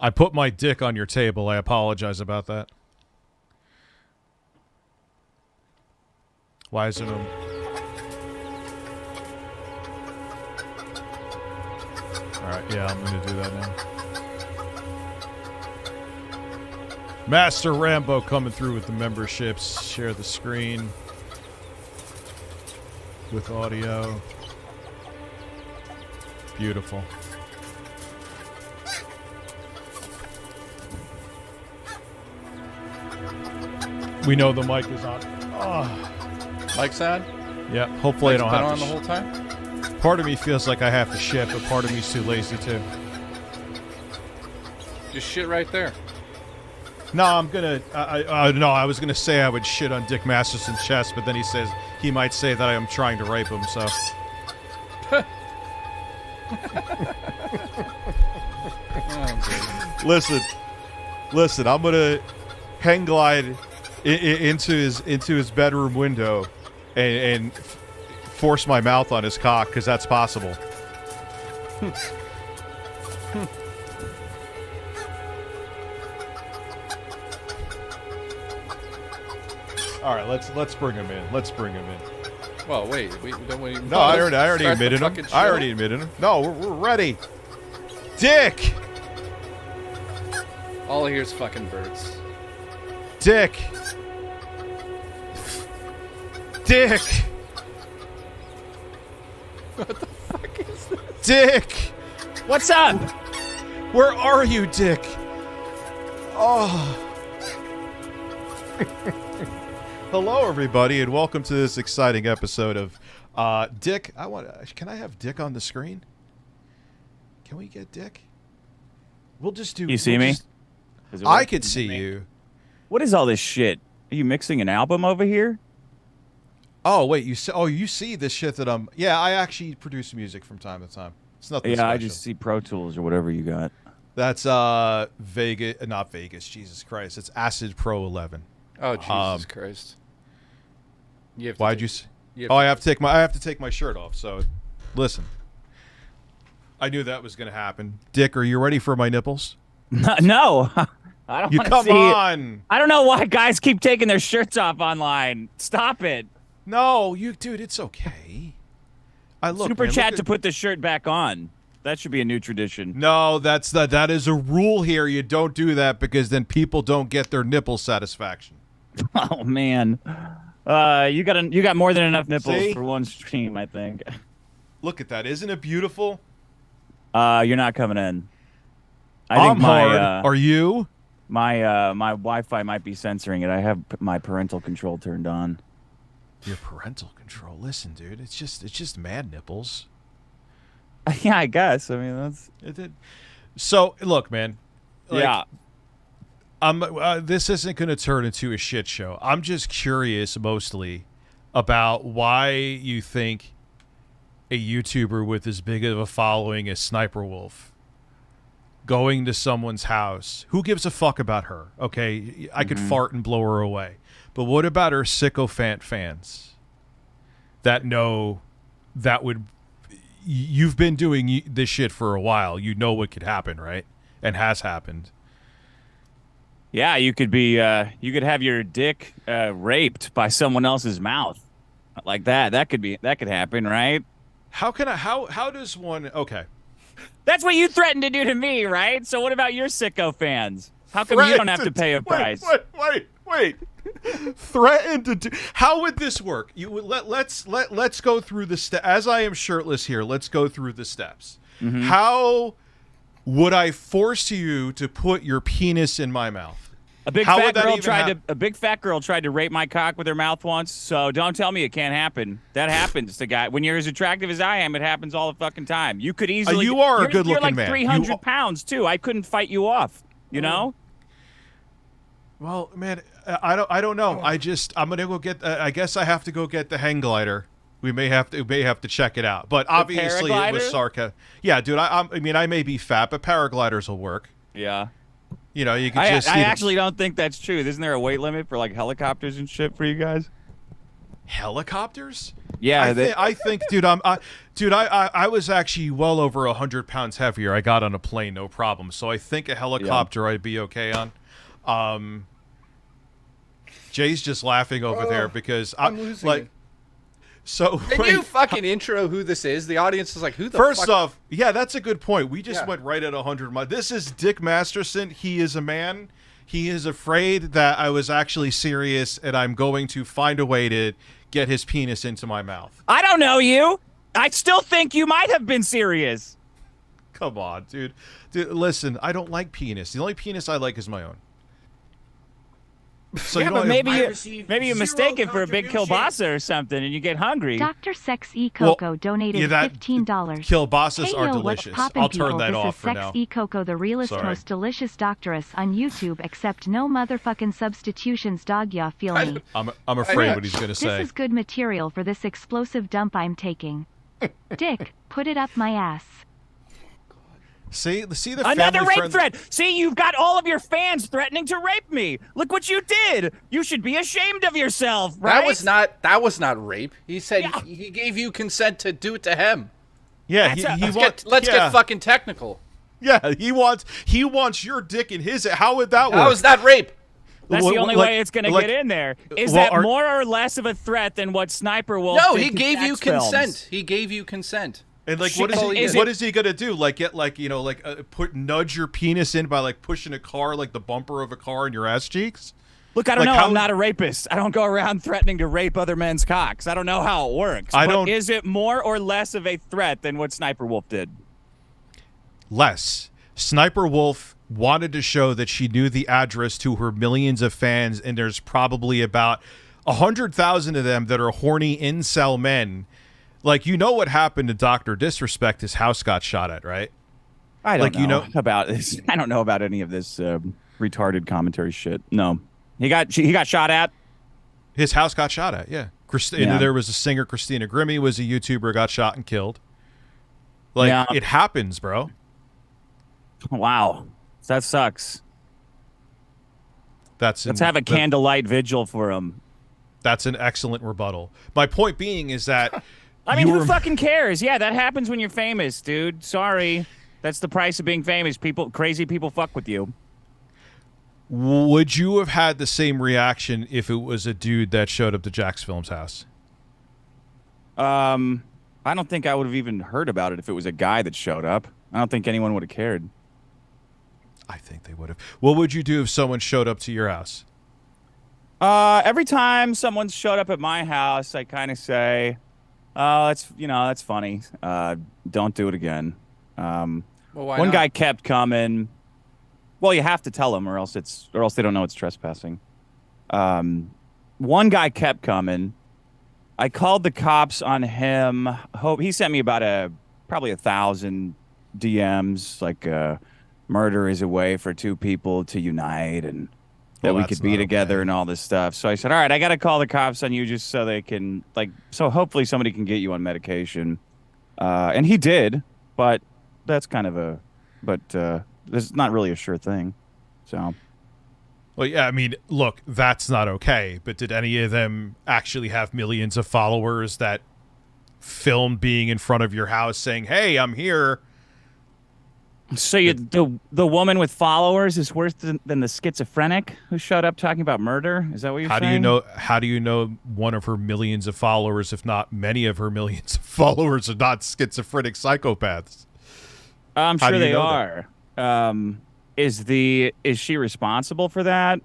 I put my dick on your table. I apologize about that. Why isn't him? Alright, yeah, I'm gonna do that now. Master Rambo coming through with the memberships. Share the screen with audio. Beautiful. We know the mic is on. Oh. Mic's on? Yeah, hopefully Mic's I don't have on to the whole time? Part of me feels like I have to shit, but part of me's too lazy too. Just shit right there. No, I'm gonna. No, I was gonna say I would shit on Dick Masterson's chest, but then he says he might say that I am trying to rape him. So. Listen. I'm gonna hang glide into his bedroom window, and force my mouth on his cock because that's possible. All right, let's bring him in. Let's bring him in. Well, wait. Don't we? No, I already admitted him. I already admitted him. No, we're ready. Dick. All I hear is fucking birds. Dick. Dick. What the fuck is this? Dick. What's up? Where are you, Dick? Oh. Hello, everybody, and welcome to this exciting episode of Dick. Can I have Dick on the screen? Can we get Dick? We'll just do. You see me? I could see you. What is all this shit? Are you mixing an album over here? Oh wait, you see this shit that I'm. Yeah, I actually produce music from time to time. It's nothing. Yeah, special. I just see Pro Tools or whatever you got. That's Vegas, not Vegas. Jesus Christ, it's Acid Pro 11. Oh Jesus Christ! Why'd you? I have to take my shirt off. So, listen. I knew that was going to happen. Dick, are you ready for my nipples? No. I don't. You come on. I don't know why guys keep taking their shirts off online. Stop it. No, dude, it's okay. Super chat to put the shirt back on. That should be a new tradition. No, that is a rule here. You don't do that because then people don't get their nipple satisfaction. Oh man. You got more than enough nipples for one stream, I think. Look at that. Isn't it beautiful? You're not coming in. I think Are you? My Wi-Fi might be censoring it. I have my parental control turned on. Your parental control. Listen, dude, it's just mad nipples. Yeah, I guess. I mean, that's it. So, look, man. Yeah. This isn't going to turn into a shit show. I'm just curious, mostly, about why you think a YouTuber with as big of a following as Sniper Wolf going to someone's house. Who gives a fuck about her? Okay, I could fart and blow her away. But what about her sycophant fans that know that would... You've been doing this shit for a while. You know what could happen, right? And has happened. Yeah, you could be. You could have your dick raped by someone else's mouth, like that. That could happen, right? How does one? Okay. That's what you threatened to do to me, right? So what about your sicko fans? How come you don't have to pay a price? Wait. Threatened to do. How would this work? Let's go through the steps. As I am shirtless here, let's go through the steps. How would I force you to put your penis in my mouth? A big fat girl tried to rape my cock with her mouth once. So don't tell me it can't happen. That happens to guy. When you're as attractive as I am, it happens all the fucking time. You could easily. You are a good-looking man. You're like 300 pounds too. I couldn't fight you off. You know. Well, man, I don't know. I'm gonna go get. I guess I have to go get the hang glider. We may have to check it out. But obviously, it was sarcasm. Yeah, dude. I mean, I may be fat, but paragliders will work. Yeah. You know, you can I actually don't think that's true. Isn't there a weight limit for like helicopters and shit for you guys? Helicopters? Yeah, I think, dude, I was actually well over 100 pounds heavier. I got on a plane, no problem. So I think a helicopter I'd be okay on. Jay's just laughing over there because I'm losing like. it. So Can you fucking intro who this is? The audience is like, who the First fuck? off, yeah, that's a good point. We just went right at 100. This is Dick Masterson. He is a man. He is afraid that I was actually serious, and I'm going to find a way to get his penis into my mouth. I don't know you. I still think you might have been serious. Come on, dude. Listen, I don't like penis. The only penis I like is my own. So yeah, but maybe you mistake it for a big contribution. kielbasa or something, and you get hungry. Dr. Sex E Coco donated $15. Kielbasas are Hey, yo, delicious. what's poppin', I'll turn people? that This off is for Sex now. E Coco, the realest, Sorry. most delicious doctoress on YouTube, except no motherfucking substitutions, dog. Ya feel me? I'm afraid what he's gonna say. This is good material for this explosive dump I'm taking. Dick, put it up my ass. See the Another family rape friend- threat. See, you've got all of your fans threatening to rape me. Look what you did. You should be ashamed of yourself, right? That was not rape. He said he gave you consent to do it to him. Yeah, Let's get fucking technical. Yeah, he wants your dick in his. How would that work? How is that rape? That's the only way it's going to get in there. Is that more or less of a threat than what Sniper Wolf No, did he to gave you sex films? consent. He gave you consent. And like, what is he gonna do? Like, get like nudge your penis in by like pushing a car, like the bumper of a car in your ass cheeks? Look, I don't Like, know. how- I'm not a rapist. I don't go around threatening to rape other men's cocks. I don't know how it works. But is it more or less of a threat than what Sniper Wolf did? Less. Sniper Wolf wanted to show that she knew the address to her millions of fans, and there's probably about 100,000 of them that are horny incel men. Like, you know what happened to Dr. Disrespect? His house got shot at, right? I don't Like, know about this. I don't know about any of this retarded commentary shit. No, he got shot at. His house got shot at. Yeah. And there was a singer, Christina Grimmie, was a YouTuber, got shot and killed. Like, it happens, bro. Wow, that sucks. Let's have a candlelight vigil for him. That's an excellent rebuttal. My point being is that I mean, who fucking cares? Yeah, that happens when you're famous, dude. Sorry. That's the price of being famous. Crazy people fuck with you. Would you have had the same reaction if it was a dude that showed up to Jack's Films house? I don't think I would have even heard about it if it was a guy that showed up. I don't think anyone would have cared. I think they would have. What would you do if someone showed up to your house? Every time someone showed up at my house, I kind of say, "Oh, that's funny. Don't do it again." Well, why one not? guy kept coming. Well, you have to tell them, or else they don't know it's trespassing. One guy kept coming. I called the cops on him. He sent me about probably 1,000 DMs, like murder is a way for two people to unite and that we could be together and all this stuff. So I said, all right, I got to call the cops on you just so they can, so hopefully somebody can get you on medication. And he did, but that's kind of it's not really a sure thing. So. Well, yeah, I mean, look, that's not okay. But did any of them actually have millions of followers that filmed being in front of your house saying, hey, I'm here? So the woman with followers is worse than the schizophrenic who showed up talking about murder? Is that what you're saying? How do you know one of her millions of followers, if not many of her millions of followers, are not schizophrenic psychopaths? I'm sure they are. Is she responsible for that?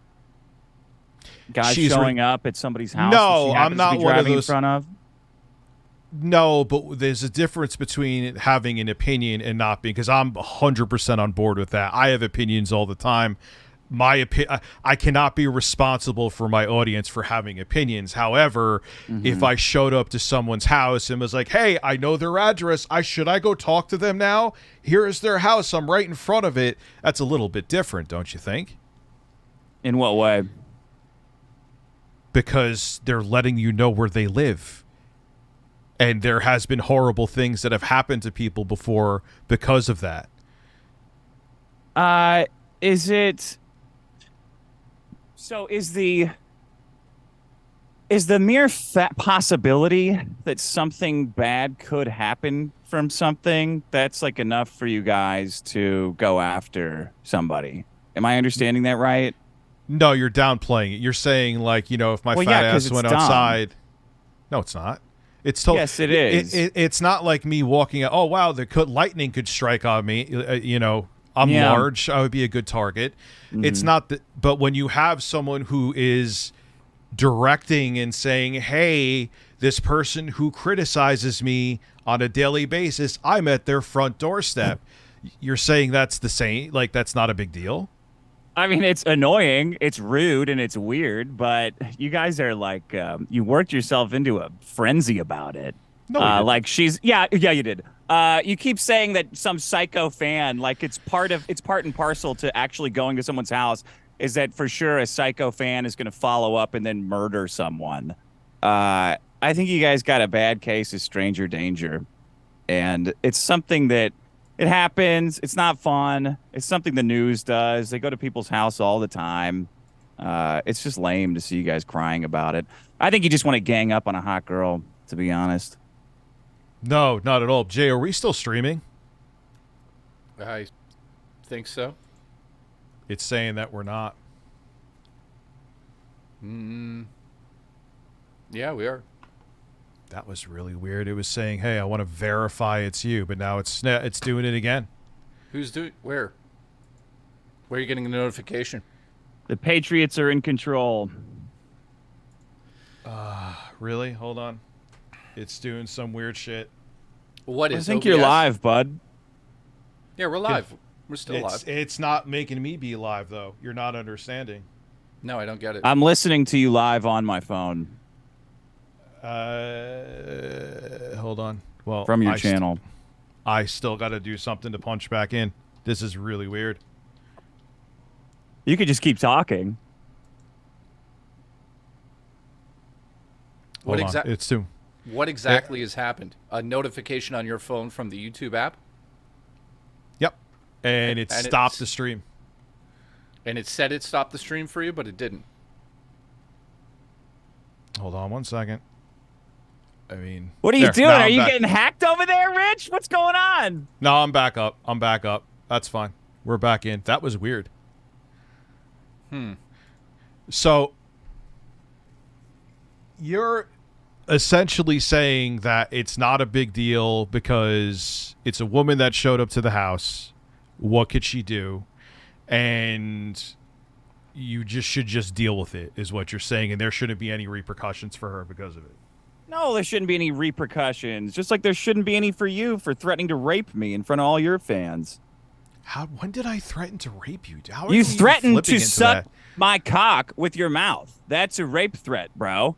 Guys showing up at somebody's house? No, I'm not one of those. In front of? No, but there's a difference between having an opinion and not being, because I'm 100% on board with that. I have opinions all the time. I cannot be responsible for my audience for having opinions. However, if I showed up to someone's house and was like, hey, I know their address, should I go talk to them now? Here is their house. I'm right in front of it. That's a little bit different, don't you think? In what way? Because they're letting you know where they live. And there has been horrible things that have happened to people before because of that. Is it... So is the Is the mere possibility that something bad could happen from something, that's like enough for you guys to go after somebody? Am I understanding that right? No, you're downplaying it. You're saying like, if my fat ass went outside. No, it's not. It's totally. Yes, it is. It's not like me walking out. Oh wow, lightning could strike on me. I'm large. I would be a good target. It's not that. But when you have someone who is directing and saying, "Hey, this person who criticizes me on a daily basis, I'm at their front doorstep." You're saying that's the same. Like that's not a big deal. I mean, it's annoying, it's rude, and it's weird, but you guys are like, you worked yourself into a frenzy about it. No, like yeah, you did. You keep saying that some psycho fan, like it's part and parcel to actually going to someone's house, is that for sure a psycho fan is going to follow up and then murder someone. I think you guys got a bad case of stranger danger, and it's something that. It happens. It's not fun. It's something the news does. They go to people's house all the time. It's just lame to see you guys crying about it. I think you just want to gang up on a hot girl, to be honest. No, not at all. Jay, are we still streaming? I think so. It's saying that we're not. Yeah, we are. That was really weird. It was saying, "Hey, I want to verify it's you," but now it's doing it again. Who's doing where? Where are you getting the notification? The Patriots are in control. Really? Hold on. It's doing some weird shit. What is? I think OBS? you're live, bud. Yeah, we're live. We're still live. It's not making me be live though. You're not understanding. No, I don't get it. I'm listening to you live on my phone. Hold on. Well, From your channel. I still got to do something to punch back in. This is really weird. You could just keep talking. What Hold on. It's too. What exactly has happened? A notification on your phone from the YouTube app? Yep. And it stopped the stream. And it said it stopped the stream for you, but it didn't. Hold on one second. I mean, what are you doing? Are you getting hacked over there, Rich? What's going on? No, I'm back up. That's fine. We're back in. That was weird. So you're essentially saying that it's not a big deal because it's a woman that showed up to the house. What could she do? And you should just deal with it, is what you're saying, and there shouldn't be any repercussions for her because of it. No, there shouldn't be any repercussions. Just like there shouldn't be any for you for threatening to rape me in front of all your fans. When did I threaten to rape you? How you threatened to suck my cock with your mouth. That's a rape threat, bro.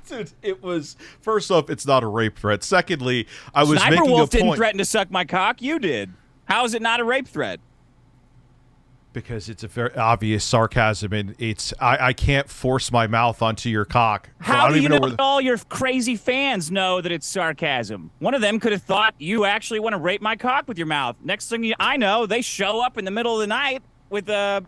Dude, it was. First off, it's not a rape threat. Secondly, I was Sniper making Wolf a point. didn't threaten to suck my cock. You did. How is it not a rape threat? Because it's a very obvious sarcasm, and I can't force my mouth onto your cock. How do you know that all your crazy fans know that it's sarcasm? One of them could have thought you actually want to rape my cock with your mouth. Next thing I know, they show up in the middle of the night with a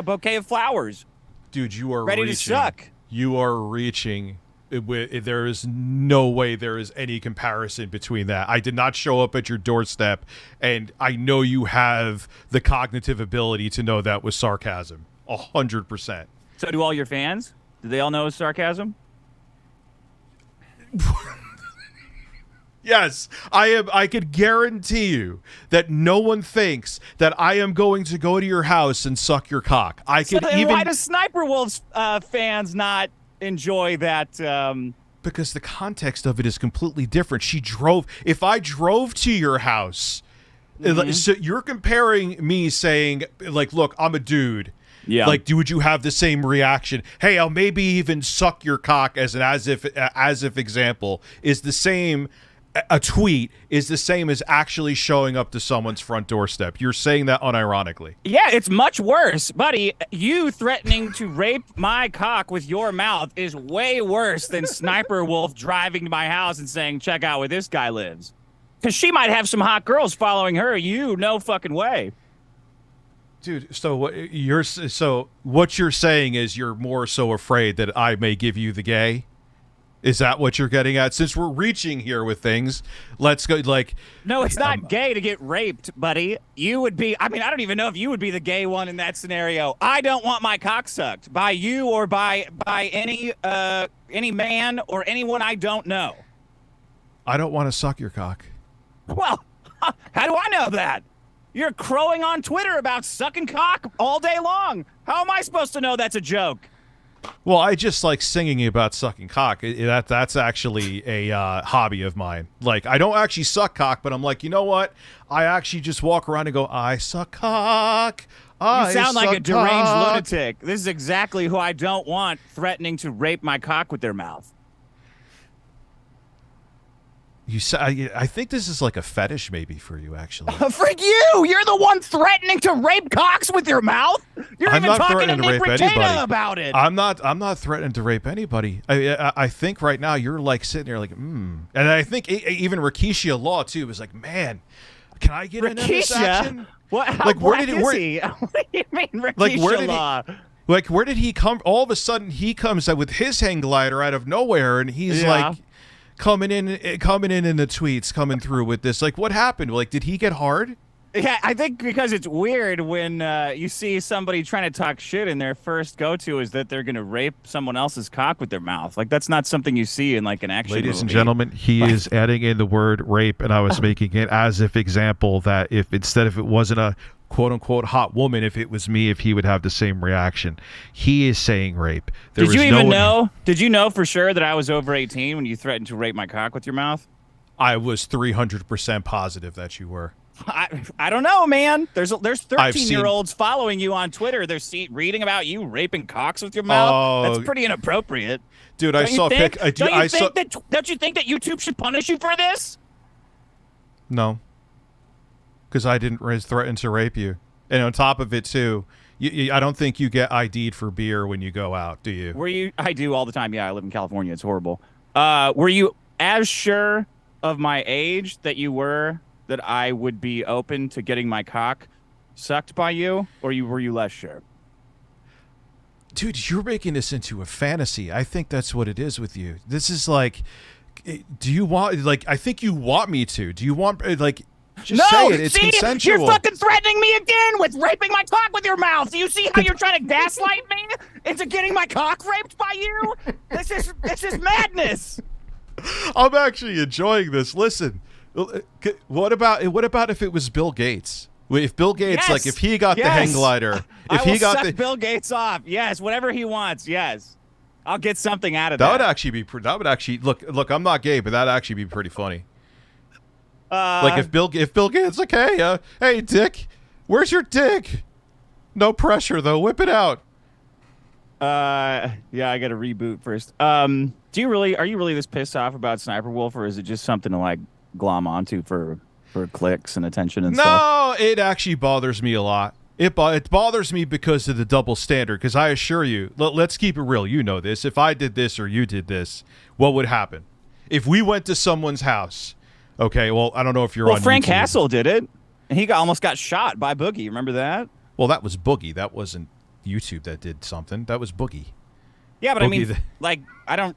bouquet of flowers. Dude, you are ready to suck. You are reaching. There is no way there is any comparison between that. I did not show up at your doorstep, and I know you have the cognitive ability to know that was sarcasm. 100%. So do all your fans? Do they all know it's sarcasm? Yes, I am. I could guarantee you that no one thinks that I am going to go to your house and suck your cock. Why does Sniper Wolf's fans not enjoy that? Because the context of it is completely different. If I drove to your house, so you're comparing me saying, like, look, I'm a dude. Yeah. Like, would you have the same reaction? Hey, I'll maybe even suck your cock as if example is the same. A tweet is the same as actually showing up to someone's front doorstep. You're saying that unironically. Yeah, it's much worse, buddy. You threatening to rape my cock with your mouth is way worse than Sniper Wolf driving to my house and saying, check out where this guy lives. Because she might have some hot girls following her. No fucking way. Dude, so what you're saying is you're more so afraid that I may give you the gay? Is that what you're getting at? Since we're reaching here with things, let's go. Like, no, it's not gay to get raped, buddy. You would be. I mean, I don't even know if you would be the gay one in that scenario. I don't want my cock sucked by you or by any man or anyone I don't know. I don't want to suck your cock. Well, how do I know that? You're crowing on Twitter about sucking cock all day long. How am I supposed to know that's a joke? Well, I just like singing about sucking cock. That's actually a hobby of mine. Like, I don't actually suck cock, but I'm like, you know what? I actually just walk around and go, I suck cock. You sound like a deranged lunatic. This is exactly who I don't want threatening to rape my cock with their mouth. I think this is like a fetish maybe for you, actually. Frick you! You're the one threatening to rape cocks with your mouth. You're I'm even not talking to threatening to Nick rape Ricana anybody. about it. I'm not threatening to rape anybody. I think right now you're like sitting there like, And I think even Rakeshia Law too was like, man, can I get into this action? What? How Like, where black did is he? What do you mean, Rakeshia Like, where did Law? Like, where did he come? All of a sudden, he comes out with his hang glider out of nowhere, and he's like coming in the tweets, coming through with this. Like, what happened? Like, did he get hard? Yeah, I think because it's weird when you see somebody trying to talk shit and their first go-to is that they're going to rape someone else's cock with their mouth. Like, that's not something you see in, like, an action Ladies movie. and gentlemen, he is adding in the word rape, and I was making it as if example that if it wasn't a quote-unquote hot woman, if it was me, if he would have the same reaction. He is saying rape. Did you even know? Did you know for sure that I was over 18 when you threatened to rape my cock with your mouth? I was 300% positive that you were. I don't know, man. There's 13-year-olds following you on Twitter. They're reading about you raping cocks with your mouth. Oh, that's pretty inappropriate. Dude, I saw a pic. Don't you think that YouTube should punish you for this? No. Because I didn't threaten to rape you. And on top of it, too, I don't think you get ID'd for beer when you go out, do you? Were you? I do all the time. Yeah, I live in California. It's horrible. Were you as sure of my age that you were that I would be open to getting my cock sucked by you? Or were you less sure? Dude, you're making this into a fantasy. I think that's what it is with you. This is like, do you want, like, I think you want me to. Do you want, like... Just say it. It's consensual. You're fucking threatening me again with raping my cock with your mouth. Do you see how you're trying to gaslight me into getting my cock raped by you? This is madness. I'm actually enjoying this. Listen, what about if it was Bill Gates? If Bill Gates, like, if he got the hang glider, if he got the Bill Gates off, yes, whatever he wants, yes, I'll get something out of that. That would actually look. I'm not gay, but that'd actually be pretty funny. Like if Bill Gates like, hey Dick, where's your dick? No pressure though, whip it out. Yeah, I got to reboot first. Are you really this pissed off about Sniper Wolf, or is it just something to like glom onto for clicks and attention and stuff? No, it actually bothers me a lot. It bothers me because of the double standard. Because I assure you, let's keep it real. You know this. If I did this or you did this, what would happen? If we went to someone's house. Okay, well, I don't know if you're on Frank YouTube. Castle did it. And he almost got shot by Boogie. Remember that? Well, that was Boogie. That wasn't YouTube that did something. That was Boogie. Yeah, but Boogie I don't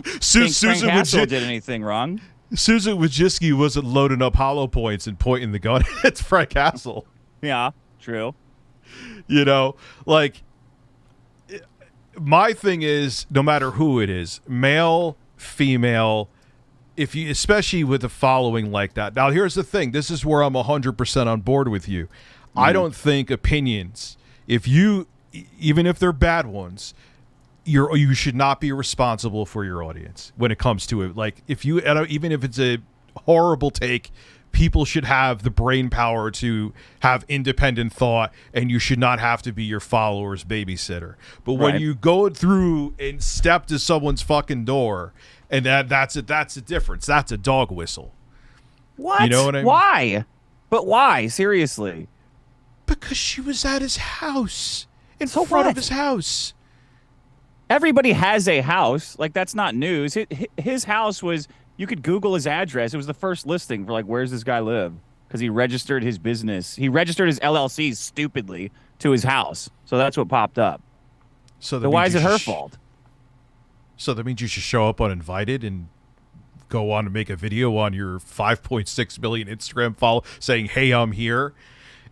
think Frank Castle did anything wrong. Susan Wojcicki wasn't loading up hollow points and pointing the gun at Frank Castle. Yeah, true. You know, like, my thing is, no matter who it is, male, female, if you, especially with a following like that. Now, here's the thing. This is where I'm 100% on board with you. I don't think opinions, even if they're bad ones, you should not be responsible for your audience when it comes to it. Like, even if it's a horrible take, people should have the brain power to have independent thought, and you should not have to be your followers' babysitter. But when you go through and step to someone's fucking door, and that's a difference. That's a dog whistle. What? You know what I mean? Why? But why? Seriously? Because she was at his house, in front of his house. Everybody has a house. Like, that's not news. His house was, you could Google his address. It was the first listing for, like, where's this guy live? Because he registered his business. He registered his LLC stupidly to his house. So that's what popped up. So So why is it her fault? So that means you should show up uninvited and go on and make a video on your 5.6 million Instagram follow saying, "Hey, I'm here."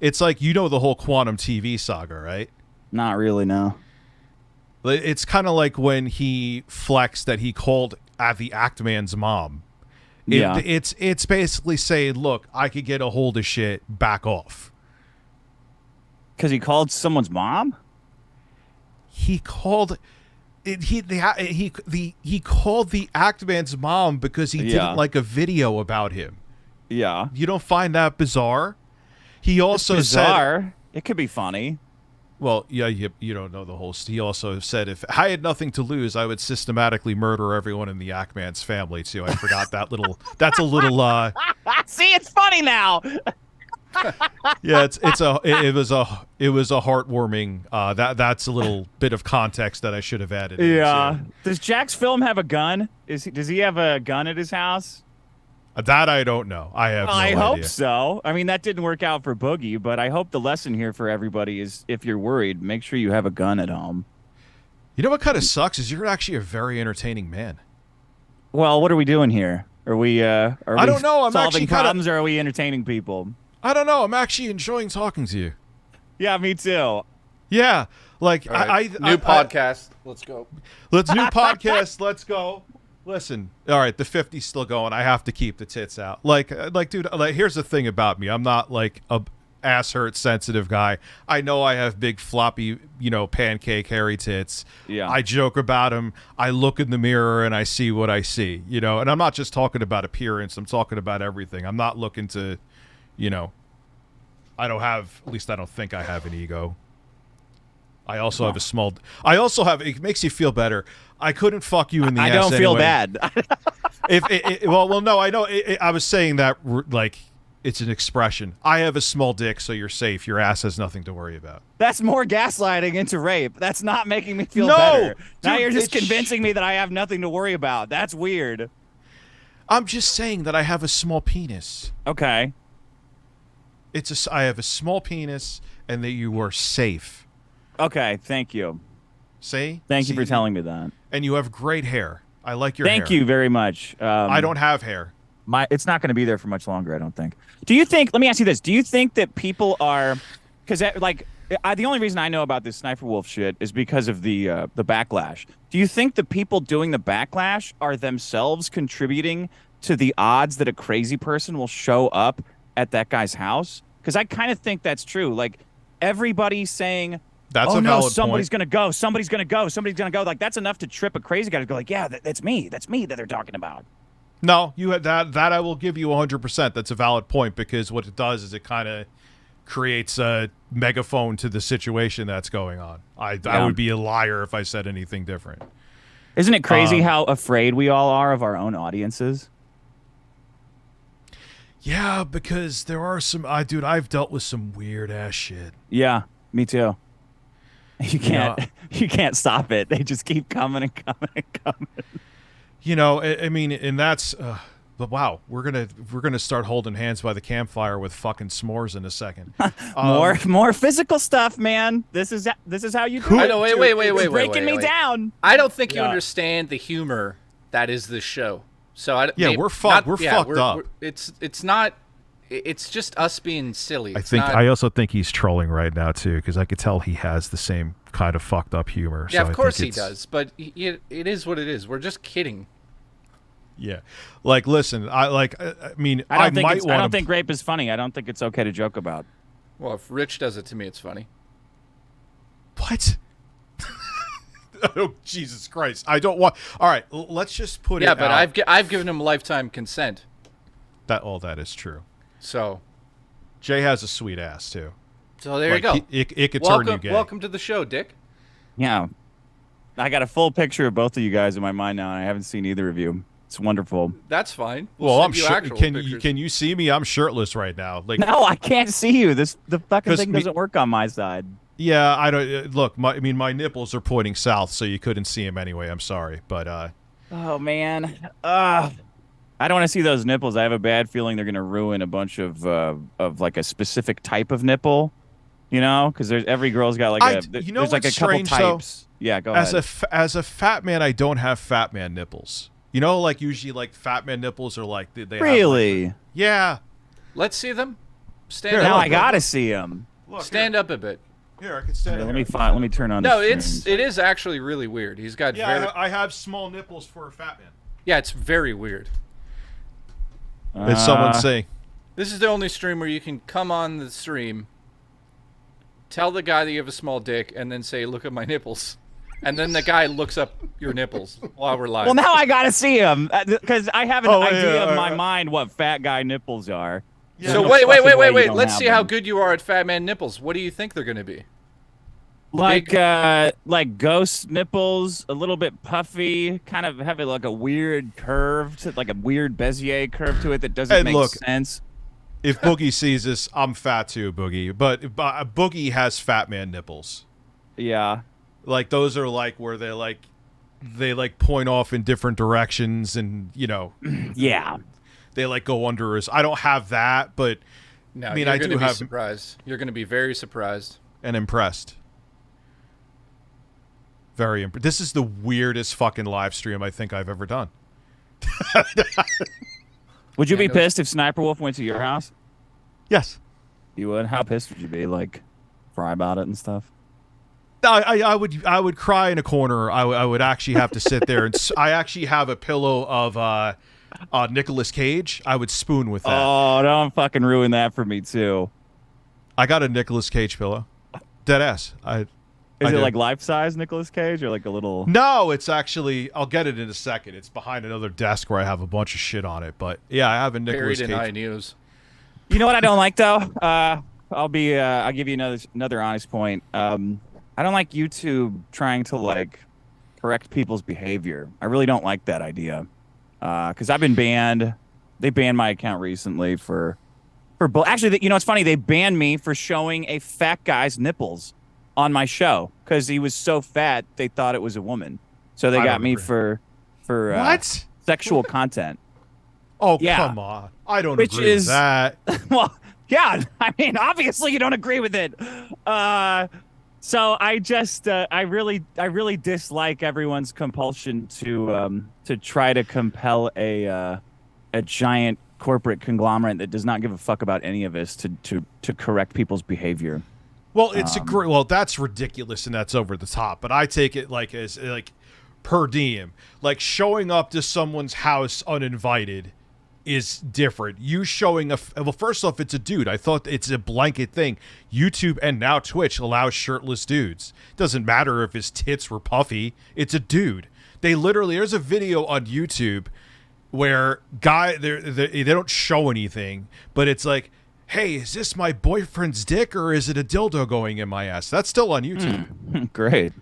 It's like, you know, the whole Quantum TV saga, right? Not really, no. It's kind of like when he flexed that he called at the Act Man's mom. Yeah. It's basically saying, look, I could get a hold of shit, back off. Because he called someone's mom? He called he called the Act Man's mom because he didn't like a video about him. Yeah. You don't find that bizarre? He also said it could be funny. Well, yeah, you don't know the whole. He also said, if I had nothing to lose, I would systematically murder everyone in the Ackman's family too. I forgot that little. That's a little. See, it's funny now. Yeah, it was a heartwarming. That's a little bit of context that I should have added. Yeah. Does Jack's film have a gun? Does he have a gun at his house? That I don't know. I have. No idea. Hope so. I mean, that didn't work out for Boogie, but I hope the lesson here for everybody is, if you're worried, make sure you have a gun at home. You know what kind of sucks is you're actually a very entertaining man. Well, what are we doing here? Are we? I don't know. I'm solving actually problems, or are we entertaining people? I don't know. I'm actually enjoying talking to you. Yeah, me too. Yeah, like right. New podcast. Let's go. New podcast. Let's go. Listen, all right, the 50's still going. I have to keep the tits out. Like, dude, here's the thing about me. I'm not like a ass hurt sensitive guy. I know I have big floppy, pancake hairy tits. Yeah. I joke about them. I look in the mirror and I see what I see, and I'm not just talking about appearance. I'm talking about everything. I'm not looking to, I don't have, at least I don't think I have an ego. I also have it makes you feel better. I couldn't fuck you in the ass. I don't feel bad. No, I know. I was saying that like it's an expression. I have a small dick, so you're safe. Your ass has nothing to worry about. That's more gaslighting into rape. That's not making me feel better. Now you're just convincing me that I have nothing to worry about. That's weird. I'm just saying that I have a small penis. Okay. I have a small penis, and that you are safe. Okay, thank you. See? Thank you for telling me that. And you have great hair. I like your hair. Thank you very much. I don't have hair. It's not going to be there for much longer, I don't think. Do you think, let me ask you this, do you think that people are, because the only reason I know about this Sniper Wolf shit is because of the backlash. Do you think the people doing the backlash are themselves contributing to the odds that a crazy person will show up at that guy's house? Because I kind of think that's true. Like, everybody's saying, that's a valid somebody's point. gonna go. Somebody's gonna go. Somebody's gonna go. Like, that's enough to trip a crazy guy to go like, yeah, that's me. That's me that they're talking about. No, you had that I will give you 100%. That's a valid point, because what it does is it kind of creates a megaphone to the situation that's going on. I would be a liar if I said anything different. Isn't it crazy how afraid we all are of our own audiences? Yeah, because there are some. Dude, I've dealt with some weird ass shit. Yeah, me too. You can't stop it. They just keep coming and coming and coming. I mean, and that's. But wow, we're gonna start holding hands by the campfire with fucking s'mores in a second. More physical stuff, man. This is how you do it. I know. Wait. Breaking me down. I don't think you understand the humor that is this show. So we're fucked. We're fucked up. It's not. It's just us being silly. I also think he's trolling right now too, because I could tell he has the same kind of fucked up humor. Yeah, so of course he does. But it is what it is. We're just kidding. Yeah, like listen, I don't think rape is funny. I don't think it's okay to joke about. Well, if Rich does it to me, it's funny. What? Oh, Jesus Christ! I don't want. All right, let's just put it. Yeah, but I've given him lifetime consent. That is true. So, Jay has a sweet ass too. So there you go. It could turn you gay. Welcome to the show, Dick. Yeah, I got a full picture of both of you guys in my mind now, and I haven't seen either of you. It's wonderful. That's fine. I'm sure. Can you see me? I'm shirtless right now. Like, no, I can't see you. The fucking thing doesn't work on my side. Yeah, I don't look. My nipples are pointing south, so you couldn't see them anyway. I'm sorry, but oh man, I don't want to see those nipples. I have a bad feeling they're gonna ruin a bunch of like a specific type of nipple. You know, because there's every girl's got like you know there's like a what's couple strange, though? types. Yeah, go ahead. As a fat man, I don't have fat man nipples. You know, like usually like fat man nipples are like they Really? have like, yeah. Let's see them. Stand Here, up. Now look, I gotta see them. Look, Stand up a bit. Here, I can stand up. Let me turn on. No, the it stream. is actually really weird. He's got I have small nipples for a fat man. yeah, it's very weird. Did someone say? This is the only stream where you can come on the stream, tell the guy that you have a small dick, and then say, "Look at my nipples," and then the guy looks up your nipples while we're live. Well, now I gotta see them because I have an idea in my right. mind what fat guy nipples are. Yeah. So no wait. fucking way you don't Let's have see how them. good you are at fat man nipples. What do you think they're gonna be? Like ghost nipples, a little bit puffy, kind of have like a weird curve, like a weird Bezier curve to it that doesn't make sense. If Boogie sees this, I'm fat too, Boogie. But Boogie has fat man nipples. Yeah. Like those are like where they point off in different directions, and you know, Yeah. they like go under his. I don't have that, but No, I mean, you're I gonna do be have surprised. You're gonna be very surprised. and impressed. Very impressed. This is the weirdest fucking live stream I think I've ever done. Would you Yeah, be no- pissed if Sniper Wolf went to your house? Yes. You would. How pissed would you be? Like, cry about it and stuff. I would cry in a corner. I would actually have to sit there and I actually have a pillow of Nicolas Cage. I would spoon with that. Oh, don't fucking ruin that for me too. I got a Nicolas Cage pillow. Dead ass. Is it do. like life size Nicolas Cage or like a little? No, it's actually. I'll get it in a second. It's behind another desk where I have a bunch of shit on it. But yeah, I have a Nicolas Buried in Cage. high news. You know what I don't like though? I'll give you another honest point. I don't like YouTube trying to like correct people's behavior. I really don't like that idea. Because I've been banned. They banned my account recently for actually, you know, it's funny. They banned me for showing a fat guy's nipples on my show because he was so fat they thought it was a woman. So they I got don't me agree. for What? sexual content. Oh, Yeah. come on. I don't Which agree is- with that. Well, yeah, I mean, obviously you don't agree with it. So I just, I really dislike everyone's compulsion to try to compel a giant corporate conglomerate that does not give a fuck about any of us to correct people's behavior. Well, it's a great. Well, that's ridiculous and that's over the top. But I take it like as like per diem, like showing up to someone's house uninvited is different. You showing well, first off, it's a dude. I thought it's a blanket thing. YouTube and now Twitch allows shirtless dudes. Doesn't matter if his tits were puffy. It's a dude. They literally. There's a video on YouTube where they don't show anything, but it's like, hey, is this my boyfriend's dick or is it a dildo going in my ass? That's still on YouTube. Great.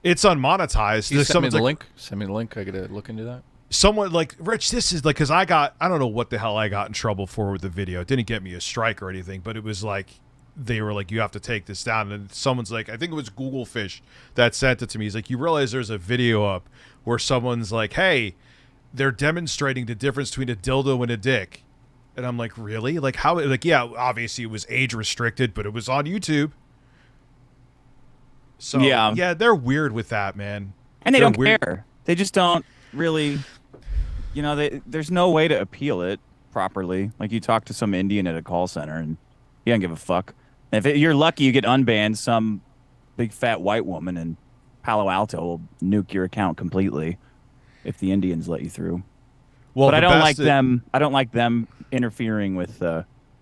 It's unmonetized. You send me Someone's the like, link. Send me the link. I gotta look into that. someone like, Rich, this is like, because I don't know what the hell I got in trouble for with the video. It didn't get me a strike or anything, but it was like, they were like, you have to take this down. And someone's like, I think it was Google Fish that sent it to me. He's like, you realize there's a video up where someone's like, hey, they're demonstrating the difference between a dildo and a dick. And I'm like, really? Like, how? Like, yeah, obviously it was age restricted, but it was on YouTube. So, yeah, they're weird with that, man. And they They're don't weird. care. They just don't really, you know, there's no way to appeal it properly. Like you talk to some Indian at a call center and he doesn't give a fuck. And if you're lucky, you get unbanned, some big fat white woman in Palo Alto will nuke your account completely if the Indians let you through. Well, But I the don't best like that- them. I don't like them interfering with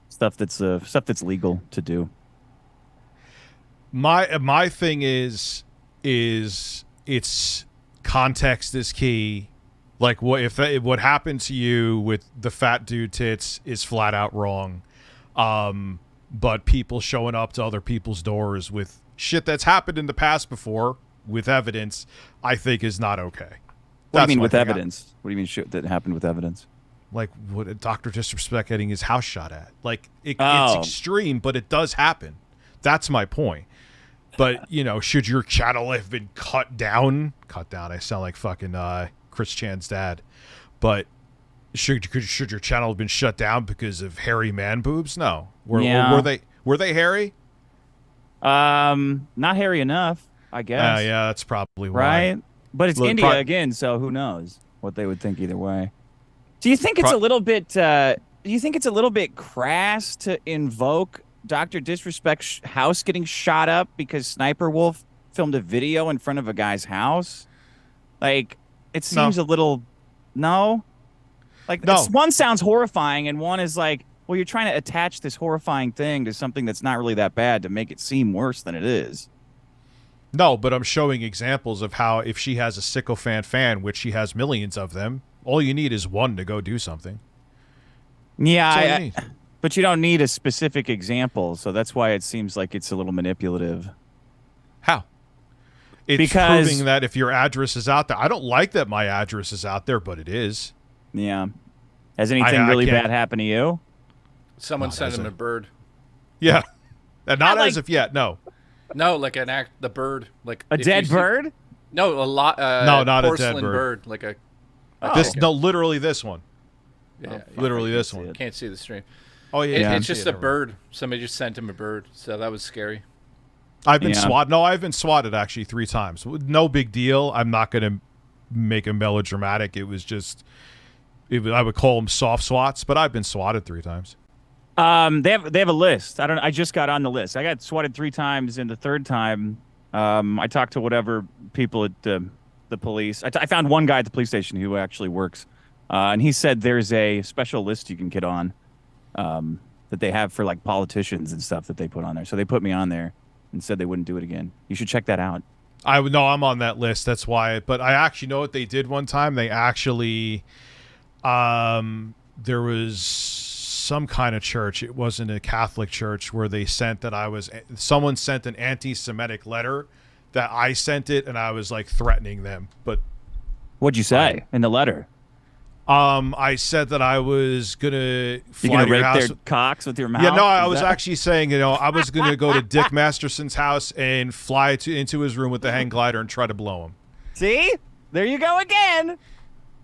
stuff that's legal to do. My thing is it's context is key. Like what happened to you with the fat dude tits is flat out wrong. But people showing up to other people's doors with shit that's happened in the past before with evidence, I think is not okay. What do you mean my with thing. evidence? What do you mean shit that happened with evidence? Like what a doctor disrespect getting his house shot at. Like Oh. it's extreme, but it does happen. That's my point. But you know, should your channel have been cut down? I sound like fucking Chris Chan's dad. But should your channel have been shut down because of hairy man boobs? No. Were they hairy? Not hairy enough, I guess. Yeah, that's probably why. Right? But it's Look, India again, so who knows what they would think either way. Do you think it's a little bit? Do you think it's a little bit crass to invoke Dr. Disrespect's house getting shot up because Sniper Wolf filmed a video in front of a guy's house? Like, it seems a little. No. Like, one sounds horrifying, and one is like, well, you're trying to attach this horrifying thing to something that's not really that bad to make it seem worse than it is. No, but I'm showing examples of how if she has a sycophant fan, which she has millions of them, all you need is one to go do something. Yeah, but you don't need a specific example, so that's why it seems like it's a little manipulative. How? It's proving that if your address is out there. I don't like that my address is out there, but it is. Yeah. Has anything really bad happened to you? Someone sent him a bird. Yeah. Not as of yet, no. No, like the bird. Like a dead bird? No, not a dead bird. Like a... literally this one. Yeah, literally this one. Can't see the stream. Oh, yeah. It's just a bird. Somebody just sent him a bird, so that was scary. I've been swatted. No, I've been swatted actually 3 times. No big deal. I'm not going to make a melodramatic. It was just... I would call them soft swats, but I've been swatted 3 times. They have a list. I just got on the list. I got swatted 3 times, and the 3rd time, I talked to whatever people at the police. I found one guy at the police station who actually works, and he said there's a special list you can get on that they have for like politicians and stuff that they put on there. So they put me on there and said they wouldn't do it again. You should check that out. I'm on that list. That's why. But I actually know what they did one time. They actually. There was some kind of church. It wasn't a Catholic church where they sent that someone sent an anti-Semitic letter that I sent it and I was like threatening them. But what'd you say in the letter? I said that I was gonna fly to your house. Rape their cocks with your mouth? Yeah, no, I was actually saying, I was gonna go to Dick Masterson's house and fly into his room with the hang glider and try to blow him. See? There you go again.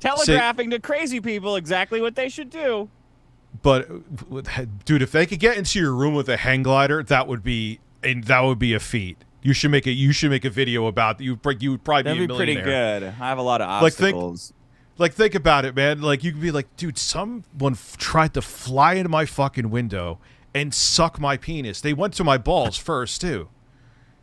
Telegraphing to crazy people exactly what they should do. But, dude, if they could get into your room with a hang glider, that would be a feat. You should make a video about that. You would probably That'd be a be pretty millionaire. good. I have a lot of obstacles. Think about it, man. Like, you could be like, dude, someone tried to fly into my fucking window and suck my penis. They went to my balls first, too.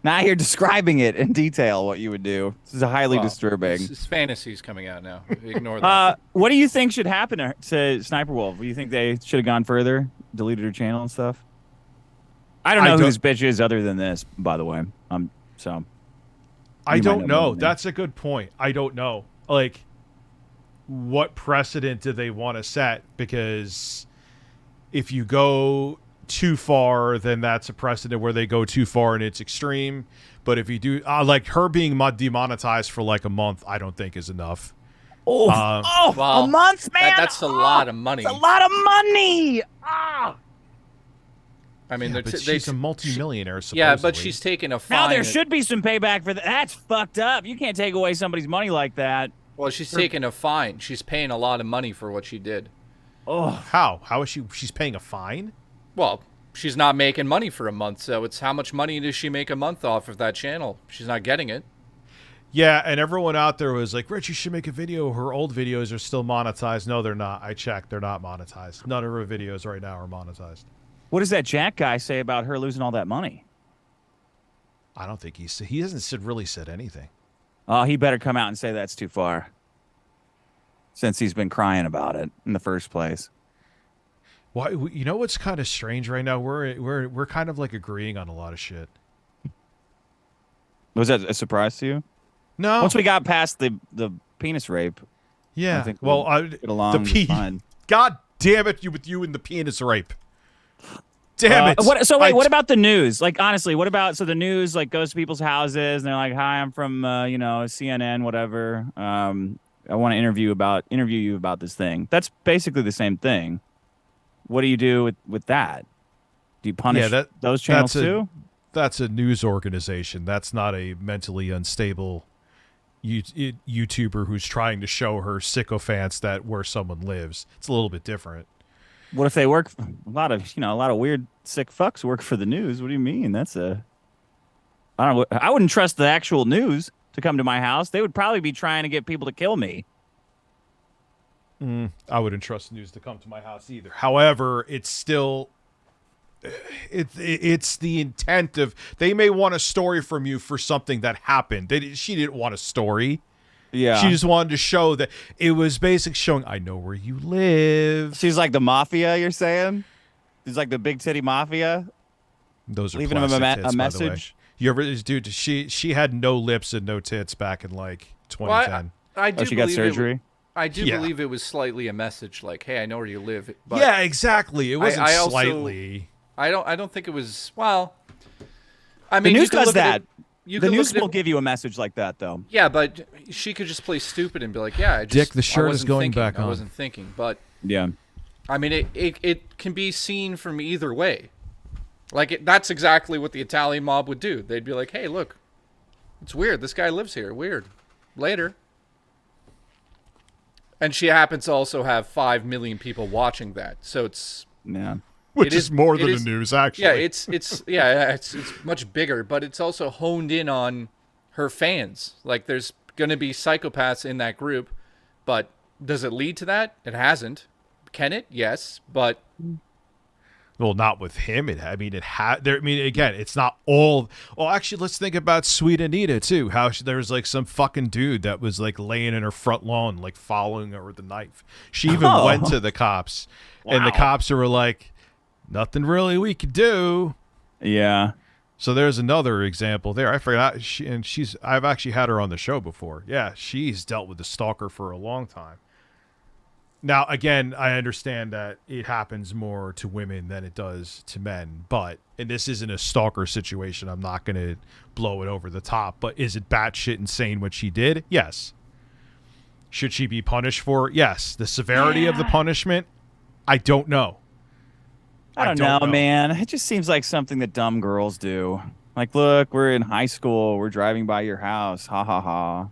Now you're describing it in detail, what you would do. This is highly disturbing. It's fantasies coming out now. Ignore that. What do you think should happen to Sniper Wolf? Do you think they should have gone further, deleted her channel and stuff? I don't know who this bitch is other than this, by the way. So I don't know. That's a good point. I don't know. Like, what precedent do they want to set? Because if you go too far, then that's a precedent where they go too far and it's extreme. But if you do, like her being demonetized for like a month, I don't think is enough. Well, a month, man. That's a lot of money. It's a lot of money. Ah. I mean, but she's a multimillionaire. Supposedly. Yeah, but she's taking a fine. Now there should be some payback for that. That's fucked up. You can't take away somebody's money like that. Well, she's taking a fine. She's paying a lot of money for what she did. Oh, how? How is she? She's paying a fine? Well, she's not making money for a month, so it's how much money does she make a month off of that channel? She's not getting it. Yeah, and everyone out there was like, Rich, you should make a video. Her old videos are still monetized. No, they're not. I checked. They're not monetized. None of her videos right now are monetized. What does that Jack guy say about her losing all that money? I don't think he hasn't really said anything. Oh, he better come out and say that's too far. Since he's been crying about it in the first place. Why? You know what's kind of strange right now? We're kind of like agreeing on a lot of shit. Was that a surprise to you? No. Once we got past the penis rape. Yeah. I think well, get along fine. God damn it! You and the penis rape. Damn it! What about the news? Like, honestly, what about the news like goes to people's houses and they're like, "Hi, I'm from CNN, whatever. I want to interview you about this thing." That's basically the same thing. What do you do with that? Do you punish those channels too? That's a news organization. That's not a mentally unstable YouTuber who's trying to show her sycophants where someone lives. It's a little bit different. What if they work? A lot of weird sick fucks work for the news. What do you mean? That's a I don't know. I wouldn't trust the actual news to come to my house. They would probably be trying to get people to kill me. I wouldn't trust the news to come to my house either. However, it's still it's the intent of they may want a story from you for something that happened. She didn't want a story. Yeah. She just wanted to show that it was basically showing I know where you live. She's like the mafia, you're saying? She's like the big titty mafia? Those are leaving him plastic tits, a by the way. message? You ever, dude? She had no lips and no tits back in like 2010. Well, I do she got believe surgery? I do Yeah. believe it was slightly a message like, "Hey, I know where you live." But yeah, exactly. It wasn't I also- slightly. I don't think it was. Well, I The mean, news you can does look at that. it- you The can news look at will it- give you a message like that, though. Yeah, but she could just play stupid and be like, "Yeah, I just, Dick, the shirt I is wasn't going thinking. back I on." wasn't thinking." But Yeah. I mean, it can be seen from either way. Like that's exactly what the Italian mob would do. They'd be like, "Hey, look, it's weird. This guy lives here. Weird." Later. And she happens to also have 5 million people watching that, so it's Yeah. Which it is is- more it than is- the news, actually. yeah, it's much bigger, but it's also honed in on her fans. Like there's gonna be psychopaths in that group, but does it lead to that? It hasn't. Can it? Yes, but Well, not with him. I mean, again, it's not all. Well, actually, let's think about Sweet Anita too. How there was like some fucking dude that was like laying in her front lawn, like following her with a knife. She even went to the cops, and the Wow. cops were like, "Nothing really we could do." Yeah. So there's another example there. I forgot. I've actually had her on the show before. Yeah, she's dealt with the stalker for a long time. Now, again, I understand that it happens more to women than it does to men, and this isn't a stalker situation. I'm not going to blow it over the top, but is it batshit insane what she did? Yes. Should she be punished for it? Yes. The severity of the punishment? I don't know. I don't know, man. It just seems like something that dumb girls do. Like, look, we're in high school. We're driving by your house. Ha, ha, ha.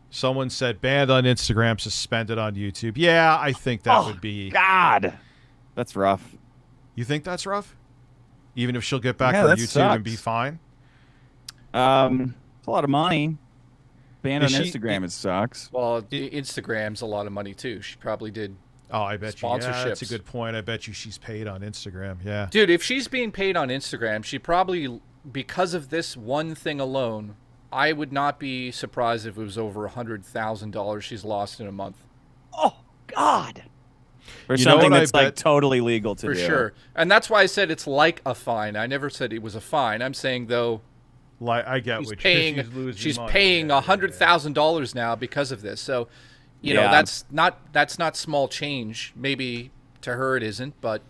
Someone said banned on Instagram, suspended on YouTube. Yeah, I think that would be... God. That's rough. You think that's rough? Even if she'll get back Yeah, on that YouTube and be sucks. fine? It's a lot of money. Banned on Is she- Instagram, it sucks. well, Instagram's a lot of money too. She probably did. Oh, I bet you. Yeah, that's a Sponsorships. good point. I bet you she's paid on Instagram. Yeah. Dude, if she's being paid on Instagram, she probably, because of this one thing alone, I would not be surprised if it was over $100,000 she's lost in a month. Oh, God. For You know something what I that's like bet- totally legal to For do. sure. And that's why I said it's like a fine. I never said it was a fine. I'm saying, though, Like I get she's what paying she's money. paying Yeah, $100,000 now because of this. So, you know, Yeah. that's not small change. Maybe to her it isn't, but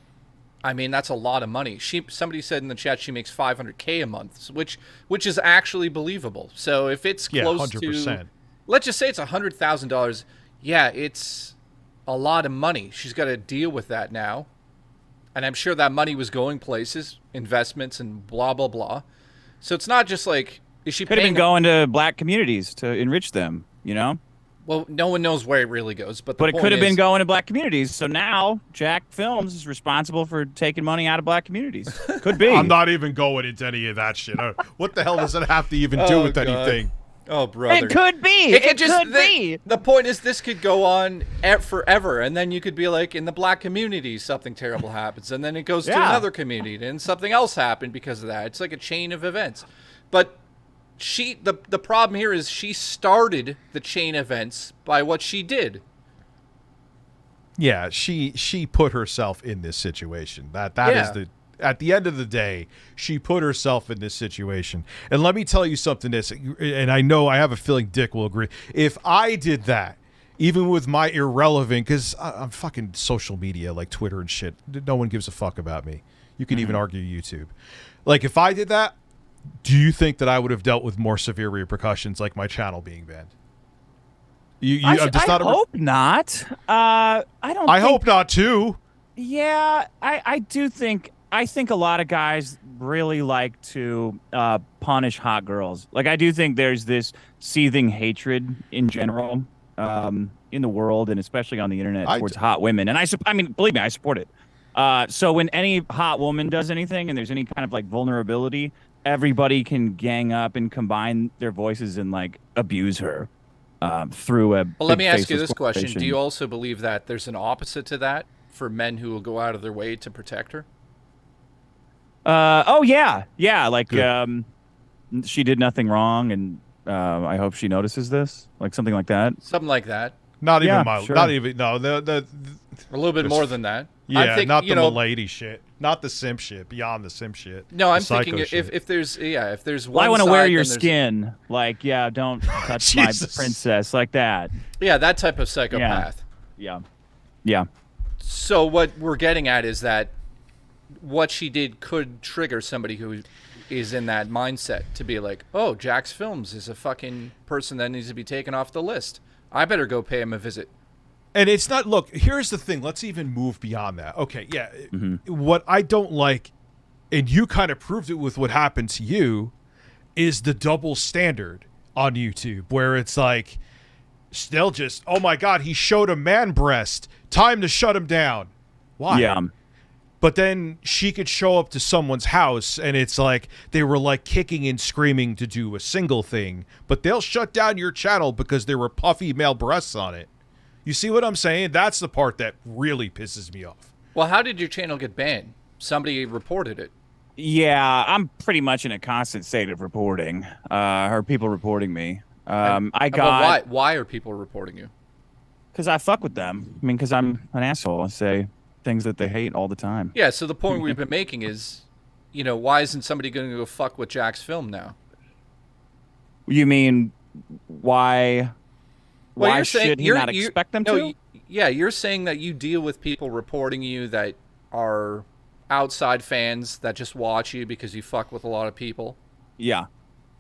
I mean that's a lot of money. Somebody said in the chat she makes $500K a month, which is actually believable. So if it's Yeah, close 100%. to, let's just say it's $100,000, yeah, it's a lot of money. She's got to deal with that now, and I'm sure that money was going places, investments, and blah blah blah. So it's not just like, is she Could have paying? been going to black communities to enrich them, you know? Well, no one knows where it really goes, but But it could have been going to black communities. So now Jack Films is responsible for taking money out of black communities. Could be. I'm not even going into any of that shit. What the hell does it have to even do Oh, with God. anything? Oh, brother. It could be. It could be. The point is, this could go on forever, and then you could be like, in the black community, something terrible happens, and then it goes to Yeah. another community, and something else happened because of that. It's like a chain of events. But the problem here is she started the chain events by what she did. Yeah, she put herself in this situation. That is Yeah. the at the end of the day, she put herself in this situation. And let me tell you something this, and I know I have a feeling Dick will agree. If I did that, even with my irrelevant, because I'm fucking social media like Twitter and shit, no one gives a fuck about me. You can even argue YouTube. Like if I did that, do you think that I would have dealt with more severe repercussions, like my channel being banned? I hope. hope not. I don't. I think- hope not too. Yeah, I do think. I think a lot of guys really like to punish hot girls. Like I do think there's this seething hatred in general in the world, and especially on the internet towards hot women. And I mean, believe me, I support it. So when any hot woman does anything, and there's any kind of like vulnerability, everybody can gang up and combine their voices and like abuse her through a. Well, let big me ask you faceless this question: corporation. do you also believe that there's an opposite to that for men who will go out of their way to protect her? Oh yeah, like Good. she did nothing wrong, and I hope she notices this, like something like that. Something like that. Not Yeah, even my. sure. Not even no. A little bit more than that. Yeah, I'm thinking, not the you know, milady shit. Not the simp shit. Beyond the simp shit. No, I'm The psycho thinking shit. if there's one. Well, I want to wear side, your then there's- skin, like don't touch my Jesus. princess, like that. Yeah, that type of psychopath. Yeah. So what we're getting at is that what she did could trigger somebody who is in that mindset to be like, oh, Jax Films is a fucking person that needs to be taken off the list. I better go pay him a visit. And it's not, look, here's the thing. Let's even move beyond that. Okay, yeah. What I don't like, and you kind of proved it with what happened to you, is the double standard on YouTube, where it's like, still just, oh my God, he showed a man breast. Time to shut him down. Why? Yeah. But then she could show up to someone's house and it's like they were like kicking and screaming to do a single thing, but they'll shut down your channel because there were puffy male breasts on it. You see what I'm saying? That's the part that really pisses me off. Well, how did your channel get banned? Somebody reported it. Yeah, I'm pretty much in a constant state of reporting. Or people reporting me. I got. But why are people reporting you? Because I fuck with them. I mean, because I'm an asshole. I say things that they hate all the time. Yeah, so the point we've been making is, you know, why isn't somebody going to go fuck with Jax Film now? You mean why? Well, Why you're saying- should he you're- not you- expect them no, to? Yeah, you're saying that you deal with people reporting you that are outside fans that just watch you because you fuck with a lot of people. Yeah.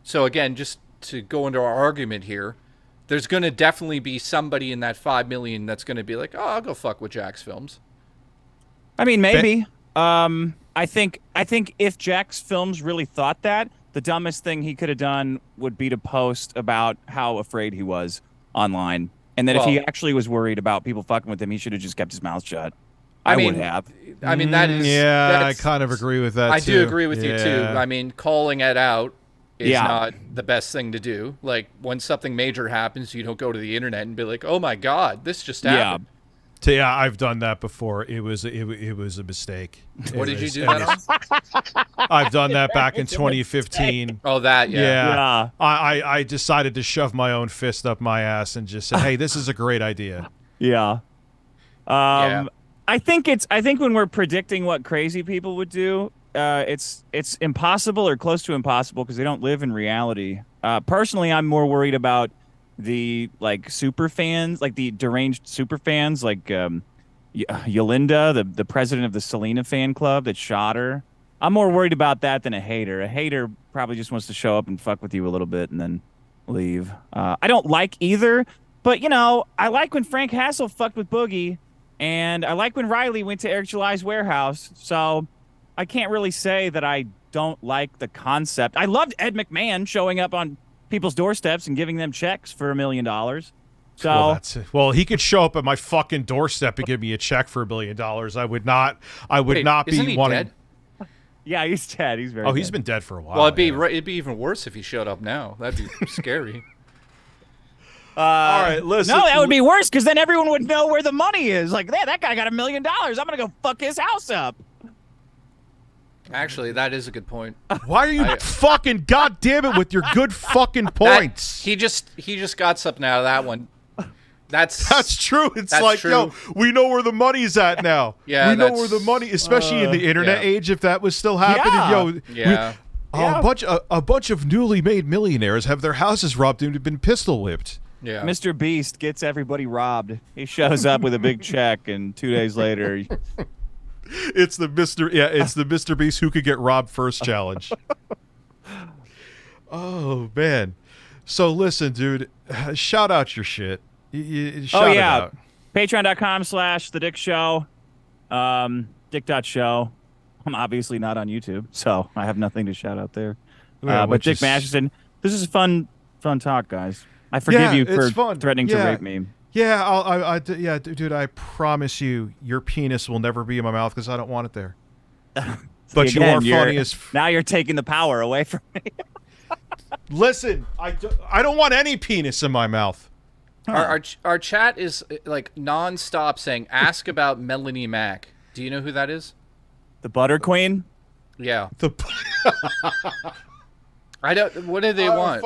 So again, just to go into our argument here, there's going to definitely be somebody in that 5 million that's going to be like, oh, I'll go fuck with Jax Films. I mean, maybe. I think if Jax Films really thought that, the dumbest thing he could have done would be to post about how afraid he was online, and that if he Well- actually was worried about people fucking with him, he should have just kept his mouth shut. I I mean, would have. I mean, that is... Yeah, I that's- kind of agree with that I too. do agree with you too. Yeah. I mean, calling it out is Yeah. not the best thing to do. Like when something major happens, you don't go to the internet and be like, "Oh my God, this just happened." Yeah, I've done that before. It was a mistake. What It did you was- do it that on? was- I've done that back in 2015. Oh, that yeah. Yeah. I decided to shove my own fist up my ass and just say, hey, this is a great idea. Yeah. Yeah. I think when we're predicting what crazy people would do, it's impossible or close to impossible because they don't live in reality. Personally, I'm more worried about the like super fans, like the deranged super fans, like Yolinda, the president of the Selena fan club that shot her. I'm more worried about that than a hater. A hater probably just wants to show up and fuck with you a little bit and then leave. I don't like either, but you know, I like when Frank Hassel fucked with Boogie. And I like when Riley went to Eric July's warehouse, so I can't really say that I don't like the concept. I loved Ed McMahon showing up on people's doorsteps and giving them checks for $1 million. So Well, that's it. Well, he could show up at my fucking doorstep and give me a check for $1 million. I would not Wait, not isn't be he wanting. dead? yeah, he's dead. He's very. Oh, he's dead. been dead for a while. Well, it'd be yeah. it'd be even worse if he showed up now. That'd be scary. All right, listen. No, that would be worse because then everyone would know where the money is. Like, yeah, that guy got $1 million. I'm gonna go fuck his house up. Actually, that is a good point. Why are you fucking goddamn it with your good fucking points? He just got something out of that one. That's true. It's That's like, true. yo, we know where the money's at now. Yeah, we know that's- where the money, especially in the internet yeah. age, if that was still happening. Yo, Yeah. a bunch of newly made millionaires have their houses robbed and have been pistol whipped. Yeah. Mr. Beast gets everybody robbed. He shows up with a big check, and 2 days later, It's the Mr. Beast who could get robbed first challenge. Oh man. So listen, dude, shout out your shit. Shout it out. Patreon.com/The Dick Show. Dick.show. I'm obviously not on YouTube, so I have nothing to shout out there. Yeah, But which Dick is- Masterson, this is a fun talk, guys. I forgive you it's for fun. threatening to Yeah. rape me. Yeah, dude, I promise you, your penis will never be in my mouth because I don't want it there. But See, you are again, funny as... Now you're taking the power away from me. Listen, I don't want any penis in my mouth. Our chat is like nonstop saying, "Ask about Melanie Mack." Do you know who that is? The Butter Queen? Yeah. The I don't. What do they want?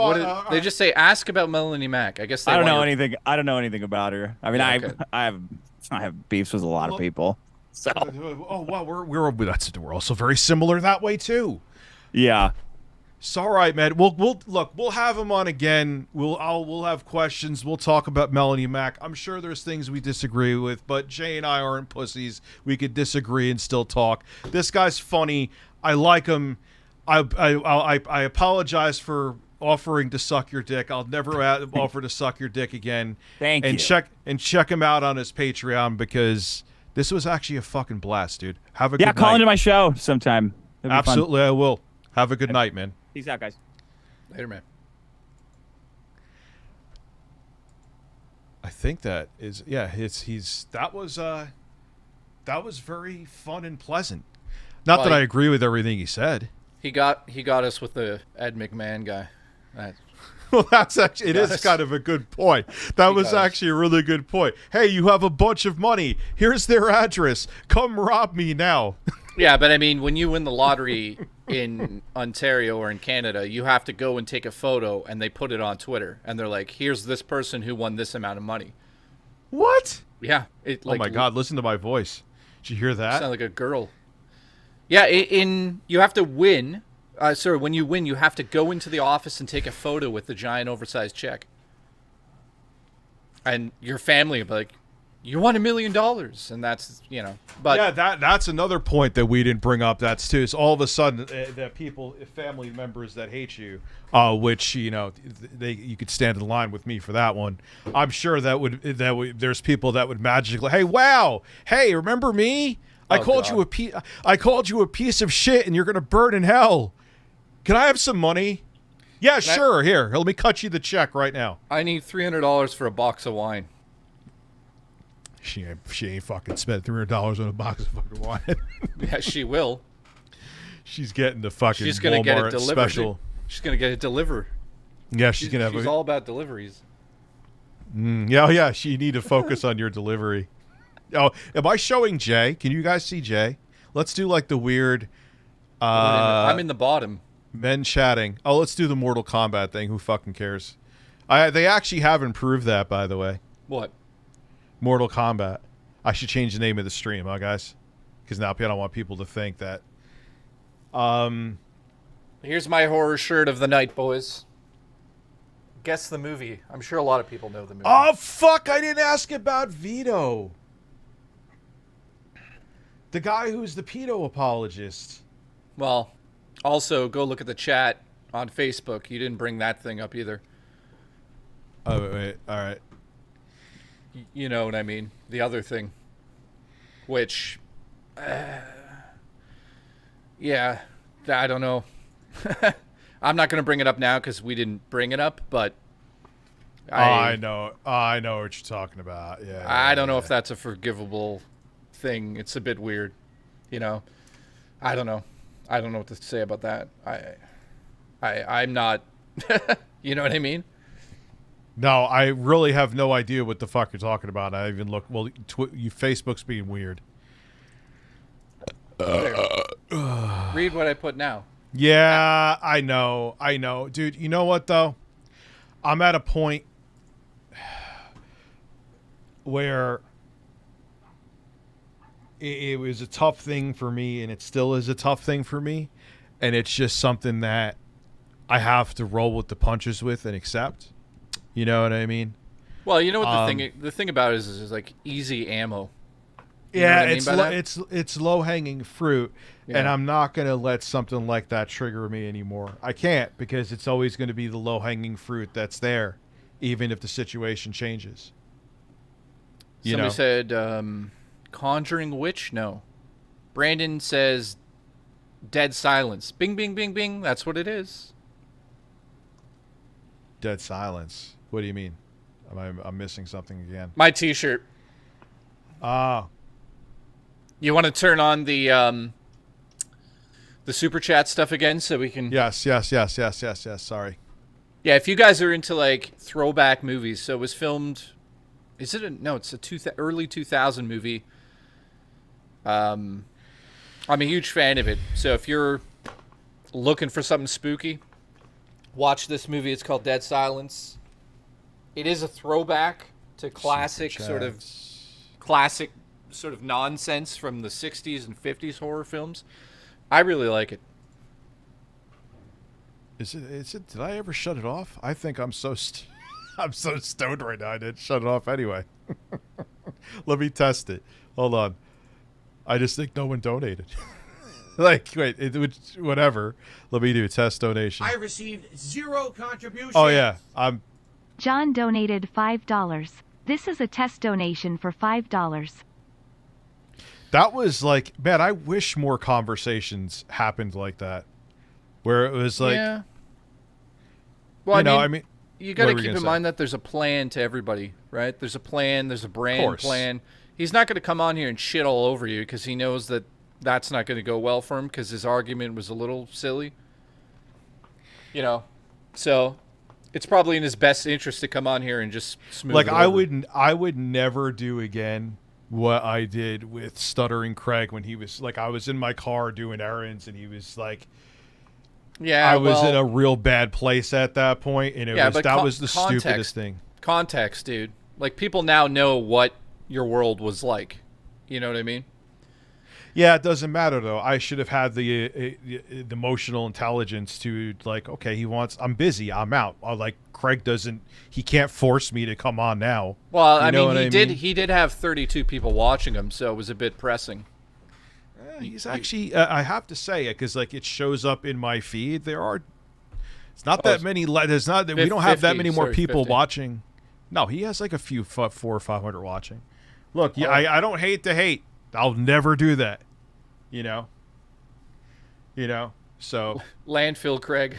They just say, "Ask about Melanie Mack." I guess they I don't want know your- anything. I don't know anything about her. I mean, Yeah, okay. I have beefs with a lot of people. So Oh well, we're also very similar that way too. yeah. It's all right, man. We'll have him on again. We'll have questions. We'll talk about Melanie Mack. I'm sure there's things we disagree with, but Jay and I aren't pussies. We could disagree and still talk. This guy's funny. I like him. I apologize for offering to suck your dick. I'll never offer to suck your dick again. Thank you. Check him out on his Patreon because this was actually a fucking blast, dude. Have a good night. Call into my show sometime. It'll be Absolutely, fun. I will. Have a good night, man. Peace out, guys. Later, man. I think that is that was very fun and pleasant. Not that I agree with everything he said. He got us with the Ed McMahon guy. Well, that's actually is kind of a good point. That was actually a really good point. Hey, you have a bunch of money. Here's their address. Come rob me now. Yeah, but I mean, when you win the lottery in Ontario or in Canada, you have to go and take a photo, and they put it on Twitter, and they're like, "Here's this person who won this amount of money." What? Yeah. Oh my God! Listen to my voice. Did you hear that? Sound like a girl. Yeah, you have to win. Sorry, when you win, you have to go into the office and take a photo with the giant oversized check. And your family will be like, "You won $1 million," and that's But yeah, that's another point that we didn't bring up. That's too. Is all of a sudden that people, family members that hate you, which you could stand in line with me for that one. I'm sure there's people that would magically, hey, wow, hey, remember me? I called you a piece of shit, and you're gonna burn in hell. Can I have some money? Yeah, sure. Here, let me cut you the check right now. I need $300 for a box of wine. She ain't fucking spent $300 on a box of fucking wine. Yeah, she will. She's getting the fucking She's gonna get it Walmart delivered. special. She's gonna get it delivered. Yeah, she's gonna have. She's all about deliveries. Yeah. She need to focus on your delivery. Oh, am I showing Jay? Can you guys see Jay? Let's do like the weird. I'm in the bottom. Men chatting. Oh, let's do the Mortal Kombat thing. Who fucking cares? They actually have improved that, by the way. What? Mortal Kombat. I should change the name of the stream, huh, guys? Because now I don't want people to think that. Here's my horror shirt of the night, boys. Guess the movie. I'm sure a lot of people know the movie. Oh, fuck. I didn't ask about Vito. The guy who's the pedo apologist. Well, also go look at the chat on Facebook. You didn't bring that thing up either. Oh, wait. All right. You know what I mean. The other thing. Which... yeah. I don't know. I'm not going to bring it up now because we didn't bring it up, but... I know what you're talking about. Yeah. I don't know if that's a forgivable thing. It's a bit weird. I don't know. I don't know what to say about that. I'm not... you know what I mean? No, I really have no idea what the fuck you're talking about. I even look. Well, Facebook's being weird. Read what I put now. Yeah, I know, dude. You know what though? I'm at a point where it was a tough thing for me, and it still is a tough thing for me, and it's just something that I have to roll with the punches with and accept. You know what I mean? Well, you know what the thing about it is like easy ammo. Yeah, it's low hanging fruit, Yeah. and I'm not gonna let something like that trigger me anymore. I can't, because it's always going to be the low hanging fruit that's there, even if the situation changes. Somebody said, Conjuring Witch? No. Brandon says, Dead Silence. Bing, bing, bing, bing. That's what it is. Dead silence. What do you mean? I'm missing something again. My T-shirt. Ah. You want to turn on the the super chat stuff again so we can... Yes. Sorry. Yeah, if you guys are into, like, throwback movies. So it was filmed... Is it a... No, it's a early 2000 movie. I'm a huge fan of it. So if you're looking for something spooky, watch this movie. It's called Dead Silence. It is a throwback to classic sort of nonsense from the 60s and 50s horror films. I really like it. Is it? Did I ever shut it off? I think I'm so I'm so stoned right now. I didn't shut it off anyway. Let me test it. Hold on. I just think no one donated. Like, wait, whatever. Let me do a test donation. I received 0 contributions. Oh yeah, John donated $5. This is a test donation for $5. That was like, man, I wish more conversations happened like that, where it was like, yeah. Well, I mean, you got to what were keep you in gonna mind that there's a plan to everybody, right? There's a plan. There's a brand course. plan. He's not going to come on here and shit all over you because he knows that that's not going to go well for him because his argument was a little silly. You know, so it's probably in his best interest to come on here and just smooth like it I over. would never do again what I did with Stuttering Craig when he was like, I was in my car doing errands and he was like, Yeah, I was in a real bad place at that point, and that was the context, stupidest thing. Context, dude. Like, people now know what your world was like. You know what I mean? Yeah, it doesn't matter though. I should have had the emotional intelligence to like, okay, I'm busy, I'm out. Like Craig he can't force me to come on now. Well, I mean, he did have 32 people watching him, so it was a bit pressing. He's actually, I have to say it because like it shows up in my feed. It's not that many. There's not. We don't have that many more people 50. watching. No, he has like a few 400 or 500 watching. Look, I don't hate to hate. I'll never do that. You know. So Landfill Craig.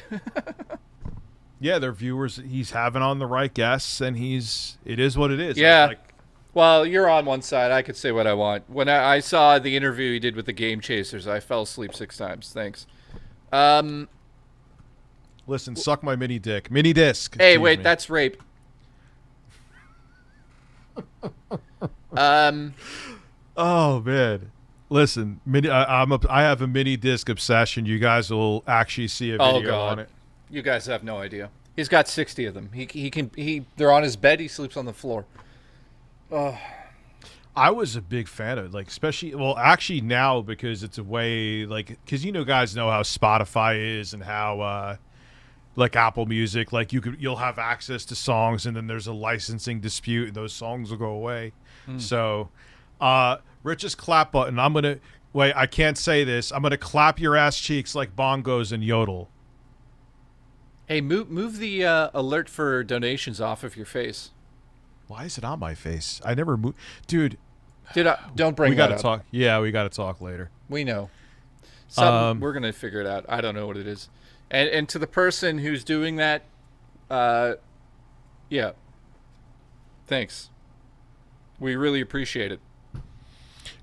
yeah, their viewers. He's having on the right guests, and it is what it is. Yeah. Well, you're on one side. I could say what I want. When I saw the interview he did with the Game Chasers, I fell asleep 6 times. Thanks. Listen, suck my mini dick. Mini disc. Hey, wait, that's rape. Oh man, listen, I have a mini disc obsession. You guys will actually see a video on it. You guys have no idea. He's got 60 of them. They're on his bed. He sleeps on the floor. I was a big fan of it, like actually now because it's a way because guys know how Spotify is and how like Apple Music, like you'll have access to songs and then there's a licensing dispute and those songs will go away. So Rich's clap button, I can't say this. I'm gonna clap your ass cheeks like bongos and yodel. Hey, move the alert for donations off of your face. Why is it on my face? I never moved. Dude, don't bring that up. Talk. Yeah, we got to talk later. We know. We're going to figure it out. I don't know what it is. And to the person who's doing that, yeah, thanks. We really appreciate it.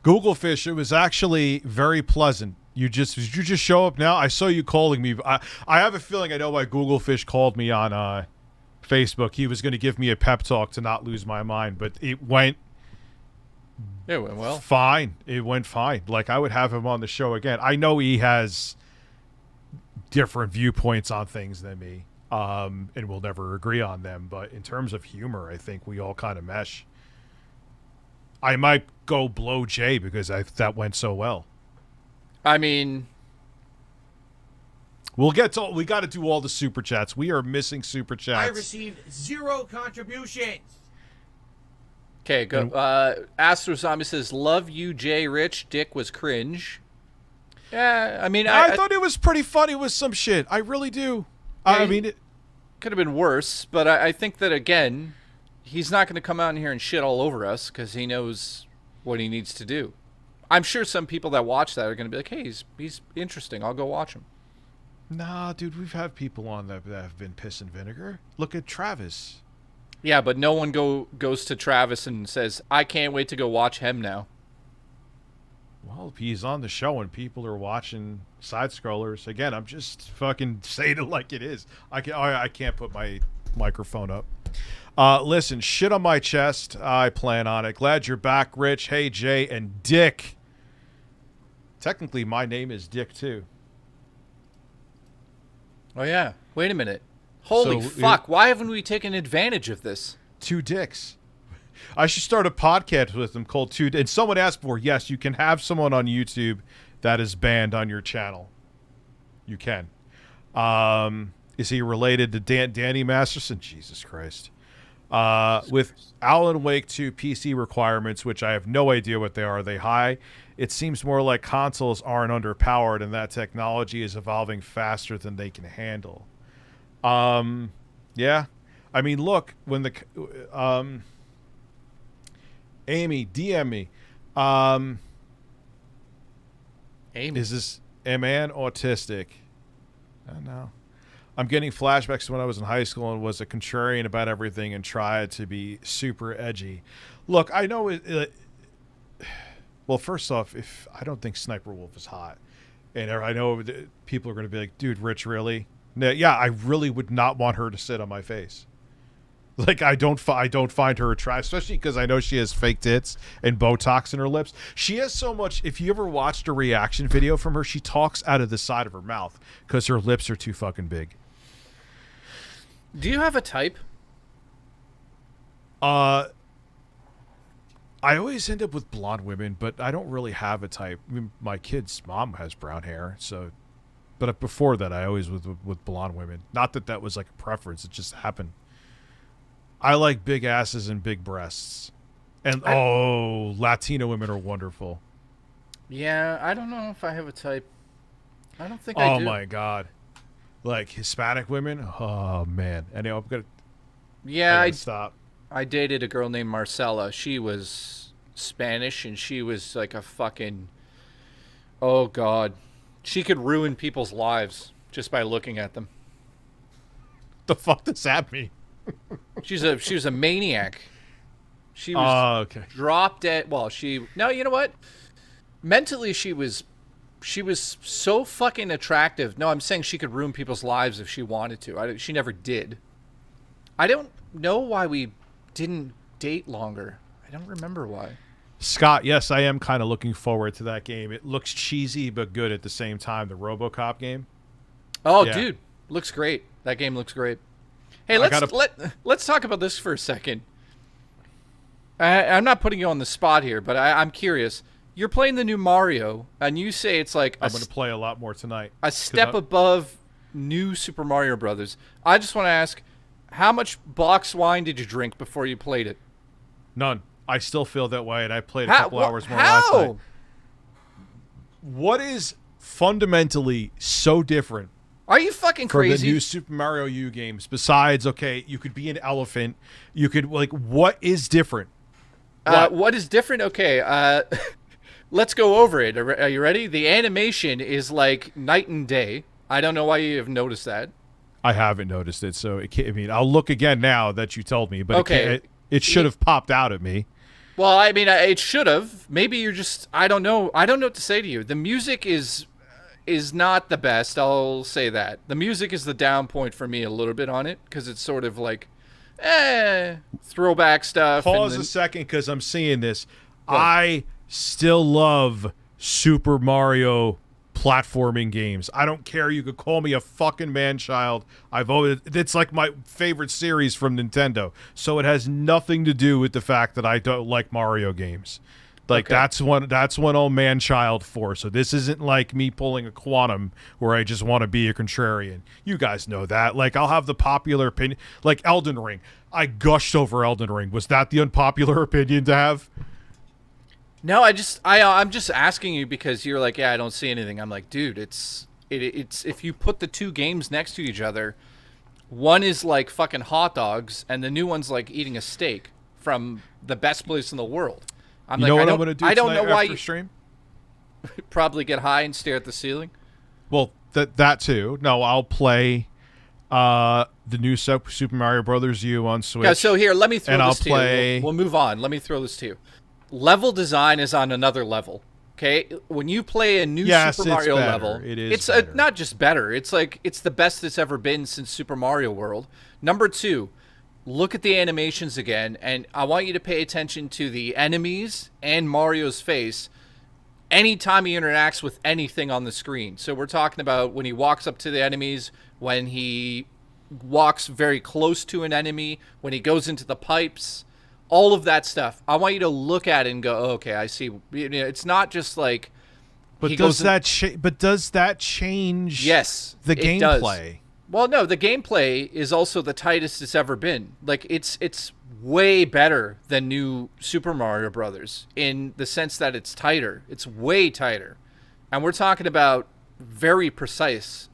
Google Fish, it was actually very pleasant. Did you just show up now? I saw you calling me. I have a feeling I know why Google Fish called me on Facebook. He was going to give me a pep talk to not lose my mind, but it went well. Fine. It went fine. Like, I would have him on the show again. I know he has different viewpoints on things than me, and we'll never agree on them, but in terms of humor, I think we all kind of mesh. I might go blow Jay because that went so well. I mean, we got to do all the super chats. We are missing super chats. I received 0 contributions. Okay, go. Astro Zombie says, "Love you, Jay Rich. Dick was cringe." Yeah, I mean, I thought it was pretty funny with some shit. I really do. Yeah, I mean, it could have been worse, but I think that again, he's not going to come out in here and shit all over us because he knows what he needs to do. I'm sure some people that watch that are going to be like, "Hey, he's interesting. I'll go watch him." Nah, dude, we've had people on that have been piss and vinegar. Look at Travis. Yeah, but no one goes to Travis and says, "I can't wait to go watch him now." Well, he's on the show and people are watching side scrollers. Again, I'm just fucking saying it like it is. I can't put my microphone up. Listen, shit on my chest. I plan on it. Glad you're back, Rich. Hey, Jay and Dick. Technically, my name is Dick, too. Oh, yeah. Wait a minute. Holy fuck. Why haven't we taken advantage of this? 2 dicks. I should start a podcast with them called 2. And someone asked for, yes, you can have someone on YouTube that is banned on your channel. You can. Is he related to Danny Masterson? Jesus Christ. With Alan Wake 2 PC requirements, which I have no idea what they are. Are they high? It seems more like consoles aren't underpowered and that technology is evolving faster than they can handle. Yeah. I mean, look, when the Amy, DM me. Amy. Is this a man autistic? I don't know. I'm getting flashbacks to when I was in high school and was a contrarian about everything and tried to be super edgy. Look, I know it well, first off, if I don't think Sniper Wolf is hot, and I know people are going to be like, dude, Rich, really? No, yeah, I really would not want her to sit on my face. Like, I don't find her attractive, especially because I know she has fake tits and Botox in her lips. She has so much. If you ever watched a reaction video from her, she talks out of the side of her mouth because her lips are too fucking big. Do you have a type? I always end up with blonde women, but I don't really have a type. I mean, my kid's mom has brown hair, so. But before that, I always was with blonde women. Not that that was like a preference; it just happened. I like big asses and big breasts, and Latino women are wonderful. Yeah, I don't know if I have a type. I don't think I do. Oh my god, like Hispanic women. Oh man, anyway, I'm gonna. Yeah, I stop. I dated a girl named Marcella. She was Spanish, and she was like a fucking... Oh, God. She could ruin people's lives just by looking at them. The fuck does that mean? She was a maniac. She was okay. Drop dead. Well, No, you know what? Mentally, she was so fucking attractive. No, I'm saying she could ruin people's lives if she wanted to. She never did. I don't know why we didn't date longer. I don't remember why. Scott, yes, I am kind of looking forward to that game. It looks cheesy but good at the same time. The RoboCop game. Oh, yeah. Dude, looks great. That game looks great. Hey, let's talk about this for a second. I'm not putting you on the spot here, but I'm curious. You're playing the new Mario, and you say it's like I'm going to play a lot more tonight. A step above new Super Mario Brothers. I just want to ask, how much box wine did you drink before you played it? None. I still feel that way, and I played a couple hours more last night. What is fundamentally so different? Are you fucking crazy? From the new Super Mario U games, besides, okay, you could be an elephant. You could, like, what is different? What is different? Okay, let's go over it. Are you ready? The animation is like night and day. I don't know why you have noticed that. I haven't noticed it, so I mean, I'll look again now that you told me, but okay. It should have popped out at me. Well, I mean, it should have. Maybe you're just... I don't know. I don't know what to say to you. The music is not the best. I'll say that. The music is the down point for me a little bit on it, because it's sort of like, throwback stuff. Pause a second, because I'm seeing this. I still love Super Mario platforming games. I don't care. You could call me a fucking man-child. It's like my favorite series from Nintendo. So it has nothing to do with the fact that I don't like Mario games. Like, that's one old man-child for. So this isn't like me pulling a Quantum where I just want to be a contrarian. You guys know that. Like, I'll have the popular opinion. Like Elden Ring. I gushed over Elden Ring. Was that the unpopular opinion to have? No, I'm just asking you because you're like, yeah, I don't see anything. I'm like, dude, it's if you put the two games next to each other, one is like fucking hot dogs, and the new one's like eating a steak from the best place in the world. I'm know what I'm gonna do after stream? Probably get high and stare at the ceiling. Well, that too. No, I'll play the new Super Mario Brothers U on Switch. Yeah, so here, let me throw and this to you. We'll move on. Let me throw this to you. Level design is on another level. Okay, when you play a new Yes, Super it's Mario better. level, It is it's better. not just better. It's like it's the best it's ever been since Super Mario World. Number 2, look at the animations again, and I want you to pay attention to the enemies and Mario's face anytime he interacts with anything on the screen. So we're talking about when he walks up to the enemies, when he walks very close to an enemy, when he goes into the pipes. All of that stuff. I want you to look at it and go, oh, okay, I see. It's not just like. But does that change? Yes, the it gameplay. does. Well, no, the gameplay is also the tightest it's ever been. Like it's way better than new Super Mario Brothers in the sense that it's tighter. It's way tighter, and we're talking about very precise.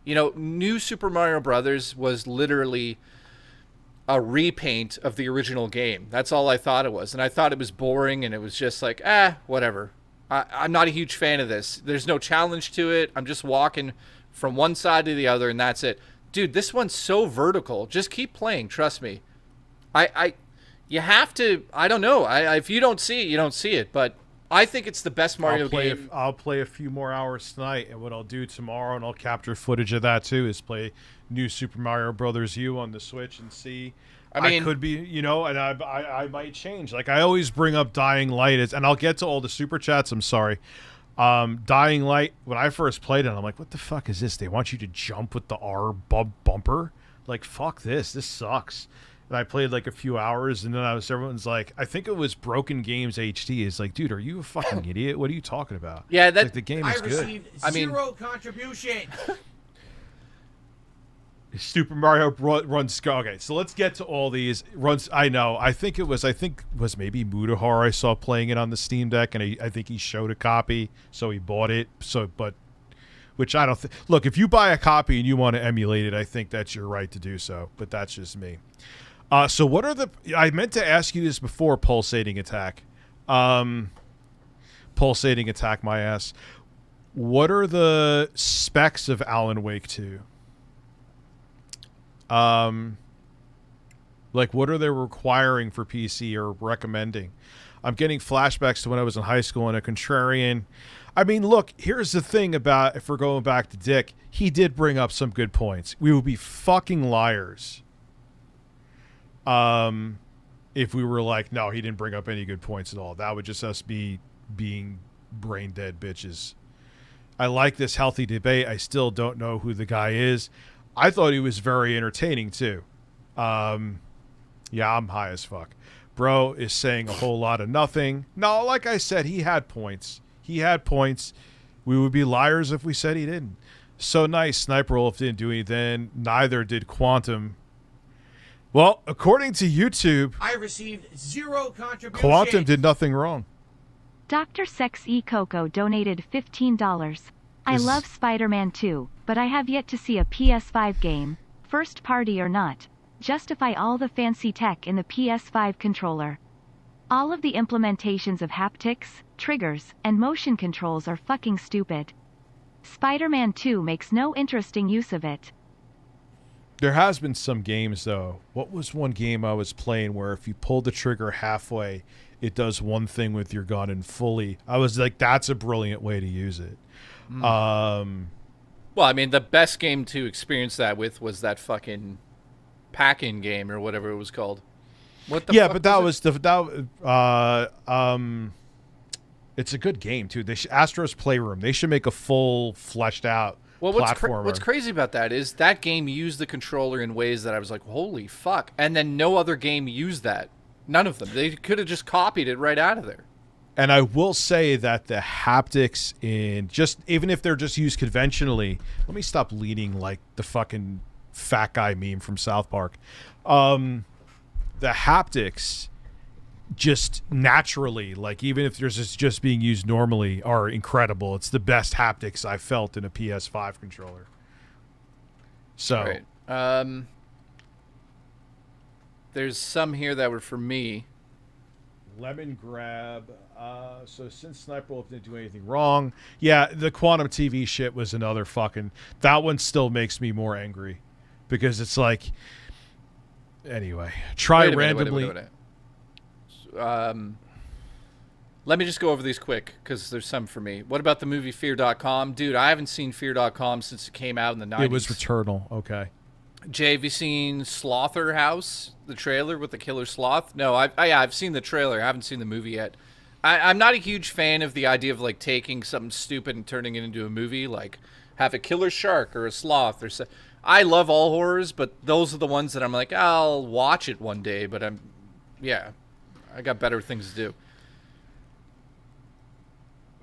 New Super Mario Brothers was literally a repaint of the original game. That's all I thought it was. And I thought it was boring, and it was just like, whatever. I'm not a huge fan of this. There's no challenge to it. I'm just walking from one side to the other, and that's it. Dude, this one's so vertical. Just keep playing. Trust me. You have to, I don't know. If you don't see it, you don't see it. But I think it's the best Mario game. I'll play a few more hours tonight, and what I'll do tomorrow, and I'll capture footage of that too, is play new Super Mario Brothers U on the Switch and see. I could be, and I might change. Like I always bring up Dying Light, and I'll get to all the super chats. I'm sorry. Dying Light. When I first played it, I'm like, what the fuck is this? They want you to jump with the R bumper. Like fuck this. This sucks. And I played like a few hours, and then everyone's like, I think it was Broken Games HD. It's like, dude, are you a fucking idiot? What are you talking about? Yeah, like, the game I is good. received zero contribution. Super Mario runs. Okay, so let's get to all these runs. I know. I think it was maybe Mudahar I saw playing it on the Steam Deck, and I think he showed a copy, so he bought it. Which I don't think. Look, if you buy a copy and you want to emulate it, I think that's your right to do so. But that's just me. So what are I meant to ask you this before, Pulsating Attack. Pulsating Attack, my ass. What are the specs of Alan Wake 2? Like what are they requiring for PC or recommending? I'm getting flashbacks to when I was in high school and a contrarian. I mean, look, here's the thing about, if we're going back to Dick, he did bring up some good points. We would be fucking liars if we were like, no, he didn't bring up any good points at all. That would just us be being brain dead bitches. I like this healthy debate. I still don't know who the guy is. I thought he was very entertaining too. Yeah, I'm high as fuck. Bro is saying a whole lot of nothing. No, like I said, he had points. We would be liars if we said he didn't. So nice. Sniper Wolf didn't do anything. Neither did Quantum. Well, according to YouTube, I received zero contribution. Quantum did nothing wrong. Dr. Sex E. Coco donated $15. I love Spider-Man 2, but I have yet to see a PS5 game, first party or not, justify all the fancy tech in the PS5 controller. All of the implementations of haptics, triggers, and motion controls are fucking stupid. Spider-Man 2 makes no interesting use of it. There has been some games, though. What was one game I was playing where if you pull the trigger halfway, it does one thing with your gun, and fully, I was like, that's a brilliant way to use it. Well, I mean, the best game to experience that with was that fucking Pack-In game or whatever it was called. What the fuck but that was it's a good game too. Astro's Playroom. They should make a full fleshed out platformer. What's crazy about that is that game used the controller in ways that I was like, holy fuck. And then no other game used that. None of them. They could have just copied it right out of there. And I will say that the haptics in even if they're just used conventionally, let me stop leaning like the fucking fat guy meme from South Park. The haptics just naturally, like even if there's just being used normally, are incredible. It's the best haptics I've felt in a PS5 controller. So, right. There's some here that were for me. Lemon Grab. So since Sniper Wolf didn't do anything wrong, yeah, the Quantum TV shit was another fucking. That one still makes me more angry because it's like. Anyway, try randomly. Wait a minute. Let me just go over these quick because there's some for me. What about the movie Fear.com? Dude, I haven't seen Fear.com since it came out in the 90s. It was Returnal. Okay. Jay, have you seen Slaughterhouse, the trailer with the killer sloth? No, I've seen the trailer. I haven't seen the movie yet. I'm not a huge fan of the idea of like taking something stupid and turning it into a movie, like have a killer shark or a sloth or so. I love all horrors, but those are the ones that I'm like, I'll watch it one day, but I got better things to do.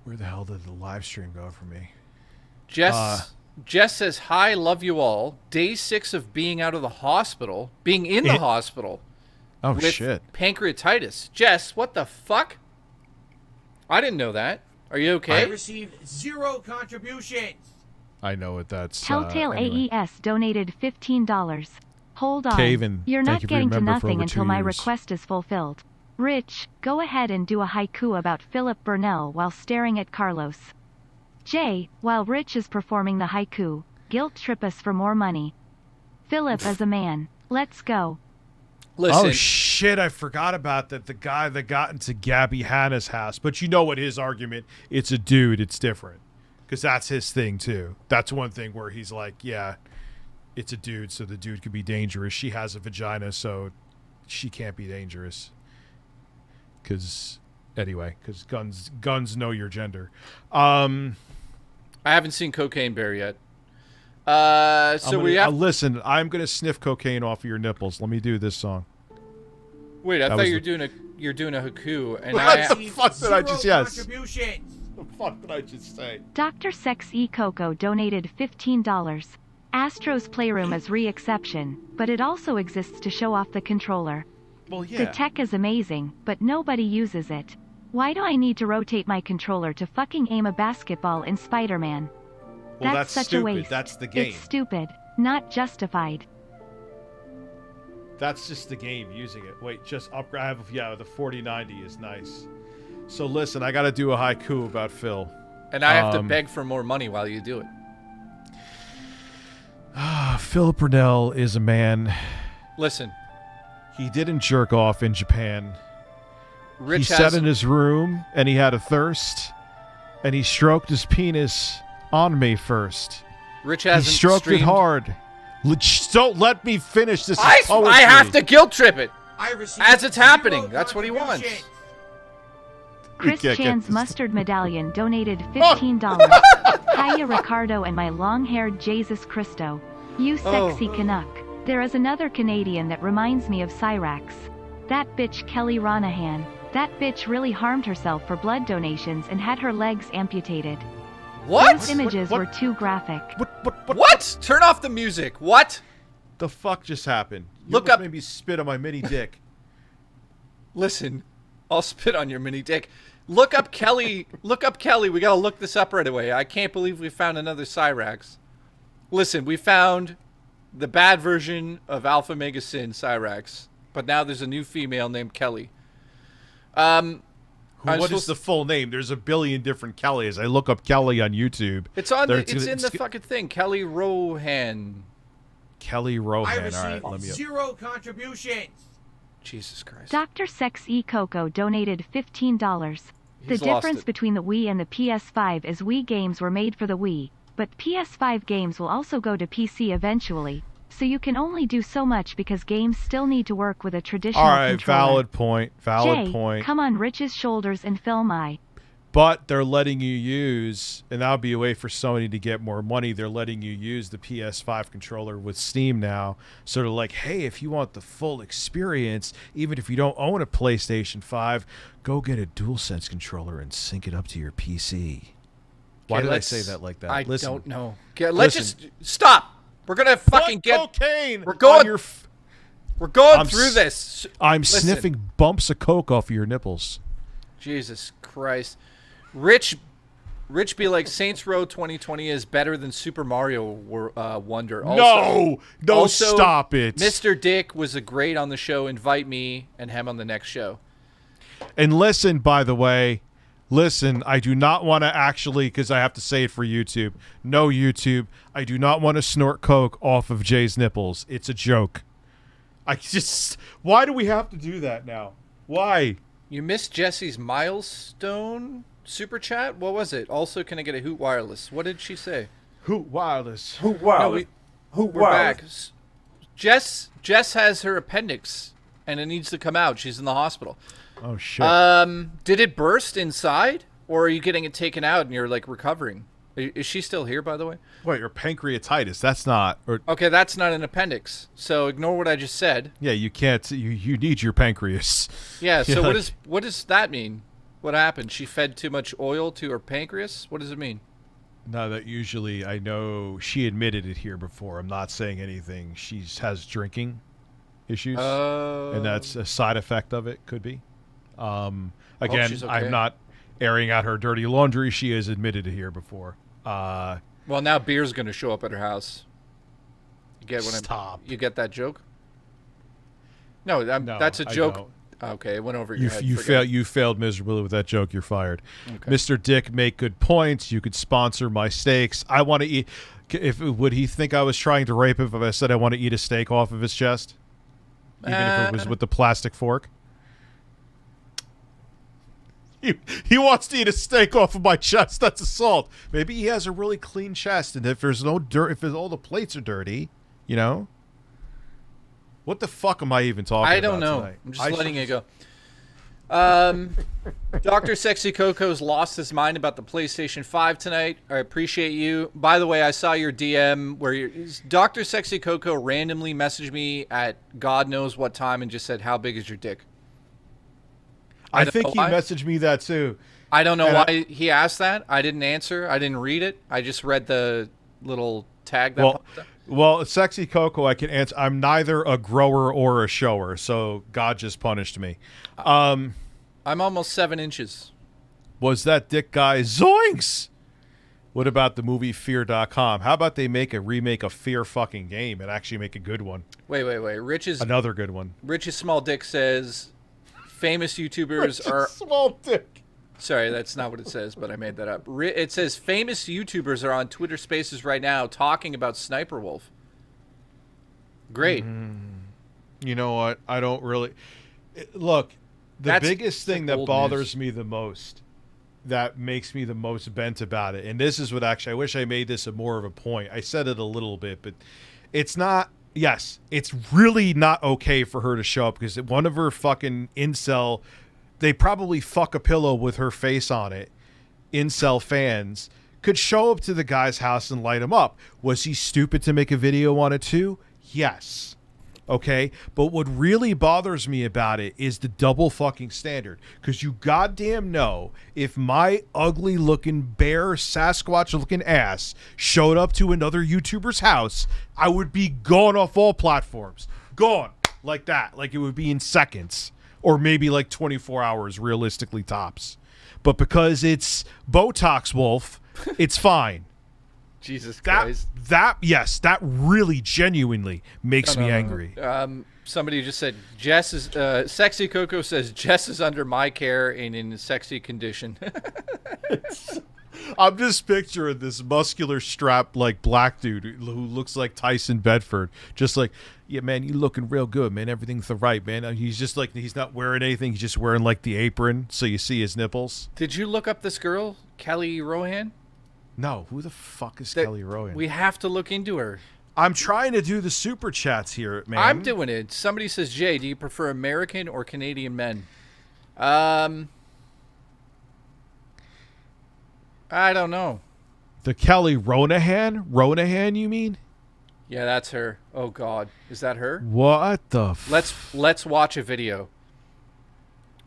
Where the hell did the live stream go for me? Jess says, hi, love you all. Day 6 of being out of the hospital, being in the hospital. Oh, with shit. Pancreatitis. Jess, what the fuck? I didn't know that. Are you okay? I received 0 contributions. I know what that's. Telltale anyway. AES donated $15. Hold on. Caven, You're thank not you for your getting to member for nothing over until 2 my years. request is fulfilled. Rich, go ahead and do a haiku about Philip Burnell while staring at Carlos. Jay, while Rich is performing the haiku, guilt trip us for more money. Philip as a man. Let's go. Listen, Oh shit! I forgot about that. The guy that got into Gabby Hanna's house, but you know what his argument? It's a dude. It's different, because that's his thing too. That's one thing where he's like, yeah, it's a dude, so the dude could be dangerous. She has a vagina, so she can't be dangerous. Because guns know your gender. I haven't seen Cocaine Bear yet. Listen, I'm gonna sniff cocaine off of your nipples. Let me do this song. Wait, I That thought was you were doing a haiku, and What the I fuck did I just? Yes. Contributions. What the fuck did I just say? Dr. Sex E. Coco donated $15. Astro's Playroom is re-exception, but it also exists to show off the controller. Well, yeah. The tech is amazing, but nobody uses it. Why do I need to rotate my controller to fucking aim a basketball in Spider-Man? Well, That's such stupid. a waste. That's the game. It's stupid, not justified. That's just the game using it. Wait, just up. I have the 4090 is nice. So listen, I got to do a haiku about Phil. and I have to beg for more money while you do it. Phil Burnell is a man. Listen, He didn't jerk off in Japan. Rich He has sat in his room and he had a thirst, and he stroked his penis on me first. Rich He hasn't stroked streamed. it hard. Don't let me finish this. I have to guilt trip it. I received As it's happening. 0 That's what he wants. contributions. Chris can't get Chan's this. mustard medallion donated $15. Hiya Ricardo and my long-haired Jesus Christo. You sexy Canuck. There is another Canadian that reminds me of Cyrax. That bitch Kelly Ronahan. That bitch really harmed herself for blood donations and had her legs amputated. What? Those images What? were too graphic. What? Turn off the music. What? The fuck just happened? You Look almost up- Made me spit on my mini dick. Listen, I'll spit on your mini dick. Look up Kelly. Look up Kelly. We gotta look this up right away. I can't believe we found another Cyrax. Listen, we found the bad version of Alpha Mega Sin Cyrax, but now there's a new female named Kelly. What is the full name? There's a billion different Kellys. I look up Kelly on YouTube. It's on. There- It's in the fucking thing. Kelly Rohan. Kelly I Rohan. All received right, let me. 0 contributions. Jesus Christ. Dr. Sex E. Coco donated $15. The He's lost difference it. between the Wii and the PS5 is Wii games were made for the Wii, but PS5 games will also go to PC eventually, so you can only do so much because games still need to work with a traditional All right, controller. valid point. Valid Jay, point. come on Rich's shoulders and film I. But they're letting you use, and that would be a way for Sony to get more money. They're letting you use the PS5 controller with Steam now. So they're like, hey, if you want the full experience, even if you don't own a PlayStation 5, go get a DualSense controller and sync it up to your PC. Why Okay, did I let's- say that like that? I Listen, don't know. Okay, let's Listen. just stop. We're gonna fucking Put get. cocaine. We're going- on your We're going I'm through s- this. I'm Listen. sniffing bumps of coke off of your nipples. Jesus Christ. Rich be like Saints Row 2020 is better than Super Mario Wonder. No, stop it. Mr. Dick was a great on the show. Invite me and him on the next show. And listen, by the way, I do not want to actually, because I have to say it for YouTube. No, YouTube, I do not want to snort coke off of Jay's nipples. It's a joke. Why do we have to do that now? Why? You missed Jesse's milestone super chat? What was it? Also, can I get a Hoot Wireless? What did she say? Hoot Wireless. Hoot Wireless. Hoot We're Wireless. back. Jess has her appendix, and it needs to come out. She's in the hospital. Oh, shit. Did it burst inside, or are you getting it taken out and you're, like, recovering? Is she still here, by the way? Wait, your pancreatitis. That's not... Or, Okay, that's not an appendix, so ignore what I just said. yeah, you can't... You need your pancreas. Yeah, so Yeah, what does that mean? What happened? She fed too much oil to her pancreas? What does it mean? No, that usually... I know she admitted it here before. I'm not saying anything. She has drinking issues, and that's a side effect of it. Could be. Again, she's okay. I'm not airing out her dirty laundry. She has admitted it here before. Well, now beer's going to show up at her house. You get what Stop. You get that joke? No, No, that's a I joke. don't. Okay, it went over your head. You failed miserably with that joke. You're fired. Okay. Mr. Dick, make good points. You could sponsor my steaks. I want to eat. Would he think I was trying to rape him if I said I want to eat a steak off of his chest, even if it was with the plastic fork? He wants to eat a steak off of my chest. That's assault. Maybe he has a really clean chest, and if there's no dirt, if all the plates are dirty, you know. What the fuck am I even talking about? I don't know. Tonight? I'm just letting it go. Dr. Sexy Coco's lost his mind about the PlayStation 5 tonight. I appreciate you. By the way, I saw your DM where Dr. Sexy Coco randomly messaged me at God knows what time and just said, "How big is your dick?" I don't think know he why. messaged me that too. I don't know And why he asked that. I didn't answer. I didn't read it. I just read the little tag that popped up. Well, Sexy Coco, I can answer. I'm neither a grower or a shower, so God just punished me. I'm almost 7 inches. Was that dick guy Zoinks? What about the movie Fear.com? How about they make a remake of Fear fucking game and actually make a good one? Wait. Another good one. Rich's small dick says famous YouTubers are... small dick. Sorry, that's not what it says, but I made that up. It says famous YouTubers are on Twitter Spaces right now talking about Sniper Wolf. Great. You know what? I don't really... Look, the biggest thing that old bothers news. me the most, that makes me the most bent about it, and this is what actually... I wish I made this a more of a point. I said it a little bit, but it's not... Yes, it's really not okay for her to show up because one of her fucking incel... They probably fuck a pillow with her face on it. Incel fans could show up to the guy's house and light him up. Was he stupid to make a video on it too? Yes. Okay. But what really bothers me about it is the double fucking standard. Because you goddamn know if my ugly looking bear Sasquatch looking ass showed up to another YouTuber's house, I would be gone off all platforms. Gone. Like that. Like it would be in seconds. Or maybe like 24 hours, realistically tops. But because it's Botox Wolf, it's fine. Jesus Christ. That really genuinely makes me angry. Somebody just said, Jess is, Sexy Coco says, Jess is under my care and in a sexy condition. I'm just picturing this muscular strap like black dude who looks like Tyson Bedford. Just like, yeah, man, you looking real good, man. Everything's the right, man. He's just like, he's not wearing anything. He's just wearing like the apron so you see his nipples. Did you look up this girl, Kelly Rohan? No, who the fuck is Kelly Ronahan? We have to look into her. I'm trying to do the super chats here, man. I'm doing it. Somebody says, Jay, do you prefer American or Canadian men? I don't know. The Kelly Ronahan? Ronahan, you mean? Yeah, that's her. Oh God, is that her? What the? Let's watch a video.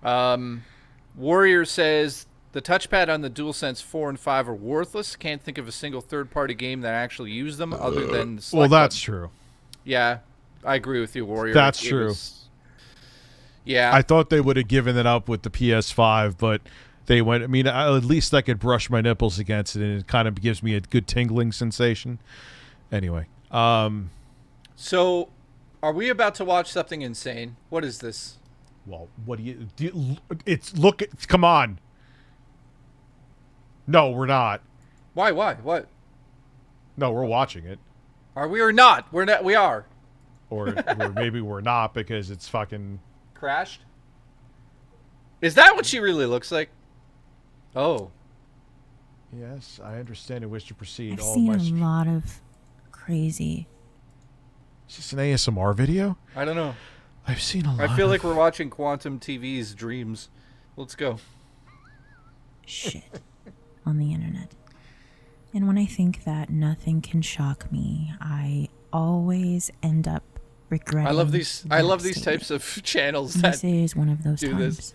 Warrior says the touchpad on the DualSense 4 and 5 are worthless. Can't think of a single third-party game that actually used them other than the select Well, that's button. true. Yeah, I agree with you, Warrior. That's It true. Yeah, I thought they would have given it up with the PS5, but they went. I mean, at least I could brush my nipples against it, and it kind of gives me a good tingling sensation. Anyway, so are we about to watch something insane? What is this? well, what it's look. Come on. No, we're not. Why? What? No, we're watching it, Are we or not? We're not. We are. or maybe we're not because it's fucking. Crashed. Is that what she really looks like? Oh. Yes, I understand in which to proceed. I've seen a lot of crazy. Is this an ASMR video? I don't know. I've seen a lot. I feel like we're watching Quantum TV's Dreams. Let's go. Shit on the internet. And when I think that nothing can shock me, I always end up regretting. I love these types of channels that this is one of those do times. this.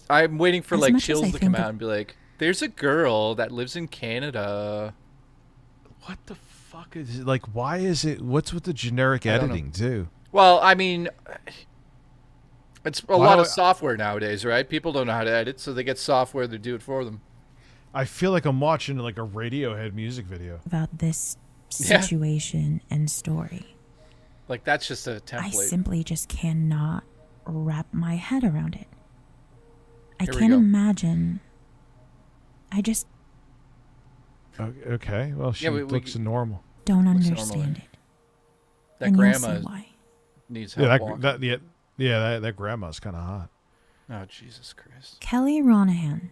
I'm waiting for As like much as chills I to come think out and be like, "There's a girl that lives in Canada." What the fuck is it? Like, why is it? What's with the generic I don't know. editing too? Well, I mean, it's a lot do of software nowadays, right? People don't know how to edit, so they get software to do it for them. I feel like I'm watching like a Radiohead music video. About this Yeah. situation and story. Like that's just a I template. simply just cannot wrap my head around it. I Here we can't go. imagine. I just Okay, well, she we- looks normal. don't Looks understand normal. it. That And you'll grandma see why. needs help Yeah, walking. that grandma's kind of hot. Oh, Jesus Christ. Kelly Ronahan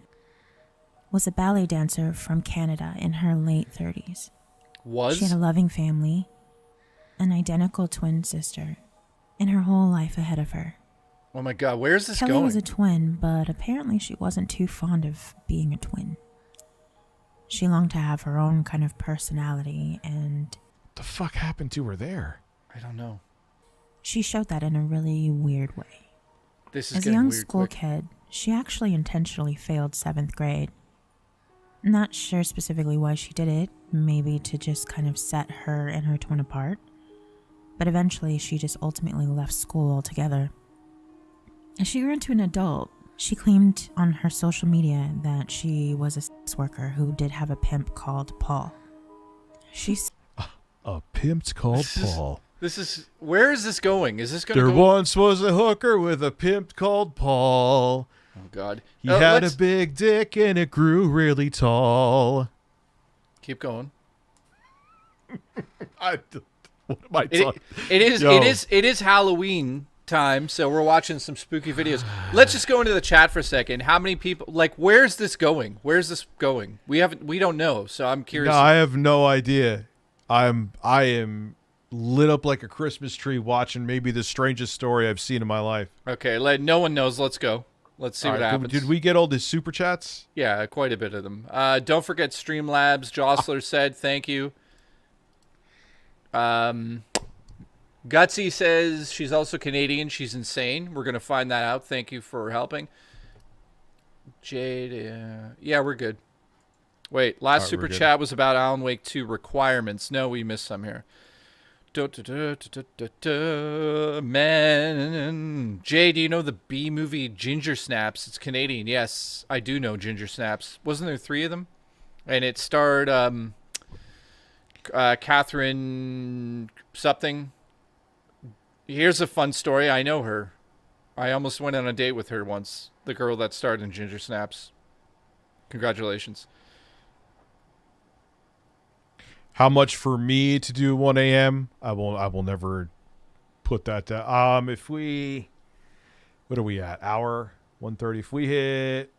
was a ballet dancer from Canada in her late 30s. Was? She had a loving family, an identical twin sister, and her whole life ahead of her. Oh my God, where's this Kelly going? was a twin, but apparently she wasn't too fond of being a twin. She longed to have her own kind of personality, and What the fuck happened to her there? I don't know. she showed that in a really weird way. This is As a getting young weird school quick. kid, she actually intentionally failed 7th grade. Not sure specifically why she did it, maybe to just kind of set her and her twin apart. But eventually she just ultimately left school altogether. As she grew into an adult, she claimed on her social media that she was a sex worker who did have a pimp called Paul. She's A pimp's called Paul. Where is this going? Is this going There to go? once was a hooker with a pimp called Paul. Oh God. He had a Let's big dick and it grew really tall. keep going. What am I It, talking? it is Halloween time, so we're watching some spooky videos. Let's just go into the chat for a second. How many people? Like, where's this going? Where's this going? We don't know. So I'm curious. No, I have no idea. I am lit up like a Christmas tree watching maybe the strangest story I've seen in my life. Okay, no one knows. Let's go. Let's see All what right, happens. Did we get all the super chats? Yeah, quite a bit of them. Don't forget StreamLabs. Jostler said thank you. Gutsy says she's also Canadian. She's insane. We're gonna find that out. Thank you for helping. Jade, yeah, we're good. Wait, last Alright, super we're good. chat was about Alan Wake 2 requirements. No, we missed some here. Man, Jay, do you know the B movie Ginger Snaps? It's Canadian. Yes, I do know Ginger Snaps. Wasn't there 3 of them? And it starred Catherine something. Here's a fun story. I know her. I almost went on a date with her once. The girl that starred in Ginger Snaps. Congratulations. How much for me to do 1 a.m.? I will never put that down. If we, what are we at? Hour 1:30. If we hit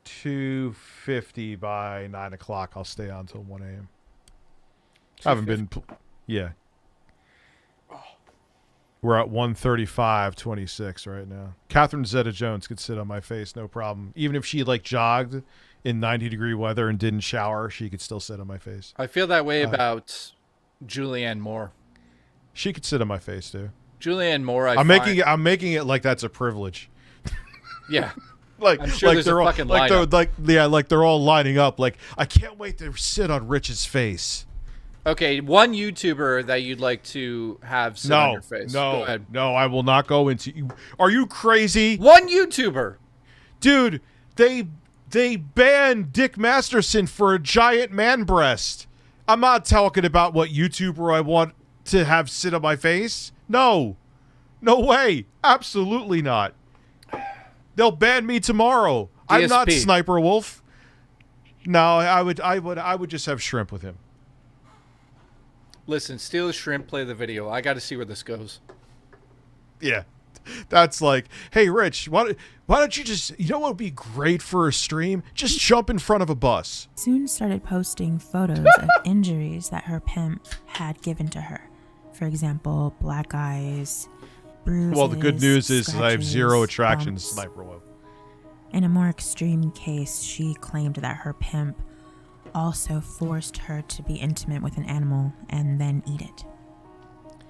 250 by 9 o'clock, I'll stay on till 1 a.m. I haven't been, yeah. We're at 135.26 right now. Catherine Zeta-Jones could sit on my face, no problem. Even if she like jogged in 90-degree weather and didn't shower, she could still sit on my face. I feel that way about Julianne Moore. She could sit on my face too. Julianne Moore, I'm making it like that's a privilege. Yeah. Like, I'm sure like there's a they're all, fucking like they're lineup. like they're all lining up. Like, I can't wait to sit on Rich's face. Okay, one YouTuber that you'd like to have sit on your face. Go ahead. No, I will not go into. Are you crazy, One YouTuber. dude? They banned Dick Masterson for a giant man breast. I'm not talking about what YouTuber I want to have sit on my face. No way, absolutely not. They'll ban me tomorrow. I'm not DSP. Sniper Wolf. No, I would just have shrimp with him. Listen, steal a shrimp, play the video. I got to see where this goes. Yeah, That's like, hey, Rich, why don't you just, you know what would be great for a stream? Just jump in front of a bus. Soon started posting photos of injuries that her pimp had given to her. For example, black eyes, bruises. Well, the good news is I have zero scratches, attraction to bumps. Sniper Wolf. In a more extreme case, she claimed that her pimp also forced her to be intimate with an animal and then eat it.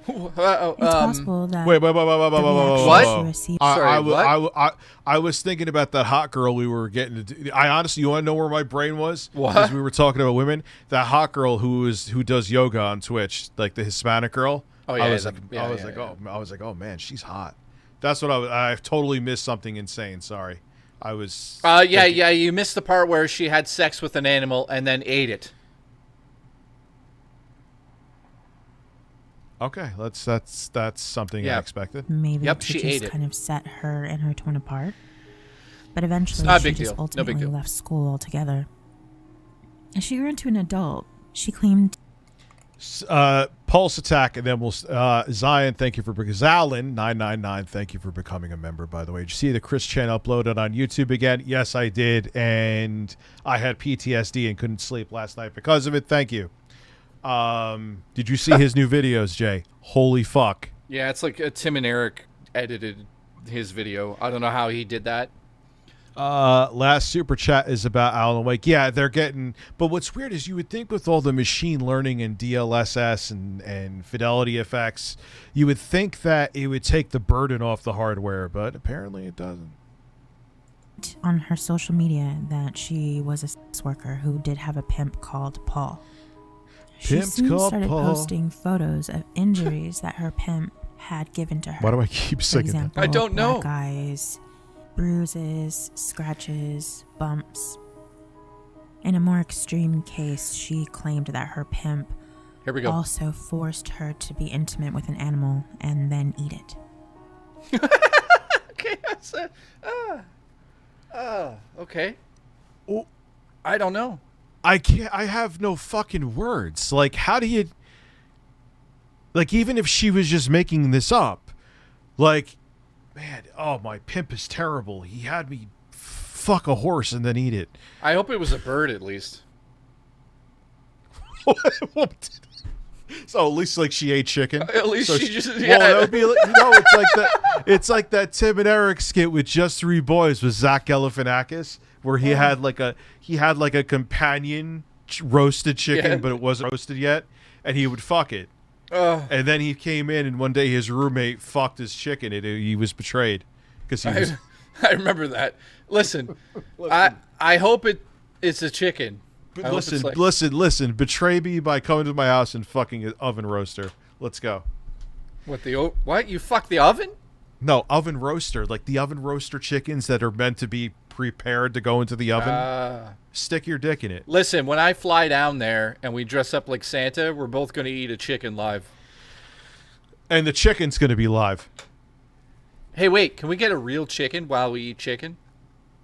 It's possible that Wait. the reaction What? she received- I was thinking about that hot girl we were getting to do. I honestly, you want to know where my brain was? What? Because we were talking about women. That hot girl who does yoga on Twitch, like the Hispanic girl. Oh, yeah, I was yeah, like, oh man, she's hot. That's what I totally missed something insane. Sorry, I was. Yeah. You missed the part where she had sex with an animal and then ate it. Okay, that's something Yeah. I expected. maybe Yep, to she just ate it. kind of set her and her twin apart. But eventually, not a she big just deal. No big ultimately deal. left school altogether. As she grew into an adult, she claimed Pulse Attack, and then we'll Zion. Thank you for Zalin 999. Thank you for becoming a member. By the way, did you see the Chris Chan uploaded on YouTube again? Yes, I did, and I had PTSD and couldn't sleep last night because of it. Thank you. Did you see his new videos, Jay? Holy fuck! Yeah, it's like Tim and Eric edited his video. I don't know how he did that. Last super chat is about Alan Wake. Yeah, they're getting. But what's weird is you would think with all the machine learning and DLSS and fidelity effects, you would think that it would take the burden off the hardware, but apparently it doesn't. on her social media that she was a sex worker who did have a pimp called Paul. She Pimp's soon called started Paul. posting photos of injuries that her pimp had given to her. Why do I keep For singing that? example, I don't know. black eyes, bruises, scratches, bumps. In a more extreme case, she claimed that her pimp Here we go. also forced her to be intimate with an animal and then eat it. Okay, that's okay. Oh. I don't know. I can't. I have no fucking words. Like, how do you? Like, even if she was just making this up, like, man, oh, my pimp is terrible. He had me fuck a horse and then eat it. I hope it was a bird at least. So at least like she ate chicken. At least So she just Well, that would be like, it's like that. It's like that Tim and Eric skit with Just Three Boys with Zach Galifianakis, where he had like a companion roasted chicken, Yeah. but it wasn't roasted yet, and he would fuck it. And then he came in, and one day his roommate fucked his chicken, and he was betrayed because he was. I remember that. Listen, I hope it's a chicken. I hope it's like- Listen. Betray me by coming to my house and fucking an oven roaster. Let's go. What? You fuck the oven? No, oven roaster, like the oven roaster chickens that are meant to be prepared to go into the oven. Stick your dick in it. Listen, when I fly down there and we dress up like Santa, we're both going to eat a chicken live. And the chicken's going to be live. Hey, wait, can we get a real chicken while we eat chicken?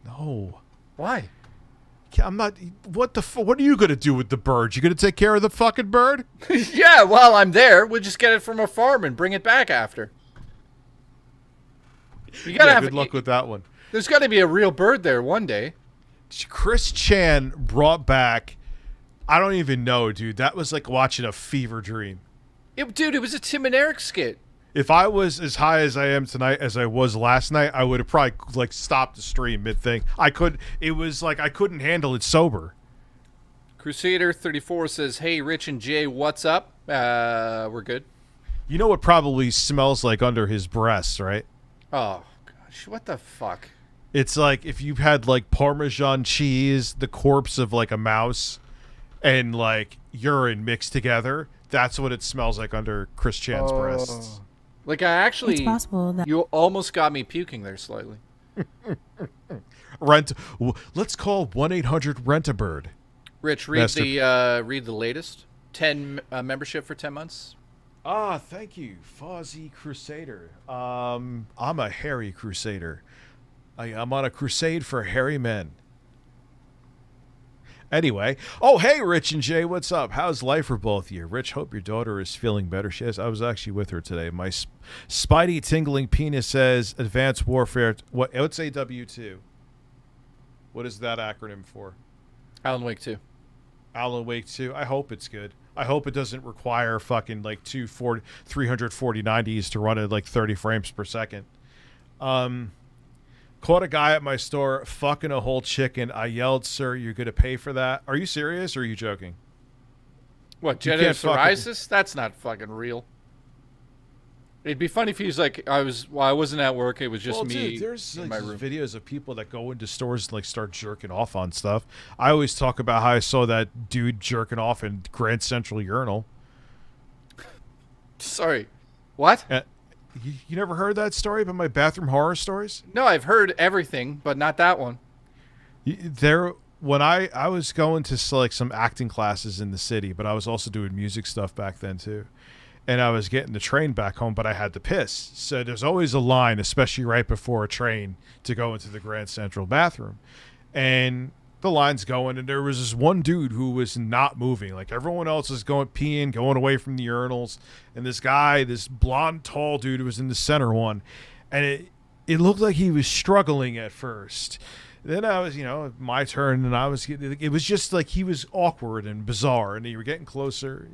No. Why? I'm not. What are you going to do with the bird? You going to take care of the fucking bird? Yeah, while I'm there, we'll just get it from a farm and bring it back after. You gotta have good luck with that one. There's got to be a real bird there one day. Chris Chan brought back. I don't even know, dude. That was like watching a fever dream. Dude, it was a Tim and Eric skit. If I was as high as I am tonight as I was last night, I would have probably like stopped the stream mid thing. It was like I couldn't handle it sober. Crusader 34 says, "Hey, Rich and Jay, what's up? We're good." You know what probably smells like under his breasts, right? Oh gosh, what the fuck? It's like if you had like Parmesan cheese, the corpse of like a mouse, and like urine mixed together. That's what it smells like under Chris Chan's breasts. Like It's possible that you almost got me puking there slightly. Let's call 1-800-RENT-A-BIRD. Rich, read Master- the latest 10 membership for 10 months. Thank you, Fozzie Crusader. I'm a hairy crusader. I'm on a crusade for hairy men. Anyway, oh hey, Rich and Jay, what's up? How's life for both of you? Rich, hope your daughter is feeling better. She is. I was actually with her today. My spidey tingling penis says Advanced Warfare. What's AW2? What is that acronym for? Alan Wake 2. Alan Wake 2. I hope it's good. I hope it doesn't require fucking like 340 90s to run at like 30 frames per second. Caught a guy at my store fucking a whole chicken. I yelled, "Sir, you're going to pay for that?" Are you serious or are you joking? What, You Jedi can't fucking- psoriasis? That's not fucking real. It'd be funny if he was like, I wasn't at work. It was just me Dude, there's in like my room. videos of people that go into stores and like start jerking off on stuff. I always talk about how I saw that dude jerking off in Grand Central Urinal. Sorry. What? You never heard that story about my bathroom horror stories? No, I've heard everything, but not that one. When I was going to like some acting classes in the city, but I was also doing music stuff back then too. And I was getting the train back home, but I had to piss. So there's always a line, especially right before a train, to go into the Grand Central bathroom. And the line's going, and there was this one dude who was not moving. Like everyone else was going peeing, going away from the urinals. And this guy, this blonde, tall dude, was in the center one. And it looked like he was struggling at first. Then I was, my turn, and it was just like he was awkward and bizarre. And you were getting closer,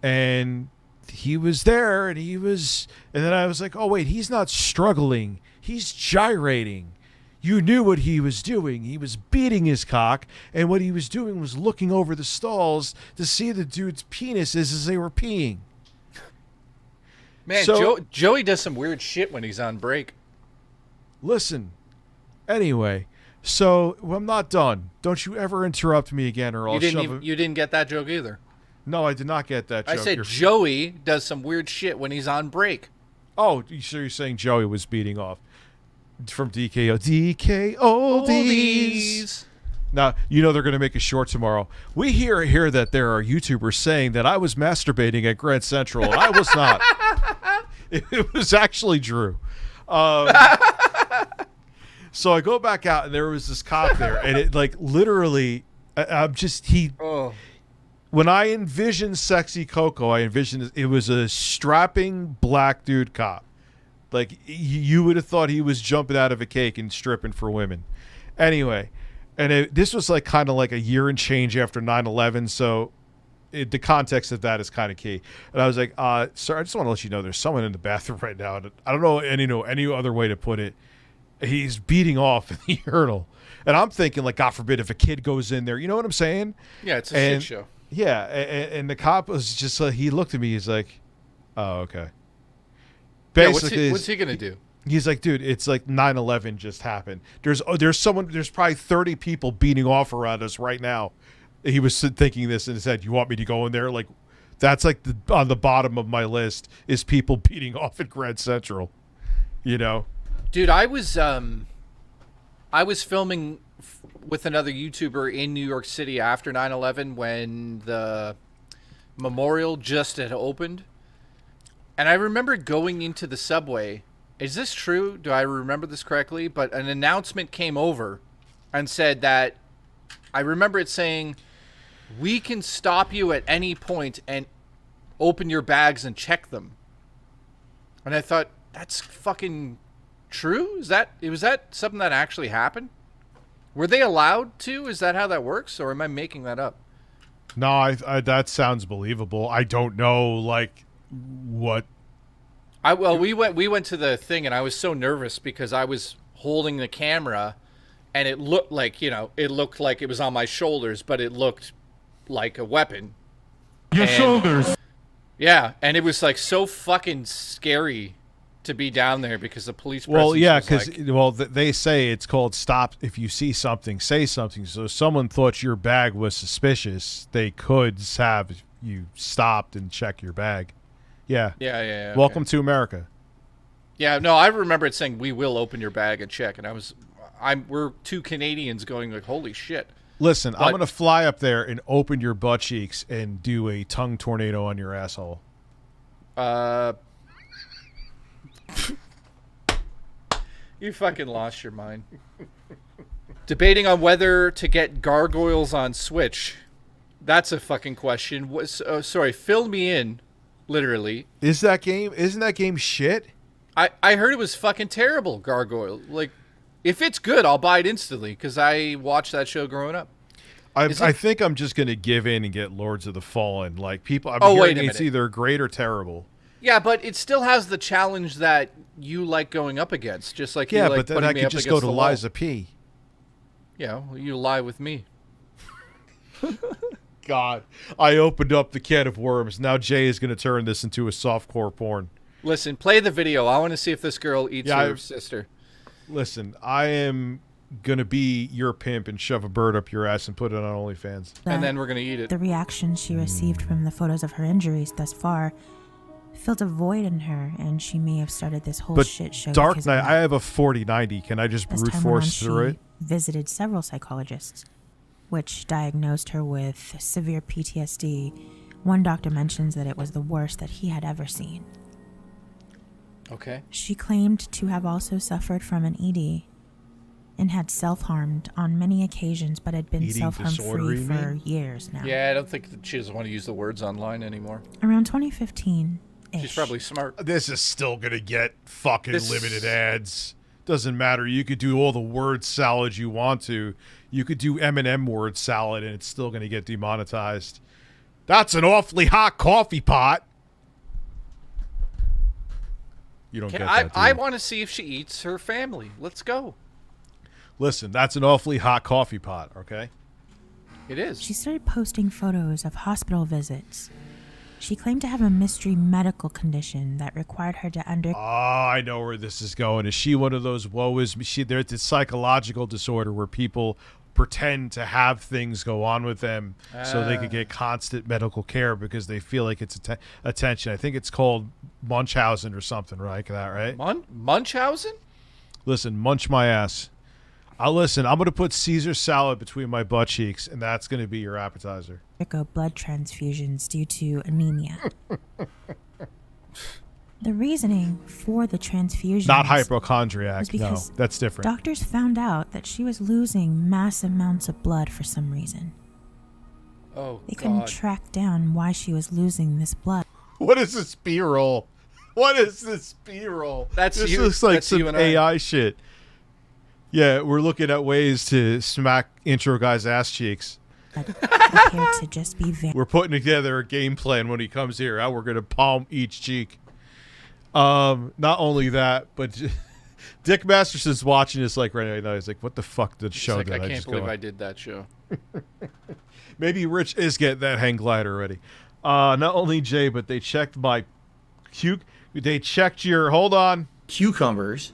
and he was there, and then I was like, oh wait, he's not struggling, he's gyrating. You knew what he was doing. He was beating his cock, and what he was doing was looking over the stalls to see the dude's penises as they were peeing. Man, So- Joey does some weird shit when he's on break. Listen, anyway, so I'm not done. Don't you ever interrupt me again, or I'll shove You didn't get that joke either. No, I did not get that joke. I said Joey does some weird shit when he's on break. Oh, so you're saying Joey was beating off from DKO. DKODs. Now, they're going to make a short tomorrow. We hear here that there are YouTubers saying that I was masturbating at Grand Central, and I was not. It was actually Drew. So I go back out, and there was this cop there, and it like literally, when I envisioned Sexy Coco, I envisioned it was a strapping black dude cop. Like, you would have thought he was jumping out of a cake and stripping for women. Anyway, and this was like kind of like a year and change after 9/11, so the context of that is kind of key. And I was like, sir, I just want to let you know there's someone in the bathroom right now. And I don't know any other way to put it. He's beating off in the urinal. And I'm thinking, like, God forbid if a kid goes in there. You know what I'm saying? Yeah, it's a shit show. Yeah, and the cop was just like, he looked at me. He's like, oh, okay. Basically, what's he gonna do? He's like, dude, it's like 9/11 just happened. There's probably 30 people beating off around us right now. He was thinking this in his head. You want me to go in there? Like, that's like on the bottom of my list is people beating off at Grand Central. Dude, I was filming with another YouTuber in New York City after 9/11 when the memorial just had opened. And I remember going into the subway. Is this true? Do I remember this correctly? But an announcement came over and said that, I remember it saying, we can stop you at any point and open your bags and check them. And I thought, that's fucking true? Was that something that actually happened? Were they allowed to? Is that how that works? Or am I making that up? No, I that sounds believable. I don't know, like, what. We went to the thing, and I was so nervous because I was holding the camera, and it looked like it was on my shoulders, but it looked like a weapon. Your shoulders. Yeah, and it was like so fucking scary to be down there because the police. Well, yeah, because they say it's called stop. If you see something, say something. So if someone thought your bag was suspicious, they could have you stopped and check your bag. Yeah. Yeah. Okay. Welcome to America. Yeah, no, I remember it saying we will open your bag and check, and we're two Canadians going like, holy shit. Listen, I'm gonna fly up there and open your butt cheeks and do a tongue tornado on your asshole. You fucking lost your mind. Debating on whether to get gargoyles on Switch. That's a fucking question. Sorry, fill me in, literally. Isn't that game shit? I heard it was fucking terrible, Gargoyle. Like, if it's good, I'll buy it instantly, because I watched that show growing up. I think I'm just going to give in and get Lords of the Fallen. Like, people, I'm wait hearing a it's minute. either great or terrible. Yeah, but it still has the challenge that you like going up against, just like Yeah, you like but then putting I me could up just against go to the wall. Liza P. Yeah, well, you lie with me. God, I opened up the can of worms. Now Jay is going to turn this into a softcore porn. Listen, play the video. I want to see if this girl eats her sister. Listen, I am going to be your pimp and shove a bird up your ass and put it on OnlyFans. And then we're going to eat it. The reaction she received from the photos of her injuries thus far filled a void in her, and she may have started this whole But shit show. Dark because Knight, of that. I have a 4090. Can I just As brute time went on, force through she it? visited several psychologists, which diagnosed her with severe PTSD. One doctor mentions that it was the worst that he had ever seen. Okay. She claimed to have also suffered from an ED and had self-harmed on many occasions, but had been Eating self-harm disorder, free you for mean? years now. Yeah, I don't think that she doesn't want to use the words online anymore. Around 2015-ish. She's probably smart. This is still going to get fucking This- limited ads. Doesn't matter. You could do all the word salad you want to. You could do M&M word salad and it's still going to get demonetized. That's an awfully hot coffee pot. You don't get that, do I you? want to see if she eats her family. Let's go. Listen, that's an awfully hot coffee pot, okay? It is. She started posting photos of hospital visits. She claimed to have a mystery medical condition that required her to Oh, I know where this is going. Is she one of those woe is me? There's this psychological disorder where people pretend to have things go on with them so they could get constant medical care because they feel like it's attention. I think it's called Munchausen or something, right? That right? Munchausen? Listen, munch my ass. Listen, I'm going to put Caesar salad between my butt cheeks, and that's going to be your appetizer. undergo blood transfusions due to anemia. The reasoning for the transfusions Not was hypochondriac. No, because that's different. doctors found out that she was losing mass amounts of blood for some reason. Oh, They couldn't God. track down why she was losing this blood. What is this B-roll? What is this B-roll? That's this you. looks like That's some you and I. AI shit. Yeah, we're looking at ways to smack intro guy's ass cheeks. Appeared to just be We're putting together a game plan when he comes here. How we're going to palm each cheek. Not only that, but Dick Masterson's watching this like right now. He's like, what the fuck did It's show like, did I I can't just believe go on? I did that show. Maybe Rich is getting that hang glider already. Not only Jay, but they checked they checked your, hold on. Cucumbers.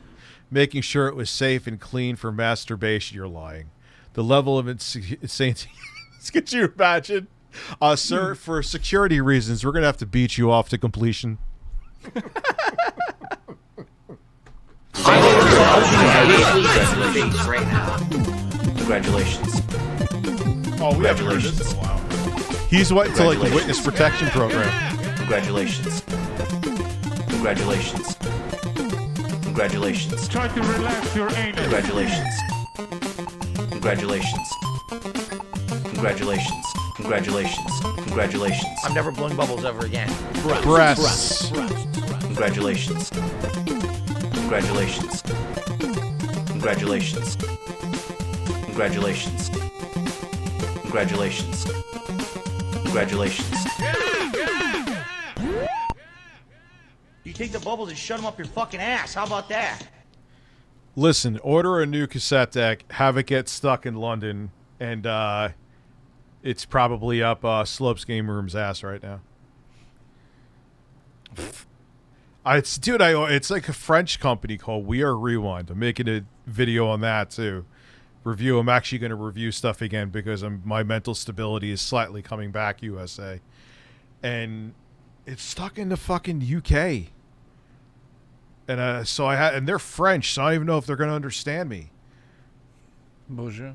Making sure it was safe and clean for masturbation. You're lying. The level of insanity. Could you imagine? Sir, for security reasons, we're going to have to beat you off to completion. Right now. Congratulations. Oh, we haven't heard this in a while. He's what to like the witness protection program. Congratulations. Congratulations. Congratulations. Try to relax your anus. Congratulations. Congratulations. Congratulations. Congratulations. Congratulations. I'm never blowing bubbles ever again. Breasts. Congratulations. Congratulations. Congratulations. Congratulations. Congratulations. Congratulations. You take the bubbles and shut them up your fucking ass. How about that? Listen, order a new cassette deck, have it get stuck in London, and it's probably up Slopes Game Room's ass right now. It's like a French company called We Are Rewind. I'm making a video on that too. I'm actually going to review stuff again because my mental stability is slightly coming back, USA. And it's stuck in the fucking UK. And and they're French, so I don't even know if they're going to understand me. Bonjour.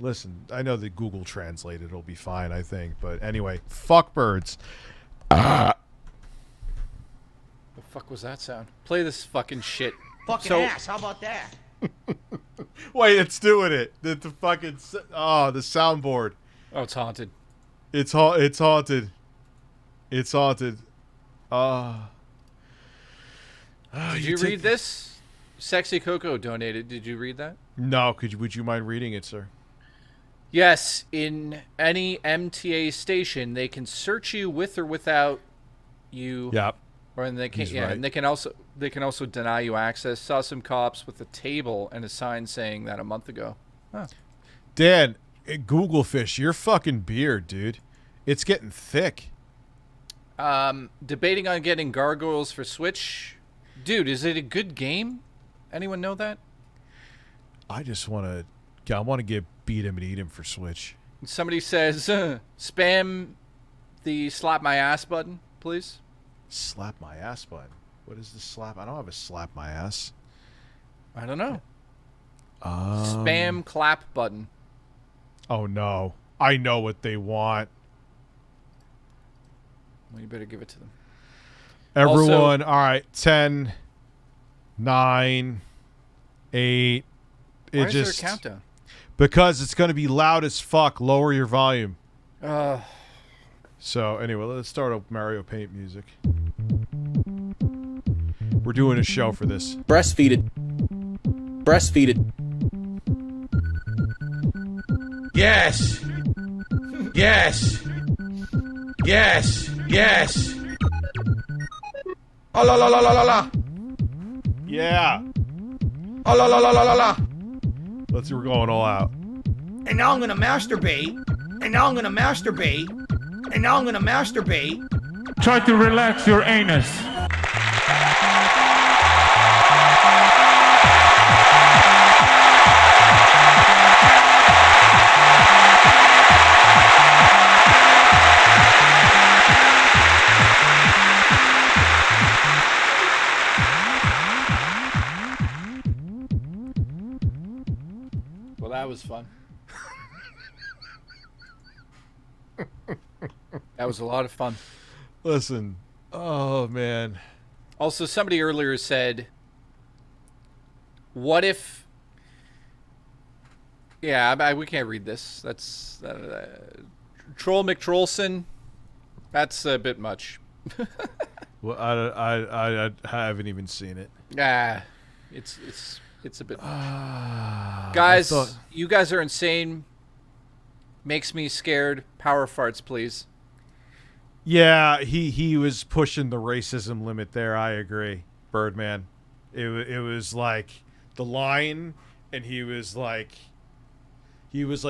Listen, I know that Google Translate it'll be fine, I think. But anyway, fuck birds. The fuck was that sound? Play this fucking shit. Fucking So- ass. How about that? Wait, it's doing it. The fucking the soundboard. Oh, it's haunted. It's haunted. It's haunted. Did you read this? Sexy Coco donated. Did you read that? No. Would you mind reading it, sir? Yes. In any MTA station, they can search you with or without you. Yep. Or and they can He's right. and they can also deny you access. Saw some cops with a table and a sign saying that a month ago. Huh. Dan, Google fish, your fucking beard, dude. It's getting thick. Debating on getting Gargoyles for Switch. Dude, is it a good game? Anyone know that? I want to get Beat 'em and Eat 'em for Switch. Somebody says, spam the slap my ass button, please. Slap my ass button. What is the slap? I don't have a slap my ass. I don't know. Spam clap button. Oh no. I know what they want. Well, you better give it to them. Everyone, all right. 10, 9, 8. Why is there a countdown? Because it's going to be loud as fuck. Lower your volume. So anyway, let's start up Mario Paint music. We're doing a show for this. Breastfeeded. Yes. Yes. Yes. Yes. Oh la la la la la la. Yeah. Oh la la la la la la. Let's see, we're going all out. And now I'm gonna masturbate. And now I'm gonna masturbate. And now I'm gonna masturbate. Try to relax your anus. Well, that was fun. That was a lot of fun. Listen. Oh, man. Also, somebody earlier said, what if... Yeah, we can't read this. That's... Troll McTrollson, that's a bit much. Well, I haven't even seen it. It's a bit much. Guys, you guys are insane. Makes me scared. Power farts, please. Yeah, he was pushing the racism limit there. I agree, Birdman. It was like the line, and he was like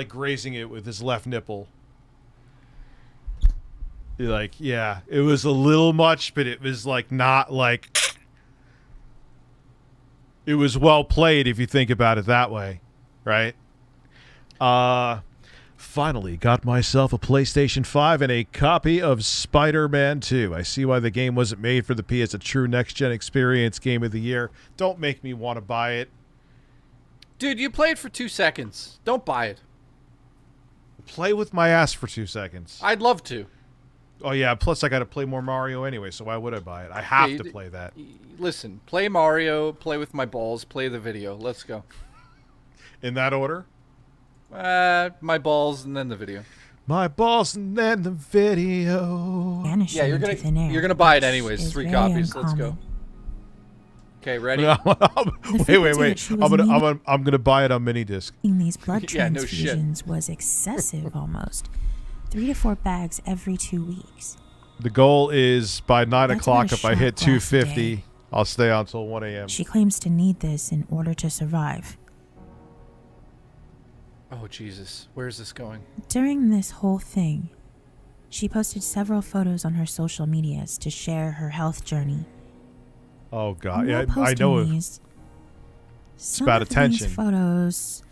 grazing it with his left nipple. Like, yeah, it was a little much, but it was like not like. It was well played if you think about it that way, right? Finally got myself a PlayStation 5 and a copy of Spider-Man 2. I see why the game wasn't made for the P as a true next-gen experience game of the year. Don't make me want to buy it. Dude, you played for 2 seconds. Don't buy it. Play with my ass for 2 seconds. I'd love to. Oh, yeah, plus I got to play more Mario anyway, so why would I buy it? I have to play that. Listen, play Mario, play with my balls, play the video. Let's go. In that order? My balls and then the video. My balls and then the video. Yeah, you're gonna buy it anywaes. 3 copies. Let's go. Okay, ready? Wait. I'm gonna buy it on mini disc. These blood Yeah, no transfusions was excessive almost. 3 to 4 bags every 2 weeks. The goal is by 9 That's o'clock. what a If I hit shot lasts a 250, day. I'll stay on until 1 a.m. She claims to need this in order to survive. Oh, Jesus. Where's this going? During this whole thing, she posted several photos on her social medias to share her health journey. Oh God, While yeah, I posting know. These, It's about attention. These photos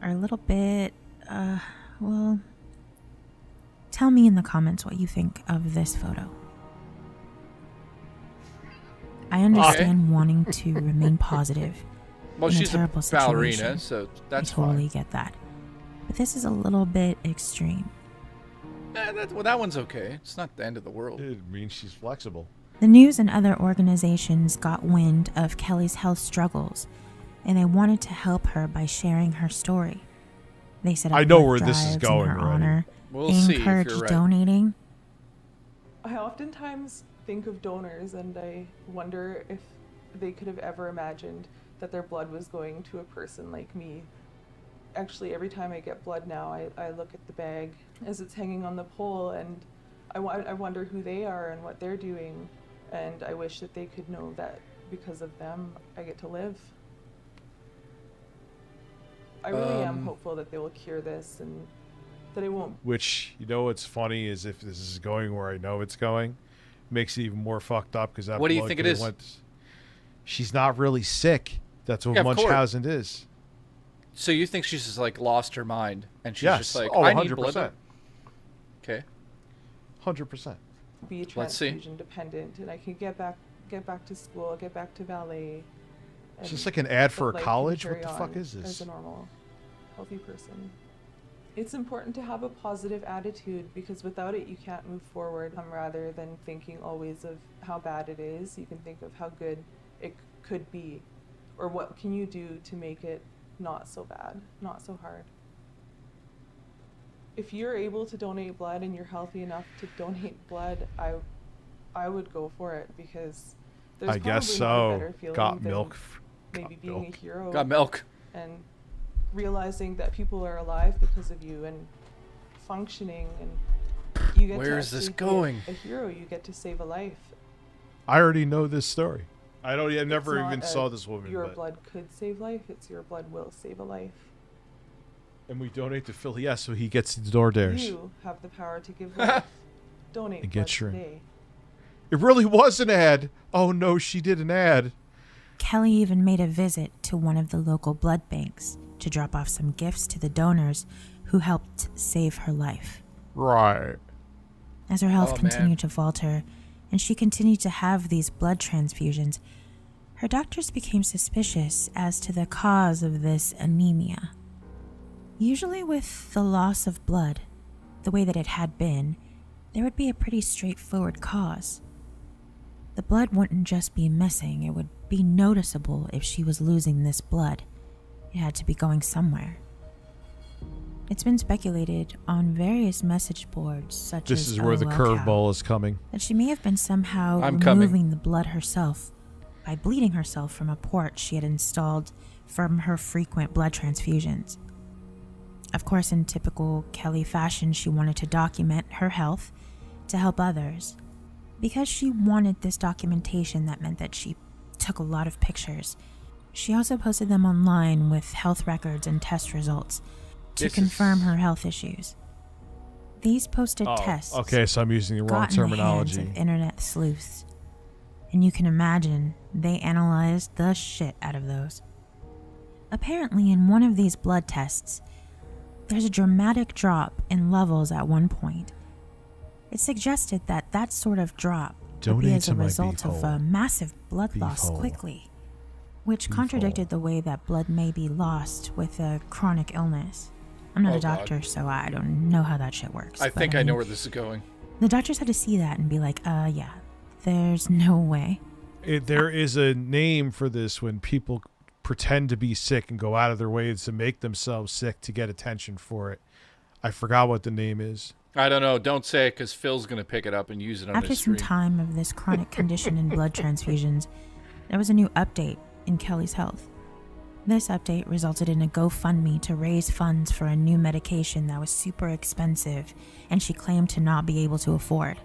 are a little bit, well, tell me in the comments what you think of this photo. I understand wanting to remain positive. Well, in she's a terrible ballerina, situation. so that's I totally fine. get that. But this is a little bit extreme. That one's okay. It's not the end of the world. It means she's flexible. The news and other organizations got wind of Kelly's health struggles and they wanted to help her by sharing her story. They set up I know blood where this is drives in going her already. honor. We'll They see if encouraged you're right. donating. I oftentimes think of donors and I wonder if they could have ever imagined that their blood was going to a person like me. Actually, every time I get blood now, I look at the bag as it's hanging on the pole, and I wonder who they are and what they're doing, and I wish that they could know that because of them, I get to live. I really am hopeful that they will cure this and that it won't. Which, you know what's funny is if this is going where I know it's going, makes it even more fucked up because that What do you blood think it could've is? went- She's not really sick. That's what Yeah, of course. Munchausen is. So you think she's just like lost her mind and she's Yes. just like, Oh, I need 100%. blood. Okay. 100%. Be Let's see. transfusion dependent, and I can get back to school, get back to ballet. It's and just like an ad for a life can college? What carry the fuck on is this? As a normal, healthy person. It's important to have a positive attitude because without it, you can't move forward. Rather than thinking always of how bad it is, you can think of how good it could be, or what can you do to make it not so bad, not so hard. If you're able to donate blood and you're healthy enough to donate blood, I would go for it because there's I guess probably not a so. better feeling Got than milk. maybe Got being milk. a hero Got milk. and realizing that people are alive because of you and functioning, and you get Where to is this actually be going? a hero. You get to save a life. I already know this story. I never It's even not saw this woman. Your but- blood could save life. It's your blood will save a life. And we donate to Phil. Yeah, so he gets the door dares. You have the power to give life. Donate And blood get shrink. today. It really was an ad. Oh no, she did an ad. Kelly even made a visit to one of the local blood banks to drop off some gifts to the donors who helped save her life. Right. As her health Oh, continued man. to falter and she continued to have these blood transfusions, her doctors became suspicious as to the cause of this anemia. Usually with the loss of blood, the way that it had been, there would be a pretty straightforward cause. The blood wouldn't just be missing, it would be noticeable if she was losing this blood. It had to be going somewhere. It's been speculated on various message boards, such This as is where the LOL curveball is coming. that she may have been somehow I'm removing coming. the blood herself by bleeding herself from a port she had installed from her frequent blood transfusions. Of course, in typical Kelly fashion, she wanted to document her health to help others. Because she wanted this documentation, that meant that she took a lot of pictures. She also posted them online with health records and test results to This is- confirm her health issues. These posted Oh, tests okay, so I'm using the wrong got in the hands terminology. of internet sleuths. And you can imagine they analyzed the shit out of those. Apparently, in one of these blood tests, there's a dramatic drop in levels at one point. It suggested that that sort of drop would be Donate as to a my result of beef a hole. massive blood Beef loss hole. quickly, which Beef contradicted hole. the way that blood may be lost with a chronic illness. I'm not Oh, a God. doctor, so I don't know how that shit works. I but think I know mean, where this is going. the doctors had to see that and be like, yeah, there's no way. There is a name for this when people pretend to be sick and go out of their way to make themselves sick to get attention for it. I forgot what the name is. I don't know. Don't say it because Phil's going to pick it up and use it on After his some stream. time of this chronic condition and blood transfusions, there was a new update in Kelly's health. This update resulted in a GoFundMe to raise funds for a new medication that was super expensive and she claimed to not be able to afford.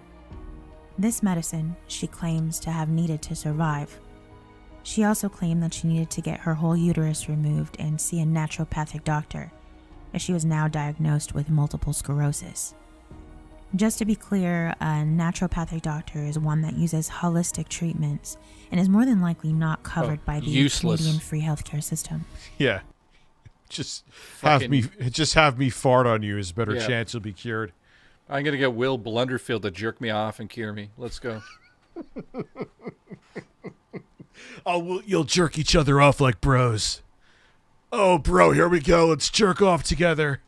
This medicine she claims to have needed to survive. She also claimed that she needed to get her whole uterus removed and see a naturopathic doctor, as she was now diagnosed with multiple sclerosis. Just to be clear, a naturopathic doctor is one that uses holistic treatments and is more than likely not covered by the useless. Canadian free healthcare system. Yeah. Just Fucking- have me fart on you is a better Yeah. chance you'll be cured. I'm going to get Will Blunderfield to jerk me off and cure me. Let's go. Oh, you'll jerk each other off like bros. Oh, bro, here we go. Let's jerk off together.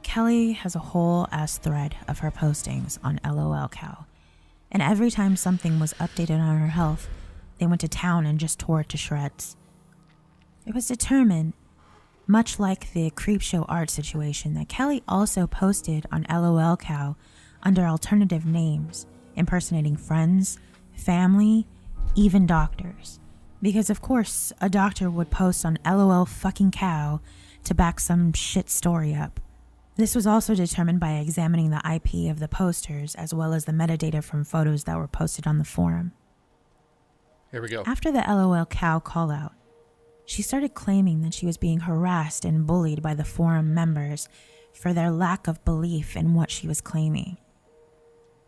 Kelly has a whole ass thread of her postings on LOL Cow, and every time something was updated on her health, they went to town and just tore it to shreds. It was determined, much like the Creepshow art situation, that Kelly also posted on LOL Cow under alternative names, impersonating friends, family, even doctors. Because of course, a doctor would post on LOL fucking Cow to back some shit story up. This was also determined by examining the IP of the posters as well as the metadata from photos that were posted on the forum. Here we go. After the LOL Cow call out, she started claiming that she was being harassed and bullied by the forum members for their lack of belief in what she was claiming.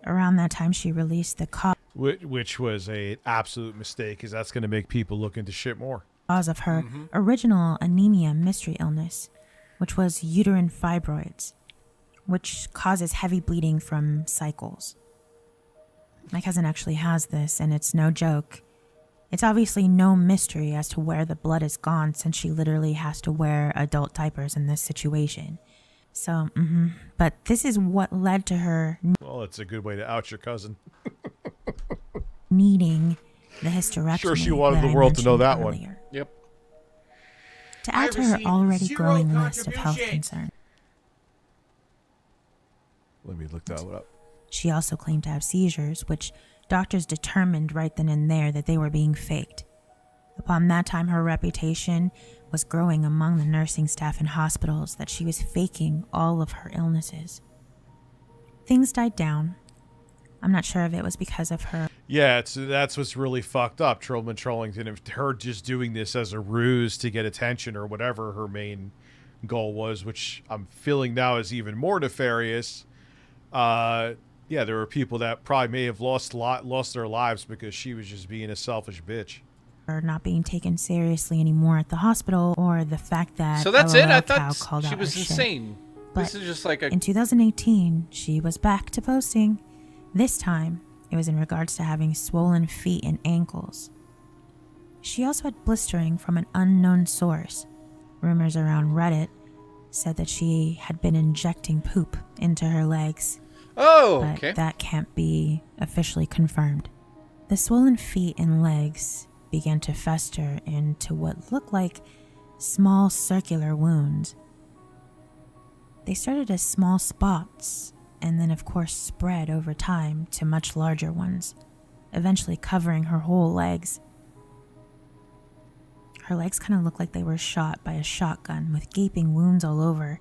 Around that time, she released the which was an absolute mistake, because that's going to make people look into shit more. Cause of her original anemia mystery illness, which was uterine fibroids, which causes heavy bleeding from cycles. My cousin actually has this, and it's no joke. It's obviously no mystery as to where the blood is gone, since she literally has to wear adult diapers in this situation. So, but this is what led to her Well, it's a good way to out your cousin. needing the hysterectomy. Sure, she wanted that the I world to know that mentioned one. Yep. To add to her already growing list of health concerns, Let me look that one up. she also claimed to have seizures, which doctors determined right then and there that they were being faked. Upon that time, her reputation was growing among the nursing staff in hospitals that she was faking all of her illnesses. Things died down. I'm not sure if it was because of her. Yeah, that's what's really fucked up. Trillman Trollington, if her just doing this as a ruse to get attention or whatever her main goal was, which I'm feeling now is even more nefarious. Yeah, there were people that probably may have lost their lives because she was just being a selfish bitch. Her not being taken seriously anymore at the hospital, or the fact that So that's it. LOL I Cow thought called she out was her shit. insane. But this is just like a. in 2018, she was back to posting. This time, it was in regards to having swollen feet and ankles. She also had blistering from an unknown source. Rumors around Reddit said that she had been injecting poop into her legs. Oh, but okay. that can't be officially confirmed. The swollen feet and legs began to fester into what looked like small circular wounds. They started as small spots and then of course spread over time to much larger ones, eventually covering her whole legs. Her legs kind of looked like they were shot by a shotgun with gaping wounds all over,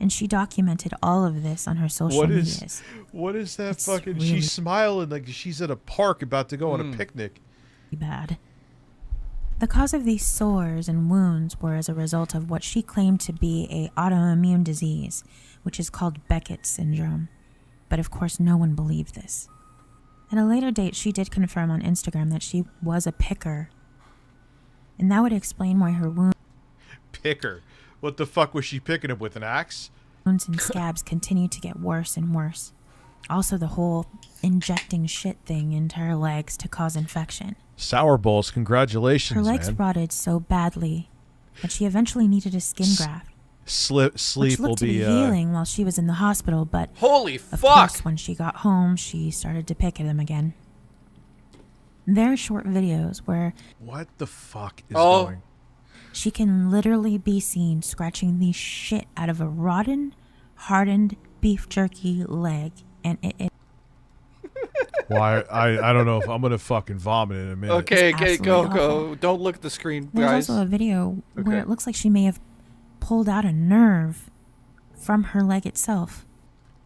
and she documented all of this on her social medias. What is that It's fucking... really She's smiling like she's at a park about to go on a picnic. bad. The cause of these sores and wounds were as a result of what she claimed to be a autoimmune disease, which is called Beckett's syndrome. But of course, no one believed this. At a later date, she did confirm on Instagram that she was a picker. And that would explain why her wounds Picker. What the fuck was she picking up with, an axe? and scabs continued to get worse and worse. Also, the whole injecting shit thing into her legs to cause infection. Sour balls, congratulations, Her legs man. rotted so badly that she eventually needed a skin graft. Sleep Which will looked to be... be healing while she was in the hospital, but Holy of fuck! course, when she got home, she started to pick at them again. There are short videos where What the fuck is Oh. going... she can literally be seen scratching the shit out of a rotten, hardened beef jerky leg, and it Why? I don't know if I'm going to fucking vomit in a minute. Okay, It's okay, go, absolutely go. awful. Don't look at the screen, There's guys. also a video where Okay. it looks like she may have pulled out a nerve from her leg itself.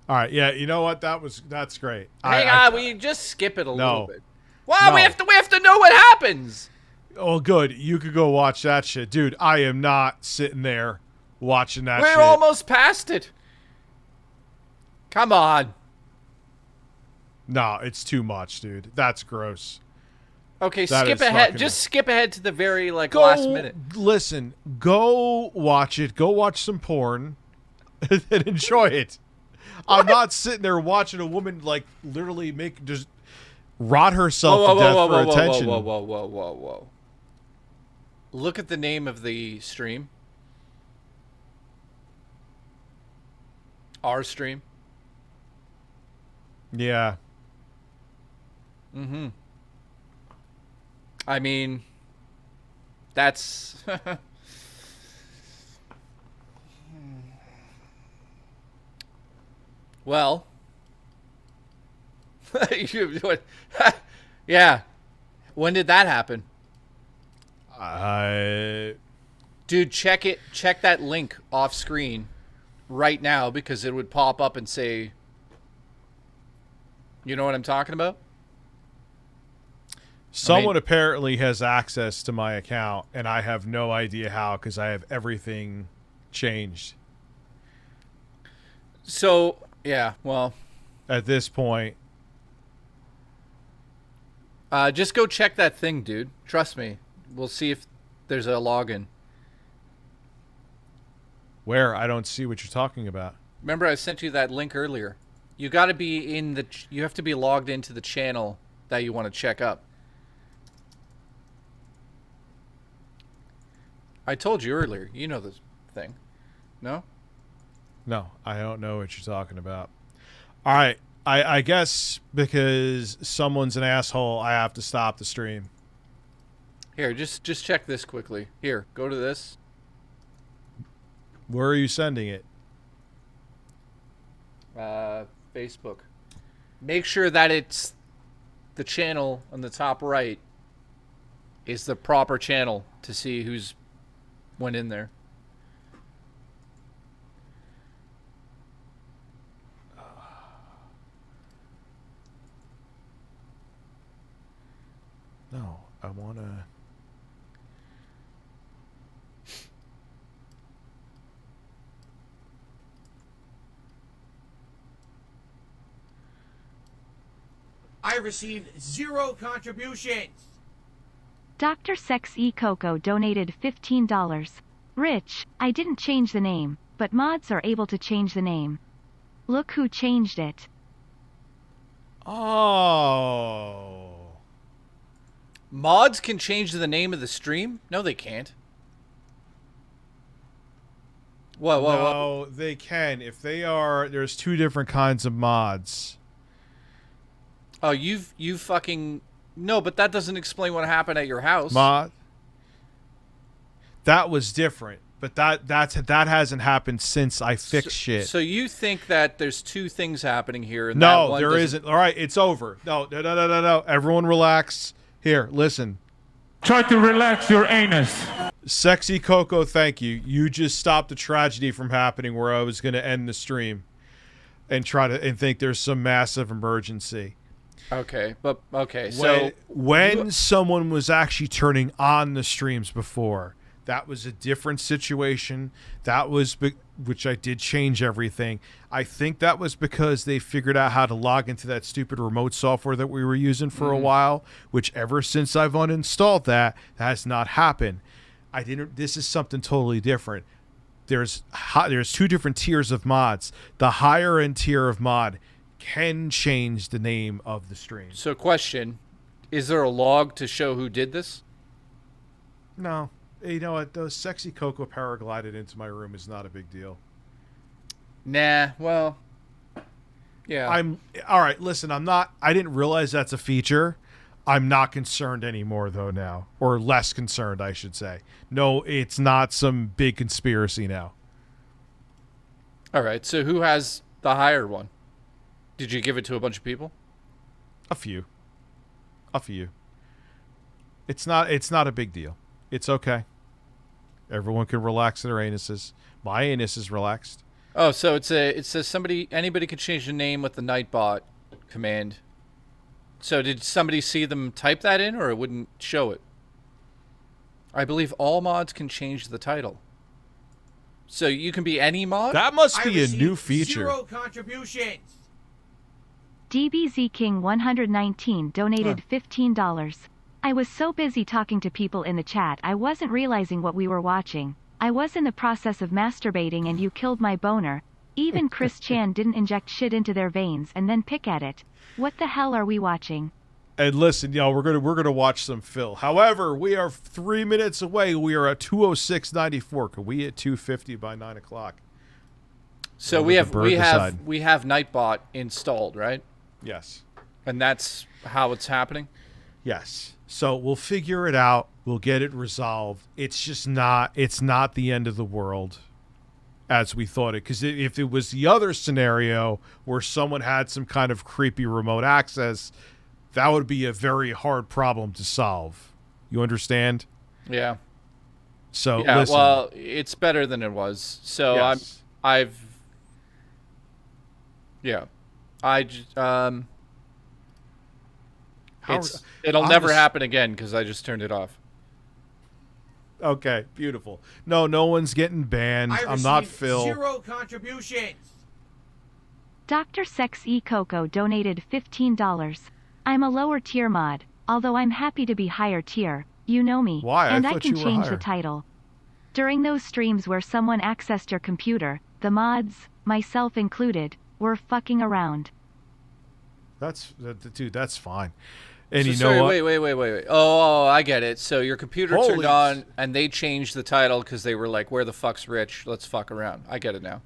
All right, yeah, you know what? That's great. Hang on, we just skip it a little No. bit. Wow, No. we have to know what happens. Oh, good. You could go watch that shit. Dude, I am not sitting there watching that We're shit. almost past it. Come on. No, it's too much, dude. That's gross. Okay, That skip is ahead. fucking- Just skip ahead to the very Go, last minute. Listen, go watch it. Go watch some porn and enjoy it. I'm not sitting there watching a woman, like, literally just rot herself to death for attention. Whoa. Look at the name of the stream. Our stream. Yeah. I mean, that's Well, yeah. When did that happen? Dude, check it. Check that link off screen right now because it would pop up and say, you know what I'm talking about? Someone apparently has access to my account, and I have no idea how because I have everything changed. So, yeah, well. At this point. Just go check that thing, dude. Trust me. We'll see if there's a login. Where? I don't see what you're talking about. Remember I sent you that link earlier. You got to be in the you have to be logged into the channel that you want to check up. I told you earlier. You know this thing. No? No, I don't know what you're talking about. All right. I guess because someone's an asshole, I have to stop the stream. Here, just check this quickly. Here, go to this. Where are you sending it? Facebook. Make sure that it's the channel on the top right is the proper channel to see who's went in there. No, I want to... I received 0 contributions. Dr. Sex E Coco donated $15. Rich, I didn't change the name, but mods are able to change the name. Look who changed it. Oh. Mods can change the name of the stream? No, they can't. What? No, they can. If they are, there's 2 different kinds of mods. Oh, you fucking... No, but that doesn't explain what happened at your house. Mod. That was different, but that hasn't happened since I fixed shit. So you think that there's 2 things happening here? And no, that one there isn't. All right, it's over. No. Everyone relax. Here, listen. Try to relax your anus. Sexy Coco, thank you. You just stopped the tragedy from happening where I was going to end the stream and think there's some massive emergency. Okay, but okay. So when someone was actually turning on the streams before, that was a different situation. That was which I did change everything. I think that was because they figured out how to log into that stupid remote software that we were using for a while, which ever since I've uninstalled that has not happened. This is something totally different. There's 2 different tiers of mods. The higher end tier of mod can change the name of the stream. So question, is there a log to show who did this? No. You know what? Those Sexy Coco paraglided into my room is not a big deal. Nah, well, yeah. All right, listen, I didn't realize that's a feature. I'm not concerned anymore though now. Or less concerned, I should say. No, it's not some big conspiracy now. All right, so who has the higher one? Did you give it to a bunch of people? A few. It's not a big deal. It's okay. Everyone can relax their anuses. My anus is relaxed. Oh, so it says anybody could change the name with the Nightbot command. So did somebody see them type that in, or it wouldn't show it? I believe all mods can change the title. So you can be any mod? That must be a new feature. 0 contributions. DBZ King 119 donated $15. I was so busy talking to people in the chat I wasn't realizing what we were watching. I was in the process of masturbating and you killed my boner. Even Chris Chan didn't inject shit into their veins and then pick at it. What the hell are we watching? And listen, we're gonna watch some Phil. However, we are 3 minutes away. We are at 206.94. Could we hit 250 by 9 o'clock? So we have Nightbot installed, right? Yes. And that's how it's happening? Yes. So we'll figure it out. We'll get it resolved. It's just not the end of the world. as we thought it. Because if it was the other scenario where someone had some kind of creepy remote access, that would be a very hard problem to solve. You understand? Yeah. So yeah, listen. well, it's better than it was. So Yes. It'll I'm never just- happen again because I just turned it off. Okay, beautiful. No one's getting banned. I'm not Phil. 0 contributions. Dr. Sex E Coco donated $15. I'm a lower tier mod, although I'm happy to be higher tier. You know me. Why? I And I thought can you were change higher. the title. During those streams where someone accessed your computer, the mods, myself included, were fucking around. Dude, that's fine. And So you know sorry, what? wait. Oh, I get it. So your computer Holy turned on and they changed the title because they were like, "Where the fuck's Rich? Let's fuck around." I get it now.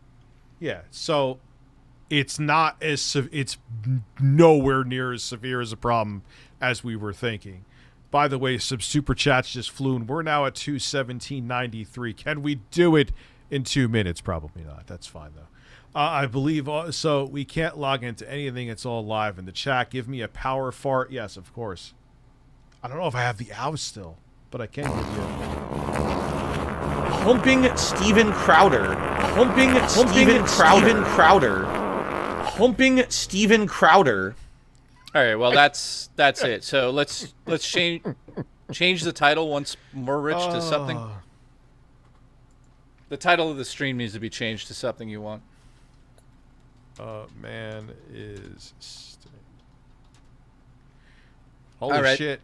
Yeah. So it's not as it's nowhere near as severe as a problem as we were thinking. By the way, some super chats just flew, and we're now at 2:17:93. Can we do it in 2 minutes? Probably not. That's fine though. I believe so. We can't log into anything. It's all live in the chat. Give me a power fart. Yes, of course. I don't know if I have the owl still, but I can give you. Humping Steven Crowder. Humping Steven Crowder. Humping Steven Crowder. All right, well that's it. So let's change the title once more, Rich, to something. The title of the stream needs to be changed to something you want. Man is. Holy All right. shit!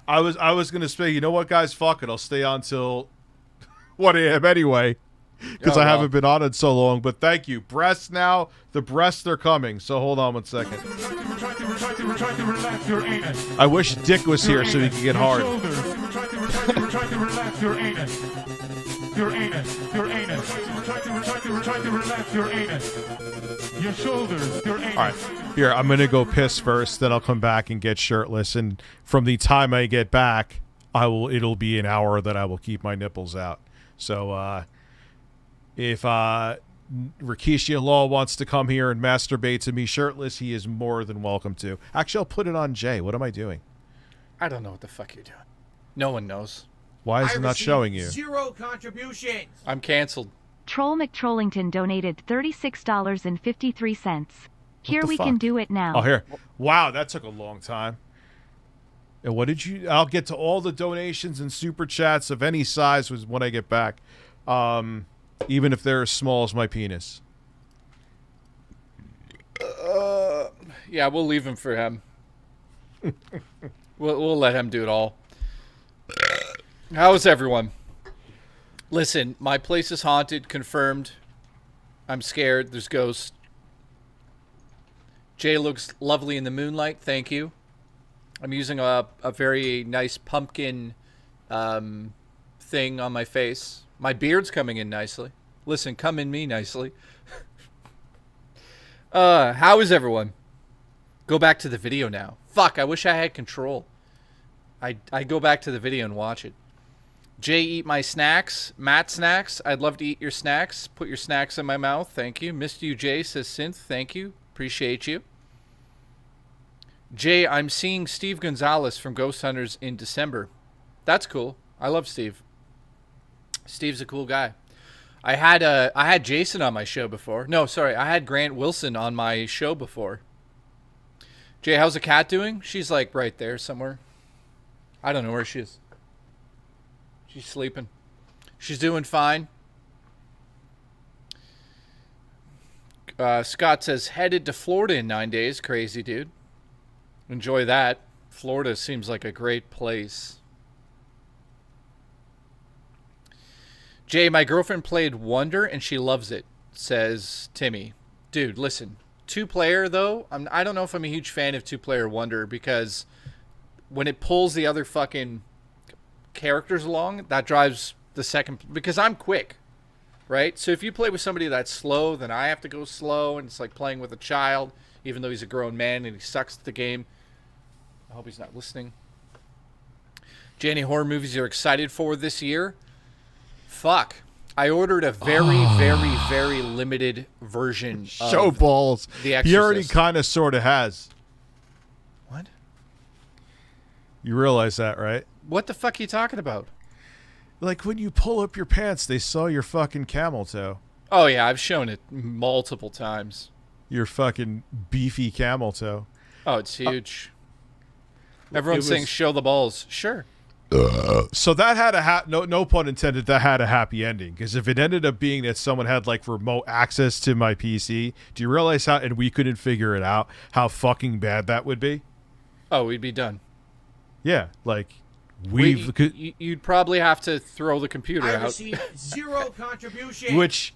I was gonna say, you know what, guys? Fuck it. I'll stay on till 1 a.m. anyway, because Oh, I well. haven't been on it so long. But thank you. Breasts now. The breasts are coming. So hold on 1 second. Try to relax your anus. I wish Dick was here so he could get hard. Try to relax your anus. Your anus. Try to relax your anus. Your shoulders. Your anus. All right. Here, I'm gonna go piss first. Then I'll come back and get shirtless. And from the time I get back, it'll be an hour that I will keep my nipples out. So if Rikishia Law wants to come here and masturbate to me shirtless, he is more than welcome to. Actually, I'll put it on Jay. What am I doing? I don't know what the fuck you're doing. No one knows. Why is it not showing you? 0 contributions. I'm canceled. Troll McTrollington donated $36.53. Here the we fuck? can do it now. Oh, here. Wow, that took a long time. And what did you... I'll get to all the donations and super chats of any size when I get back. Even if they're as small as my penis. Yeah, we'll leave him for him. We'll let him do it all. How is everyone? Listen, my place is haunted, confirmed. I'm scared. There's ghosts. Jay looks lovely in the moonlight. Thank you. I'm using a very nice pumpkin thing on my face. My beard's coming in nicely. Listen, come in me nicely. How is everyone? Go back to the video now. Fuck, I wish I had control. I go back to the video and watch it. Jay, eat my snacks. Matt snacks. I'd love to eat your snacks. Put your snacks in my mouth. Thank you. Missed you, Jay, says Synth. Thank you. Appreciate you. Jay, I'm seeing Steve Gonzalez from Ghost Hunters in December. That's cool. I love Steve. Steve's a cool guy. I had Jason on my show before. No, sorry. I had Grant Wilson on my show before. Jay, how's the cat doing? She's like right there somewhere. I don't know where she is. She's sleeping. She's doing fine. Scott says, headed to Florida in 9 days. Crazy, dude. Enjoy that. Florida seems like a great place. Jay, my girlfriend played Wonder and she loves it, says Timmy. Dude, listen. 2-player, though, I don't know if I'm a huge fan of 2-player Wonder because when it pulls the other fucking characters along, that drives the second... Because I'm quick, right? So if you play with somebody that's slow, then I have to go slow, and it's like playing with a child, even though he's a grown man and he sucks at the game. I hope he's not listening. Jay, any horror movies you're excited for this year? Fuck. I ordered a very, very, very limited version Show of balls. The Exorcist. He already kind of sort of has. What? You realize that, right? What the fuck are you talking about? Like when you pull up your pants, they saw your fucking camel toe. Oh, yeah, I've shown it multiple times. Your fucking beefy camel toe. Oh, it's huge. Everyone's saying show the balls. Sure. So that had a no pun intended, that had a happy ending, because if it ended up being that someone had like remote access to my PC, do you realize how, and we couldn't figure it out, how fucking bad that would be? Oh, we'd be done. Yeah, like you'd probably have to throw the computer I out. received 0 contribution. Which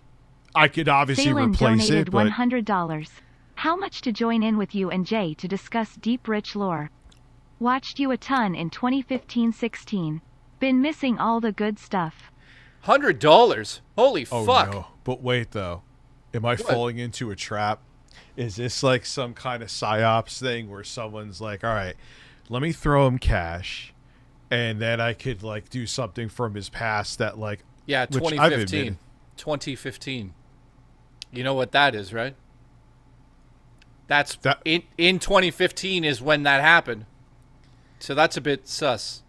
I could obviously Phelan replace donated it, but $100. How much to join in with you and Jay to discuss deep rich lore? Watched you a ton in 2015-16. Been missing all the good stuff. $100? Holy oh fuck. no. But wait though, am I falling into a trap? Is this like some kind of psyops thing where someone's like, all right, let me throw him cash, and then I could like do something from his past that like, yeah, which I've admitted. 2015. You know what that is, right? That's that in 2015 is when that happened. So that's a bit sus.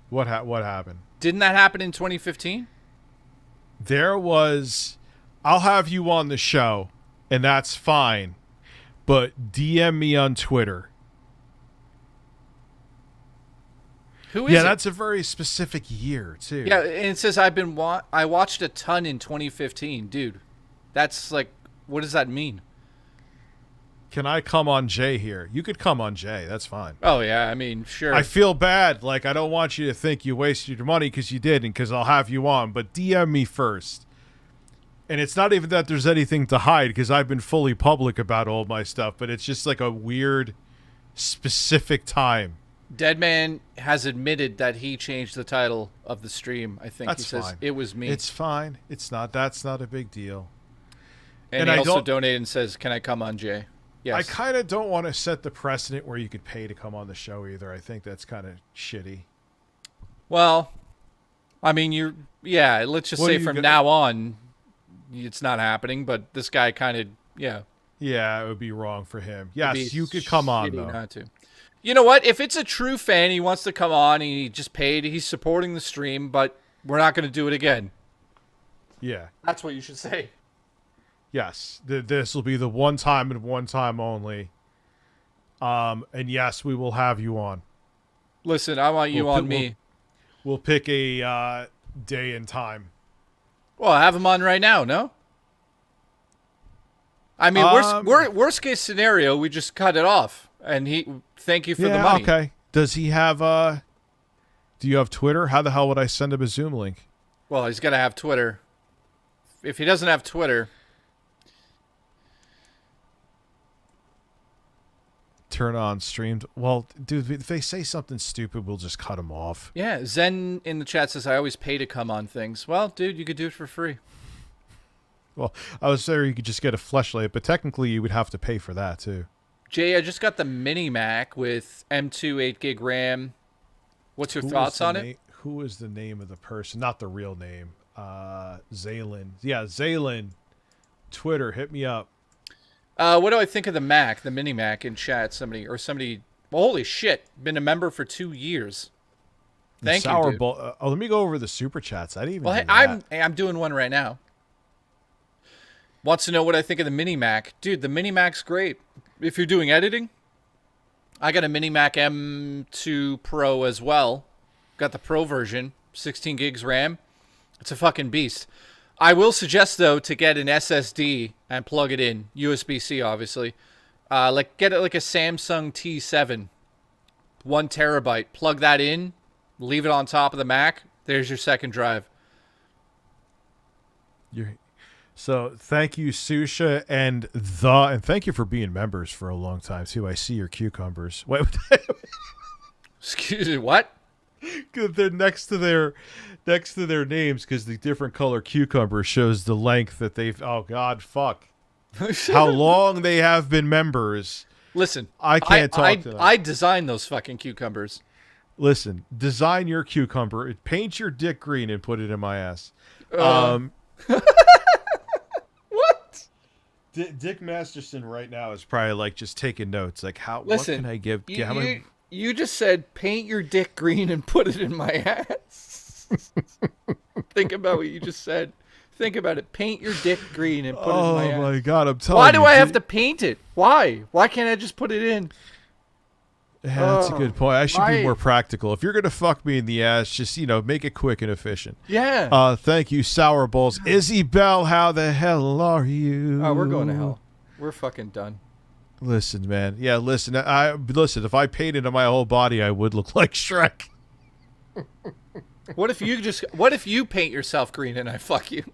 What happened? Didn't that happen in 2015? There was, I'll have you on the show, and that's fine, but DM me on Twitter. Who is it? That's a very specific year too. Yeah, and it says I watched a ton in 2015, dude. That's like, what does that mean? Can I come on Jay here? You could come on Jay. That's fine. Oh, yeah. I mean, sure. I feel bad. Like, I don't want you to think you wasted your money because you didn't, because I'll have you on. But DM me first. And it's not even that there's anything to hide, because I've been fully public about all my stuff. But it's just like a weird, specific time. Deadman has admitted that he changed the title of the stream. I think That's he says fine. It was me. It's fine. It's not. That's not a big deal. And he also donated and says, can I come on, Jay? Yes. I kind of don't want to set the precedent where you could pay to come on the show either. I think that's kind of shitty. Well, I mean, let's just say from now on, it's not happening, but this guy kind of, Yeah, it would be wrong for him. Yes, you could come on, though. Not to. You know what? If it's a true fan, he wants to come on, and he just paid, he's supporting the stream, but we're not going to do it again. Yeah. That's what you should say. Yes, this will be the one time and one time only. And yes, we will have you on. Listen, I want you on me. We'll pick a day and time. Well, have him on right now, no? I mean, worst case scenario, we just cut it off, and thank you for the money. Okay. Does he have do you have Twitter? How the hell would I send him a Zoom link? Well, he's got to have Twitter. If he doesn't have Twitter, turn on streamed. Well, dude, if they say something stupid, we'll just cut them off. Yeah, Zen in the chat says, I always pay to come on things. Well, dude, you could do it for free. Well, I was there you could just get a fleshlight, but technically you would have to pay for that, too. Jay, I just got the Mini Mac with M2 8 gig RAM. What's your thoughts on it? Who is the name of the person? Not the real name. Zaylin. Yeah, Zaylin. Twitter, hit me up. What do I think of the Mac, the Mini Mac in chat? Somebody, well, holy shit, been a member for 2 years. Thank you, dude. Let me go over the super chats. I didn't even. Well, hey, I'm doing one right now. Wants to know what I think of the Mini Mac, dude. The Mini Mac's great if you're doing editing. I got a Mini Mac M2 Pro as well. Got the Pro version, 16 gigs RAM. It's a fucking beast. I will suggest, though, to get an SSD and plug it in. USB-C, obviously. Get it like a Samsung T7. 1 terabyte. Plug that in. Leave it on top of the Mac. There's your second drive. So thank you, Susha, and thank you for being members for a long time, too. I see your cucumbers. Wait, excuse me, what? They're next to their names, because the different color cucumber shows the length that they've. Oh God, fuck! How long they have been members. Listen, I can't talk to them. I designed those fucking cucumbers. Listen, design your cucumber, paint your dick green, and put it in my ass. What? Dick Masterson right now is probably like just taking notes. Like, Listen, what can I give? You just said paint your dick green and put it in my ass. Think about what you just said. Think about it. Paint your dick green and put it in my ass. Oh my god, I'm telling you. Why do I have to paint it? Why? Why can't I just put it in? Yeah, that's a good point. I should be more practical. If you're gonna fuck me in the ass, just make it quick and efficient. Yeah. Thank you, Sour Balls. Izzy Bell, how the hell are you? Oh, we're going to hell. We're fucking done. Listen, man. Yeah, listen. Listen. If I painted on my whole body, I would look like Shrek. What if you paint yourself green and I fuck you?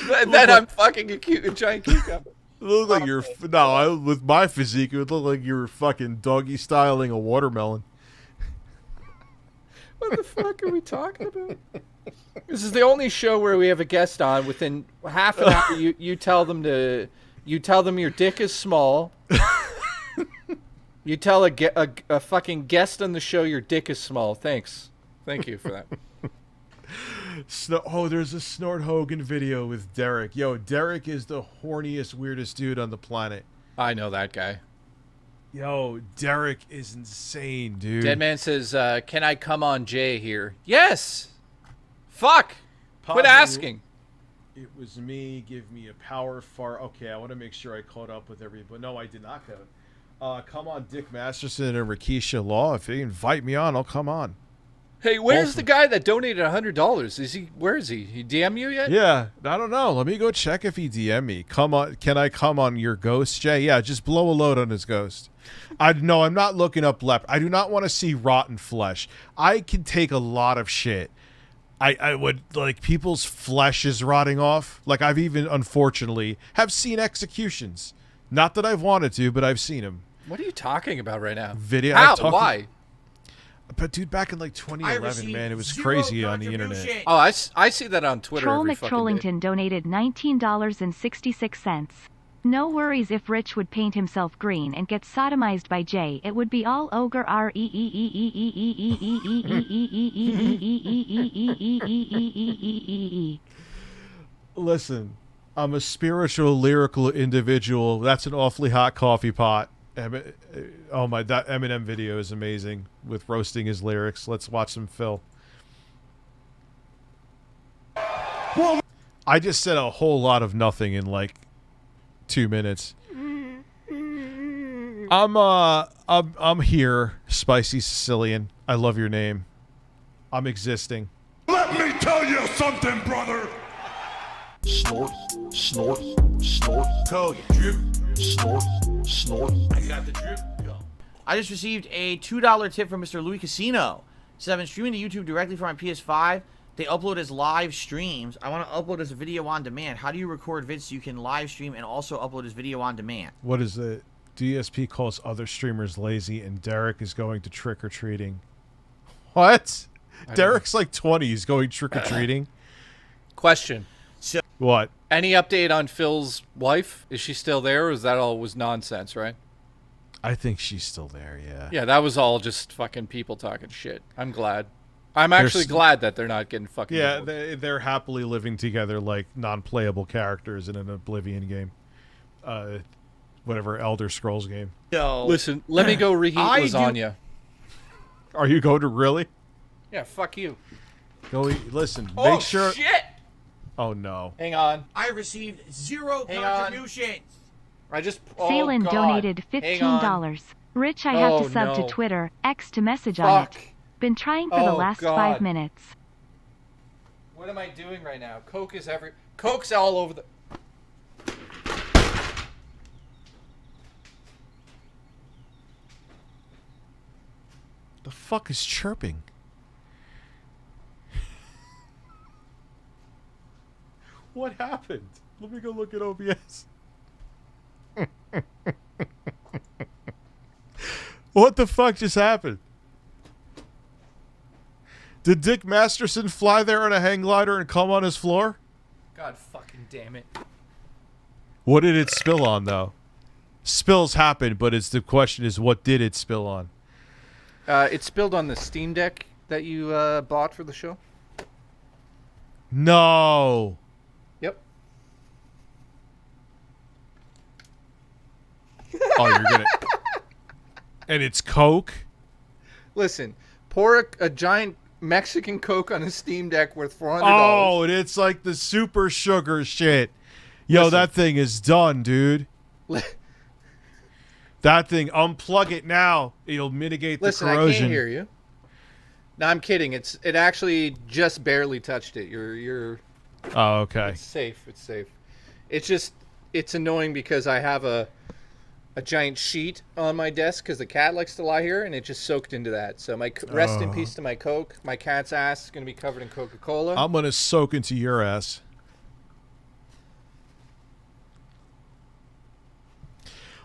then I'm fucking a giant cucumber. Look like you're with my physique, it would look like you're fucking doggy styling a watermelon. What the fuck are we talking about? This is the only show where we have a guest on. Within half an hour, you tell them your dick is small. You tell a fucking guest on the show your dick is small. Thank you for that. There's a Snort Hogan video with Derek. Yo, Derek is the horniest, weirdest dude on the planet. I know that guy. Yo, Derek is insane, dude. Deadman says, can I come on Jay here? Yes! Fuck! Quit Possibly, asking. It was me. Give me a power fart. Okay, I want to make sure I caught up with everybody. No, I did not code. Come on, Dick Masterson and Rakisha Law. If you invite me on, I'll come on. Hey, where's the guy that donated $100? Where is he? He DM you yet? Yeah, I don't know. Let me go check if he DM me. Come on, can I come on your ghost, Jay? Yeah, just blow a load on his ghost. I'm not looking up I do not want to see rotten flesh. I can take a lot of shit. I would like people's flesh is rotting off. Like I've even unfortunately have seen executions. Not that I've wanted to, but I've seen them. What are you talking about right now? Video. How? Why? But dude, back in like 2011, man, it was crazy on the internet. Oh, I see that on Twitter. Troll every fucking McTrollington day. donated $19.66. No worries if Rich would paint himself green and get sodomized by Jay. It would be all ogre Listen, I'm a spiritual, lyrical individual. That's an awfully hot coffee pot. Oh my, that Eminem video is amazing with roasting his lyrics. Let's watch some Phil. I just said a whole lot of nothing in like 2 minutes. I'm here, Spicy Sicilian. I love your name. I'm existing. Let me tell you something, brother. Snort, snort, snort. Code drip. Snort, snort. I got the drip. Go. I just received a $2 tip from Mr. Louis Casino. Says I've been streaming to YouTube directly from my PS5. They upload as live streams. I want to upload as a video on demand. How do you record vids so you can live stream and also upload as video on demand? What is it? DSP calls other streamers lazy, and Derek is going to trick-or-treating. What? Derek's like 20. He's going trick-or-treating. Question. What? Any update on Phil's wife? Is she still there, or is that all was nonsense, right? I think she's still there, yeah. Yeah, that was all just fucking people talking shit. I'm glad. I'm actually glad that they're not getting fucking they're happily living together like non-playable characters in an Oblivion game. Whatever Elder Scrolls game. No. Listen, let me go reheat lasagna. Are you going to really? Yeah, fuck you. Go eat. Listen, Oh, make sure. shit! Oh, no. Hang on. I received 0 Hang on. contributions. I just... Salem God. donated Hang on. $15. Rich, I have to sub to Twitter, X to message on it. Been trying for the last 5 minutes. What am I doing right now? Coke's all over the... The fuck is chirping? What happened? Let me go look at OBS. What the fuck just happened? Did Dick Masterson fly there on a hang glider and come on his floor? God fucking damn it. What did it spill on, though? Spills happen, but the question is, what did it spill on? It spilled on the Steam Deck that you bought for the show? No. Yep. Oh, you're gonna. And it's Coke. Listen, pour a giant Mexican Coke on a Steam Deck worth $400. Oh, and it's like the super sugar shit. Yo, Listen. that thing is done, dude. That thing, unplug it now. It'll mitigate the Listen, corrosion. I can't hear you. No, I'm kidding. It actually just barely touched it. You're. Oh, okay. It's safe. It's safe. It's just it's annoying because I have a giant sheet on my desk because the cat likes to lie here, and it just soaked into that. So rest in peace to my Coke. My cat's ass is going to be covered in Coca-Cola. I'm going to soak into your ass.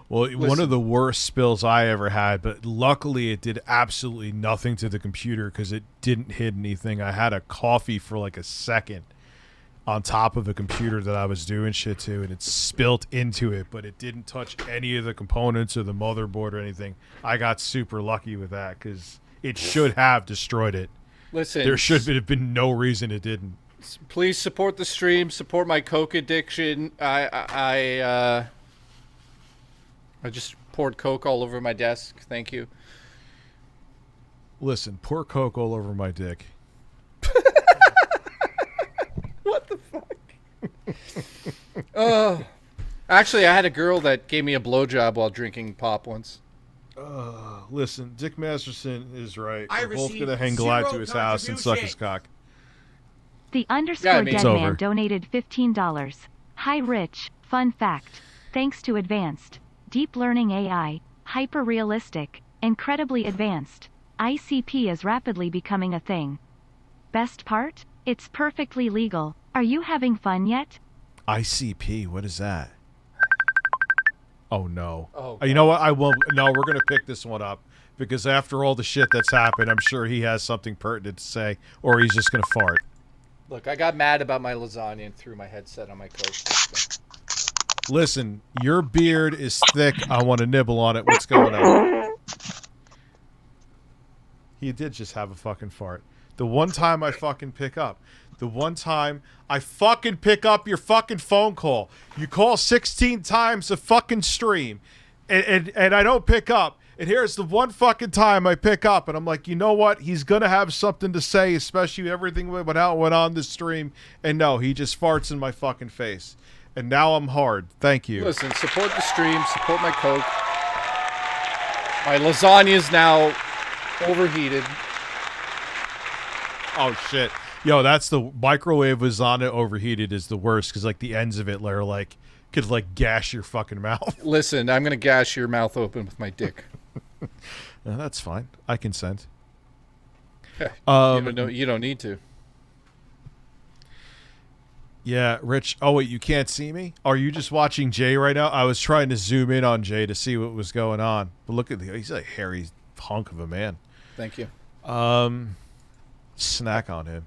Well, one of the worst spills I ever had, but luckily it did absolutely nothing to the computer because it didn't hit anything. I had a coffee for like a second on top of the computer that I was doing shit to, and it spilt into it, but it didn't touch any of the components or the motherboard or anything. I got super lucky with that because it should have destroyed it. Listen, there should have been no reason it didn't. Please support the stream. Support my Coke addiction. I just poured Coke all over my desk. Thank you. Listen, pour Coke all over my dick. What the fuck? Actually, I had a girl that gave me a blowjob while drinking pop once. Listen, Dick Masterson is right. I We're both received going to hang glide to zero his house and suck his contribution. cock. The _dead It's over. man donated $15. Hi Rich, fun fact. Thanks to advanced, deep learning AI, hyper-realistic, incredibly advanced, ICP is rapidly becoming a thing. Best part? It's perfectly legal. Are you having fun yet? ICP, what is that? Oh no. Oh, You know what? I won't. No, we're going to pick this one up because after all the shit that's happened, I'm sure he has something pertinent to say, or he's just going to fart. Look, I got mad about my lasagna and threw my headset on my Coke. Listen, your beard is thick. I want to nibble on it. What's going on? He did just have a fucking fart. The one time I fucking pick up. The one time I fucking pick up your fucking phone call. You call 16 times a fucking stream. And I don't pick up. And here's the one fucking time I pick up. And I'm like, you know what? He's going to have something to say, especially everything went on this stream. And no, he just farts in my fucking face. And now I'm hard. Thank you. Listen, support the stream. Support my Coke. My lasagna is now overheated. Oh shit, yo, that's the microwave lasagna overheated is the worst because like the ends of it are like could like gash your fucking mouth. Listen, I'm gonna gash your mouth open with my dick. No, that's fine. I consent. You don't need to. Yeah, Rich. Oh wait, you can't see me? Are you just watching Jay right now? I was trying to zoom in on Jay to see what was going on, but look at he's a hairy hunk of a man. Thank you. Snack on him.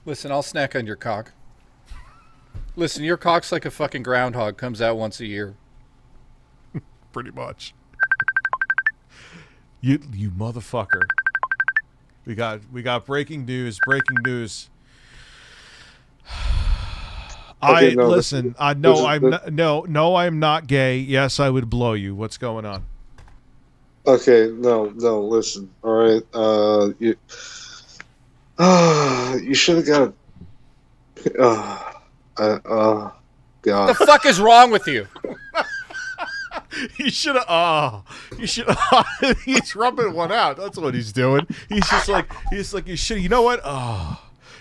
Listen, I'll snack on your cock. Listen, your cock's like a fucking groundhog. Comes out once a year. Pretty much. You motherfucker. We got breaking news. Breaking news. Okay, listen. I know I'm not gay. Yes, I would blow you. What's going on? Okay, no, listen. All right, you should have got. God. What the fuck is wrong with you? You should have. He's rubbing one out. That's what he's doing. He's like, you should. You know what?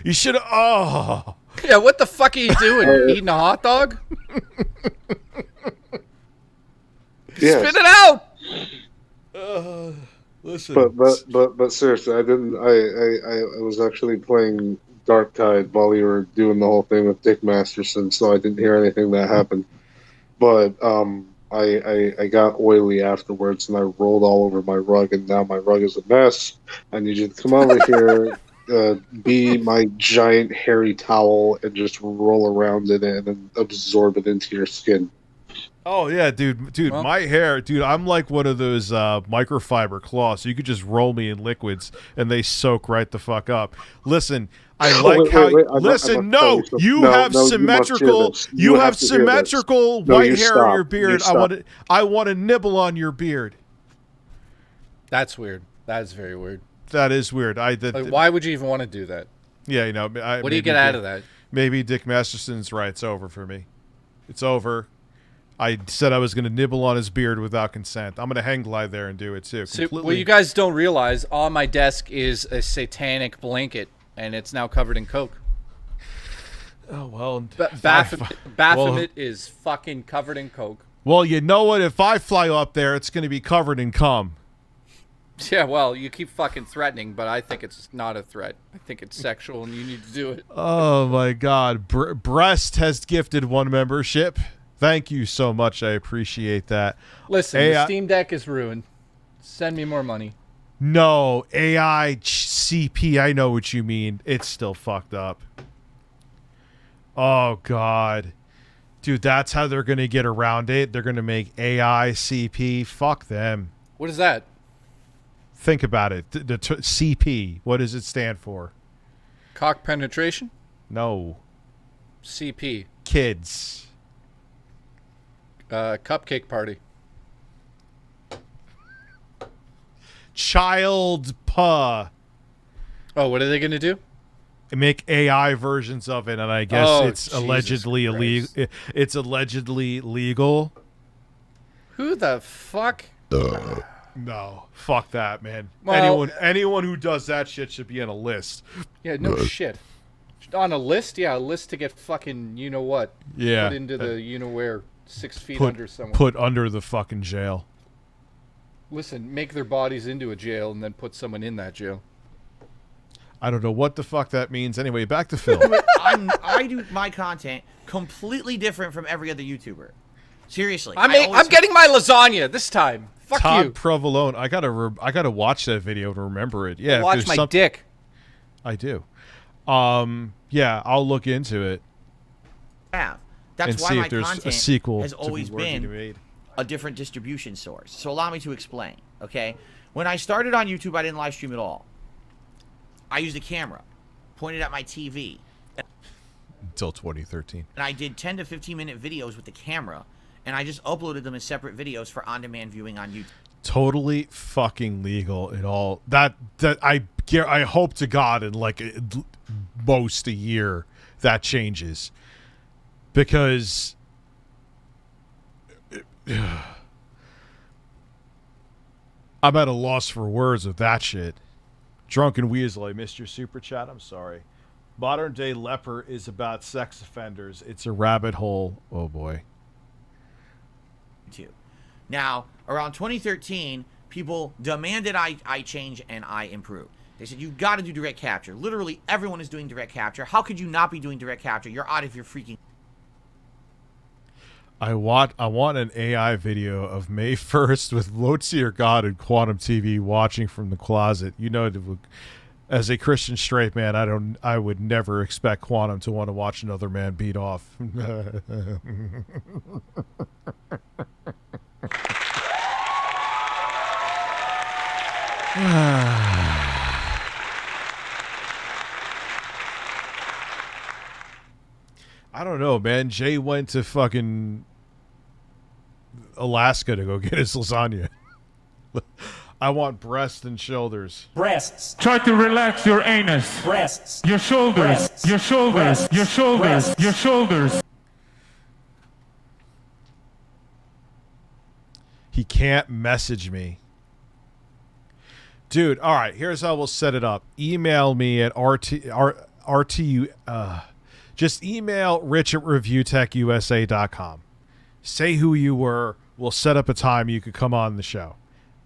You should have. Yeah, what the fuck are you doing? Eating a hot dog? Yes. Spit it out. Listen. But seriously, I didn't. I was actually playing Dark Tide while you were doing the whole thing with Dick Masterson, so I didn't hear anything that happened. But I got oily afterwards, and I rolled all over my rug, and now my rug is a mess. I need you to come over here, be my giant hairy towel, and just roll around in it and then absorb it into your skin. Oh yeah, dude, Well- my hair, dude, I'm like one of those microfiber cloths. So you could just roll me in liquids and they soak right the fuck up. Listen, I like Wait, how. wait, I must Listen, tell no, you something. you No, have no, you must hear symmetrical. this. You have have to hear this. symmetrical No, white you hair in stop. your beard. You stop. I want to nibble on your beard. That's weird. That is very weird. That is weird. Like, why would you even want to do that? Yeah, you know. What do you get out of that? Maybe Dick Masterson's right. It's over for me. It's over. I said I was going to nibble on his beard without consent. I'm going to hang glide there and do it too. So, what you guys don't realize, on my desk is a satanic blanket, and it's now covered in coke. Oh well. Baphomet is fucking covered in coke. Well, you know what? If I fly up there, it's going to be covered in cum. Yeah, well, you keep fucking threatening, but I think it's not a threat. I think it's sexual, and you need to do it. Oh my God! Breast has gifted 1 membership. Thank you so much. I appreciate that. Listen, the Steam Deck is ruined. Send me more money. No, AI CP. I know what you mean. It's still fucked up. Oh God, dude, that's how they're gonna get around it. They're gonna make AI CP. Fuck them. What is that? Think about it. The CP. What does it stand for? Cock penetration? No. CP. Kids. Cupcake party. Child puh. Oh, what are they gonna do? Make AI versions of it, and I guess it's Jesus allegedly illegal. It's allegedly legal. Who the fuck? No, fuck that, man. Well, anyone who does that shit should be on a list. Yeah, no shit. On a list? Yeah, a list to get fucking you know what. Yeah. Put into the you know where 6 feet under someone. Put under the fucking jail. Listen, make their bodies into a jail and then put someone in that jail. I don't know what the fuck that means. Anyway, back to Phil. I do my content completely different from every other YouTuber. Seriously. I'm getting my lasagna this time. Fuck Todd you. Provolone. I gotta watch that video to remember it. Yeah, Watch my dick. I do. Yeah, I'll look into it. Yeah, that's and why see my if there's content a sequel has to be always worthy to been made. a different distribution source. So allow me to explain. Okay, when I started on YouTube, I didn't live stream at all. I used a camera, pointed at my TV. Until 2013. And I did 10 to 15 minute videos with the camera, and I just uploaded them as separate videos for on-demand viewing on YouTube. Totally fucking legal and all. That I hope to God in like most a year that changes, because I'm at a loss for words with that shit. Drunken Weasel, I missed your super chat. I'm sorry. Modern Day Leper is about sex offenders. It's a rabbit hole. Oh boy. Now, around 2013, people demanded I change and I improve. They said, you've got to do direct capture. Literally, everyone is doing direct capture. How could you not be doing direct capture? You're out of your freaking... I want an AI video of May 1st with Lotsier God and Quantum TV watching from the closet. You know, as a Christian straight man, I would never expect Quantum to want to watch another man beat off. I don't know, man. Jay went to fucking Alaska to go get his lasagna. I want breasts and shoulders. Breasts. Try to relax your anus. Breasts. Your shoulders. Breasts. Your shoulders. Breasts. Your shoulders. Breasts. Your shoulders. He can't message me. Dude, all right, here's how we'll set it up. Email me at just email Rich at ReviewTechUSA.com. Say who you were. We'll set up a time you could come on the show.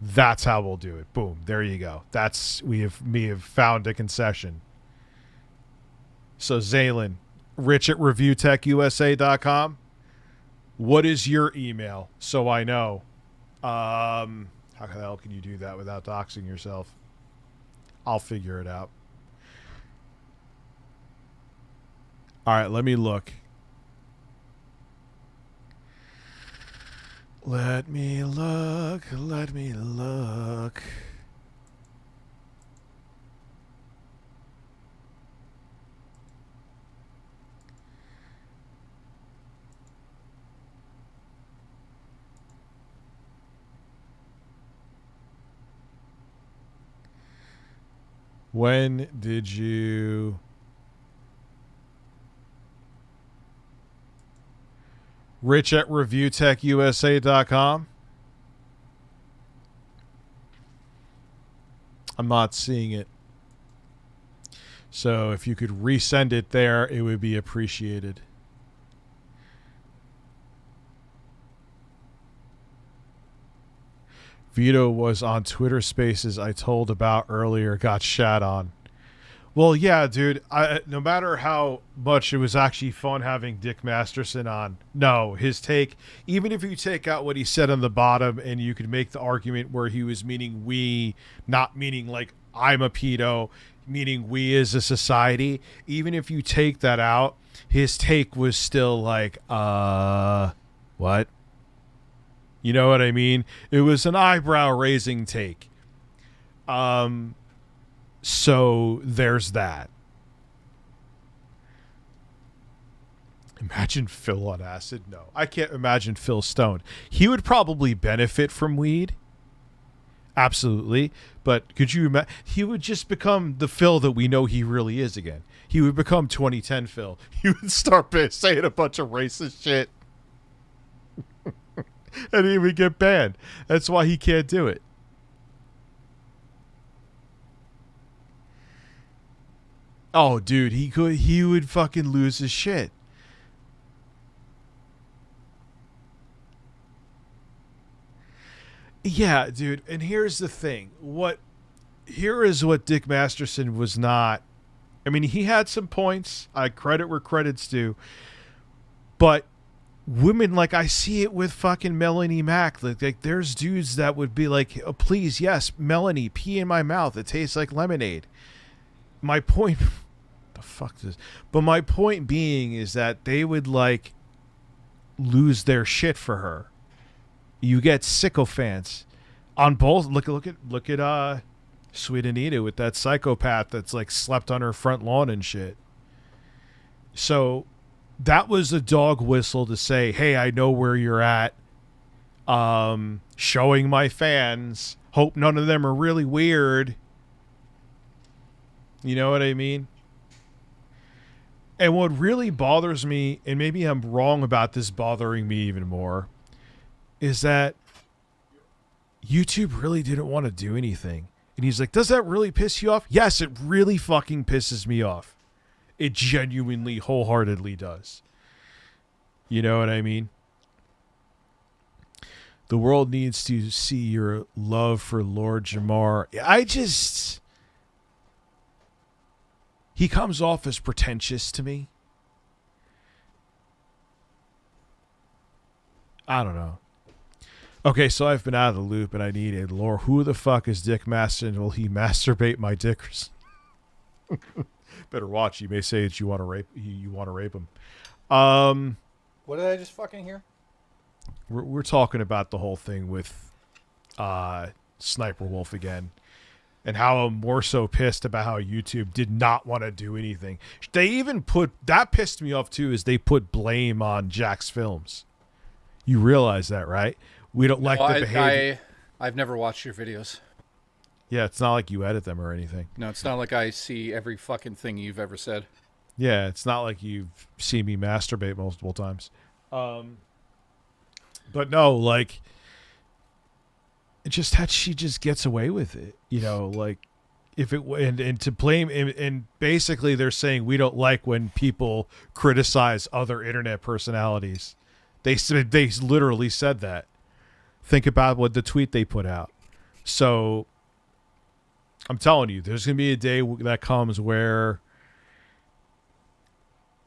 That's how we'll do it. Boom. There you go. We have found a concession. So Zaylin, Rich at ReviewTechUSA.com. What is your email? So I know. How the hell can you do that without doxing yourself? I'll figure it out. All right, let me look. Let me look. Let me look. When did you Rich at ReviewTechUSA.com? I'm not seeing it. So if you could resend it there, it would be appreciated. Vito was on Twitter Spaces I told about earlier, got shat on. Well, yeah, dude, no matter how much it was actually fun having Dick Masterson on, no, his take, even if you take out what he said on the bottom and you could make the argument where he was meaning we, not meaning like I'm a pedo, meaning we as a society, even if you take that out, his take was still like, what? You know what I mean? It was an eyebrow-raising take. So there's that. Imagine Phil on acid? No, I can't imagine Phil stoned. He would probably benefit from weed. Absolutely. But could you imagine? He would just become the Phil that we know he really is again. He would become 2010 Phil. He would start saying a bunch of racist shit. And he would get banned. That's why he can't do it. Oh, dude, he would fucking lose his shit. Yeah, dude, and here's the thing. Here is what Dick Masterson was not. I mean, he had some points. I credit where credit's due. But women, like, I see it with fucking Melanie Mack. Like there's dudes that would be like, oh, please, yes, Melanie, pee in my mouth. It tastes like lemonade. My point... the fuck this? But my point being is that they would, like, lose their shit for her. You get sycophants on both. Look at Sweet Anita with that psychopath that's like slept on her front lawn and shit. So that was a dog whistle to say, hey, I know where you're at. Showing my fans. Hope none of them are really weird. You know what I mean? And what really bothers me, and maybe I'm wrong about this bothering me even more, is that YouTube really didn't want to do anything. And he's like, does that really piss you off? Yes, it really fucking pisses me off. It genuinely, wholeheartedly does. You know what I mean? The world needs to see your love for Lord Jamar. He comes off as pretentious to me. I don't know. Okay, so I've been out of the loop and I need a lore. Who the fuck is Dick Masterson? Will he masturbate my dickers? Better watch. You may say that you want to rape. You want to rape him. What did I just fucking hear? We're talking about the whole thing with Sniper Wolf again. And how I'm more so pissed about how YouTube did not want to do anything. They even that pissed me off too, is they put blame on Jack's Films. You realize that, right? We don't like the behavior. I've never watched your videos. Yeah, it's not like you edit them or anything. No, it's not like I see every fucking thing you've ever said. Yeah, it's not like you've seen me masturbate multiple times. But no, like, just that she just gets away with it, you know, like if it and to blame and basically they're saying we don't like when people criticize other internet personalities. They literally said that. Think about what the tweet they put out. So I'm telling you, there's going to be a day that comes where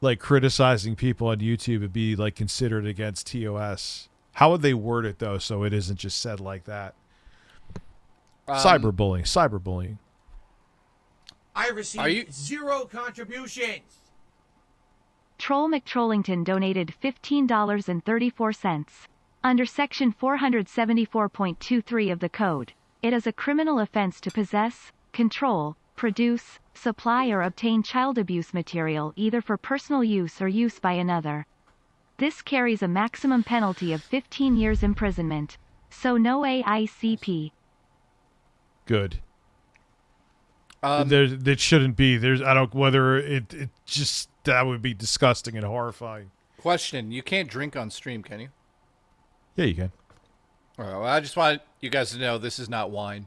like criticizing people on YouTube would be like considered against TOS. How would they word it though so it isn't just said like that? Cyberbullying. I received 0 contributions. Troll McTrollington donated $15.34. Under Section 474.23 of the Code, it is a criminal offense to possess, control, produce, supply or obtain child abuse material either for personal use or use by another. This carries a maximum penalty of 15 years imprisonment. So no AICP. Good. There shouldn't be. I don't whether it just that would be disgusting and horrifying. Question: you can't drink on stream, can you? Yeah, you can. All right, well, I just want you guys to know this is not wine.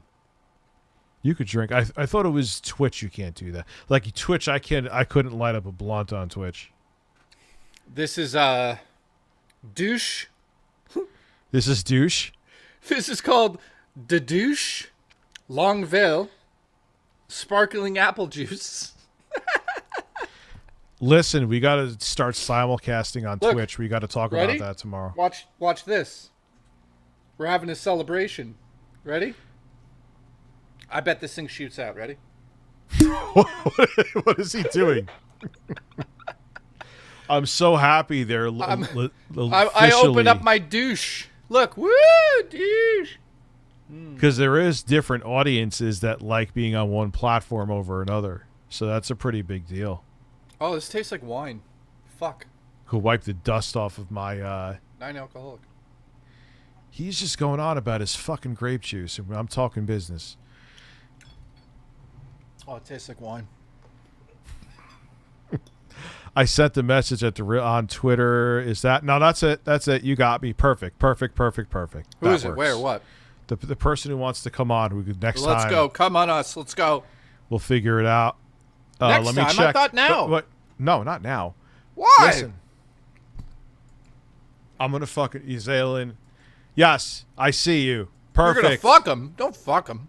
You could drink. I thought it was Twitch. You can't do that. Like Twitch, I couldn't light up a blunt on Twitch. This is douche. This is douche. This is called the douche Longueville sparkling apple juice. Listen, we got to start simulcasting on Look, Twitch. We got to talk ready? about that tomorrow. Watch this. We're having a celebration. Ready? I bet this thing shoots out. Ready? What is he doing? I'm so happy they're I opened up my douche. Look, woo, douche. Because there is different audiences that like being on one platform over another. So that's a pretty big deal. Oh, this tastes like wine. Fuck. Could wipe the dust off of my... Non-alcoholic. He's just going on about his fucking grape juice. And I'm talking business. Oh, it tastes like wine. I sent the message on Twitter. Is that... No, that's it. That's it. You got me. Perfect. Who is it? Where? What? The person who wants to come on. Who next time... Let's go. Come on us. Let's go. We'll figure it out. Next let me time? check. I thought now. What? No, not now. Why? Listen. I'm going to fucking... Ezalin. Yes, I see you. Perfect. You're going to fuck him. Don't fuck him.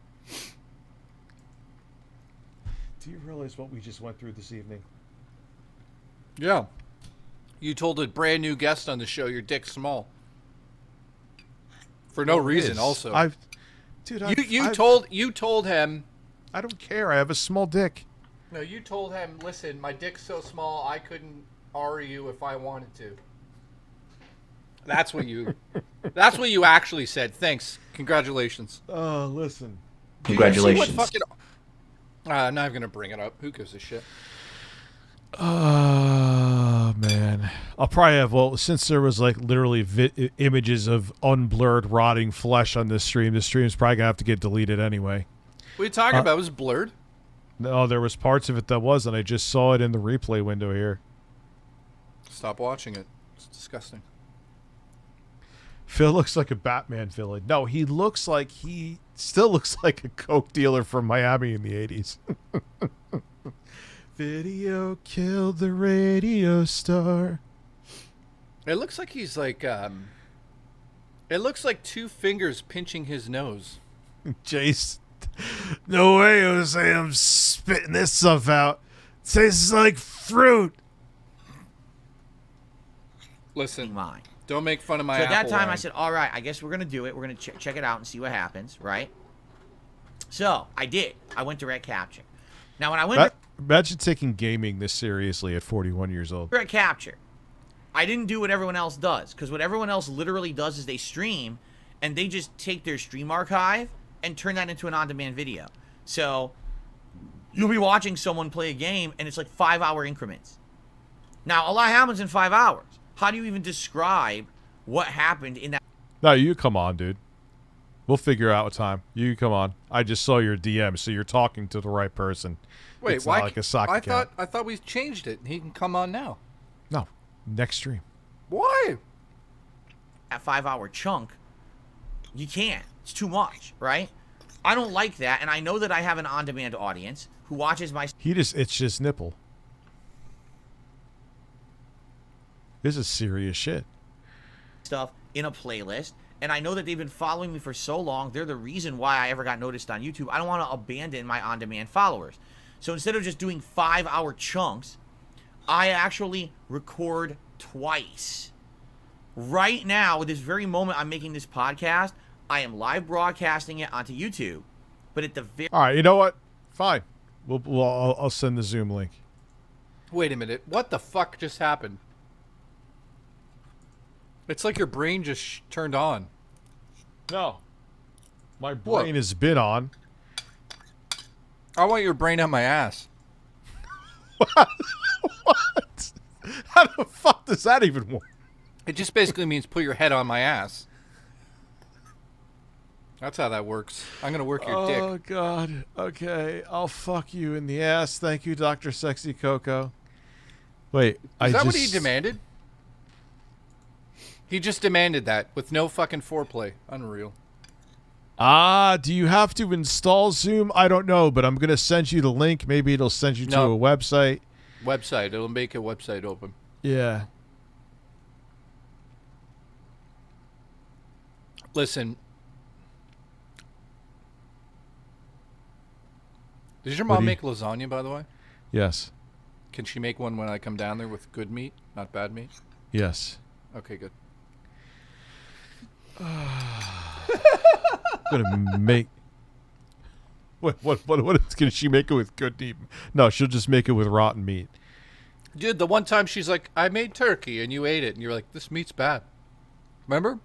Do you realize what we just went through this evening? Yeah. You told a brand new guest on the show your dick's small. For no reason, also. You told him. I don't care. I have a small dick. No, you told him, listen, my dick's so small I couldn't R you if I wanted to. That's what you actually said. Thanks. Congratulations. Oh, listen. Congratulations. I'm not going to bring it up. Who gives a shit? Oh, man. I'll probably have, since there was like literally images of unblurred rotting flesh on this stream, the stream's probably going to have to get deleted anyway. What are you talking about? It was blurred? No, there was parts of it that was, and I just saw it in the replay window here. Stop watching it. It's disgusting. Phil looks like a Batman villain. No, he still looks like a coke dealer from Miami in the 80s. Video killed the radio star. It looks like he's like, it looks like two fingers pinching his nose. Jace, no way, Jose, I'm spitting this stuff out. It tastes like fruit. Listen, mine. Don't make fun of my So at that apple time, wine. I said, all right, I guess we're going to do it. We're going to check it out and see what happens, right? So I did. I went direct capture. Now, when I went imagine taking gaming this seriously at 41 years old. direct capture, I didn't do what everyone else does, because what everyone else literally does is they stream, and they just take their stream archive and turn that into an on-demand video. So you'll be watching someone play a game, and it's like 5-hour increments. Now, a lot happens in 5 hours. How do you even describe what happened in that? No, you come on, dude. We'll figure out a time. You come on. I just saw your DM, so you're talking to the right person. Wait, it's why? Not like a sock account. I thought we changed it. He can come on now. No, next stream. Why? That 5-hour chunk, you can't. It's too much, right? I don't like that, and I know that I have an on-demand audience who watches my. It's just nipple. This is serious shit. Stuff in a playlist, and I know that they've been following me for so long. They're the reason why I ever got noticed on YouTube. I don't want to abandon my on-demand followers. So instead of just doing 5-hour chunks, I actually record twice. Right now, at this very moment I'm making this podcast, I am live broadcasting it onto YouTube. But at the very... All right, you know what? Fine. I'll send the Zoom link. Wait a minute. What the fuck just happened? It's like your brain just turned on. No. My brain has been on. I want your brain on my ass. What? How the fuck does that even work? It just basically means put your head on my ass. That's how that works. I'm going to work your dick. Oh, God. Okay. I'll fuck you in the ass. Thank you, Dr. Sexy Coco. Wait. Is that what he demanded? He just demanded that with no fucking foreplay. Unreal. Do you have to install Zoom? I don't know, but I'm going to send you the link. Maybe it'll send you to a website. It'll make a website open. Yeah. Listen. Does your mom make lasagna, by the way? Yes. Can she make one when I come down there with good meat, not bad meat? Yes. Okay, good. I'm gonna make. What can she make it with good meat? No, she'll just make it with rotten meat. Dude, the one time she's like, I made turkey, and you ate it, and you're like, this meat's bad. Remember?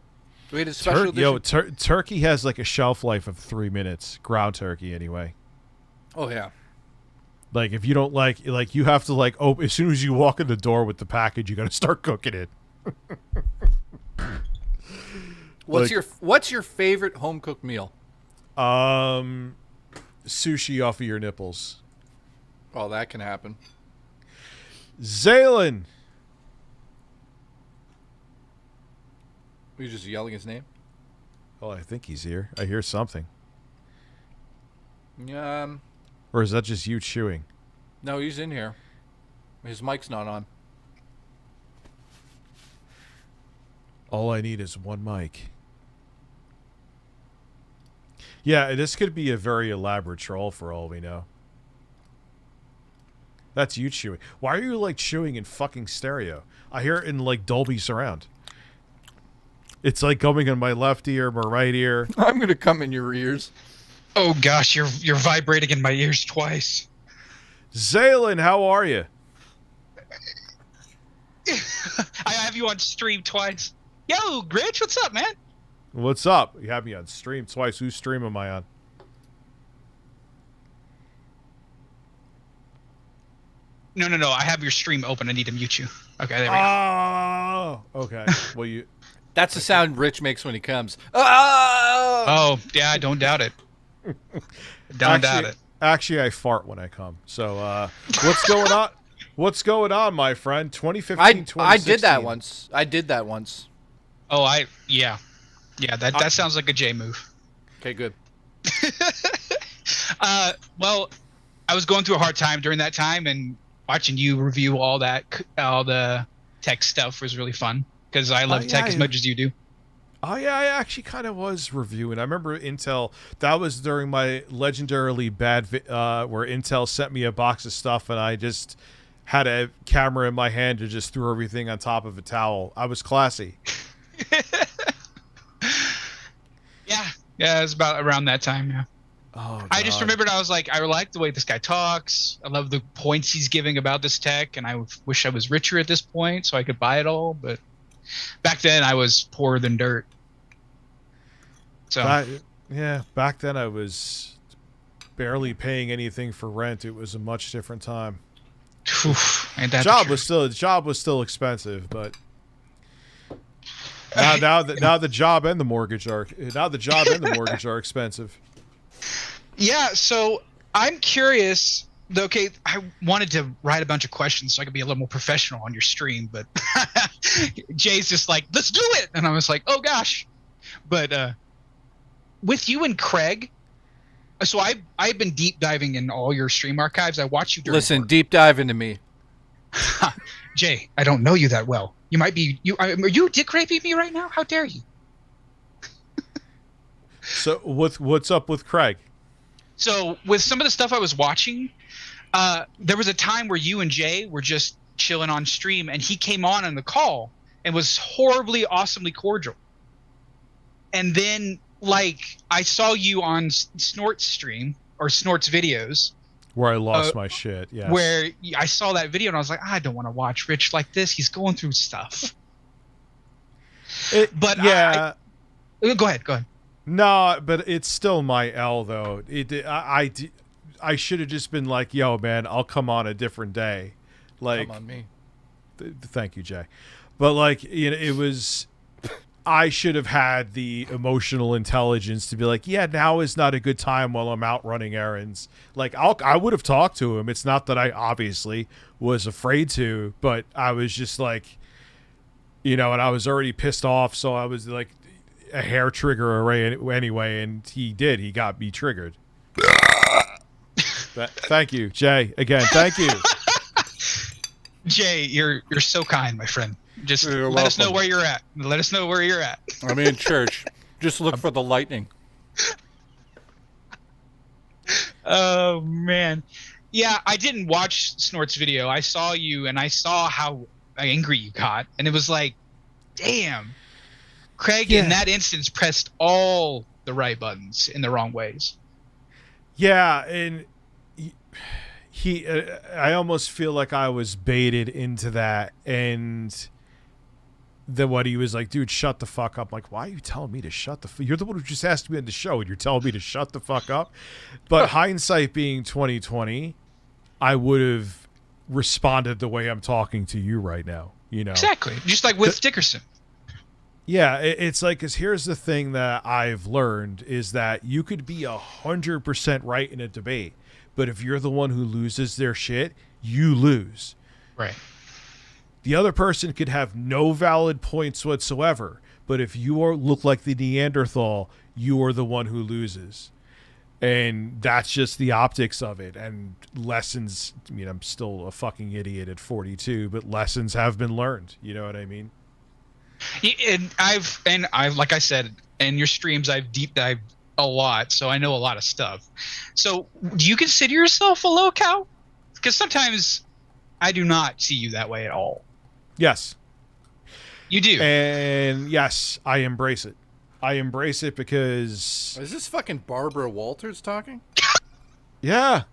We ate a special edition. Turkey has like a shelf life of 3 minutes. Ground turkey, anyway. Oh, yeah. Like, if you don't like you have to, like, as soon as you walk in the door with the package, you got to start cooking it. What's your favorite home cooked meal? Sushi off of your nipples. Oh, that can happen. Zaylen. Are you just yelling his name? Oh, I think he's here. I hear something. Or is that just you chewing? No, he's in here. His mic's not on. All I need is one mic. Yeah, this could be a very elaborate troll for all we know. That's you chewing. Why are you, like, chewing in fucking stereo? I hear it in, like, Dolby Surround. It's, like, coming in my left ear, my right ear. I'm going to come in your ears. Oh, gosh, you're vibrating in my ears twice. Zaylen, how are you? I have you on stream twice. Yo, Grinch, what's up, man? What's up? You have me on stream twice. Whose stream am I on? No. I have your stream open. I need to mute you. Okay, there we go. Oh, okay. Well, you. That's the sound Rich makes when he comes. Oh, yeah, I don't doubt it. Doubt it. Actually, I fart when I come. So, what's going on? What's going on, my friend? 2015, 2016. I did that once. Oh, yeah, that sounds like a J move. Okay, good. Well, I was going through a hard time during that time, and watching you review all the tech stuff was really fun because I love tech as much as you do. Oh, yeah, I actually kind of was reviewing. I remember Intel, that was during my legendarily bad, where Intel sent me a box of stuff and I just had a camera in my hand and just threw everything on top of a towel. I was classy. Yeah, it was about around that time, yeah. Oh, I just remembered, I was like, I like the way this guy talks. I love the points he's giving about this tech, and I wish I was richer at this point so I could buy it all, but back then I was poorer than dirt. So back then I was barely paying anything for rent. It was a much different time. The job was still expensive, but now the job and the mortgage are expensive. Yeah, so I'm curious. Okay, I wanted to write a bunch of questions so I could be a little more professional on your stream, but Jay's just like, let's do it, and I was like, oh gosh. But with you and Craig, so I've been deep diving in all your stream archives. I watch you. Listen, deep dive into me. Jay, I don't know you that well. You might be. Are you dick raping me right now? How dare you? So what's up with Craig? So with some of the stuff I was watching, there was a time where you and Jay were just chilling on stream, and he came on the call and was horribly, awesomely cordial. And then, like, I saw you on Snort's stream or Snort's videos. Where I lost my shit, yeah. Where I saw that video and I was like, I don't want to watch Rich like this. He's going through stuff. But yeah. Go ahead. No, but it's still my L though. I should have just been like, "Yo, man, I'll come on a different day." Like, come on me. Thank you, Jay. But like, it was. I should have had the emotional intelligence to be like, "Yeah, now is not a good time while I'm out running errands." Like, I would have talked to him. It's not that I obviously was afraid to, but I was just like, and I was already pissed off, so I was like a hair trigger array anyway, and he got me triggered. Thank you, Jay. Again, thank you. Jay, you're so kind, my friend. Just You're let us know welcome. where you're at. Let us know where you're at. I'm in church. Just look for the lightning. Oh man. Yeah, I didn't watch Snort's video. I saw you and I saw how angry you got, and it was like, damn. Craig in that instance pressed all the right buttons in the wrong ways. Yeah, and he I almost feel like I was baited into that, and then what he was like, dude, shut the fuck up. I'm like, why are you telling me to shut the you're the one who just asked me on the show and you're telling me to shut the fuck up? But hindsight being 2020, I would have responded the way I'm talking to you right now, Exactly. Just like with Dickerson. Yeah, it's like, because here's the thing that I've learned is that you could be 100% right in a debate, but if you're the one who loses their shit, you lose. Right. The other person could have no valid points whatsoever, but if you look like the Neanderthal, you are the one who loses. And that's just the optics of it. And lessons, I'm still a fucking idiot at 42, but lessons have been learned. You know what I mean? And I've like I said, in your streams I've deep dived a lot, so I know a lot of stuff. So do you consider yourself a low cow? Because sometimes I do not see you that way at all. Yes. You do. And yes, I embrace it. I embrace it because... Is this fucking Barbara Walters talking? Yeah.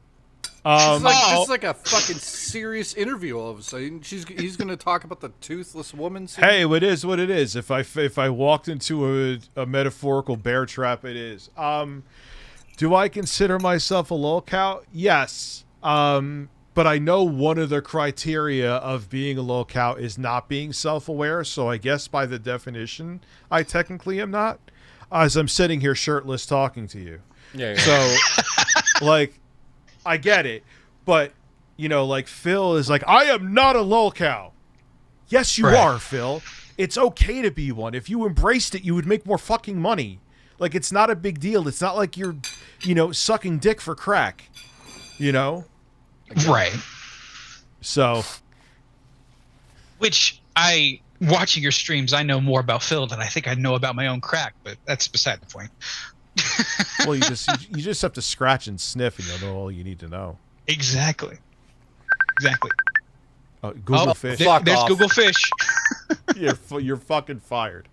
This is like a fucking serious interview all of a sudden. He's going to talk about the toothless woman scene? Hey, it is what it is. If I walked into a metaphorical bear trap, it is. Do I consider myself a lolcow? Yes. But I know one of the criteria of being a lolcow is not being self-aware, so I guess by the definition, I technically am not, as I'm sitting here shirtless talking to you. Yeah. So, like, I get it, but, like, Phil is like, I am not a lolcow. Yes, you are, Phil. It's okay to be one. If you embraced it, you would make more fucking money. Like, it's not a big deal. It's not like you're, sucking dick for crack, Right. So. Which watching your streams, I know more about Phil than I think I know about my own crack, but that's beside the point. Well, you just have to scratch and sniff, and you'll know all you need to know. Exactly. Google fish. There's Google fish. You're fucking fired.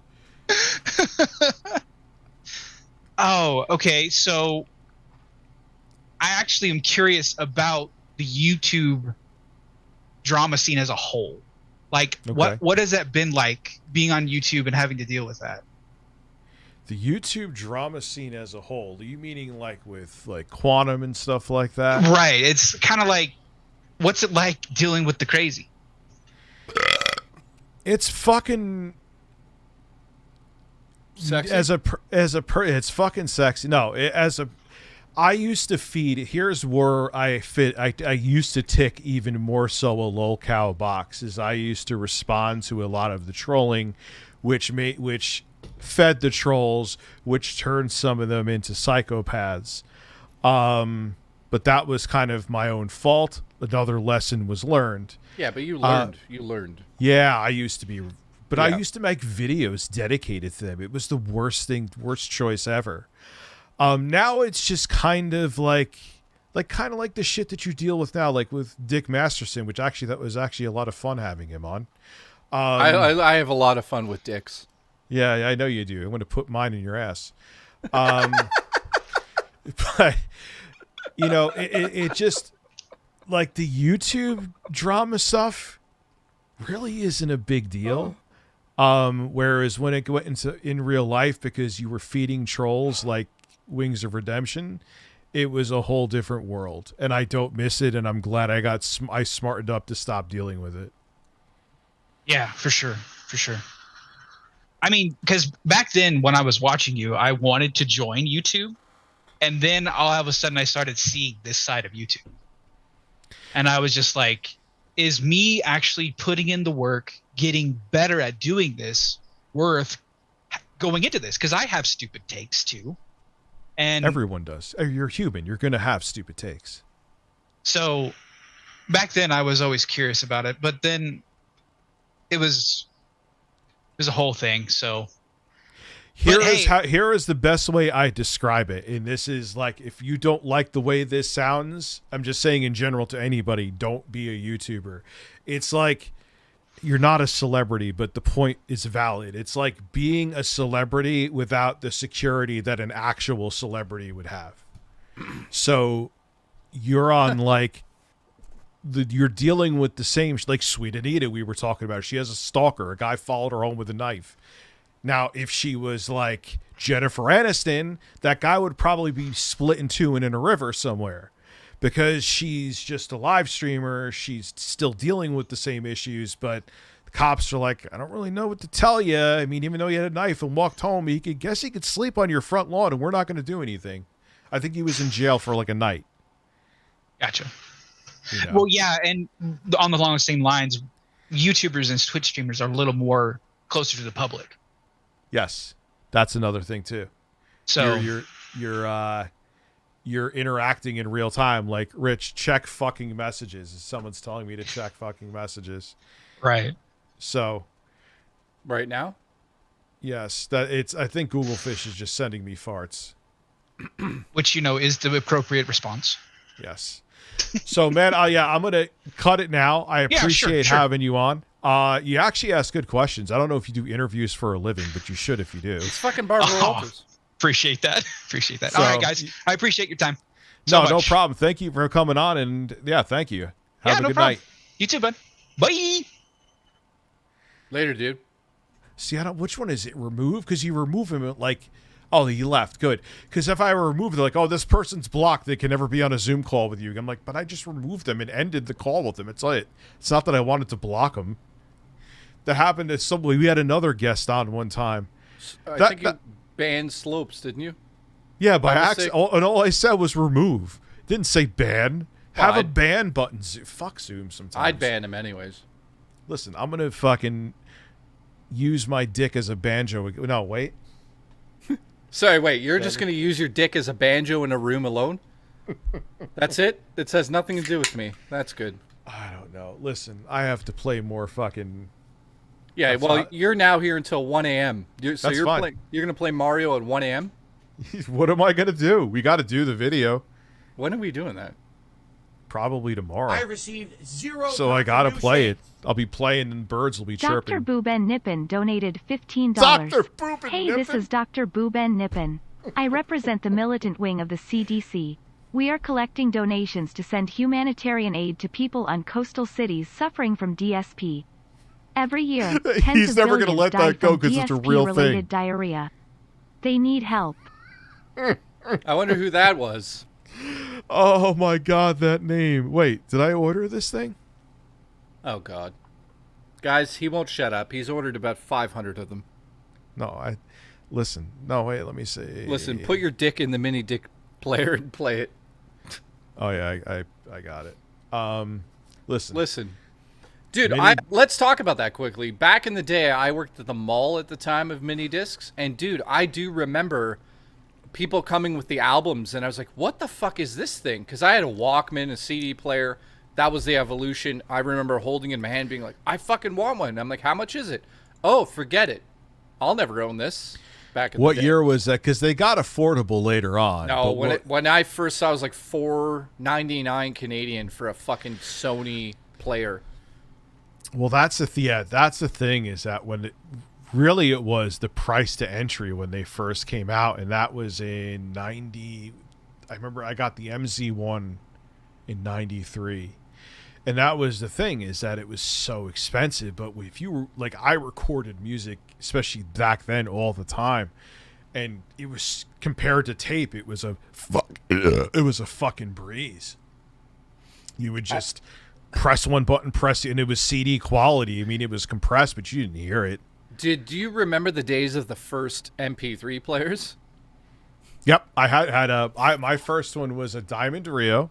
Oh, okay. So I actually am curious about the YouTube drama scene as a whole. Like, Okay. what has that been like, being on YouTube and having to deal with that? The YouTube drama scene as a whole. Are you meaning like with like Quantum and stuff like that? Right. It's kind of like, what's it like dealing with the crazy? It's fucking sexy. It's fucking sexy. No, I used to feed. Here's where I fit. I used to tick even more so a lolcow box, is I used to respond to a lot of the trolling, which fed the trolls, which turned some of them into psychopaths. But that was kind of my own fault. Another lesson was learned. Yeah, but you learned. You learned. Yeah, I used to be, but I Yeah. used to make videos dedicated to them. It was the worst choice ever. Now it's just kind of like the shit that you deal with now, like with Dick Masterson, which actually that was actually a lot of fun having him on. I have a lot of fun with dicks. Yeah, I know you do. I'm going to put mine in your ass. But it just, like, the YouTube drama stuff really isn't a big deal. Whereas when it went into in real life, because you were feeding trolls like Wings of Redemption, it was a whole different world, and I don't miss it. And I'm glad I smartened up to stop dealing with it. Yeah, for sure. I mean, because back then when I was watching you, I wanted to join YouTube, and then all of a sudden I started seeing this side of YouTube, and I was just like, is me actually putting in the work, getting better at doing this, worth going into this? Because I have stupid takes too, and everyone does. You're human. You're gonna have stupid takes. So back then I was always curious about it, but then it was a whole thing. So here is the best way I describe it, and this is like, if you don't like the way this sounds, I'm just saying in general to anybody, don't be a YouTuber. It's like, you're not a celebrity, but the point is valid. It's like being a celebrity without the security that an actual celebrity would have. So you're on like you're dealing with the same, like Sweet Anita we were talking about. She has a stalker. A guy followed her home with a knife. Now, if she was like Jennifer Aniston, that guy would probably be split in two and in a river somewhere, because she's just a live streamer. She's still dealing with the same issues, but the cops are like, I don't really know what to tell you. I mean, even though he had a knife and walked home, he could sleep on your front lawn and we're not going to do anything. I think he was in jail for like a night. Gotcha. You know? Well, yeah, and on the same lines, YouTubers and Twitch streamers are a little more closer to the public. Yes, that's another thing too. So you're interacting in real time. Like, Rich, check fucking messages. Someone's telling me to check fucking messages. Right. So. Right now. Yes, I think Google Fish is just sending me farts. Which, is the appropriate response. Yes. So, man, I'm going to cut it now. I appreciate having you on. You actually ask good questions. I don't know if you do interviews for a living, but you should if you do. It's fucking Barbara Walters. Appreciate that. So, all right, guys. I appreciate your time. No problem. Thank you for coming on, and thank you. Have a good night. You too, bud. Bye. Later, dude. See, which one is it? Remove? Because you remove him like, oh, he left. Good. Because if I remove, they're like, oh, this person's blocked. They can never be on a Zoom call with you. I'm like, but I just removed them and ended the call with them. It's not that I wanted to block them. That happened to somebody. We had another guest on one time. I think you banned Slopes, didn't you? Yeah, by accident. And all I said was remove. Didn't say ban. Have a ban button. Fuck Zoom sometimes. I'd ban him anyways. Listen, I'm going to fucking use my dick as a banjo. No, wait. Sorry, wait. You're just going to use your dick as a banjo in a room alone? That's it? It has nothing to do with me. That's good. I don't know. Listen, I have to play more fucking... Yeah, you're now here until 1 a.m. You're going to play Mario at 1 a.m.? What am I going to do? We got to do the video. When are we doing that? Probably tomorrow. I received 0. So I got to play it. I'll be playing and birds will be chirping. Dr. Booben Nippon donated $15. Dr. Booben Hey, Nippon? This is Dr. Booben Nippon. I represent the militant wing of the CDC. We are collecting donations to send humanitarian aid to people on coastal cities suffering from DSP. Every year, tens He's of never going to billions let die that go from because it's a real DSP-related thing. diarrhea. They need help. I wonder who that was. Oh my God, that name. Wait, did I order this thing? Oh God. Guys, he won't shut up. He's ordered about 500 of them. No, listen. No, wait, let me see. Listen, put your dick in the mini dick player and play it. Oh yeah, I got it. Listen. Dude, let's talk about that quickly. Back in the day, I worked at the mall at the time of mini discs, and dude, I do remember people coming with the albums, and I was like, what the fuck is this thing? Because I had a Walkman, a CD player. That was the evolution. I remember holding it in my hand being like, I fucking want one. And I'm like, how much is it? Oh, forget it. I'll never own this. Back in the day. What year was that? Because they got affordable later on. No, when I first saw it was like $4.99 Canadian for a fucking Sony player. Well, that's the thing is that when it was the price to entry when they first came out, and that was in 90. I remember I got the MZ1 in 93, And that was the thing, is that it was so expensive. But if you were like, I recorded music, especially back then, all the time, and it was compared to tape, it was a fucking breeze. You would just press one button, and it was CD quality. I mean, it was compressed, but you didn't hear it. Do you remember the days of the first MP3 players? Yep, I had my first one was a Diamond Rio.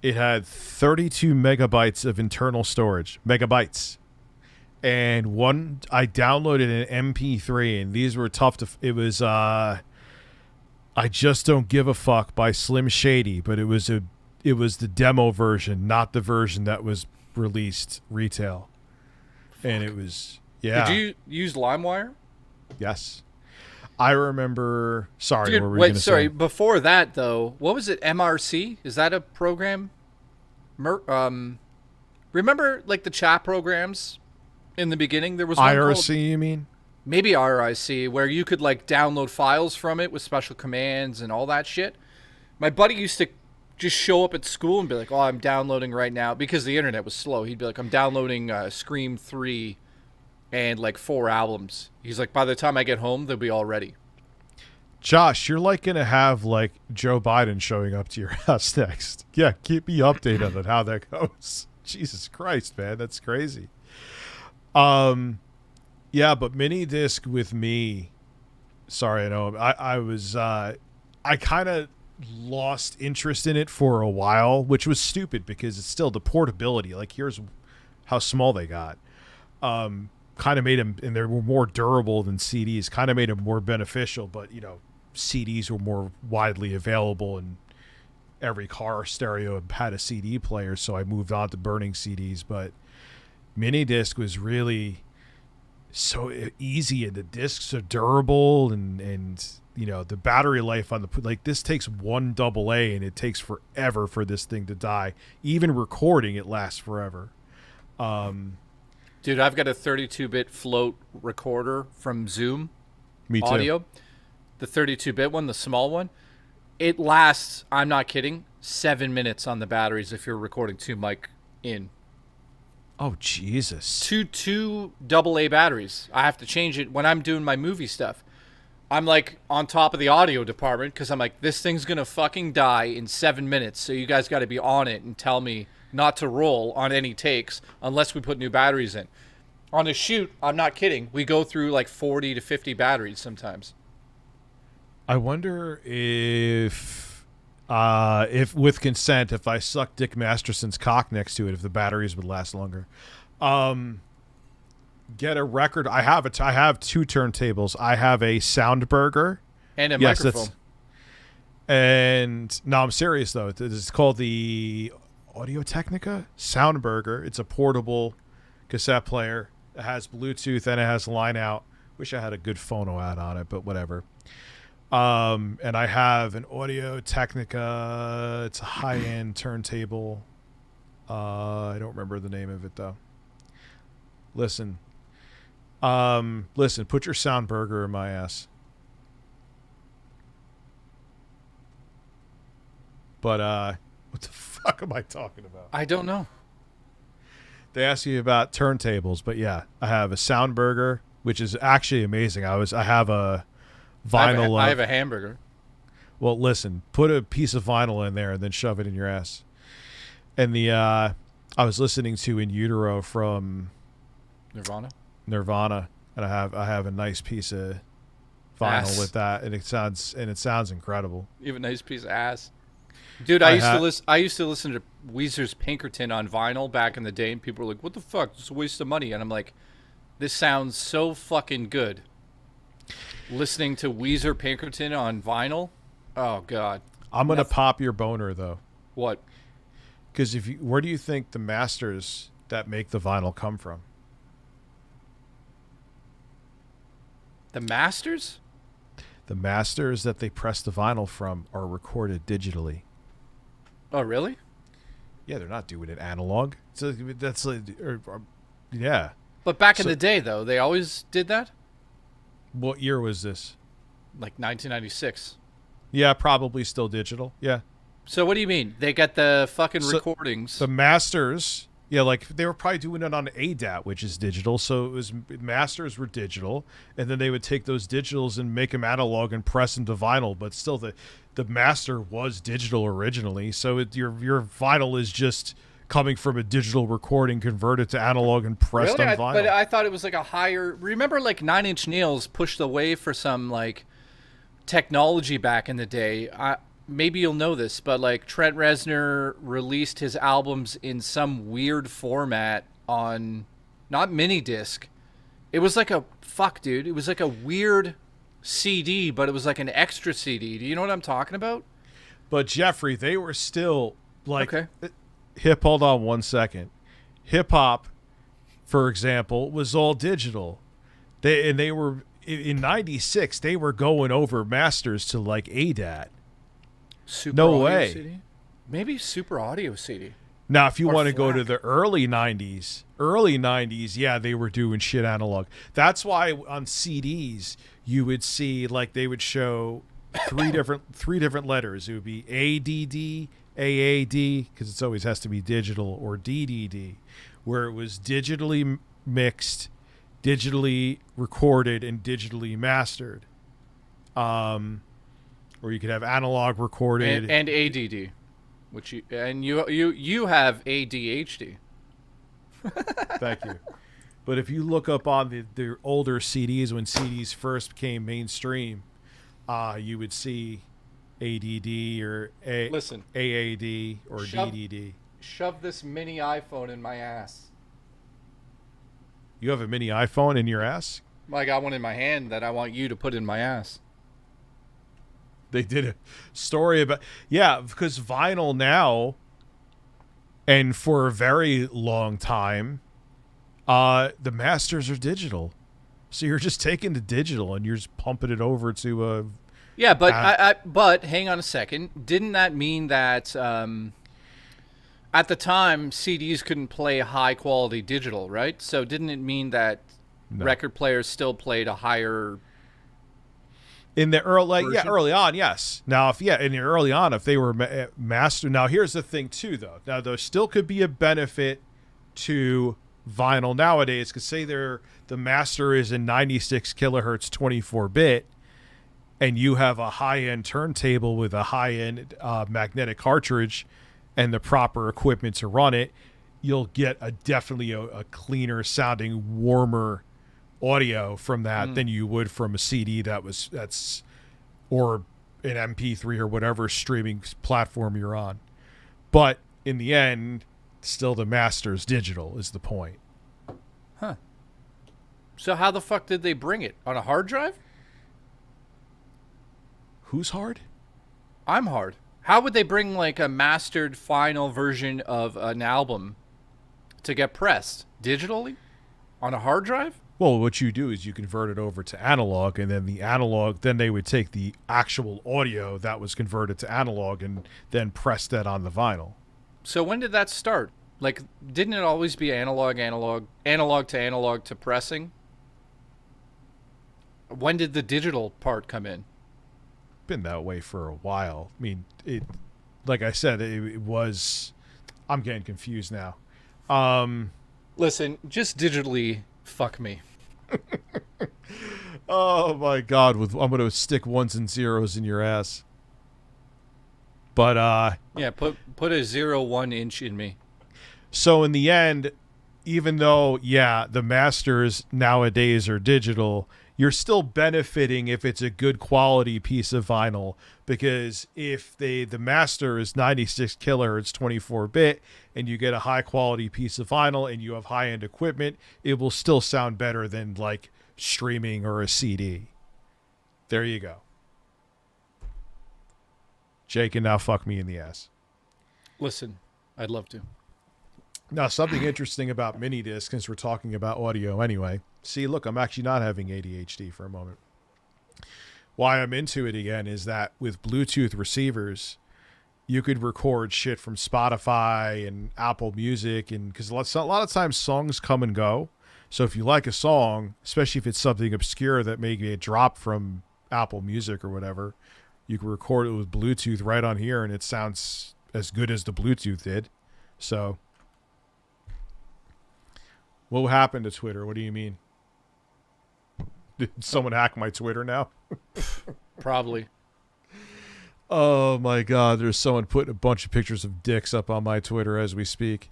It had 32 megabytes of internal storage, megabytes. And I downloaded an MP3, and these were tough to. It was I Just Don't Give a Fuck by Slim Shady, but it was the demo version, not the version that was released retail. And it was, yeah. Did you use LimeWire? Yes. I remember. Sorry, Dude, what were we wait, gonna sorry. say? Before that, though, what was it? MRC? Is that a program? Remember, like the chat programs in the beginning? There was one IRC. called, You mean? maybe RIC, where you could like download files from it with special commands and all that shit. My buddy used to just show up at school and be like, "Oh, I'm downloading right now," because the internet was slow. He'd be like, "I'm downloading Scream 3 and like 4 albums." He's like, "By the time I get home, they'll be all ready." Josh, you're like going to have like Joe Biden showing up to your house next. Yeah, keep me updated on how that goes. Jesus Christ, man, that's crazy. Yeah, but mini disc with me. Sorry, I know I kind of lost interest in it for a while, which was stupid because it's still the portability. Like, here's how small they got. Kind of made them, and they were more durable than CDs. Kind of made them more beneficial, but CDs were more widely available, and every car stereo had a CD player, so I moved on to burning CDs. But mini disc was really so easy, and the discs are durable, and the battery life on this takes one AA, and it takes forever for this thing to die. Even recording, it lasts forever. Dude, I've got a 32-bit float recorder from Zoom. Me too. Audio. The 32-bit one, the small one. It lasts, I'm not kidding, 7 minutes on the batteries if you're recording 2 mic in. Oh, Jesus. Two AA batteries. I have to change it when I'm doing my movie stuff. I'm like on top of the audio department because I'm like, this thing's going to fucking die in 7 minutes. So you guys got to be on it and tell me not to roll on any takes unless we put new batteries in. On a shoot, I'm not kidding, we go through like 40 to 50 batteries sometimes. I wonder if with consent, if I suck Dick Masterson's cock next to it, if the batteries would last longer. Get a record. I have 2 turntables. I have a Soundburger and a microphone. And no, I'm serious though. It's called the Audio Technica Soundburger. It's a portable cassette player. It has Bluetooth and it has line out. Wish I had a good phono out on it, but whatever. And I have an Audio Technica. It's a high-end turntable. I don't remember the name of it though. Listen, put your Soundburger in my ass. But what the fuck am I talking about? I don't know. They asked you about turntables, but yeah, I have a Soundburger, which is actually amazing. I have a vinyl. I have a hamburger. Well, listen, put a piece of vinyl in there and then shove it in your ass. And I was listening to In Utero from Nirvana, and I have a nice piece of vinyl with that, and it sounds incredible. You have a nice piece of ass. Dude, I used to listen to Weezer's Pinkerton on vinyl back in the day, and people were like, "What the fuck? It's a waste of money." And I'm like, "This sounds so fucking good." Listening to Weezer Pinkerton on vinyl, oh god. I'm gonna pop your boner though. What? Because where do you think the masters that make the vinyl come from? The masters? The masters that they press the vinyl from are recorded digitally. Oh, really? Yeah, they're not doing it analog. So yeah. But back in the day, though, they always did that? What year was this? Like 1996. Yeah, probably still digital. Yeah. So what do you mean? They got the fucking recordings. The masters, yeah, like they were probably doing it on ADAT, which is digital. So it was masters were digital, and then they would take those digitals and make them analog and press them to vinyl. But still, the master was digital originally. So your vinyl is just coming from a digital recording converted to analog and pressed on vinyl. But I thought it was like a higher. Remember, like 9 Inch Nails pushed the way for some like technology back in the day. Maybe you'll know this, but like Trent Reznor released his albums in some weird format on not mini disc. It was like a dude. It was like a weird CD, but it was like an extra CD. Do you know what I'm talking about? But Jeffrey, they were still like hold on 1 second. Hip hop, for example, was all digital. They were in '96. They were going over masters to like ADAT. Super audio CD? Maybe Super Audio CD. Now, if you want to go to the early 90s, yeah, they were doing shit analog. That's why on CDs you would see like they would show three different letters. It would be ADD, AAD, because it always has to be digital, or DDD, where it was digitally mixed, digitally recorded, and digitally mastered. Or you could have analog recorded and ADD, which you have ADHD. Thank you. But if you look up on the older CDs when CDs first became mainstream, you would see ADD or AAD or DDD. Shove this mini iPhone in my ass. You have a mini iPhone in your ass? Well, I got one in my hand that I want you to put in my ass. They did a story about, because vinyl now, and for a very long time, the masters are digital. So you're just taking the digital and you're just pumping it over to a... Yeah, but but hang on a second. Didn't that mean that at the time CDs couldn't play high quality digital, right? So didn't it mean that record players still played a higher... In the early on, yes. Now, if they were master. Now, here's the thing, too, though. Now, there still could be a benefit to vinyl nowadays, because say the master is in 96 kilohertz 24-bit, and you have a high-end turntable with a high-end magnetic cartridge and the proper equipment to run it, you'll get definitely a cleaner sounding, warmer audio from that than you would from a CD or an MP3 or whatever streaming platform you're on. But in the end, still the master's digital is the point. Huh. So how the fuck did they bring it? On a hard drive? Who's hard? I'm hard. How would they bring like a mastered final version of an album to get pressed? Digitally? On a hard drive? Well, what you do is you convert it over to analog, and then they would take the actual audio that was converted to analog and then press that on the vinyl. So when did that start? Like, didn't it always be analog to pressing? When did the digital part come in? Been that way for a while. I mean, like I said, it was... I'm getting confused now. Listen, just digitally fuck me. Oh my God! I'm gonna stick ones and zeros in your ass. But yeah, put a 0.1 inch in me. So in the end, even though the masters nowadays are digital, you're still benefiting if it's a good quality piece of vinyl, because if the master is 96 kilohertz 24-bit and you get a high quality piece of vinyl and you have high-end equipment, it will still sound better than like streaming or a CD. There you go. Jay can now fuck me in the ass. Listen, I'd love to. Now, something interesting about mini disc, since we're talking about audio anyway. See, look, I'm actually not having ADHD for a moment. Why I'm into it again is that with Bluetooth receivers, you could record shit from Spotify and Apple Music, and because a lot of times songs come and go. So if you like a song, especially if it's something obscure that may get dropped from Apple Music or whatever, You can record it with Bluetooth right on here, and it sounds as good as the Bluetooth did. So, what happened to Twitter? What do you mean? Did someone hack my Twitter now? Probably. Oh my God, there's someone putting a bunch of pictures of dicks up on my Twitter as we speak.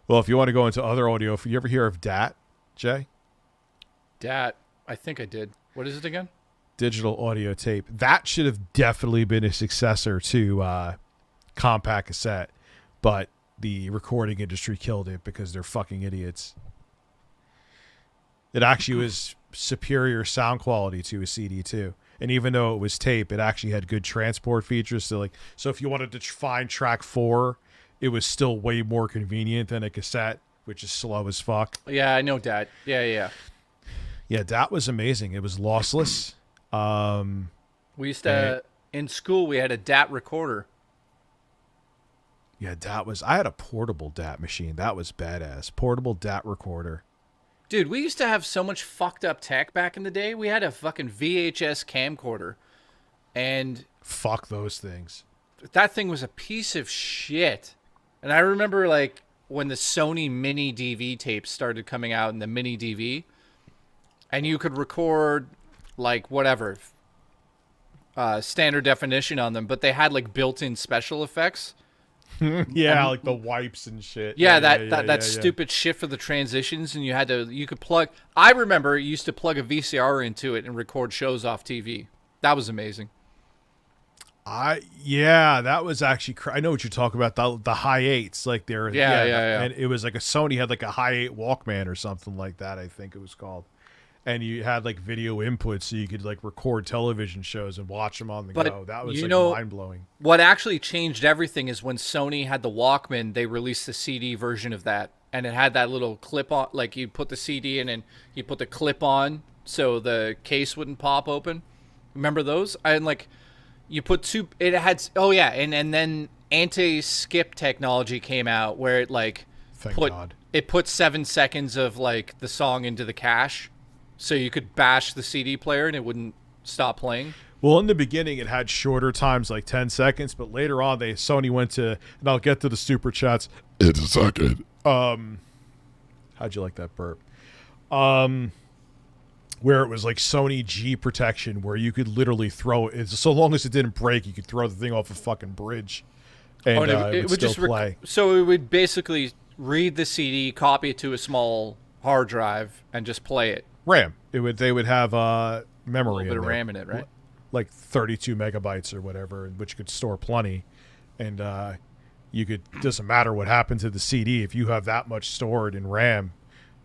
Well, if you want to go into other audio, if you ever hear of DAT, Jay? DAT, I think I did. What is it again? Digital audio tape. That should have definitely been a successor to compact cassette, but the recording industry killed it because they're fucking idiots. It actually was superior sound quality to a CD too. And even though it was tape, it actually had good transport features. So if you wanted to find track 4, it was still way more convenient than a cassette, which is slow as fuck. Yeah, I know DAT. Yeah. Yeah, DAT was amazing. It was lossless. We used to, in school, we had a DAT recorder. Yeah, I had a portable DAT machine. That was badass. Portable DAT recorder. Dude, we used to have so much fucked up tech back in the day. We had a fucking VHS camcorder. And fuck those things. That thing was a piece of shit. And I remember, like, when the Sony mini DV tapes started coming out in the mini DV, and you could record, like, whatever, standard definition on them, but they had, like, built-in special effects. Yeah, like the wipes and shit. Yeah, that stupid shit for the transitions, and you could plug. I remember you used to plug a VCR into it and record shows off TV. That was amazing. That was actually. I know what you're talking about. The high 8s, like they're yeah. And it was like a Sony had like a high 8 Walkman or something like that. I think it was called. And you had like video inputs, so you could like record television shows and watch them on the go. That was mind blowing. What actually changed everything is when Sony had the Walkman, they released the CD version of that, and it had that little clip on. Like you put the CD in and you put the clip on, so the case wouldn't pop open. Remember those? And like you put two. It had and then anti-skip technology came out where it like put 7 seconds of like the song into the cache. So you could bash the CD player and it wouldn't stop playing? Well, in the beginning, it had shorter times, like 10 seconds. But later on, Sony went to, and I'll get to the super chats in a second. How'd you like that burp? Where it was like Sony G protection, where you could literally throw it. So long as it didn't break, you could throw the thing off a fucking bridge. And it would still play. So it would basically read the CD, copy it to a small hard drive, and just play it. RAM. They would have memory. A little bit of RAM in it, right? Like 32 megabytes or whatever, which could store plenty. And doesn't matter what happened to the CD. If you have that much stored in RAM,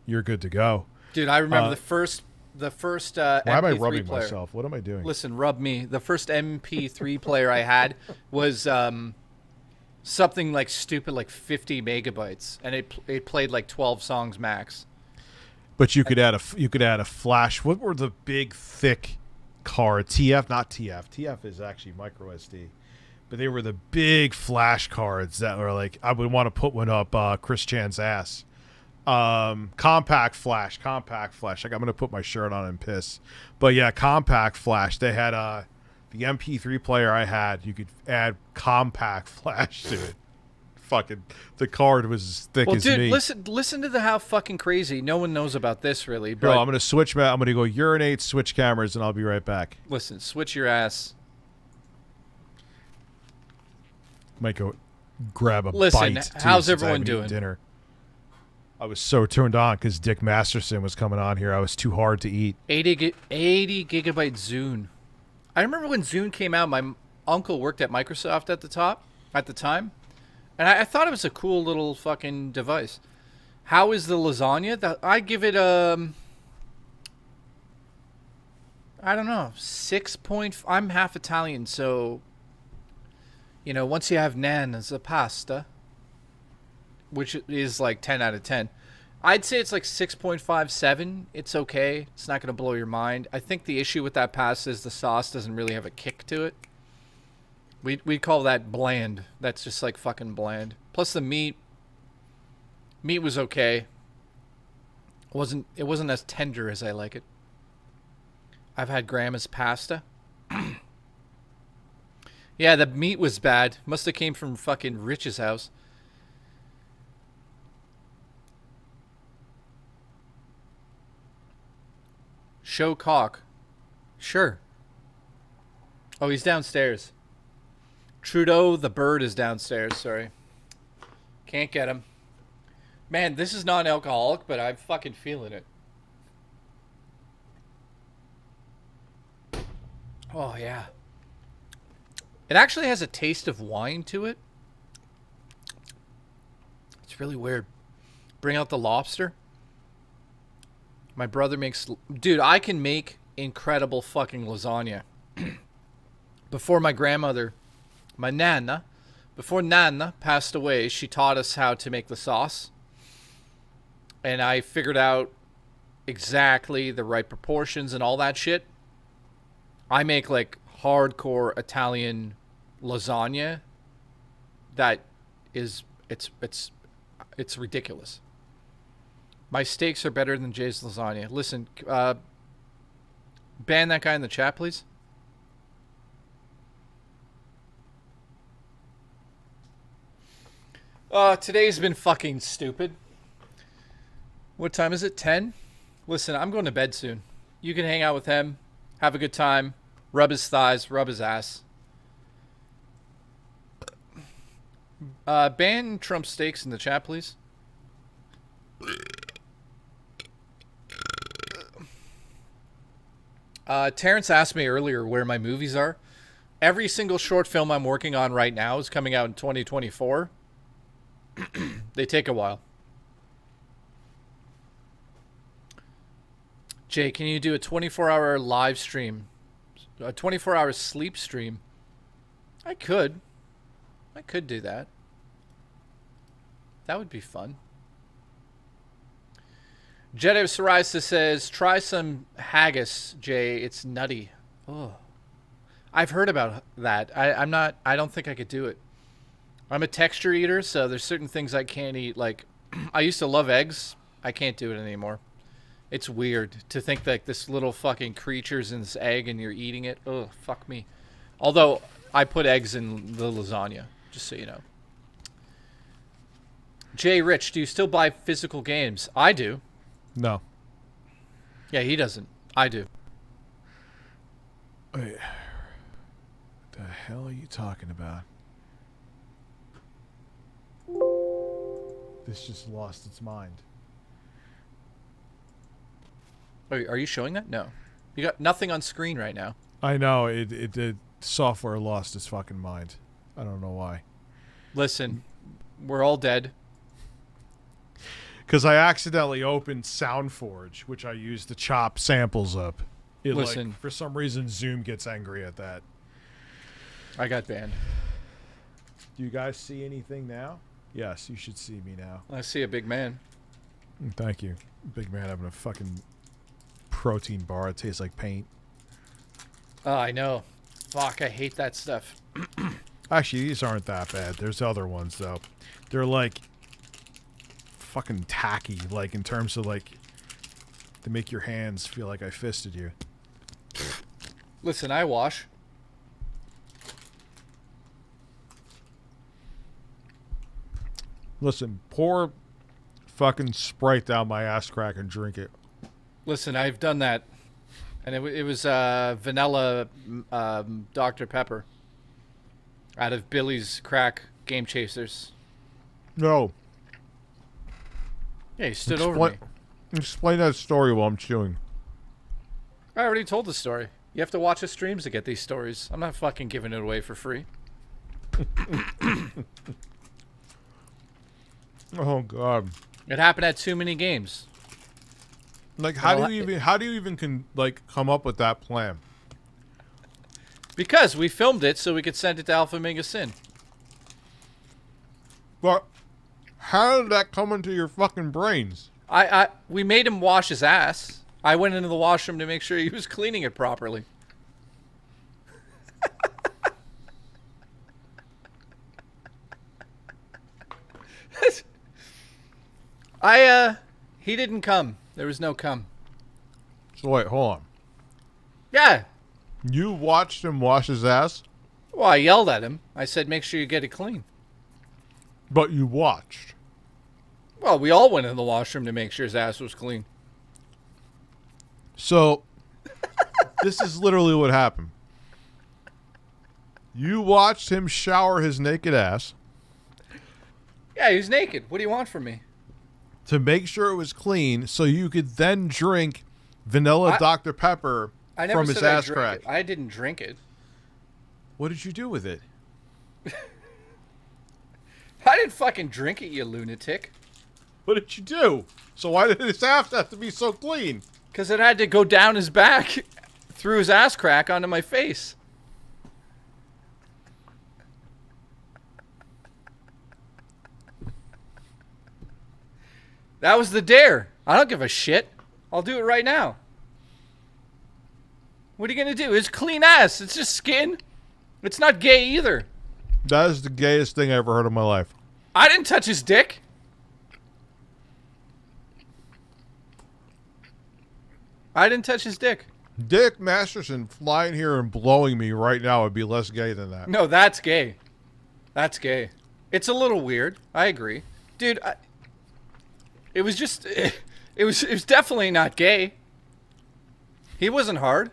you're good to go. Dude, I remember the first why MP3 am I rubbing player. myself? What am I doing? Listen, rub me. The first MP3 player I had was something like stupid, like 50 megabytes, and it played like 12 songs max. But you could add a flash. What were the big thick cards? TF, not TF. TF is actually micro SD. But they were the big flash cards that were like, I would want to put one up Chris Chan's ass. Compact flash. Like, I'm going to put my shirt on and piss. But yeah, compact flash. They had the MP3 player I had. You could add compact flash to it. Fucking the card was as thick as me. Listen to how fucking crazy. No one knows about this really. But I'm gonna switch. I'm gonna go urinate, switch cameras, and I'll be right back. Listen, switch your ass. Might go grab a bite. How's everyone doing? Dinner. I was so turned on because Dick Masterson was coming on here. I was too hard to eat. 80 gigabyte Zune. I remember when Zune came out. My uncle worked at Microsoft at the time. And I thought it was a cool little fucking device. How is the lasagna? I give it I don't know, 6. I'm half Italian, so once you have nan as a pasta, which is like 10 out of 10, I'd say it's like 6.57. It's okay. It's not going to blow your mind. I think the issue with that pasta is the sauce doesn't really have a kick to it. We call that bland. That's just like fucking bland. Plus the meat was okay. It wasn't as tender as I like it. I've had grandma's pasta. Yeah, the meat was bad. Must have came from fucking Rich's house. Show cock. Sure. Oh, he's downstairs. Trudeau the bird is downstairs, sorry. Can't get him. Man, this is not alcoholic, but I'm fucking feeling it. Oh, yeah. It actually has a taste of wine to it. It's really weird. Bring out the lobster. My brother makes... Dude, I can make incredible fucking lasagna. Before my grandmother, my Nana, before Nana passed away, she taught us how to make the sauce. And I figured out exactly the right proportions and all that shit. I make like hardcore Italian lasagna that is it's ridiculous. My steaks are better than Jay's lasagna. Listen, ban that guy in the chat, please. Today's been fucking stupid. What time is it? 10? Listen, I'm going to bed soon. You can hang out with him, have a good time, rub his thighs, rub his ass. Ban Trump steaks in the chat, please. Terrence asked me earlier where my movies are. Every single short film I'm working on right now is coming out in 2024. They take a while. Jay, can you do a 24-hour live stream? A 24-hour sleep stream? I could do that. That would be fun. Jedi of Psoriasis says, try some haggis, Jay. It's nutty. Oh, I've heard about that. I don't think I could do it. I'm a texture eater, so there's certain things I can't eat. Like, I used to love eggs. I can't do it anymore. It's weird to think that this little fucking creature's in this egg and you're eating it. Oh, fuck me. Although, I put eggs in the lasagna, just so you know. Jay Rich, do you still buy physical games? I do. No. Yeah, he doesn't. I do. Wait. What the hell are you talking about? This just lost its mind. Are you showing that? No. You got nothing on screen right now. I know. The software lost its fucking mind. I don't know why. Listen, we're all dead. Because I accidentally opened SoundForge, which I use to chop samples up. Listen. Like, for some reason, Zoom gets angry at that. I got banned. Do you guys see anything now? Yes, you should see me now. I see a big man. Thank you. Big man having a fucking protein bar. It tastes like paint. Oh, I know. Fuck, I hate that stuff. Actually, these aren't that bad. There's other ones, though. They're like fucking tacky, like in terms of like to make your hands feel like I fisted you. Listen, I wash. Listen, pour fucking Sprite down my ass crack and drink it. Listen, I've done that. And it was vanilla Dr. Pepper out of Billy's Crack Game Chasers. No. Yeah, he stood over me. Explain that story while I'm chewing. I already told the story. You have to watch the streams to get these stories. I'm not fucking giving it away for free. Oh God! It happened at too many games. Like, how do you even come up with that plan? Because we filmed it so we could send it to Alpha Omega Sin. But how did that come into your fucking brains? We made him wash his ass. I went into the washroom to make sure he was cleaning it properly. He didn't come. There was no cum. So wait, hold on. Yeah. You watched him wash his ass? Well, I yelled at him. I said, make sure you get it clean. But you watched. Well, we all went in the washroom to make sure his ass was clean. So, this is literally what happened. You watched him shower his naked ass. Yeah, he's naked. What do you want from me? To make sure it was clean so you could then drink vanilla Dr. Pepper from his ass crack. I didn't drink it. What did you do with it? I didn't fucking drink it, you lunatic. What did you do? So why did his ass have to be so clean? Because it had to go down his back through his ass crack onto my face. That was the dare. I don't give a shit. I'll do it right now. What are you going to do? It's clean ass. It's just skin. It's not gay either. That is the gayest thing I ever heard in my life. I didn't touch his dick. I didn't touch his dick. Dick Masterson flying here and blowing me right now would be less gay than that. No, that's gay. That's gay. It's a little weird. I agree. Dude, it was just... It was definitely not gay. He wasn't hard.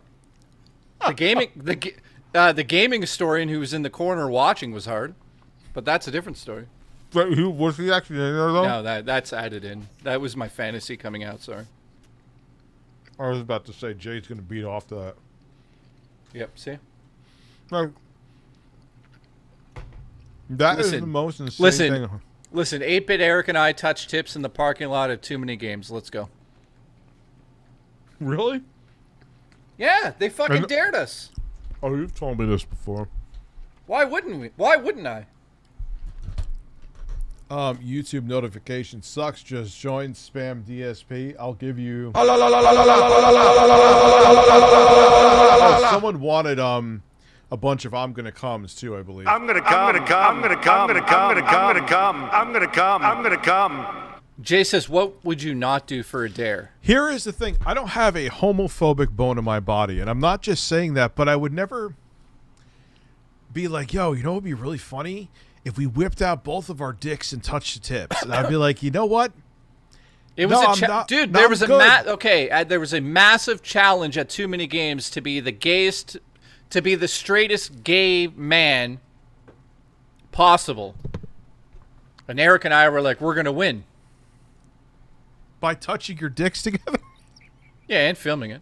The gaming historian who was in the corner watching was hard, but that's a different story. But who was he actually in there though? No, that's added in. That was my fantasy coming out. Sorry. I was about to say Jay's going to beat off to that. Yep. See. No. That is the most insane thing. Listen, 8-Bit Eric and I touched tips in the parking lot at Too Many Games. Let's go. Really? Yeah, they fucking dared us. Oh, you've told me this before. Why wouldn't we? Why wouldn't I? YouTube notification sucks. Just join spam DSP. I'll give you. Someone wanted a bunch of I'm gonna comes too, I believe. I'm gonna come. I'm gonna come. I'm gonna come. I'm gonna come. I'm gonna come. I'm gonna come. I'm gonna come. Jay says, "What would you not do for a dare?" Here is the thing: I don't have a homophobic bone in my body, and I'm not just saying that, but I would never be like, "Yo, you know, it'd be really funny if we whipped out both of our dicks and touched the tips." And I'd be like, "You know what? It was dude. There was there was a massive challenge at Too Many Games to be the gayest, to be the straightest gay man possible, and Eric and I were like, "We're gonna win." By touching your dicks together? Yeah, and filming it.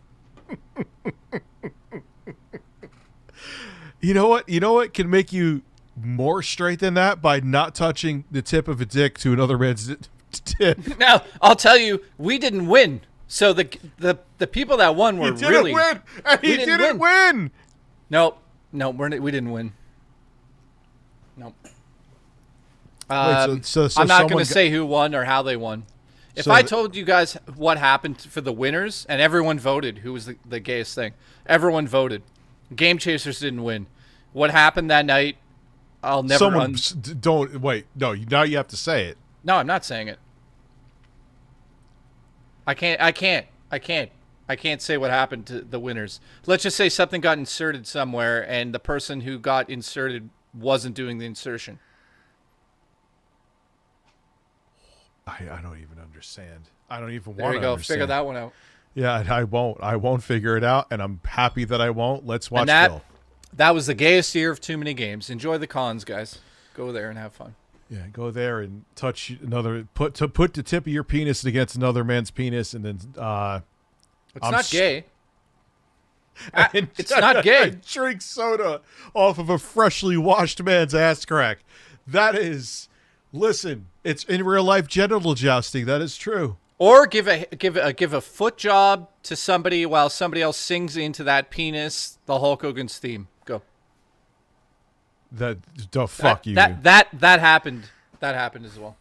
You know what? You know what can make you more straight than that? By not touching the tip of a dick to another man's tip. Now, I'll tell you, we didn't win. So the people that won were really... win! And he didn't win! Nope. No, we didn't win. Nope. So I'm not going to say who won or how they won. If I told you guys what happened for the winners, and everyone voted who was the gayest thing, everyone voted. Game Chasers didn't win. What happened that night, I'll never... Don't... Wait. No, now you have to say it. No, I'm not saying it. I can't say what happened to the winners. Let's just say something got inserted somewhere, and the person who got inserted wasn't doing the insertion. I don't even understand. I don't even want to understand. There you go. Understand. Figure that one out. Yeah, I won't. I won't figure it out, and I'm happy that I won't. Let's watch Phil. That was the gayest year of Too Many Games. Enjoy the cons, guys. Go there and have fun. Yeah, go there and touch another. Put the tip of your penis against another man's penis, and then. It's not gay. It's not gay. Drink soda off of a freshly washed man's ass crack. That is. Listen, it's in real life genital jousting. That is true. Or give a foot job to somebody while somebody else sings into that penis the Hulk Hogan's theme. Go. Fuck you. That happened. That happened as well.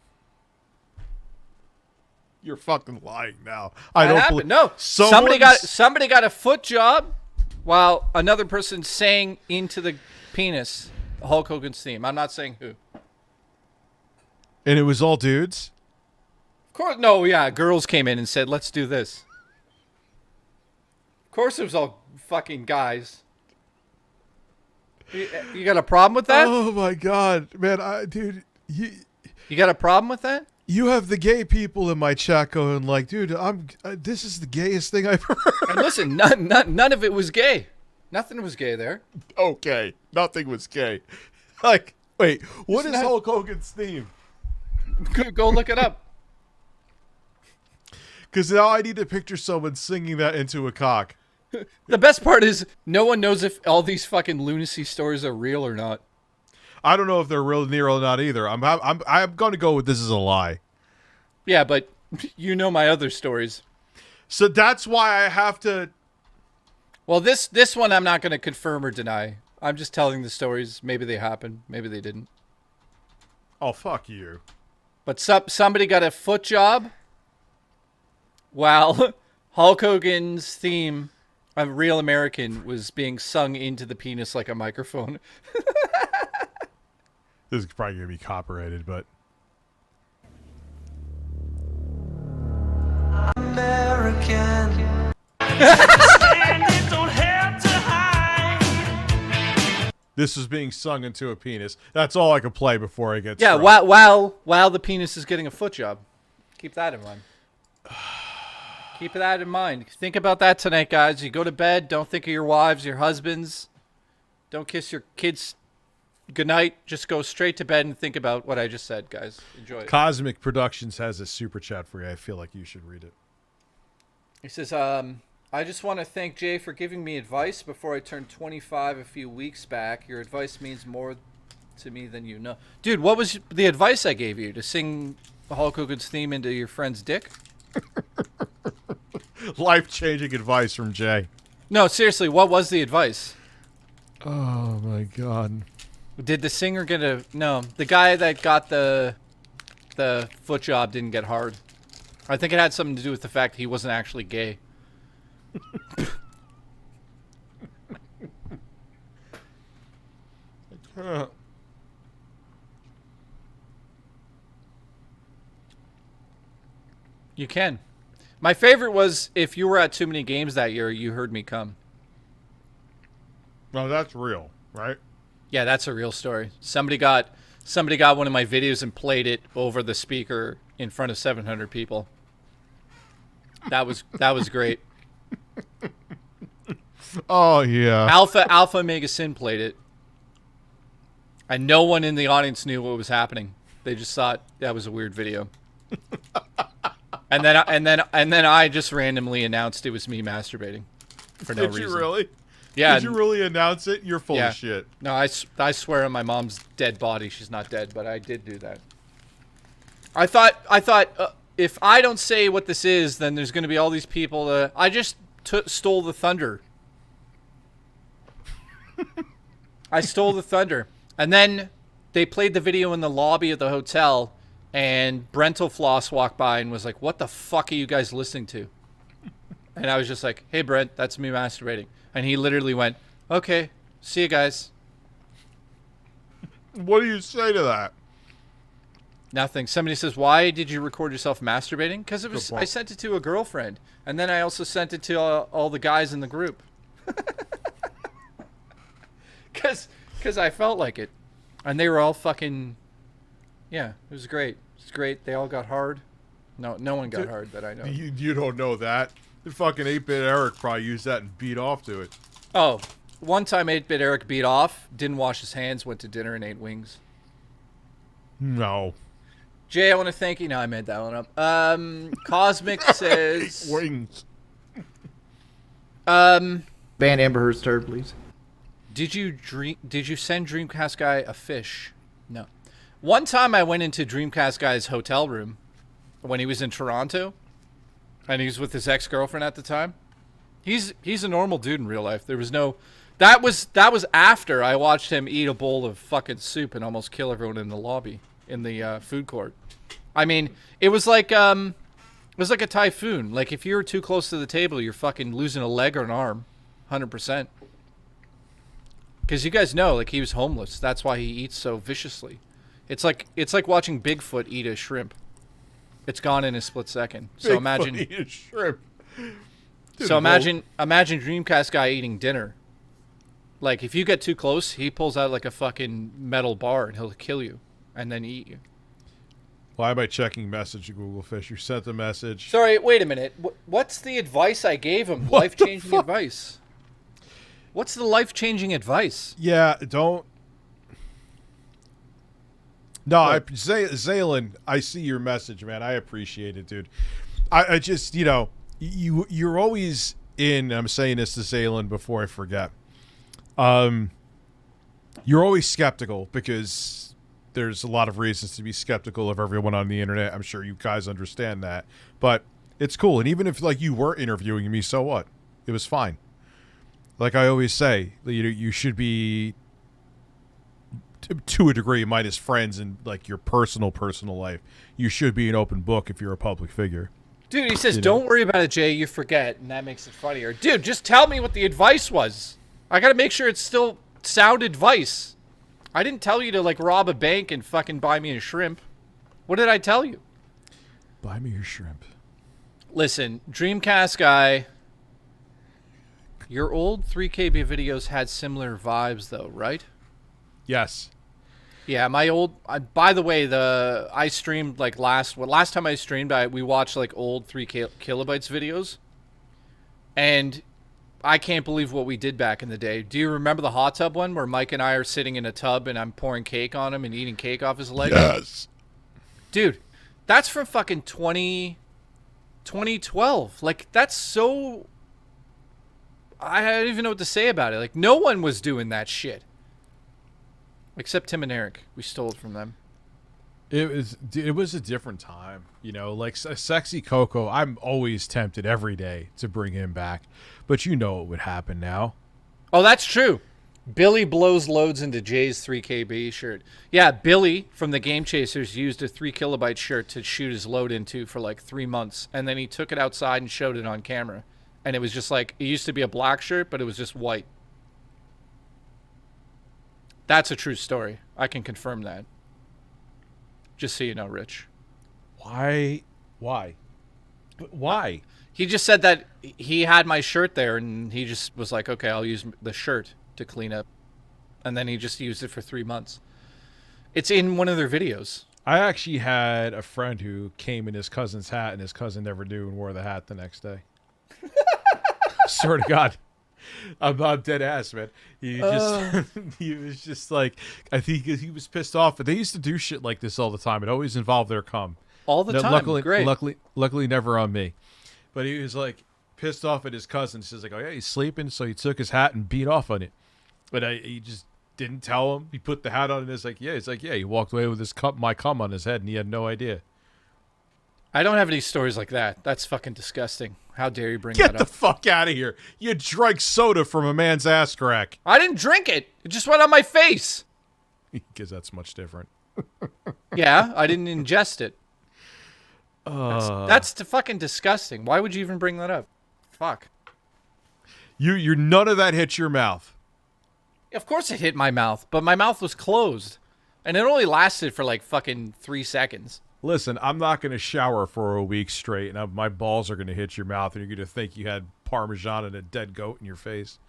You're fucking lying now. I don't believe. No, somebody got a foot job while another person sang into the penis the Hulk Hogan's theme. I'm not saying who. And it was all dudes? Of course, no, yeah, girls came in and said, let's do this. Of course it was all fucking guys. You got a problem with that? Oh my god, man, dude, you got a problem with that? You have the gay people in my chat going like, dude, this is the gayest thing I've heard. And listen, none of it was gay. Nothing was gay there. Okay, nothing was gay. Like, wait, what is Hulk Hogan's theme? Go look it up. Because now I need to picture someone singing that into a cock. The best part is no one knows if all these fucking lunacy stories are real or not. I don't know if they're real or not either. I'm going to go with this is a lie. Yeah, but you know my other stories. So that's why I have to. Well, this one I'm not going to confirm or deny. I'm just telling the stories. Maybe they happened. Maybe they didn't. Oh, fuck you. But somebody got a foot job while Hulk Hogan's theme of Real American was being sung into the penis like a microphone. This is probably going to be copyrighted, but. American. This is being sung into a penis. That's all I can play before I get. Yeah, while the penis is getting a foot job. Keep that in mind. Keep that in mind. Think about that tonight, guys. You go to bed. Don't think of your wives, your husbands. Don't kiss your kids goodnight. Just go straight to bed and think about what I just said, guys. Enjoy it. Cosmic Productions has a super chat for you. I feel like you should read it. He says, I just want to thank Jay for giving me advice before I turned 25 a few weeks back. Your advice means more to me than you know. Dude, what was the advice I gave you? To sing Hulk Hogan's theme into your friend's dick? Life-changing advice from Jay. No, seriously, what was the advice? Oh, my God. Did the singer get a... No, the guy that got the foot job didn't get hard. I think it had something to do with the fact he wasn't actually gay. You can. My favorite was if you were at too many games that year, you heard me come. No, that's real, right? Yeah, that's a real story. Somebody got one of my videos and played it over the speaker in front of 700 people. That was great. Oh yeah. Alpha Omega Sin played it. And no one in the audience knew what was happening. They just thought that was a weird video. and then I just randomly announced it was me masturbating for no reason. Did you really? Yeah. Did you really announce it? You're full of shit. No, I swear on my mom's dead body, she's not dead, but I did do that. I thought if I don't say what this is, then there's going to be all these people. I just stole the thunder. I stole the thunder. And then they played the video in the lobby of the hotel, and Brentalfloss walked by and was like, "What the fuck are you guys listening to?" And I was just like, "Hey, Brent, that's me masturbating." And he literally went, "Okay, see you guys." What do you say to that? Nothing. Somebody says, "Why did you record yourself masturbating?" Because it was. I sent it to a girlfriend, and then I also sent it to all the guys in the group. Because I felt like it, and they were all fucking. Yeah, it was great. It's great. They all got hard. No one got hard that I know. You don't know that. The fucking 8-Bit Eric probably used that and beat off to it. Oh, one time 8-Bit Eric beat off, didn't wash his hands, went to dinner and ate wings. No. Jay, I want to thank you. No, I made that one up. Cosmic says wings. Ban Amber Heard's turd, please. Did you send Dreamcast Guy a fish? No. One time I went into Dreamcast Guy's hotel room when he was in Toronto, and he was with his ex-girlfriend at the time. He's a normal dude in real life. There was no. That was after I watched him eat a bowl of fucking soup and almost kill everyone in the lobby in the food court. I mean, it was like a typhoon. Like if you're too close to the table, you're fucking losing a leg or an arm, 100%. Because you guys know, like he was homeless. That's why he eats so viciously. It's like watching Bigfoot eat a shrimp. It's gone in a split second. So imagine eat a shrimp. So imagine Dreamcast Guy eating dinner. Like, if you get too close, he pulls out like a fucking metal bar and he'll kill you and then eat you. Why am I checking message, Google Fish? You sent the message. Sorry, wait a minute. What's the advice I gave him? Life-changing advice. What's the life-changing advice? Yeah, don't. No, Zaylen, I see your message, man. I appreciate it, dude. I just, you're always in. I'm saying this to Zaylen before I forget. You're always skeptical because there's a lot of reasons to be skeptical of everyone on the internet. I'm sure you guys understand that, but it's cool. And even if like you were interviewing me, so what? It was fine. Like I always say, you should be to a degree, minus friends and like your personal life. You should be an open book if you're a public figure. Dude, he says, don't worry about it, Jay. You forget, and that makes it funnier. Dude, just tell me what the advice was. I got to make sure it's still sound advice. I didn't tell you to like rob a bank and fucking buy me a shrimp. What did I tell you? Buy me your shrimp. Listen, Dreamcast guy, your old 3KB videos had similar vibes though, right? Yes. Yeah, my old. By the way, I streamed like last time I streamed, we watched like old 3 kilobytes videos, and I can't believe what we did back in the day. Do you remember the hot tub one where Mike and I are sitting in a tub and I'm pouring cake on him and eating cake off his leg? Yes. Dude, that's from fucking 2012. Like, that's so... I don't even know what to say about it. Like, no one was doing that shit. Except Tim and Eric. We stole it from them. It was a different time, like Sexy Coco. I'm always tempted every day to bring him back, but what would happen now. Oh, that's true. Billy blows loads into Jay's 3KB shirt. Yeah, Billy from the Game Chasers used a 3 kilobyte shirt to shoot his load into for like 3 months, and then he took it outside and showed it on camera, and it was just like, it used to be a black shirt, but it was just white. That's a true story. I can confirm that. Just so you know, Rich. Why? But why? He just said that he had my shirt there, and he just was like, okay, I'll use the shirt to clean up. And then he just used it for 3 months. It's in one of their videos. I actually had a friend who came in his cousin's hat, and his cousin never knew and wore the hat the next day. Swear to God. I'm dead ass, man. He was just like, I think he was pissed off, but they used to do shit like this all the time. It always involved their cum. All the time. Great. Luckily never on me. But he was like pissed off at his cousin. He says like, oh yeah, he's sleeping. So he took his hat and beat off on it. But he just didn't tell him. He put the hat on and it's like, yeah. He walked away with my cum on his head and he had no idea. I don't have any stories like that. That's fucking disgusting. How dare you bring that up? Get the fuck out of here. You drank soda from a man's ass crack. I didn't drink it. It just went on my face. Because that's much different. Yeah, I didn't ingest it. That's fucking disgusting. Why would you even bring that up? Fuck. You're none of that hit your mouth. Of course it hit my mouth, but my mouth was closed. And it only lasted for like fucking 3 seconds. Listen, I'm not going to shower for a week straight, and my balls are going to hit your mouth, and you're going to think you had Parmesan and a dead goat in your face.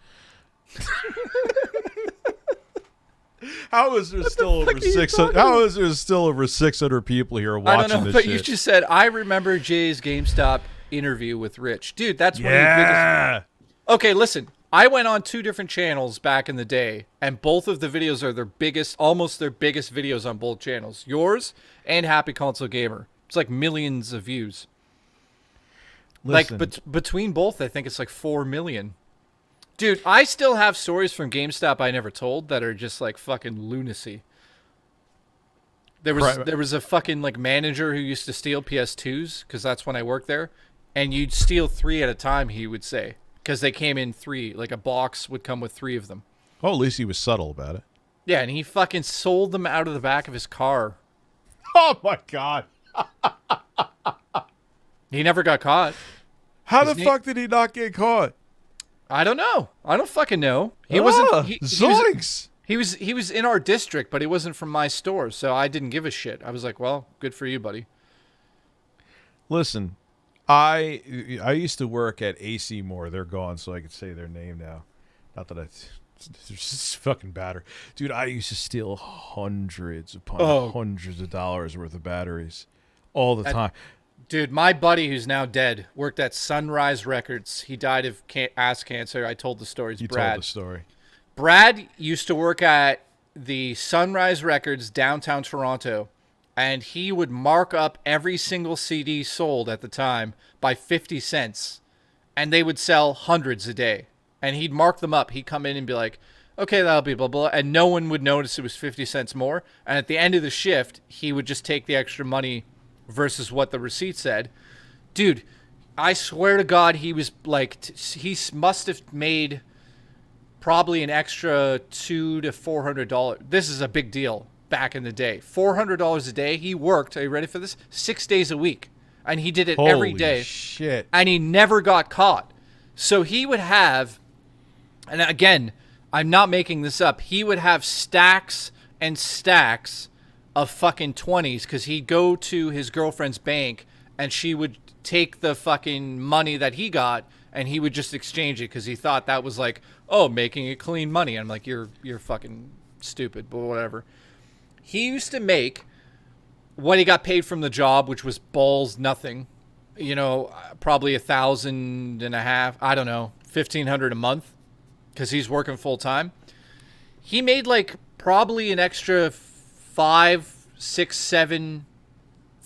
How is there still over 600? How is there still over 600 people here watching this? I don't know, but you just said I remember Jay's GameStop interview with Rich, dude. That's one of the biggest. Okay, listen. I went on 2 different channels back in the day, and both of the videos are almost their biggest videos on both channels. Yours and Happy Console Gamer. It's like millions of views. Listen. Like, between both, I think it's like 4 million. Dude, I still have stories from GameStop I never told that are just like fucking lunacy. There was a fucking like manager who used to steal PS2s, because that's when I worked there, and you'd steal 3 at a time, he would say. Because they came in 3, like a box would come with 3 of them. Oh, at least he was subtle about it. Yeah, and he fucking sold them out of the back of his car. Oh my God. He never got caught. How the fuck did he not get caught? I don't know. I don't fucking know. He Zoinks! He was in our district, but he wasn't from my store, so I didn't give a shit. I was like, well, good for you, buddy. Listen. I used to work at AC Moore. They're gone, so I could say their name now. Not that I It's fucking battery. Dude, I used to steal hundreds upon hundreds of dollars worth of batteries all the time. Dude, my buddy who's now dead worked at Sunrise Records. He died of ass cancer. I told the stories. You Brad. told the story. Brad used to work at the Sunrise Records downtown Toronto, and he would mark up every single CD sold at the time by 50 cents, and they would sell hundreds a day. And he'd mark them up. He'd come in and be like, okay, that'll be blah, blah, and no one would notice it was 50 cents more. And at the end of the shift, he would just take the extra money versus what the receipt said. Dude, I swear to God, he was like, he must have made probably an extra $200 to $400. This is a big deal back in the day. $400 a day. He worked, are you ready for this? 6 days a week. And he did it every day. Holy shit. And he never got caught. So he would have, and again, I'm not making this up, he would have stacks and stacks of fucking 20s because he'd go to his girlfriend's bank and she would take the fucking money that he got and he would just exchange it because he thought that was like, oh, making it clean money. I'm like, you're fucking stupid, but whatever. He used to make what he got paid from the job, which was balls nothing, you know, probably $1,500, I don't know, $1,500 a month because he's working full time. He made like probably an extra $5,000, $6,000,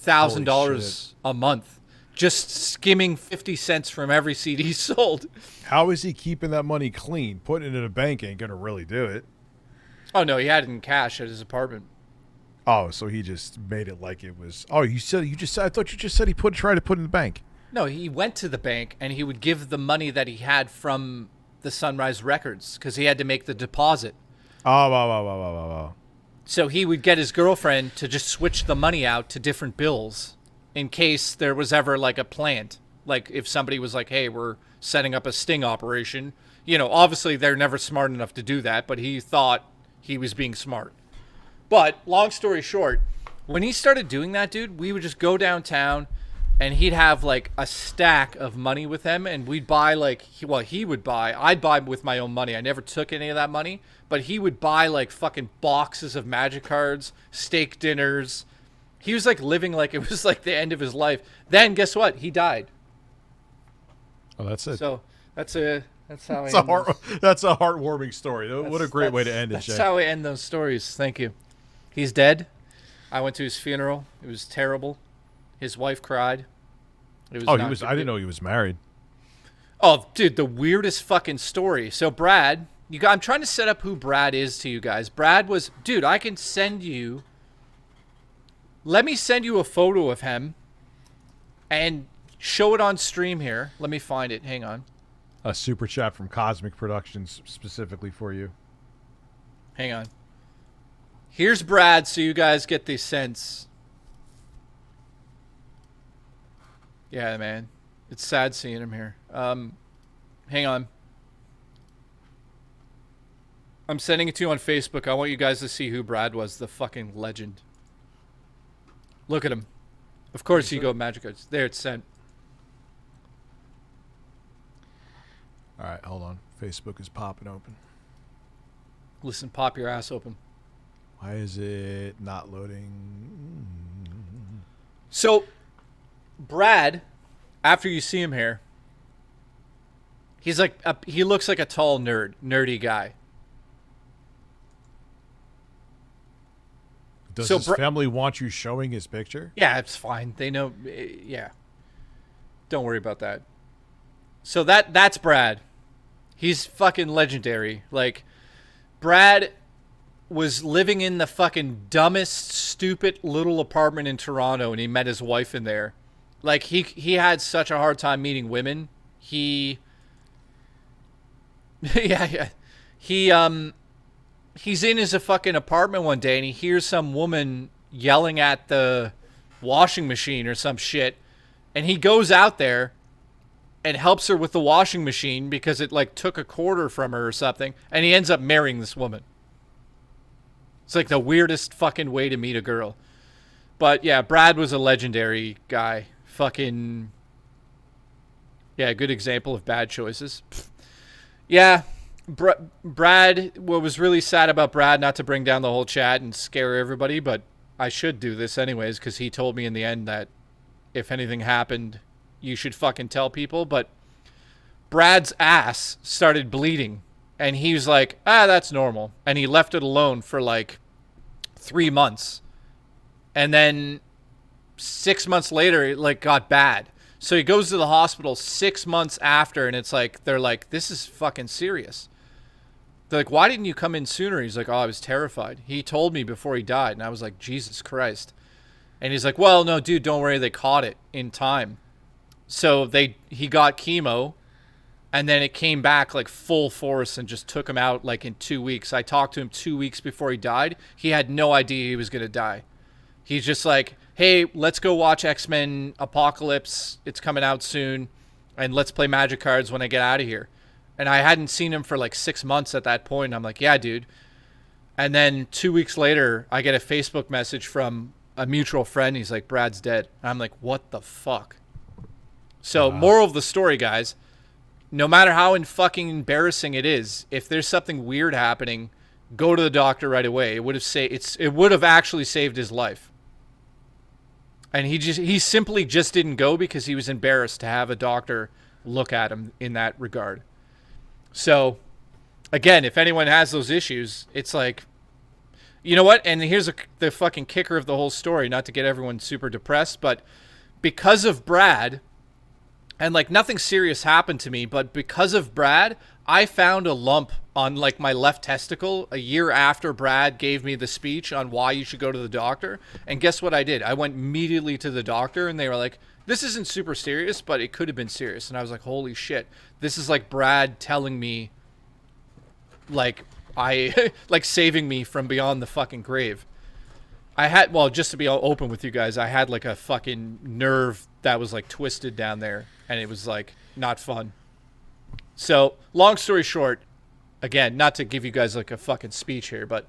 $7,000 a month just skimming 50 cents from every CD sold. How is he keeping that money clean? Putting it in a bank ain't gonna really do it. Oh no, he had it in cash at his apartment. Oh, so he just made it like it was. Oh, I thought you just said he tried to put it in the bank. No, he went to the bank and he would give the money that he had from the Sunrise Records because he had to make the deposit. Oh. So he would get his girlfriend to just switch the money out to different bills in case there was ever like a plant. Like if somebody was like, hey, we're setting up a sting operation. You know, obviously they're never smart enough to do that, but he thought he was being smart. But long story short, when he started doing that, dude, we would just go downtown and he'd have like a stack of money with him and we'd buy like, he would buy, I'd buy with my own money. I never took any of that money, but he would buy like fucking boxes of Magic cards, steak dinners. He was like living like it was like the end of his life. Then guess what? He died. Oh, that's it. So that's how that's a heartwarming story. What a great way to end it, Jay. That's how we end those stories. Thank you. He's dead. I went to his funeral. It was terrible. His wife cried. It was I didn't know he was married. Oh, dude, the weirdest fucking story. So Brad, I'm trying to set up who Brad is to you guys. Brad was, dude, I can send you. Let me send you a photo of him and show it on stream here. Let me find it. Hang on. A super chat from Cosmic Productions specifically for you. Hang on. Here's Brad so you guys get the sense. Yeah, man. It's sad seeing him here. Hang on. I'm sending it to you on Facebook. I want you guys to see who Brad was, the fucking legend. Look at him. Of course you go Magic cards. There, it's sent. All right, hold on. Facebook is popping open. Listen, pop your ass open. Why is it not loading? So, Brad, after you see him here, he's like he looks like a tall nerdy guy. Does his family want you showing his picture? Yeah, it's fine. They know. Yeah, don't worry about that. So that's Brad. He's fucking legendary. Like, Brad was living in the fucking dumbest, stupid little apartment in Toronto, and he met his wife in there. Like, he had such a hard time meeting women. He's in his fucking apartment one day, and he hears some woman yelling at the washing machine or some shit, and he goes out there and helps her with the washing machine because it like took a quarter from her or something, and he ends up marrying this woman. It's like the weirdest fucking way to meet a girl. But yeah, Brad was a legendary guy. Fucking, yeah, good example of bad choices. Yeah, Brad, what was really sad about Brad, not to bring down the whole chat and scare everybody, but I should do this anyways because he told me in the end that if anything happened, you should fucking tell people. But Brad's ass started bleeding and he was like, that's normal. And he left it alone for like 3 months. And then 6 months later, it like got bad. So he goes to the hospital 6 months after and it's like, they're like, this is fucking serious. They're like, why didn't you come in sooner? He's like, I was terrified. He told me before he died. And I was like, Jesus Christ. And he's like, well, no, dude, don't worry. They caught it in time. So he got chemo and then it came back like full force and just took him out like in 2 weeks. I talked to him 2 weeks before he died. He had no idea he was going to die. He's just like, hey, let's go watch X-Men Apocalypse. It's coming out soon. And let's play Magic cards when I get out of here. And I hadn't seen him for like 6 months at that point. I'm like, yeah, dude. And then 2 weeks later, I get a Facebook message from a mutual friend. He's like, Brad's dead. And I'm like, what the fuck? So, moral of the story, guys, no matter how fucking embarrassing it is, if there's something weird happening, go to the doctor right away. It would have actually saved his life. And he simply just didn't go because he was embarrassed to have a doctor look at him in that regard. So, again, if anyone has those issues, it's like, you know what? And here's the fucking kicker of the whole story, not to get everyone super depressed, but because of Brad, and like nothing serious happened to me, but because of Brad, I found a lump on like my left testicle a year after Brad gave me the speech on why you should go to the doctor. And guess what I did? I went immediately to the doctor and they were like, this isn't super serious, but it could have been serious. And I was like, holy shit. This is like Brad telling me, like, like saving me from beyond the fucking grave. Just to be open with you guys, I had like a fucking nerve that was like twisted down there. And it was like not fun. So, long story short, again, not to give you guys like a fucking speech here, but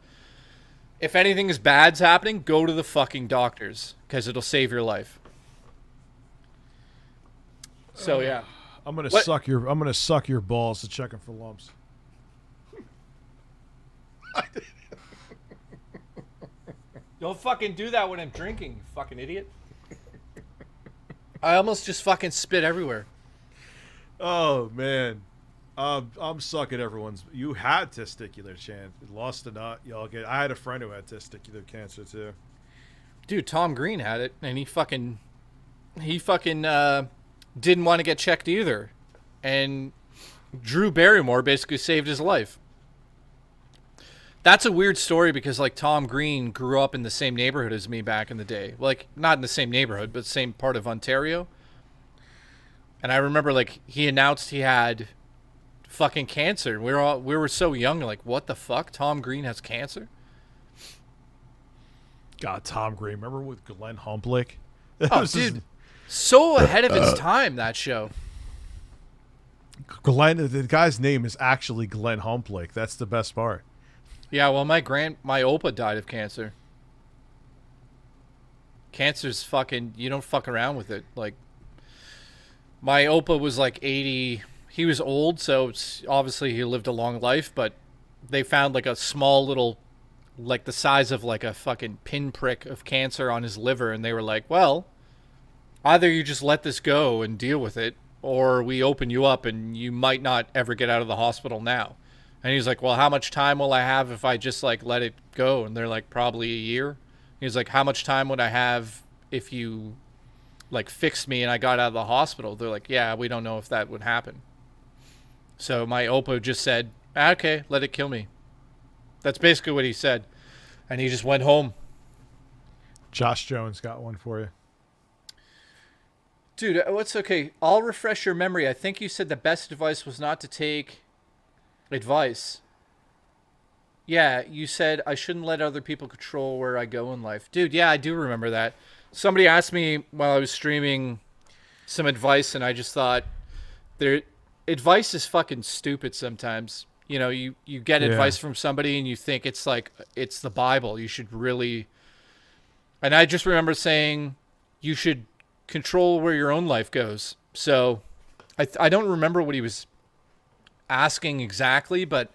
if anything is bad's happening, go to the fucking doctors because it'll save your life. So yeah, I'm gonna suck your balls to checking for lumps. Don't fucking do that when I'm drinking, you fucking idiot. I almost just fucking spit everywhere. Oh man, I'm sucking everyone's. You had testicular cancer, lost or not, y'all get. I had a friend who had testicular cancer too. Dude, Tom Green had it, and he fucking didn't want to get checked either, and Drew Barrymore basically saved his life. That's a weird story because like Tom Green grew up in the same neighborhood as me back in the day. Like not in the same neighborhood, but same part of Ontario. And I remember like he announced he had fucking cancer. We were so young, like what the fuck? Tom Green has cancer? God, Tom Green. Remember with Glenn Humplick? Oh, dude. So ahead of its time, that show. Glenn, the guy's name is actually Glenn Humplick. That's the best part. Yeah, well, my Opa died of cancer. Cancer's fucking, you don't fuck around with it. Like, my Opa was like 80. He was old, so obviously he lived a long life, but they found like a small little, like the size of like a fucking pinprick of cancer on his liver, and they were like, well, either you just let this go and deal with it, or we open you up and you might not ever get out of the hospital now. And he's like, well, how much time will I have if I just like let it go? And they're like, probably a year. He's like, how much time would I have if you like fixed me and I got out of the hospital? They're like, yeah, we don't know if that would happen. So my Opa just said, okay, let it kill me. That's basically what he said. And he just went home. Josh Jones got one for you. Dude, what's okay? I'll refresh your memory. I think you said the best advice was not to take advice. Yeah, you said I shouldn't let other people control where I go in life. Dude, yeah, I do remember that. Somebody asked me while I was streaming some advice, and I just thought, advice is fucking stupid sometimes. You know, you get advice from somebody and you think it's like, it's the Bible. You should really... And I just remember saying you should control where your own life goes. So I don't remember what he was asking exactly, but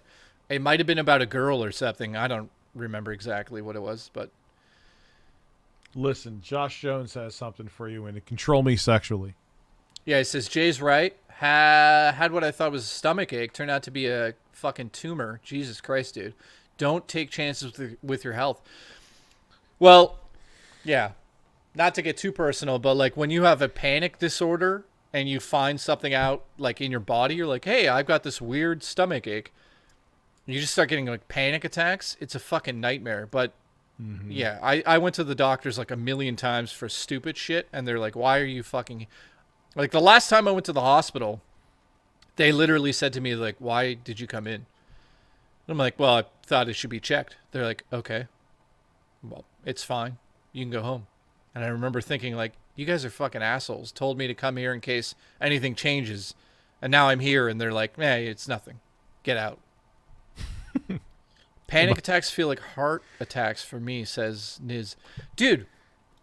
it might have been about a girl or something. I don't remember exactly what it was, but Listen, Josh Jones has something for you, and to control me sexually. yeah, he says Jay's right. Had what I thought was a stomach ache, turned out to be a fucking tumor. Jesus Christ, dude! Don't take chances with your health. Well, yeah, not to get too personal, but like when you have a panic disorder and you find something out like in your body, you're like, hey, I've got this weird stomach ache. You just start getting like panic attacks. It's a fucking nightmare. But yeah, I went to the doctors like a million times for stupid shit, and they're like, why are you fucking... Like the last time I went to the hospital, they literally said to me like, why did you come in? I'm like, well, I thought it should be checked. They're like, okay, well, it's fine. You can go home. And I remember thinking like, you guys are fucking assholes. Told me to come here in case anything changes. And now I'm here and they're like, hey, it's nothing. Get out. Panic attacks feel like heart attacks for me, says Niz. Dude,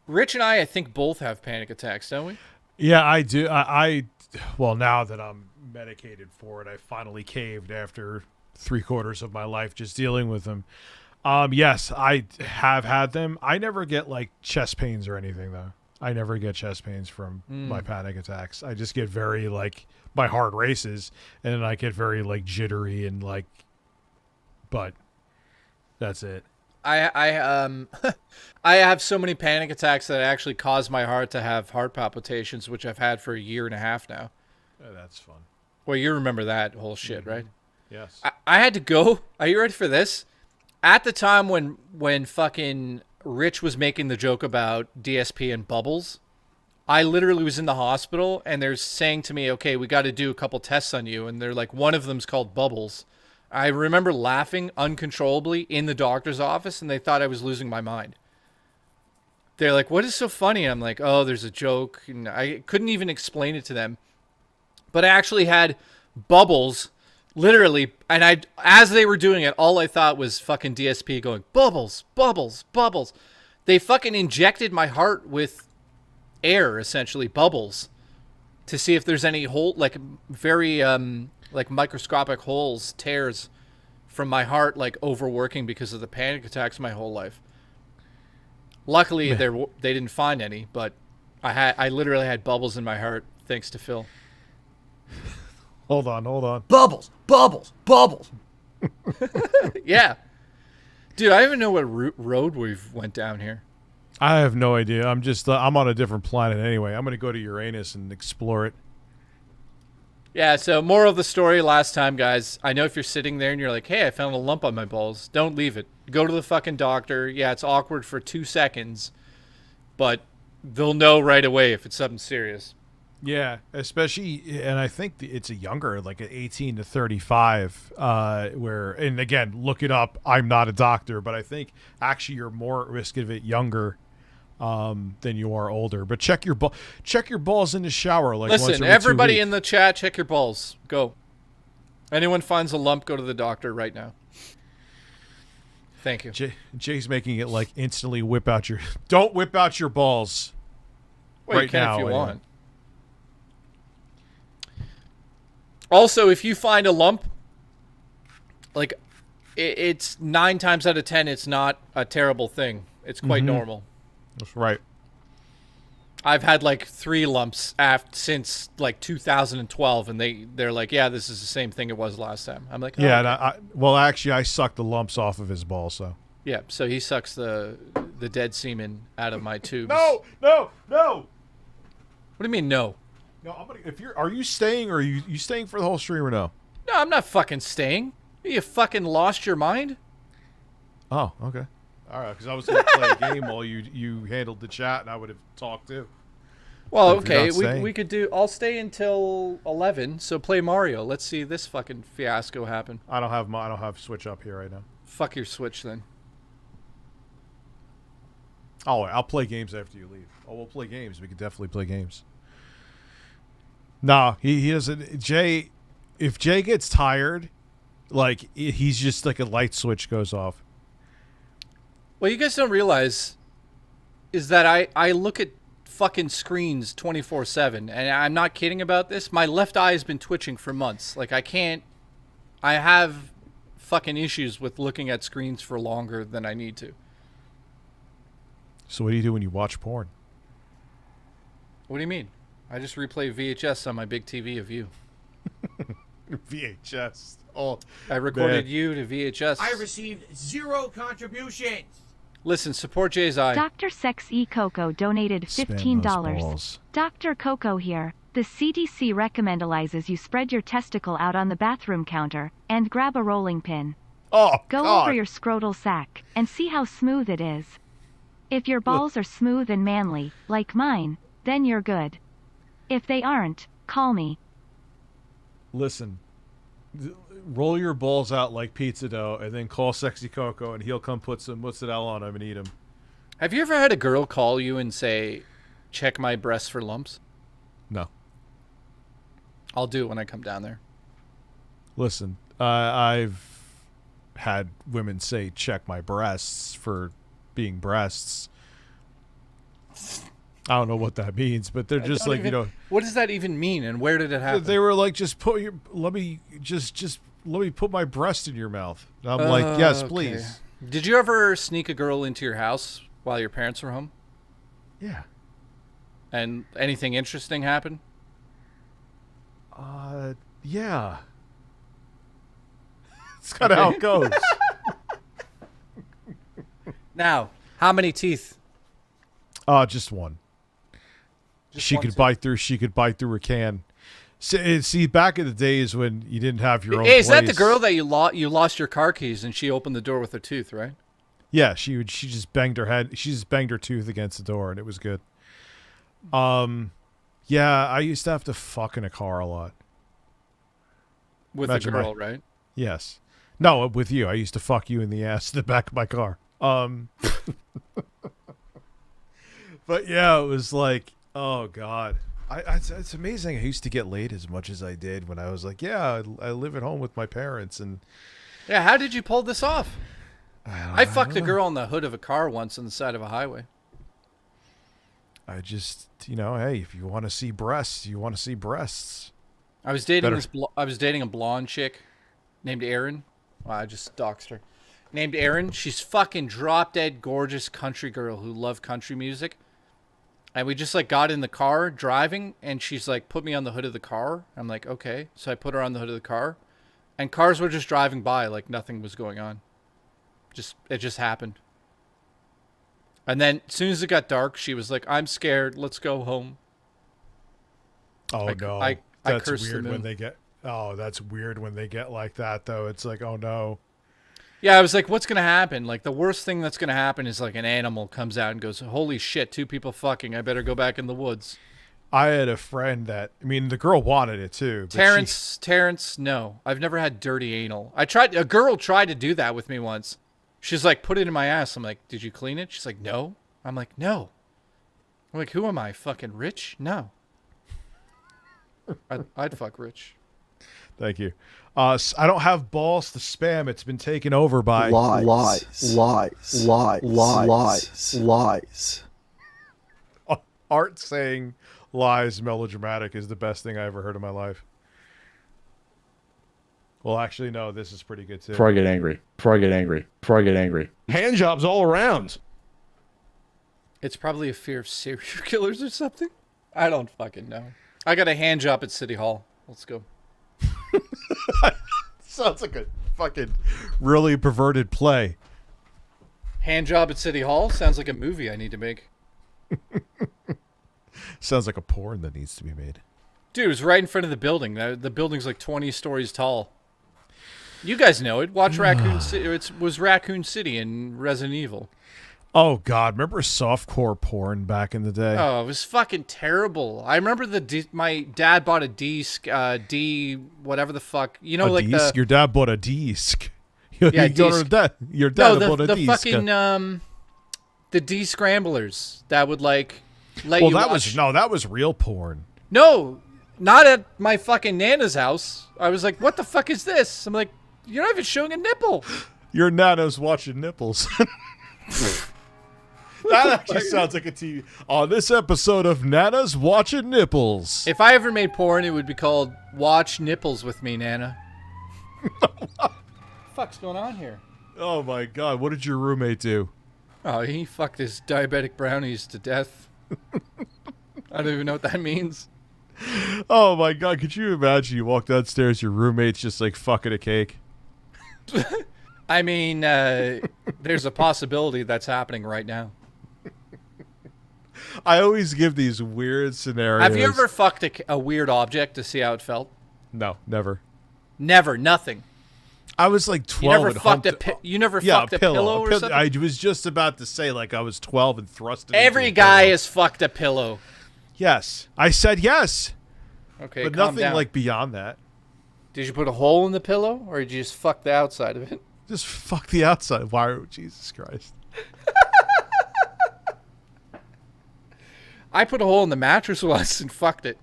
Rich and I think both have panic attacks, don't we? Yeah, I do. Well, now that I'm medicated for it, I finally caved after 3/4 of my life just dealing with them. Yes, I have had them. I never get like chest pains or anything though. I never get chest pains from my panic attacks. I just get very like my heart races and then I get very like jittery and like, but that's it. I have so many panic attacks that actually cause my heart to have heart palpitations, which I've had for 1.5 years now. Oh, that's fun. Well, you remember that whole shit, right? Yes. I had to go. Are you ready for this? At the time when fucking Rich was making the joke about DSP and bubbles, I literally was in the hospital and they're saying to me, okay, we got to do a couple tests on you. And they're like, one of them's called bubbles. I remember laughing uncontrollably in the doctor's office and they thought I was losing my mind. They're like, what is so funny? I'm like, oh, there's a joke. And I couldn't even explain it to them. But I actually had bubbles, literally. And as they were doing it, all I thought was fucking DSP going, bubbles, bubbles, bubbles. They fucking injected my heart with air, essentially, bubbles, to see if there's any hole, like very... like microscopic holes, tears from my heart, like overworking because of the panic attacks my whole life. Luckily, they didn't find any, but I literally had bubbles in my heart thanks to Phil. Hold on. Bubbles, bubbles, bubbles. Yeah. Dude, I don't even know what road we've went down here. I have no idea. I'm just, I'm on a different planet anyway. I'm going to go to Uranus and explore it. Yeah, so moral of the story last time, guys. I know if you're sitting there and you're like, hey, I found a lump on my balls. Don't leave it. Go to the fucking doctor. Yeah, it's awkward for 2 seconds, but they'll know right away if it's something serious. Yeah, especially, and I think it's a younger, like 18 to 35, where, and again, look it up. I'm not a doctor, but I think actually you're more at risk of it younger than you are older. But check your balls in the shower. Like, listen, once every everybody 2 weeks. in the chat, check your balls. Go. Anyone finds a lump, go to the doctor right now. Thank you. Jay's making it like instantly whip out your. Don't whip out your balls. Well, right you can now, if you anyway. want. Also, if you find a lump, like it's 9 times out of 10, it's not a terrible thing. It's quite normal. That's right. I've had like 3 lumps since like 2012, and they're like, yeah, this is the same thing it was last time. I'm like, oh, yeah, okay. and well, actually, I sucked the lumps off of his balls, so. Yeah, so he sucks the dead semen out of my tubes. No. What do you mean no? No, are you staying or are you staying for the whole stream or no? No, I'm not fucking staying. You fucking lost your mind? Oh, okay. All right, because I was going to play a game while you handled the chat, and I would have talked too. Well, okay, we could do. I'll stay until 11. So play Mario. Let's see this fucking fiasco happen. I don't have Switch up here right now. Fuck your Switch then. Oh, I'll play games after you leave. Oh, we'll play games. We could definitely play games. No, he doesn't. Jay, if Jay gets tired, like he's just like a light switch goes off. What you guys don't realize is that I look at fucking screens 24/7, and I'm not kidding about this. My left eye has been twitching for months. Like I can't I have fucking issues with looking at screens for longer than I need to. So what do you do when you watch porn? What do you mean? I just replay VHS on my big TV of you. VHS. Oh, I recorded man. you to VHS. I received 0 contributions. Listen, support Jay's eye. Dr. Sex E Coco donated $15. balls. Dr. Coco here. The CDC recommendalizes you spread your testicle out on the bathroom counter and grab a rolling pin. Oh, Go God. over your scrotal sac and see how smooth it is. If your balls are smooth and manly, like mine, then you're good. If they aren't, call me. Listen, roll your balls out like pizza dough and then call Sexy Coco and he'll come put some mozzarella on them and eat them. Have you ever had a girl call you and say, check my breasts for lumps? No. I'll do it when I come down there. Listen, I've had women say, check my breasts for being breasts. I don't know what that means, but they're just like, you know. What does that even mean, and where did it happen? They were like, just put your, let me put my breast in your mouth. And I'm like, yes, okay. please. Did you ever sneak a girl into your house while your parents were home? Yeah. And anything interesting happen? Yeah. It's kind of how it goes. Now, how many teeth? Just one. Just She one could tooth? bite through. She could bite through a can. See, back in the days when you didn't have your own. Hey, is that the place- girl that you lost your car keys and she opened the door with her tooth, right? Yeah, she just banged her head. She just banged her tooth against the door, and it was good. Yeah, I used to have to fuck in a car a lot. With Imagine a girl, my- right? Yes. No, with you. I used to fuck you in the ass in the back of my car. But yeah, it was like, oh God. It's amazing. I used to get laid as much as I did when I was like, yeah, I live at home with my parents. And Yeah, how did you pull this off? I fucked a girl on the hood of a car once on the side of a highway. I just, hey, if you want to see breasts, you want to see breasts. I was dating Better- I was dating a blonde chick named Erin. Wow, I just doxed her. Named Erin. She's fucking drop dead gorgeous country girl who loved country music. And we just like got in the car driving, and she's like put me on the hood of the car. I'm like, okay. So I put her on the hood of the car, and cars were just driving by like nothing was going on. It just happened. And then as soon as it got dark, she was like, I'm scared. Let's go home. Oh no. I That's cursed the weird when moon. they get that's weird when they get like that though. It's like, oh no. Yeah, I was like, what's going to happen? Like, the worst thing that's going to happen is, like, an animal comes out and goes, holy shit, 2 people fucking. I better go back in the woods. I had a friend that, the girl wanted it too. But Terrence, no. I've never had dirty anal. A girl tried to do that with me once. She's like, put it in my ass. I'm like, did you clean it? She's like, no. I'm like, no. I'm like, who am I, fucking rich? No. I'd fuck rich. Thank you. I don't have balls to spam. It's been taken over by lies. Art saying lies melodramatic is the best thing I ever heard in my life. Well, actually, no, this is pretty good too. Before I get angry. Hand jobs all around. It's probably a fear of serial killers or something. I don't fucking know. I got a hand job at City Hall. Let's go. Sounds like a fucking really perverted play. Hand job at City Hall? Sounds like a movie I need to make. Sounds like a porn that needs to be made. Dude, it was right in front of the building. The building's like 20 stories tall. You guys know it. Watch Raccoon City. It was Raccoon City in Resident Evil. Oh God, remember softcore porn back in the day? Oh, it was fucking terrible. I remember my dad bought a disc, whatever the fuck. You know, a like disc? Your dad bought a disc. Your dad bought a disc. Fucking the D-scramblers that would like let you watch. That was real porn. No, not at my fucking Nana's house. I was like, what the fuck is this? I'm like, you're not even showing a nipple. Your Nana's watching Nipples. That actually sounds like a TV. On this episode of Nana's Watching Nipples. If I ever made porn, it would be called Watch Nipples with Me, Nana. Fuck's going on here? Oh my god, what did your roommate do? Oh, he fucked his diabetic brownies to death. I don't even know what that means. Oh my god, could you imagine you walk downstairs, your roommate's just like fucking a cake? I mean, there's a possibility that's happening right now. I always give these weird scenarios. Have you ever fucked a weird object to see how it felt? No, never. Never, nothing. I was like 12 You never and fucked humped you never fucked a pillow or something? I was just about to say, like, I was 12 and thrust it Every into a guy pillow. has fucked a pillow. Yes. I said yes. Okay, but calm nothing down. like beyond that. Did you put a hole in the pillow, or did you just fuck the outside of it? Just fuck the outside. Why? Jesus Christ. I put a hole in the mattress once and fucked it.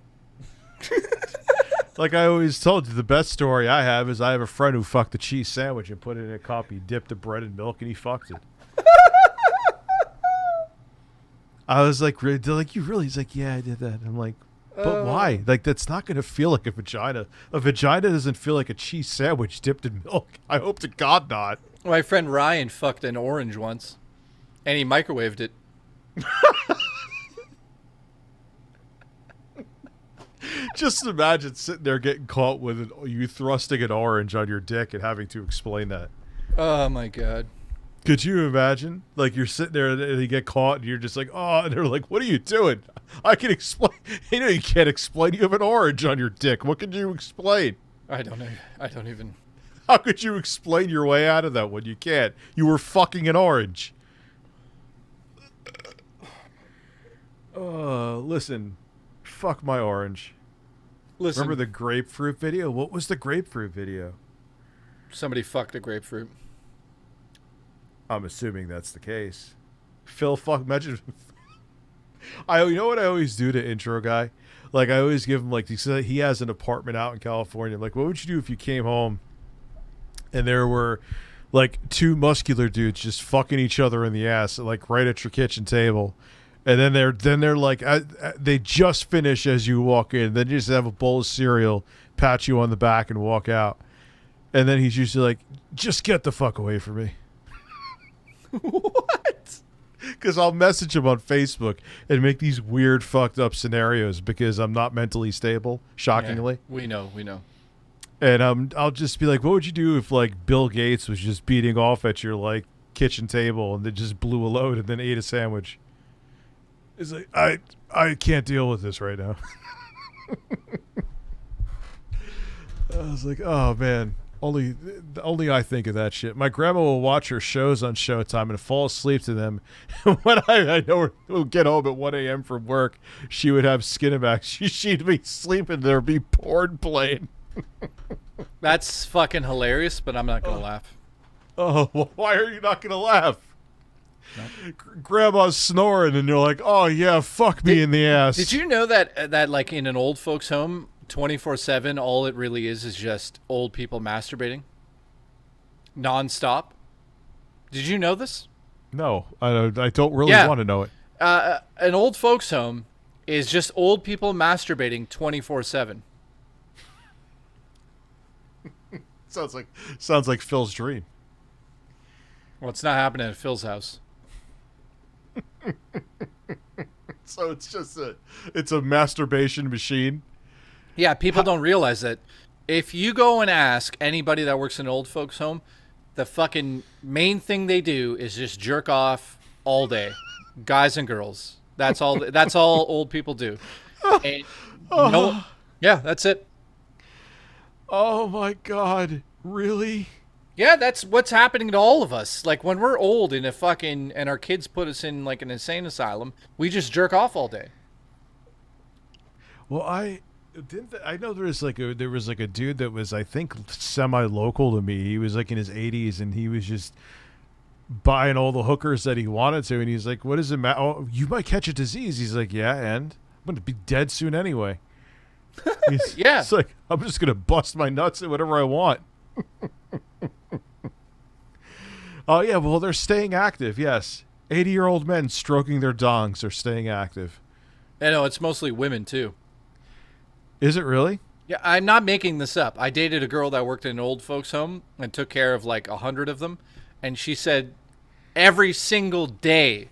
Like I always told you, the best story I have is I have a friend who fucked a cheese sandwich and put it in a cup. He dipped the bread in milk and he fucked it. I was like, they're like, you really? He's like, yeah, I did that. I'm like, but why? Like, that's not going to feel like a vagina. A vagina doesn't feel like a cheese sandwich dipped in milk. I hope to God not. My friend Ryan fucked an orange once, and he microwaved it. Just imagine sitting there getting caught with you thrusting an orange on your dick and having to explain that. Oh, my God. Could you imagine? Like, you're sitting there and you get caught and you're just like, oh, and they're like, what are you doing? I can explain. You know, you can't explain. You have an orange on your dick. What can you explain? I don't know. I don't even. How could you explain your way out of that when you can't? You were fucking an orange. Listen. Fuck my orange. Listen. Remember the grapefruit video? What was the grapefruit video? Somebody fucked a grapefruit. I'm assuming that's the case. Phil, imagine. You know what I always do to intro guy? Like, I always give him, like, he has an apartment out in California. I'm like, what would you do if you came home and there were, like, two muscular dudes just fucking each other in the ass, like, right at your kitchen table? And then they're like, they just finish as you walk in. Then you just have a bowl of cereal, pat you on the back, and walk out. And then he's usually like, just get the fuck away from me. What? Because I'll message him on Facebook and make these weird fucked up scenarios because I'm not mentally stable, shockingly. Yeah, we know. And I'll just be like, what would you do if, like, Bill Gates was just beating off at your, like, kitchen table and then just blew a load and then ate a sandwich? It's like, I can't deal with this right now. I was like, oh man, only I think of that shit. My grandma will watch her shows on Showtime and fall asleep to them. When I know her would get home at 1 a.m. from work, she would have Skinemax. She'd be sleeping, there'd be porn playing. That's fucking hilarious, but I'm not gonna laugh. Oh, well, why are you not gonna laugh? Grandma's snoring and you're like, oh yeah, fuck me in the ass. Did you know that like in an old folks home 24/7 all it really is just old people masturbating non-stop? Did you know this? No, I don't really want to know it. An old folks home is just old people masturbating 24/7. Sounds like Phil's dream. Well, it's not happening at Phil's house. So it's a masturbation machine. Yeah, people don't realize that. If you go and ask anybody that works in an old folks home, the fucking main thing they do is just jerk off all day, guys and girls. That's all. That's all old people do. And yeah, that's it. Oh my God, really? Yeah, that's what's happening to all of us. Like when we're old and our kids put us in like an insane asylum, we just jerk off all day. Well, I know there was like a dude that was, I think, semi-local to me. He was like in his 80s and he was just buying all the hookers that he wanted to. And he's like, what does it matter? Oh, you might catch a disease. He's like, yeah, and I'm going to be dead soon anyway. Yeah. It's like, I'm just going to bust my nuts at whatever I want. Oh, yeah, well, they're staying active, yes. 80-year-old men stroking their dongs are staying active. I know, it's mostly women, too. Is it really? Yeah, I'm not making this up. I dated a girl that worked in an old folks home and took care of like 100 of them. And she said every single day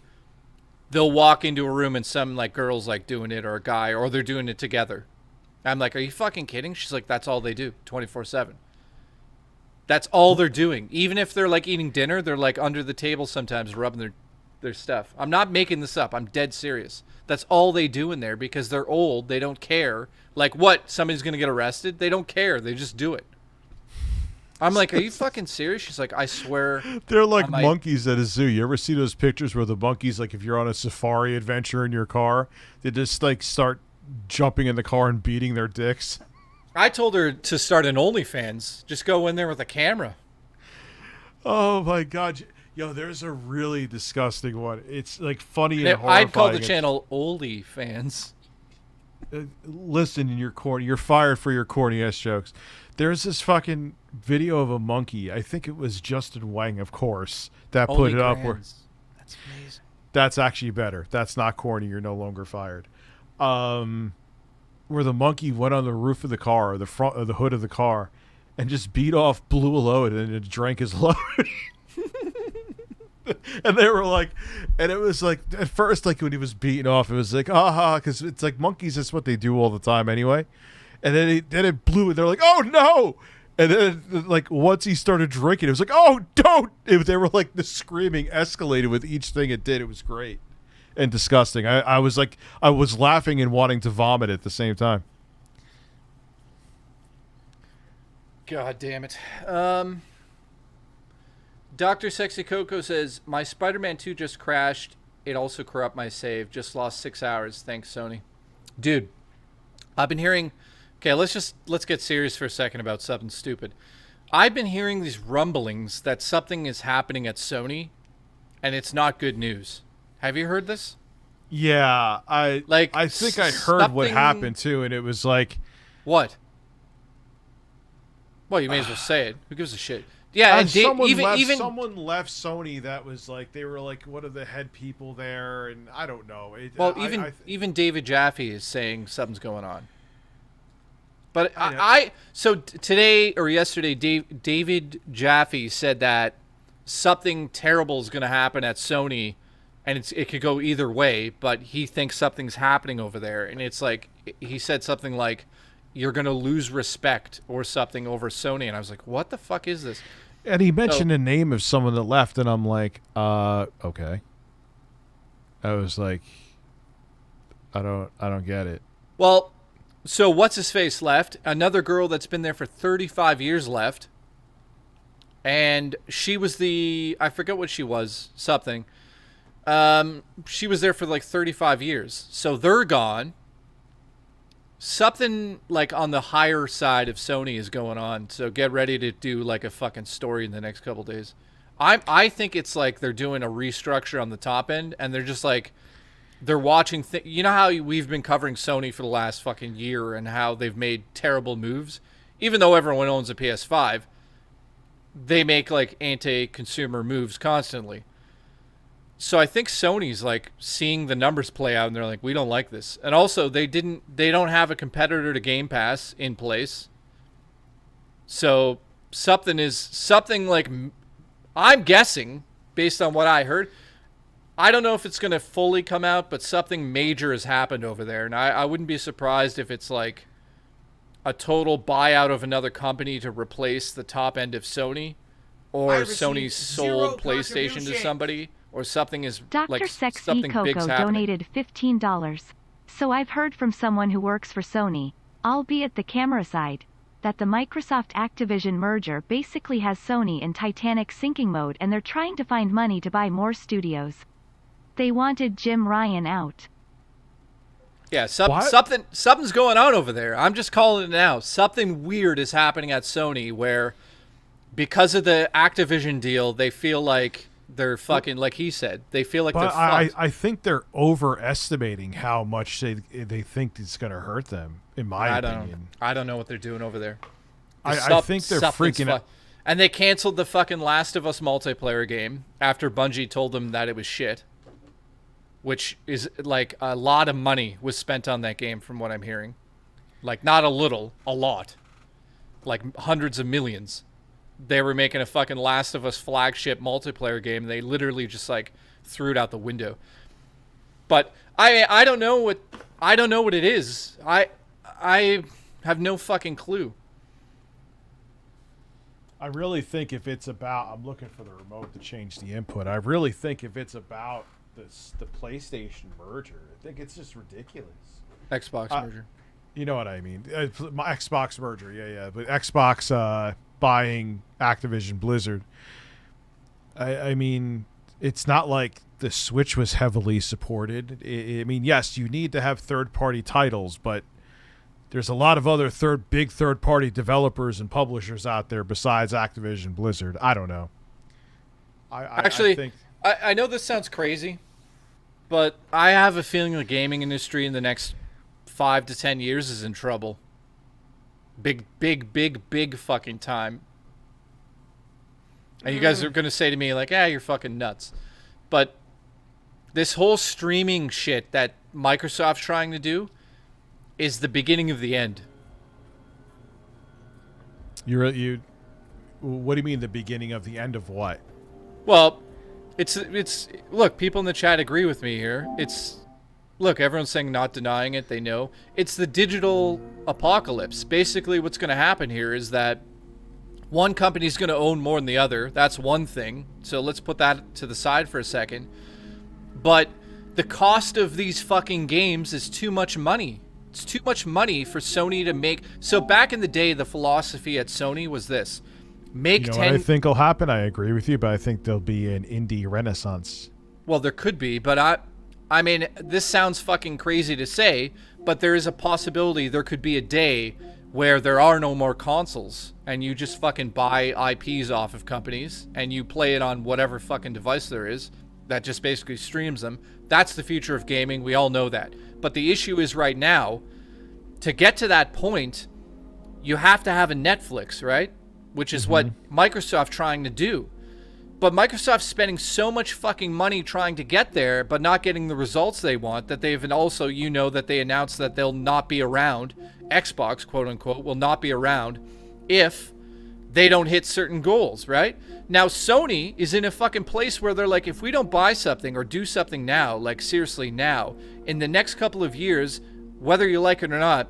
they'll walk into a room and some like girl's like doing it, or a guy, or they're doing it together. I'm like, are you fucking kidding? She's like, that's all they do 24/7. That's all they're doing. Even if they're like eating dinner, they're like under the table sometimes rubbing their stuff. I'm not making this up. I'm dead serious. That's all they do in there because they're old. They don't care. Like what? Somebody's going to get arrested? They don't care. They just do it. I'm like, are you fucking serious? She's like, I swear. They're like monkeys at a zoo. You ever see those pictures where the monkeys, like if you're on a safari adventure in your car, they just like start jumping in the car and beating their dicks? I told her to start an OnlyFans. Just go in there with a camera. Oh my God. Yo, there's a really disgusting one. It's like funny and horrifying. I'd call the channel OnlyFans. Listen, you're fired for your corny ass jokes. There's this fucking video of a monkey. I think it was Justin Wang, of course, that put it up. Where that's amazing. That's actually better. That's not corny. You're no longer fired. Where the monkey went on the roof of the car, or the front of the hood of the car, and just beat off, blew a load, and it drank his load. And they were like, and it was like, at first, like when he was beaten off, it was like, aha, because it's like monkeys, that's what they do all the time anyway. And then it blew, and they're like, oh no! And then, like, once he started drinking, it was like, oh, don't! They were like, the screaming escalated with each thing it did. It was great and disgusting. I was like, I was laughing and wanting to vomit at the same time. God damn it. Dr. Sexy Coco says, my Spider-Man 2 just crashed. It also corrupt my save. Just lost 6 hours. Thanks, Sony. Dude, I've been hearing... Okay, let's get serious for a second about something stupid. I've been hearing these rumblings that something is happening at Sony, and it's not good news. Have you heard this? Yeah, I think I heard what happened too, and it was like... What? Well, you may as well say it. Who gives a shit? Yeah, and someone left Sony that was like, they were like one of the head people there, and I don't know. Even David Jaffe is saying something's going on. But today or yesterday, David Jaffe said that something terrible is going to happen at Sony, and it could go either way, but he thinks something's happening over there. And it's like, he said something like, you're going to lose respect or something over Sony. And I was like, what the fuck is this? And he mentioned the name of someone that left, and I'm like, okay. I was like, I don't get it. Well, so what's his face left? Another girl that's been there for 35 years left. And she was I forget what she was, something. She was there for like 35 years. So they're gone. Something like on the higher side of Sony is going on. So get ready to do like a fucking story in the next couple days. I think it's like they're doing a restructure on the top end, and they're just like, they're watching. You know how we've been covering Sony for the last fucking year and how they've made terrible moves? Even though everyone owns a PS5, they make like anti-consumer moves constantly. So I think Sony's like seeing the numbers play out, and they're like, we don't like this. And also they don't have a competitor to Game Pass in place. So something like, I'm guessing based on what I heard, I don't know if it's going to fully come out, but something major has happened over there. And I wouldn't be surprised if it's like a total buyout of another company to replace the top end of Sony, or Sony sold PlayStation to somebody, or something is Dr. like Sexy something big's Coco happening. donated $15. So I've heard from someone who works for Sony, albeit the camera side, that the Microsoft Activision merger basically has Sony in Titanic sinking mode, and they're trying to find money to buy more studios. They wanted Jim Ryan out. Yeah, something's going on over there. I'm just calling it now. Something weird is happening at Sony where, because of the Activision deal, they feel like they're fucking, like he said, they feel like they're fucked. I think they're overestimating how much they think it's going to hurt them, in my opinion. I don't know what they're doing over there. I think they're freaking out. And they canceled the fucking Last of Us multiplayer game after Bungie told them that it was shit. Which is like a lot of money was spent on that game from what I'm hearing. Like, not a little, a lot. Like, hundreds of millions. They were making a fucking Last of Us flagship multiplayer game. And they literally just, like, threw it out the window. But I don't know what it is. I have no fucking clue. I really think if it's about, I'm looking for the remote to change the input. I really think if it's about the PlayStation merger, I think it's just ridiculous. Xbox merger. You know what I mean? My Xbox merger, yeah. But Xbox buying Activision Blizzard. I mean, it's not like the Switch was heavily supported. I mean, yes, you need to have third-party titles, but there's a lot of other big third-party developers and publishers out there besides Activision Blizzard. I don't know. I know this sounds crazy, but I have a feeling the gaming industry in the next 5 to 10 years is in trouble. Big fucking time. And you guys are going to say to me, like, you're fucking nuts. But this whole streaming shit that Microsoft's trying to do is the beginning of the end. What do you mean the beginning of the end of what? Well, it's look, people in the chat agree with me here. Look, everyone's saying not denying it, they know. It's the digital apocalypse. Basically what's going to happen here is that one company's going to own more than the other. That's one thing. So let's put that to the side for a second. But the cost of these fucking games is too much money. It's too much money for Sony to make. So back in the day, the philosophy at Sony was this. What I think will happen, I agree with you, but I think there'll be an indie renaissance. Well, there could be, but I mean, this sounds fucking crazy to say, but there is a possibility there could be a day where there are no more consoles and you just fucking buy IPs off of companies and you play it on whatever fucking device there is that just basically streams them. That's the future of gaming. We all know that. But the issue is right now, to get to that point, you have to have a Netflix, right? Which is what Microsoft's trying to do. But Microsoft's spending so much fucking money trying to get there, but not getting the results they want, that they've also, that they announced that they'll not be around. Xbox, quote unquote, will not be around if they don't hit certain goals, right? Now, Sony is in a fucking place where they're like, if we don't buy something or do something now, like seriously now, in the next couple of years, whether you like it or not,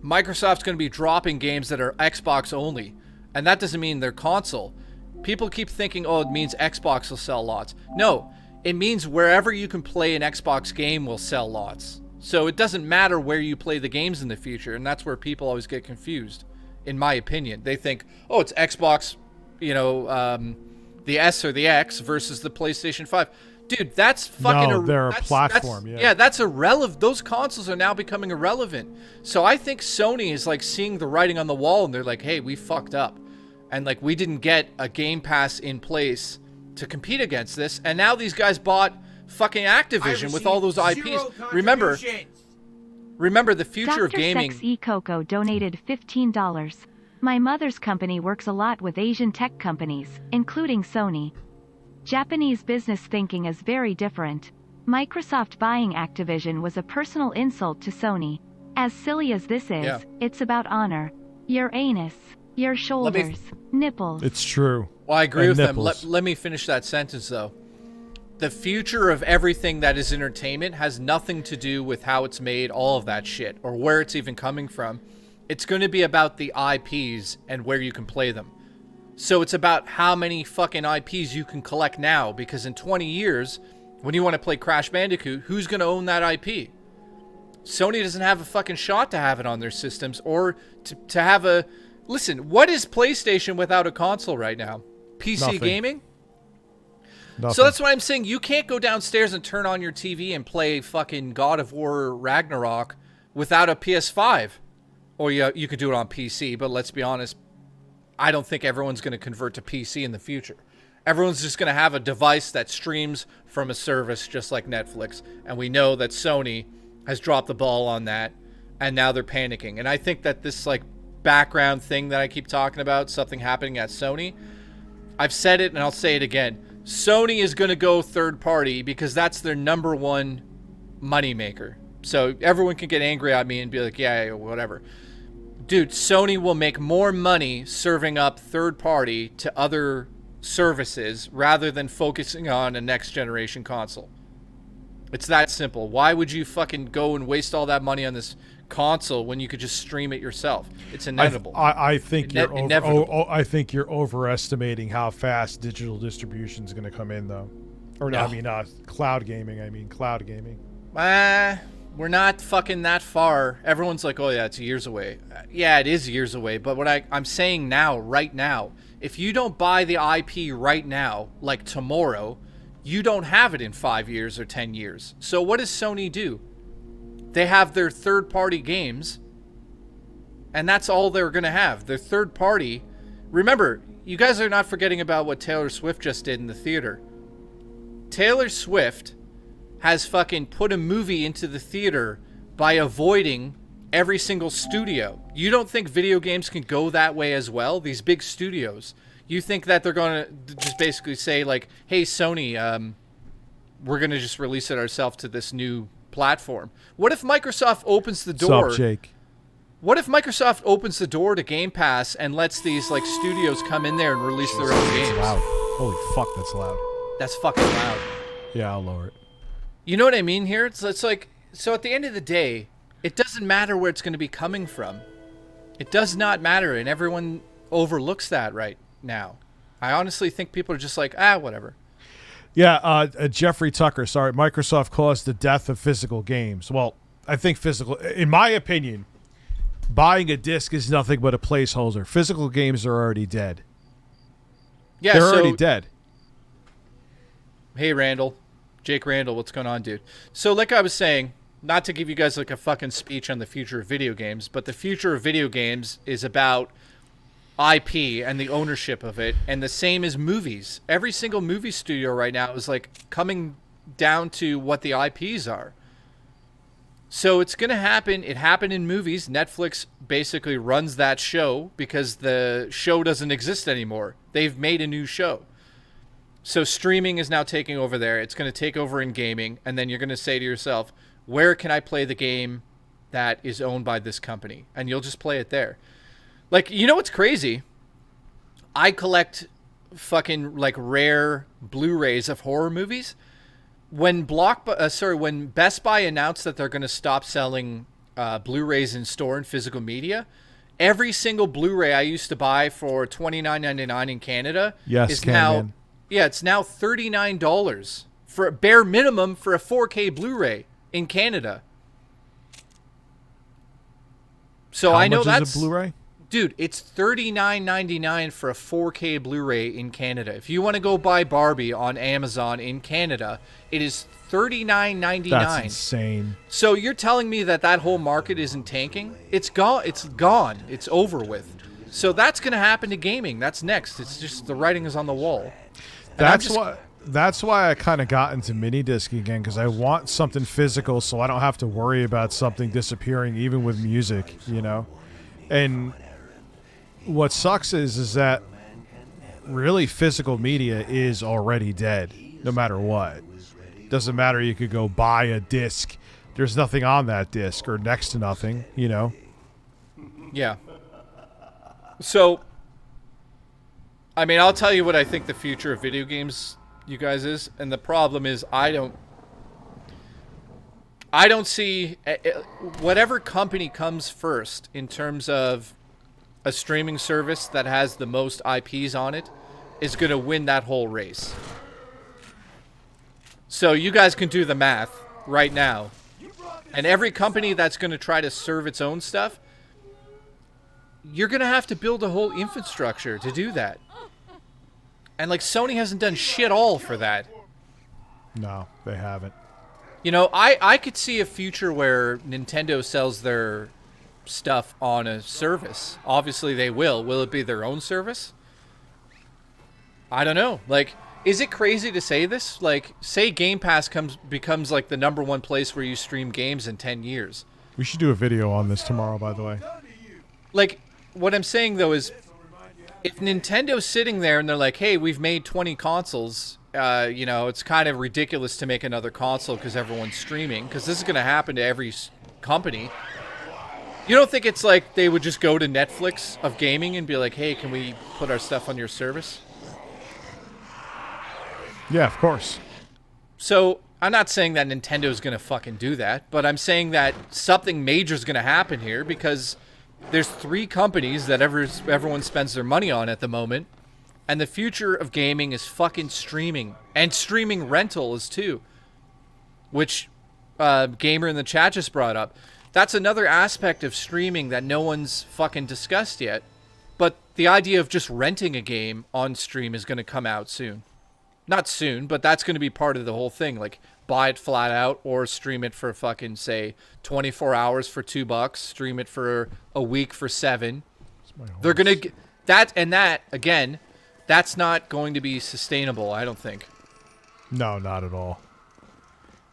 Microsoft's going to be dropping games that are Xbox only. And that doesn't mean they're console. People keep thinking, it means Xbox will sell lots. No, it means wherever you can play an Xbox game will sell lots. So it doesn't matter where you play the games in the future, and that's where people always get confused, in my opinion. They think, it's Xbox, the S or the X versus the PlayStation 5. Dude, that's fucking... they're a platform, Yeah, that's irrelevant. Those consoles are now becoming irrelevant. So I think Sony is like seeing the writing on the wall, and they're like, hey, we fucked up. And like, we didn't get a Game Pass in place to compete against this. And now these guys bought fucking Activision with all those IPs. Remember the future of gaming. Dr. Sex E Coco donated $15. My mother's company works a lot with Asian tech companies, including Sony. Japanese business thinking is very different. Microsoft buying Activision was a personal insult to Sony. As silly as this is, it's about honor. Your anus. Your shoulders, nipples. It's true. Well, I agree with them. Let me finish that sentence, though. The future of everything that is entertainment has nothing to do with how it's made, all of that shit, or where it's even coming from. It's going to be about the IPs and where you can play them. So it's about how many fucking IPs you can collect now, because in 20 years, when you want to play Crash Bandicoot, who's going to own that IP? Sony doesn't have a fucking shot to have it on their systems, or to have a... Listen, what is PlayStation without a console right now? PC gaming? Nothing. So that's why I'm saying you can't go downstairs and turn on your TV and play fucking God of War Ragnarok without a PS5. Or you could do it on PC, but let's be honest, I don't think everyone's going to convert to PC in the future. Everyone's just going to have a device that streams from a service just like Netflix. And we know that Sony has dropped the ball on that, and now they're panicking. And I think that this background thing that I keep talking about, something happening at Sony, I've said it and I'll say it again. Sony is going to go third party because that's their number one moneymaker. So everyone can get angry at me and be like, yeah, whatever. Dude, Sony will make more money serving up third party to other services rather than focusing on a next generation console. It's that simple. Why would you fucking go and waste all that money on this console when you could just stream it yourself? It's inevitable. I think you're inevitable. I think you're overestimating how fast digital distribution is going to come in, though. Or no, I mean cloud gaming. We're not fucking that far. Everyone's like, oh yeah, it's years away. Yeah, it is years away. But what I'm saying now, right now, if you don't buy the IP right now, like tomorrow, you don't have it in 5 years or 10 years. So what does Sony do? They have their third-party games, and that's all they're going to have. Their third-party. Remember, you guys are not forgetting about what Taylor Swift just did in the theater. Taylor Swift has fucking put a movie into the theater by avoiding every single studio. You don't think video games can go that way as well? These big studios. You think that they're going to just basically say, like, hey, Sony, we're going to just release it ourselves to this new platform. What if Microsoft opens the door? Sup, Jake? What if Microsoft opens the door to Game Pass and lets these, like, studios come in there and release their own games? Loud. Holy fuck, that's loud. That's fucking loud. Yeah, I'll lower it. You know what I mean here? It's like, so at the end of the day, it doesn't matter where it's going to be coming from. It does not matter, and everyone overlooks that right now. I honestly think people are just like, whatever. Yeah, Jeffrey Tucker, sorry, Microsoft caused the death of physical games. Well, I think in my opinion, buying a disc is nothing but a placeholder. Physical games are already dead. Yeah, they're already dead. Hey, Randall. Jake Randall, what's going on, dude? So like I was saying, not to give you guys like a fucking speech on the future of video games, but the future of video games is about IP and the ownership of it, and the same as movies. Every single movie studio right now is like coming down to what the IPs are. So it's going to happen. It happened in movies. Netflix basically runs that show because the show doesn't exist anymore. They've made a new show. So streaming is now taking over there. It's going to take over in gaming. And then you're going to say to yourself, where can I play the game that is owned by this company? And you'll just play it there. Like, you know what's crazy? I collect fucking like rare Blu-rays of horror movies. When when Best Buy announced that they're going to stop selling Blu-rays in store and physical media, every single Blu-ray I used to buy for $29.99 in Canada is now... Yeah, it's now $39 for a bare minimum for a 4K Blu-ray in Canada. So I know that's a Blu-ray? Dude, it's $39.99 for a 4K Blu-ray in Canada. If you want to go buy Barbie on Amazon in Canada, it is $39.99. That's insane. So you're telling me that whole market isn't tanking? It's gone. It's gone. It's over with. So that's going to happen to gaming. That's next. It's just the writing is on the wall. That's why I kind of got into mini disc again, because I want something physical so I don't have to worry about something disappearing, even with music, you know. And what sucks is that really physical media is already dead, no matter what. Doesn't matter. You could go buy a disc. There's nothing on that disc, or next to nothing, you know. Yeah. So, I mean, I'll tell you what I think the future of video games, you guys, is. And the problem is I don't see whatever company comes first in terms of a streaming service that has the most IPs on it is going to win that whole race. So you guys can do the math right now. And every company that's going to try to serve its own stuff, you're going to have to build a whole infrastructure to do that. And like Sony hasn't done shit all for that. No, they haven't. You know, I could see a future where Nintendo sells their stuff on a service. Obviously they will. Will it be their own service? I don't know. Like, is it crazy to say this? Like, say Game Pass becomes like the #1 place where you stream games in 10 years. We should do a video on this tomorrow, by the way. Like, what I'm saying though is, if Nintendo's sitting there and they're like, hey, we've made 20 consoles you know, it's kind of ridiculous to make another console because everyone's streaming, because this is going to happen to every company. You don't think it's like they would just go to Netflix of gaming and be like, hey, can we put our stuff on your service? Yeah, of course. So I'm not saying that Nintendo's going to fucking do that, but I'm saying that something major is going to happen here, because there's 3 companies that everyone spends their money on at the moment, and the future of gaming is fucking streaming, and streaming rental is too, which Gamer in the chat just brought up. That's another aspect of streaming that no one's fucking discussed yet, but the idea of just renting a game on stream is going to come out soon. Not soon, but that's going to be part of the whole thing. Like, buy it flat out or stream it for fucking, say, 24 hours for $2, stream it for a week for $7. They're going to... That, again, that's not going to be sustainable, I don't think. No, not at all.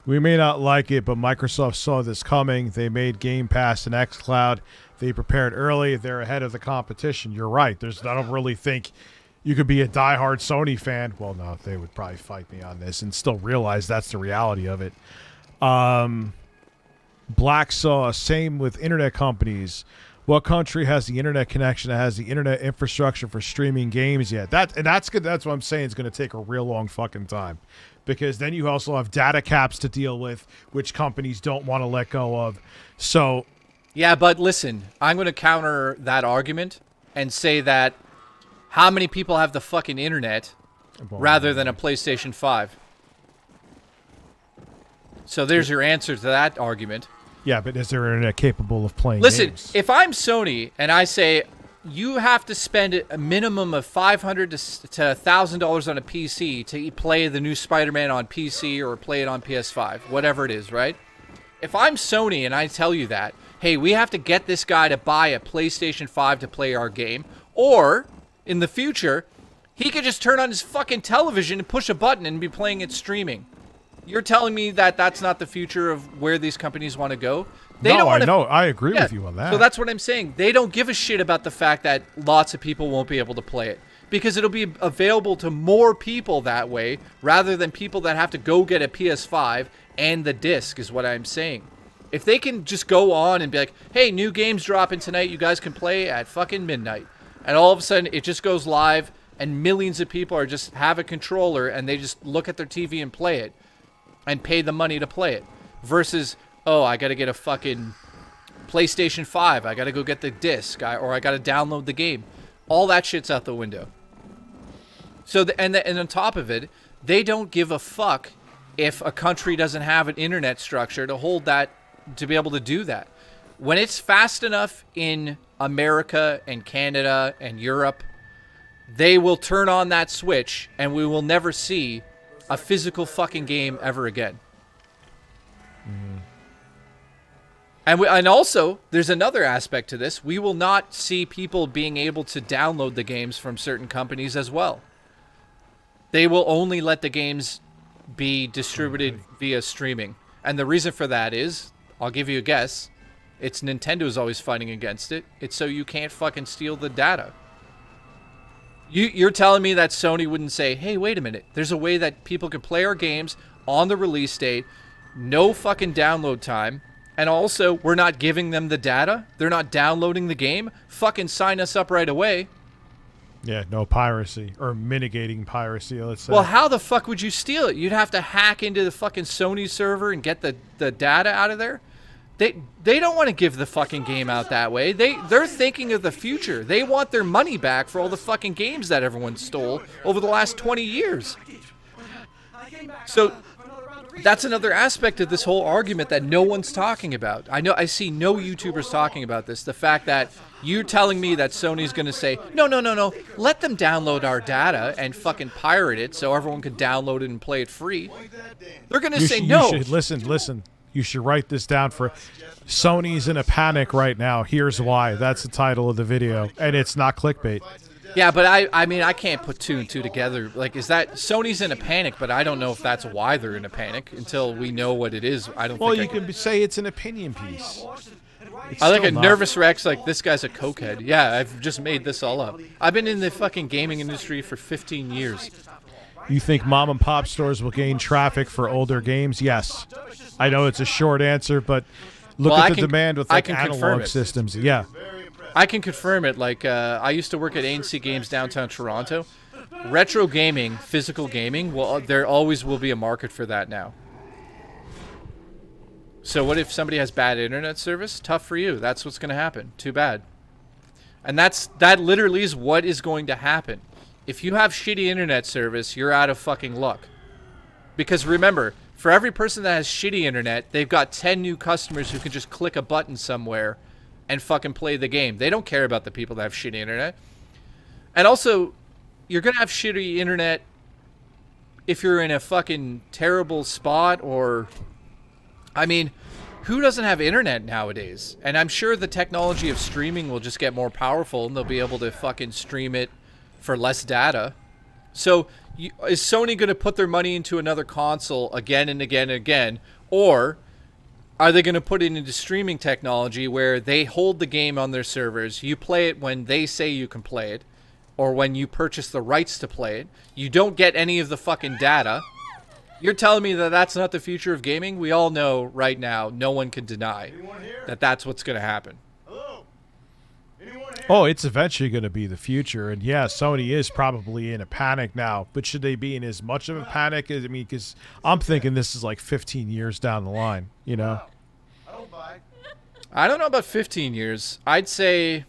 We may not like it, but Microsoft saw this coming. They made Game Pass and xCloud. They prepared early. They're ahead of the competition. You're right. I don't really think... You could be a diehard Sony fan. Well, no, they would probably fight me on this and still realize that's the reality of it. Black Saw, same with internet companies. What country has the internet connection that has the internet infrastructure for streaming games yet? That's good. That's what I'm saying. It's going to take a real long fucking time, because then you also have data caps to deal with, which companies don't want to let go of. So, yeah, but listen, I'm going to counter that argument and say that how many people have the fucking internet rather than a PlayStation 5? So there's your answer to that argument. Yeah, but is there internet capable of playing games? Listen, if I'm Sony and I say you have to spend a minimum of $500 to $1,000 on a PC to play the new Spider-Man on PC or play it on PS5, whatever it is, right? If I'm Sony and I tell you that, hey, we have to get this guy to buy a PlayStation 5 to play our game, or... in the future, he could just turn on his fucking television and push a button and be playing it streaming. You're telling me that that's not the future of where these companies want to go? I agree with you on that. So that's what I'm saying. They don't give a shit about the fact that lots of people won't be able to play it, because it'll be available to more people that way rather than people that have to go get a PS5 and the disc, is what I'm saying. If they can just go on and be like, hey, new games dropping tonight, you guys can play at fucking midnight. And all of a sudden, it just goes live, and millions of people are just have a controller, and they just look at their TV and play it, and pay the money to play it. Versus, oh, I got to get a fucking PlayStation 5. I got to go get the disc, or I got to download the game. All that shit's out the window. So, and on top of it, they don't give a fuck if a country doesn't have an internet structure to hold that, to be able to do that. When it's fast enough in America and Canada and Europe, they will turn on that switch, and we will never see a physical fucking game ever again. And also, there's another aspect to this. We will not see people being able to download the games from certain companies as well. They will only let the games be distributed via streaming. And the reason for that is, I'll give you a guess, it's Nintendo's always fighting against it. It's so you can't fucking steal the data. You're telling me that Sony wouldn't say, hey, wait a minute, there's a way that people can play our games on the release date, no fucking download time, and also we're not giving them the data? They're not downloading the game? Fucking sign us up right away. Yeah, no piracy, or mitigating piracy, let's say. Well, how the fuck would you steal it? You'd have to hack into the fucking Sony server and get the data out of there? They don't want to give the fucking game out that way. They're thinking of the future. They want their money back for all the fucking games that everyone stole over the last 20 years. So that's another aspect of this whole argument that no one's talking about. I see no YouTubers talking about this. The fact that you're telling me that Sony's going to say, no, let them download our data and fucking pirate it so everyone can download it and play it free. They're going to say no. Listen. You should write this down for Sony's in a panic right now. Here's why. That's the title of the video. And it's not clickbait. Yeah, but I mean, I can't put two and two together. Like, is that Sony's in a panic, but I don't know if that's why they're in a panic until we know what it is. I don't well, think you can say it's an opinion piece. I like a nervous Rex like, this guy's a cokehead. Yeah, I've just made this all up. I've been in the fucking gaming industry for 15 years. You think mom and pop stores will gain traffic for older games? Yes. I know it's a short answer, but look at the demand with like analog systems. Yeah. I can confirm it. Like, I used to work at ANC Games downtown Toronto. Retro gaming, physical gaming, well, there always will be a market for that now. So what if somebody has bad internet service? Tough for you. That's what's going to happen. Too bad. And that literally is what is going to happen. If you have shitty internet service, you're out of fucking luck. Because remember, for every person that has shitty internet, they've got 10 new customers who can just click a button somewhere and fucking play the game. They don't care about the people that have shitty internet. And also, you're going to have shitty internet if you're in a fucking terrible spot or... I mean, who doesn't have internet nowadays? And I'm sure the technology of streaming will just get more powerful and they'll be able to fucking stream it for less data. So is Sony going to put their money into another console again and again and again? Or are they going to put it into streaming technology where they hold the game on their servers, you play it when they say you can play it, or when you purchase the rights to play it, you don't get any of the fucking data. You're telling me that that's not the future of gaming? We all know right now, no one can deny that that's what's going to happen. Oh, it's eventually going to be the future. And yeah, Sony is probably in a panic now. But should they be in as much of a panic? I mean, because I'm thinking this is like 15 years down the line, you know? I don't know about 15 years. I'd say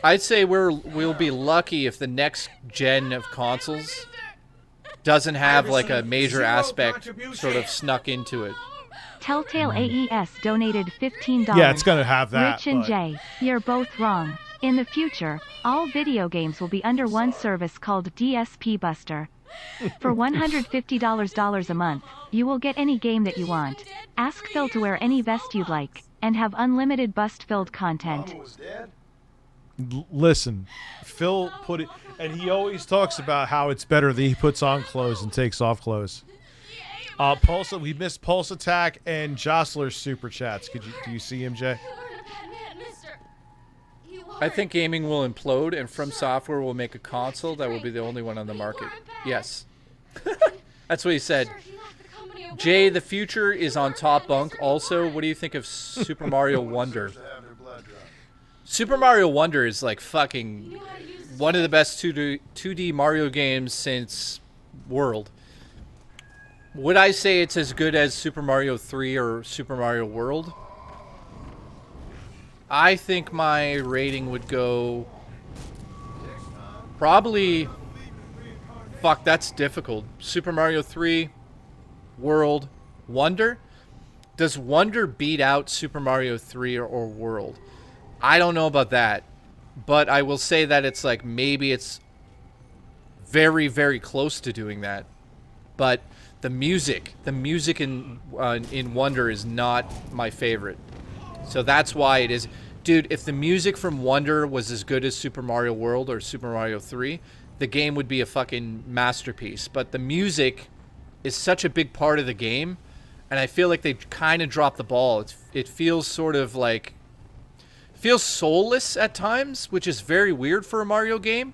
we'll be lucky if the next gen of consoles doesn't have like a major aspect sort of snuck into it. Telltale AES donated $15. Yeah, it's going to have that. Rich and Jay, you're both wrong. In the future, all video games will be under one service called DSP Buster. For $150 a month, you will get any game that you want. Ask Phil to wear any vest you'd like, and have unlimited bust-filled content. Listen, Phil put it, and he always talks about how it's better that he puts on clothes and takes off clothes. We missed Pulse Attack and Jostler's super chats. Do you see him, Jay? I think gaming will implode, and From Software will make a console that will be the only one on the market. Yes. That's what he said. Jay, the future is on top bunk. Also, what do you think of Super Mario Wonder? Super Mario Wonder is like fucking one of the best 2D Mario games since World. Would I say it's as good as Super Mario 3 or Super Mario World? I think my rating would go probably... Fuck, that's difficult. Super Mario 3, World, Wonder? Does Wonder beat out Super Mario 3 or World? I don't know about that. But I will say that it's like maybe it's very, very close to doing that. But the music in Wonder is not my favorite. So that's why it is. Dude, if the music from Wonder was as good as Super Mario World or Super Mario 3, the game would be a fucking masterpiece. But the music is such a big part of the game, and I feel like they kind of dropped the ball. It feels sort of like... feels soulless at times, which is very weird for a Mario game.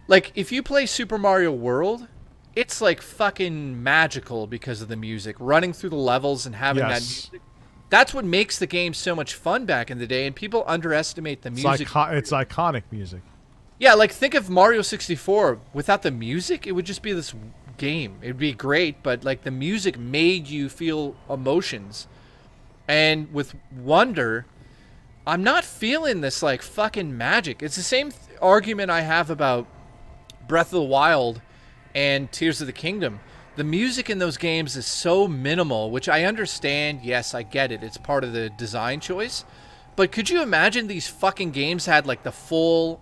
Like, if you play Super Mario World, it's like fucking magical because of the music. Running through the levels and having that music. That's what makes the game so much fun back in the day, and people underestimate the music. It's iconic music. Yeah, like think of Mario 64. Without the music, it would just be this game. It would be great, but like the music made you feel emotions. And with Wonder, I'm not feeling this like fucking magic. It's the same argument I have about Breath of the Wild and Tears of the Kingdom. The music in those games is so minimal, which I understand. Yes, I get it. It's part of the design choice. But could you imagine these fucking games had like the full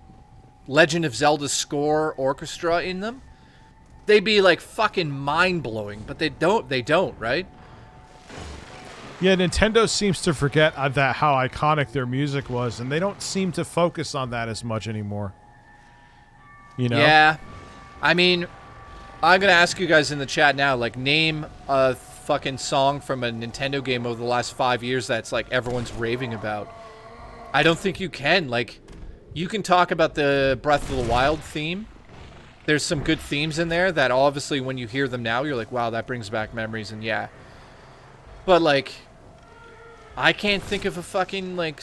Legend of Zelda score orchestra in them? They'd be like fucking mind-blowing, but they don't, right? Yeah, Nintendo seems to forget that how iconic their music was, and they don't seem to focus on that as much anymore. You know? Yeah. I mean, I'm going to ask you guys in the chat now, like, name a fucking song from a Nintendo game over the last 5 years that's, like, everyone's raving about. I don't think you can. Like, you can talk about the Breath of the Wild theme, there's some good themes in there that obviously when you hear them now, you're like, wow, that brings back memories, and yeah. But, like, I can't think of a fucking, like,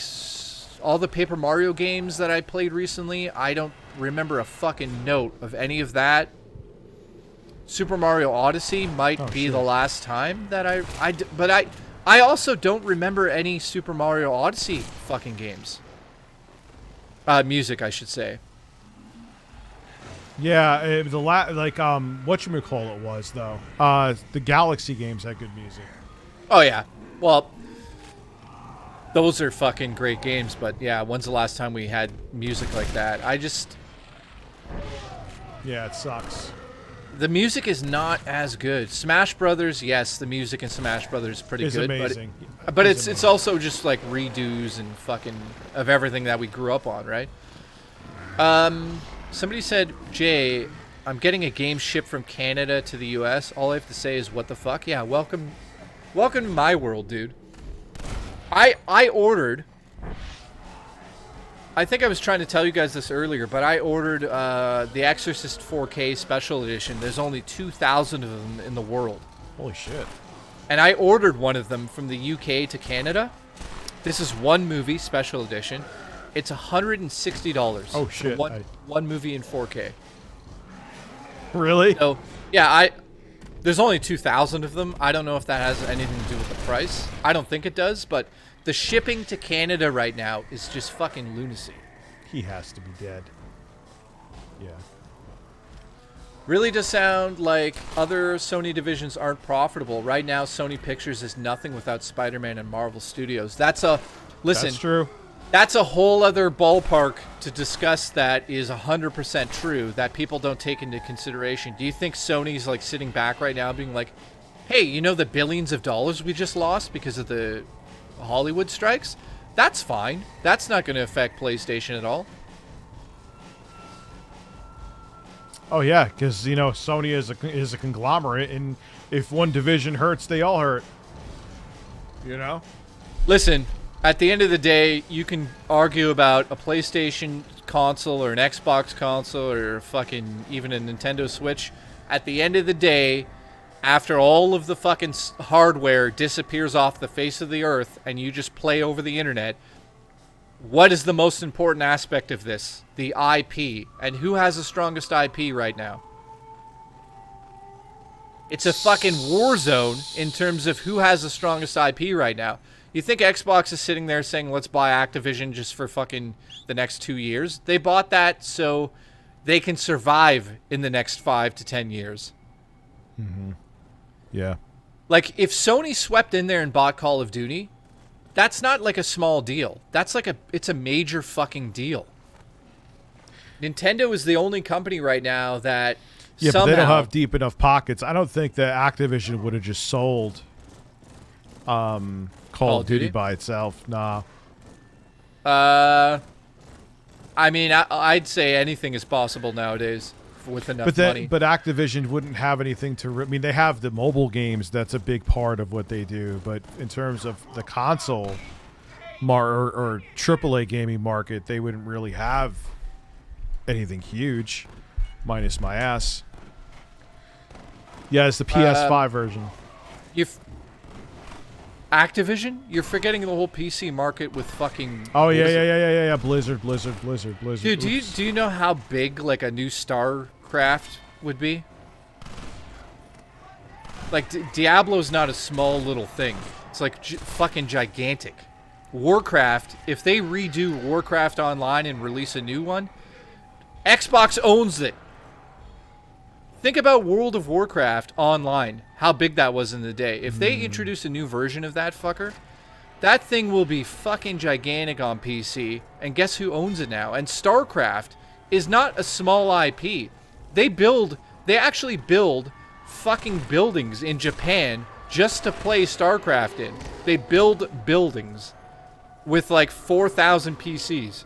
all the Paper Mario games that I played recently. I don't remember a fucking note of any of that. Super Mario Odyssey might be the last time that I also don't remember any Super Mario Odyssey fucking games. Music, I should say. Yeah, whatchamacallit was, though. The Galaxy games had good music. Oh, yeah. Well, those are fucking great games, but yeah, when's the last time we had music like that? Yeah, it sucks. The music is not as good. Smash Brothers, yes, the music in Smash Brothers is pretty good. Amazing. But it's also just like redos and fucking of everything that we grew up on, right? Somebody said, Jay, I'm getting a game shipped from Canada to the US. All I have to say is, what the fuck? Yeah, welcome to my world, dude. I ordered... I think I was trying to tell you guys this earlier, but I ordered The Exorcist 4K Special Edition. There's only 2,000 of them in the world. Holy shit. And I ordered one of them from the UK to Canada. This is one movie Special Edition. It's $160. Oh, shit. One movie in 4K. Really? So, yeah, there's only 2,000 of them. I don't know if that has anything to do with the price. I don't think it does, but... the shipping to Canada right now is just fucking lunacy. He has to be dead. Yeah. Really does sound like other Sony divisions aren't profitable. Right now, Sony Pictures is nothing without Spider-Man and Marvel Studios. Listen. That's true. That's a whole other ballpark to discuss that is 100% true that people don't take into consideration. Do you think Sony's like sitting back right now being like, hey, you know the billions of dollars we just lost because of the Hollywood strikes? That's fine. That's not going to affect PlayStation at all. Oh yeah, because Sony is a conglomerate, and if one division hurts, they all hurt. Listen, at the end of the day, you can argue about a PlayStation console or an Xbox console or fucking even a Nintendo Switch. At the end of the day, after all of the fucking hardware disappears off the face of the earth and you just play over the internet, what is the most important aspect of this? The IP. And who has the strongest IP right now? It's a fucking war zone in terms of who has the strongest IP right now. You think Xbox is sitting there saying, let's buy Activision just for fucking the next 2 years? They bought that so they can survive in the next 5 to 10 years. Mm-hmm. Yeah. Like, if Sony swept in there and bought Call of Duty, that's not like a small deal. That's like it's a major fucking deal. Nintendo is the only company right now that but they don't have deep enough pockets. I don't think that Activision would have just sold Call of Duty by itself. Nah. I mean, I'd say anything is possible nowadays. With enough money. But Activision wouldn't have anything to... I mean, they have the mobile games. That's a big part of what they do. But in terms of the console or AAA gaming market, they wouldn't really have anything huge, minus my ass. Yeah, it's the PS5 version. Activision? You're forgetting the whole PC market with fucking... Oh, yeah. Blizzard. Dude, do you know how big, like, a new StarCraft would be? Like, Diablo's not a small little thing. It's, like, fucking gigantic. Warcraft, if they redo Warcraft Online and release a new one, Xbox owns it. Think about World of Warcraft Online, how big that was in the day. If they introduce a new version of that fucker, that thing will be fucking gigantic on PC. And guess who owns it now? And StarCraft is not a small IP. They actually build fucking buildings in Japan just to play StarCraft in. They build buildings with like 4,000 PCs.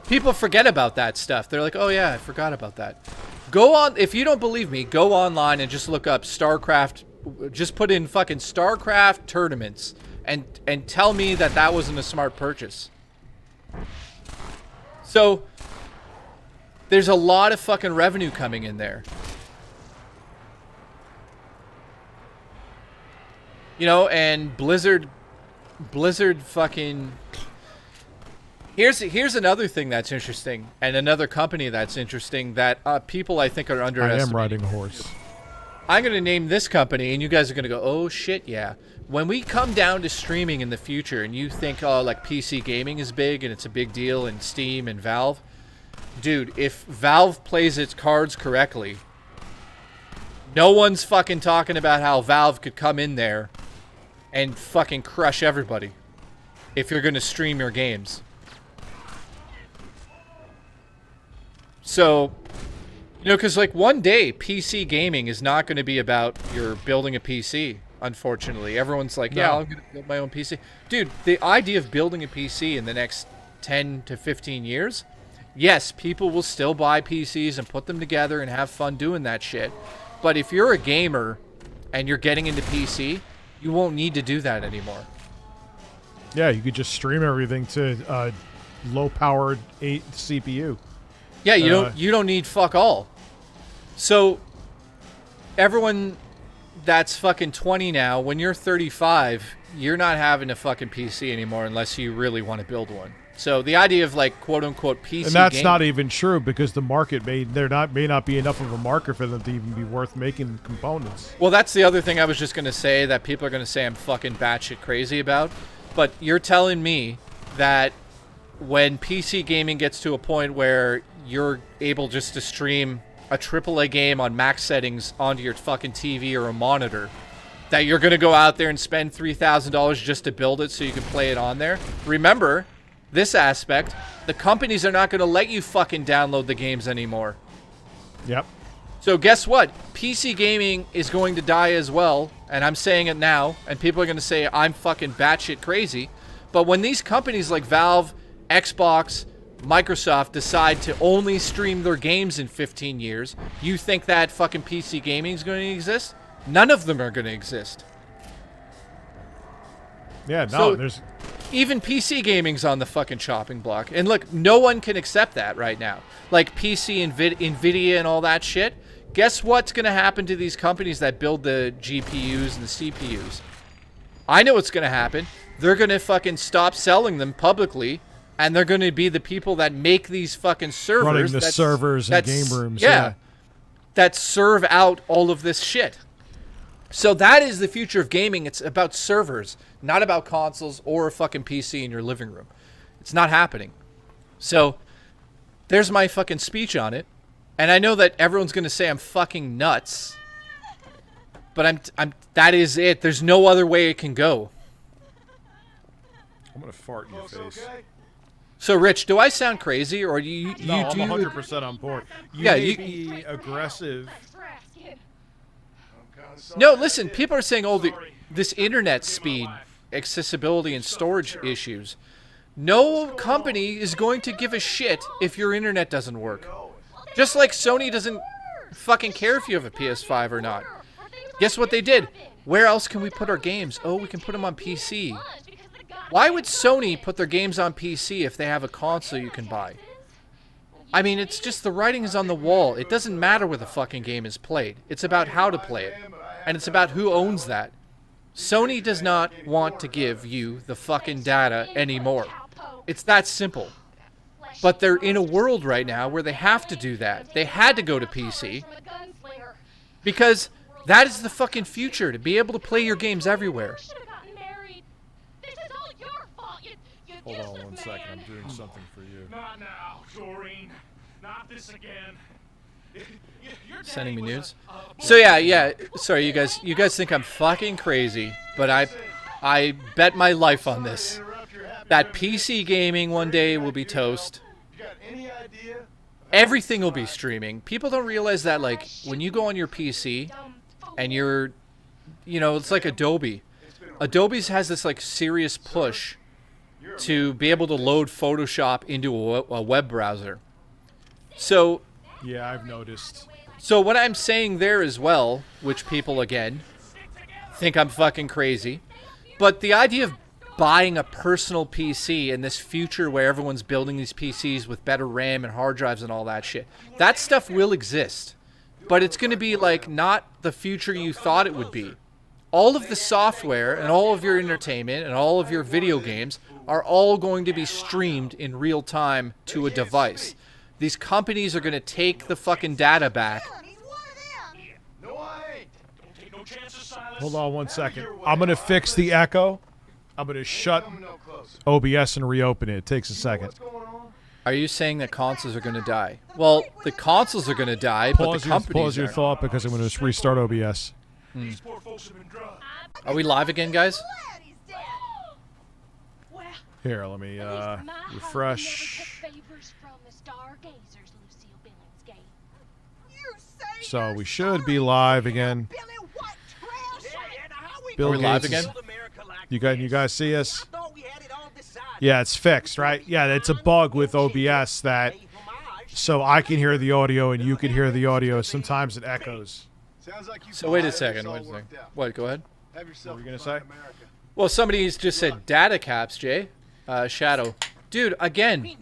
People forget about that stuff. They're like, oh yeah, I forgot about that. If you don't believe me, go online and just look up StarCraft. Just put in fucking StarCraft tournaments and tell me that wasn't a smart purchase. So, There's a lot of fucking revenue coming in there. You know, and Blizzard fucking... Here's another thing that's interesting, and another company that's interesting that people I think are underestimating. I am riding a horse. I'm going to name this company, and you guys are going to go, oh shit, yeah. When we come down to streaming in the future, and you think, oh, like PC gaming is big, and it's a big deal, and Steam and Valve, dude, if Valve plays its cards correctly, no one's fucking talking about how Valve could come in there and fucking crush everybody if you're going to stream your games. So, you know, because like one day PC gaming is not going to be about you're building a PC, unfortunately. Everyone's like, yeah, I'm going to build my own PC. Dude, the idea of building a PC in the next 10 to 15 years, yes, people will still buy PCs and put them together and have fun doing that shit. But if you're a gamer and you're getting into PC, you won't need to do that anymore. Yeah, you could just stream everything to low-powered 8 CPU. Yeah, you don't need fuck all. So everyone that's fucking 20 now, when you're 35, you're not having a fucking PC anymore unless you really want to build one. So the idea of like quote unquote PC, and that's not even true because the market may not be enough of a market for them to even be worth making components. Well, that's the other thing I was just gonna say that people are gonna say I'm fucking batshit crazy about. But you're telling me that when PC gaming gets to a point where you're able just to stream a AAA game on max settings onto your fucking TV or a monitor, that you're gonna go out there and spend $3,000 just to build it so you can play it on there? Remember, this aspect, the companies are not going to let you fucking download the games anymore. Yep. So guess what? PC gaming is going to die as well, and I'm saying it now, and people are going to say I'm fucking batshit crazy. But when these companies like Valve, Xbox, Microsoft decide to only stream their games in 15 years, you think that fucking PC gaming is going to exist? None of them are going to exist. Yeah, no, So, there's... Even PC gaming's on the fucking chopping block. And look, no one can accept that right now. Like PC and NVIDIA and all that shit. Guess what's going to happen to these companies that build the GPUs and the CPUs? I know what's going to happen. They're going to fucking stop selling them publicly, and they're going to be the people that make these fucking servers. Running the servers and game rooms. Yeah. That serve out all of this shit. So that is the future of gaming. It's about servers, not about consoles or a fucking PC in your living room. It's not happening. So there's my fucking speech on it. And I know that everyone's going to say I'm fucking nuts. But that is it. There's no other way it can go. I'm going to fart in your face. Okay? So Rich, do I sound crazy or do you No, I'm 100% on board. You Yeah, may be aggressive. No, listen, people are saying, oh, this internet speed, accessibility, and storage issues. No company is going to give a shit if your internet doesn't work. Just like Sony doesn't fucking care if you have a PS5 or not. Guess what they did? Where else can we put our games? Oh, we can put them on PC. Why would Sony put their games on PC if they have a console you can buy? I mean, it's just the writing is on the wall. It doesn't matter where the fucking game is played. It's about how to play it. And it's about who owns that. Sony does not want to give you the fucking data anymore. It's that simple. But they're in a world right now where they have to do that. They had to go to PC. Because that is the fucking future, to be able to play your games everywhere. Hold on 1 second. I'm doing something for you. Not now, Doreen. Not this again. Sending me nudes. So yeah. Sorry, you guys think I'm fucking crazy, but I bet my life on this. That PC gaming one day will be toast. Everything will be streaming. People don't realize that, like, when you go on your PC and you're, you know, it's like Adobe. Adobe's has this like serious push to be able to load Photoshop into a web browser. So yeah, I've noticed. So what I'm saying there as well, which people again think I'm fucking crazy, but the idea of buying a personal PC in this future where everyone's building these PCs with better RAM and hard drives and all that shit. That stuff will exist. But it's going to be like not the future you thought it would be. All of the software and all of your entertainment and all of your video games are all going to be streamed in real time to a device. These companies are going to take the fucking data back. Hold on 1 second. I'm going to fix the echo. I'm going to shut OBS and reopen it. It takes a second. Are you saying that consoles are going to die? Well, the consoles are going to die, but the companies Pause your thought because I'm going to restart OBS. Are we live again, guys? Here, let me refresh. So we should be live again. Bill Are we live Gates again? You guys see us? Yeah, it's fixed, right? Yeah, it's a bug with OBS that so I can hear the audio and you can hear the audio. Sometimes it echoes. So wait a second. What? Go ahead. What were you gonna say? Well, somebody's just said data caps, Jay. Shadow. Dude, again,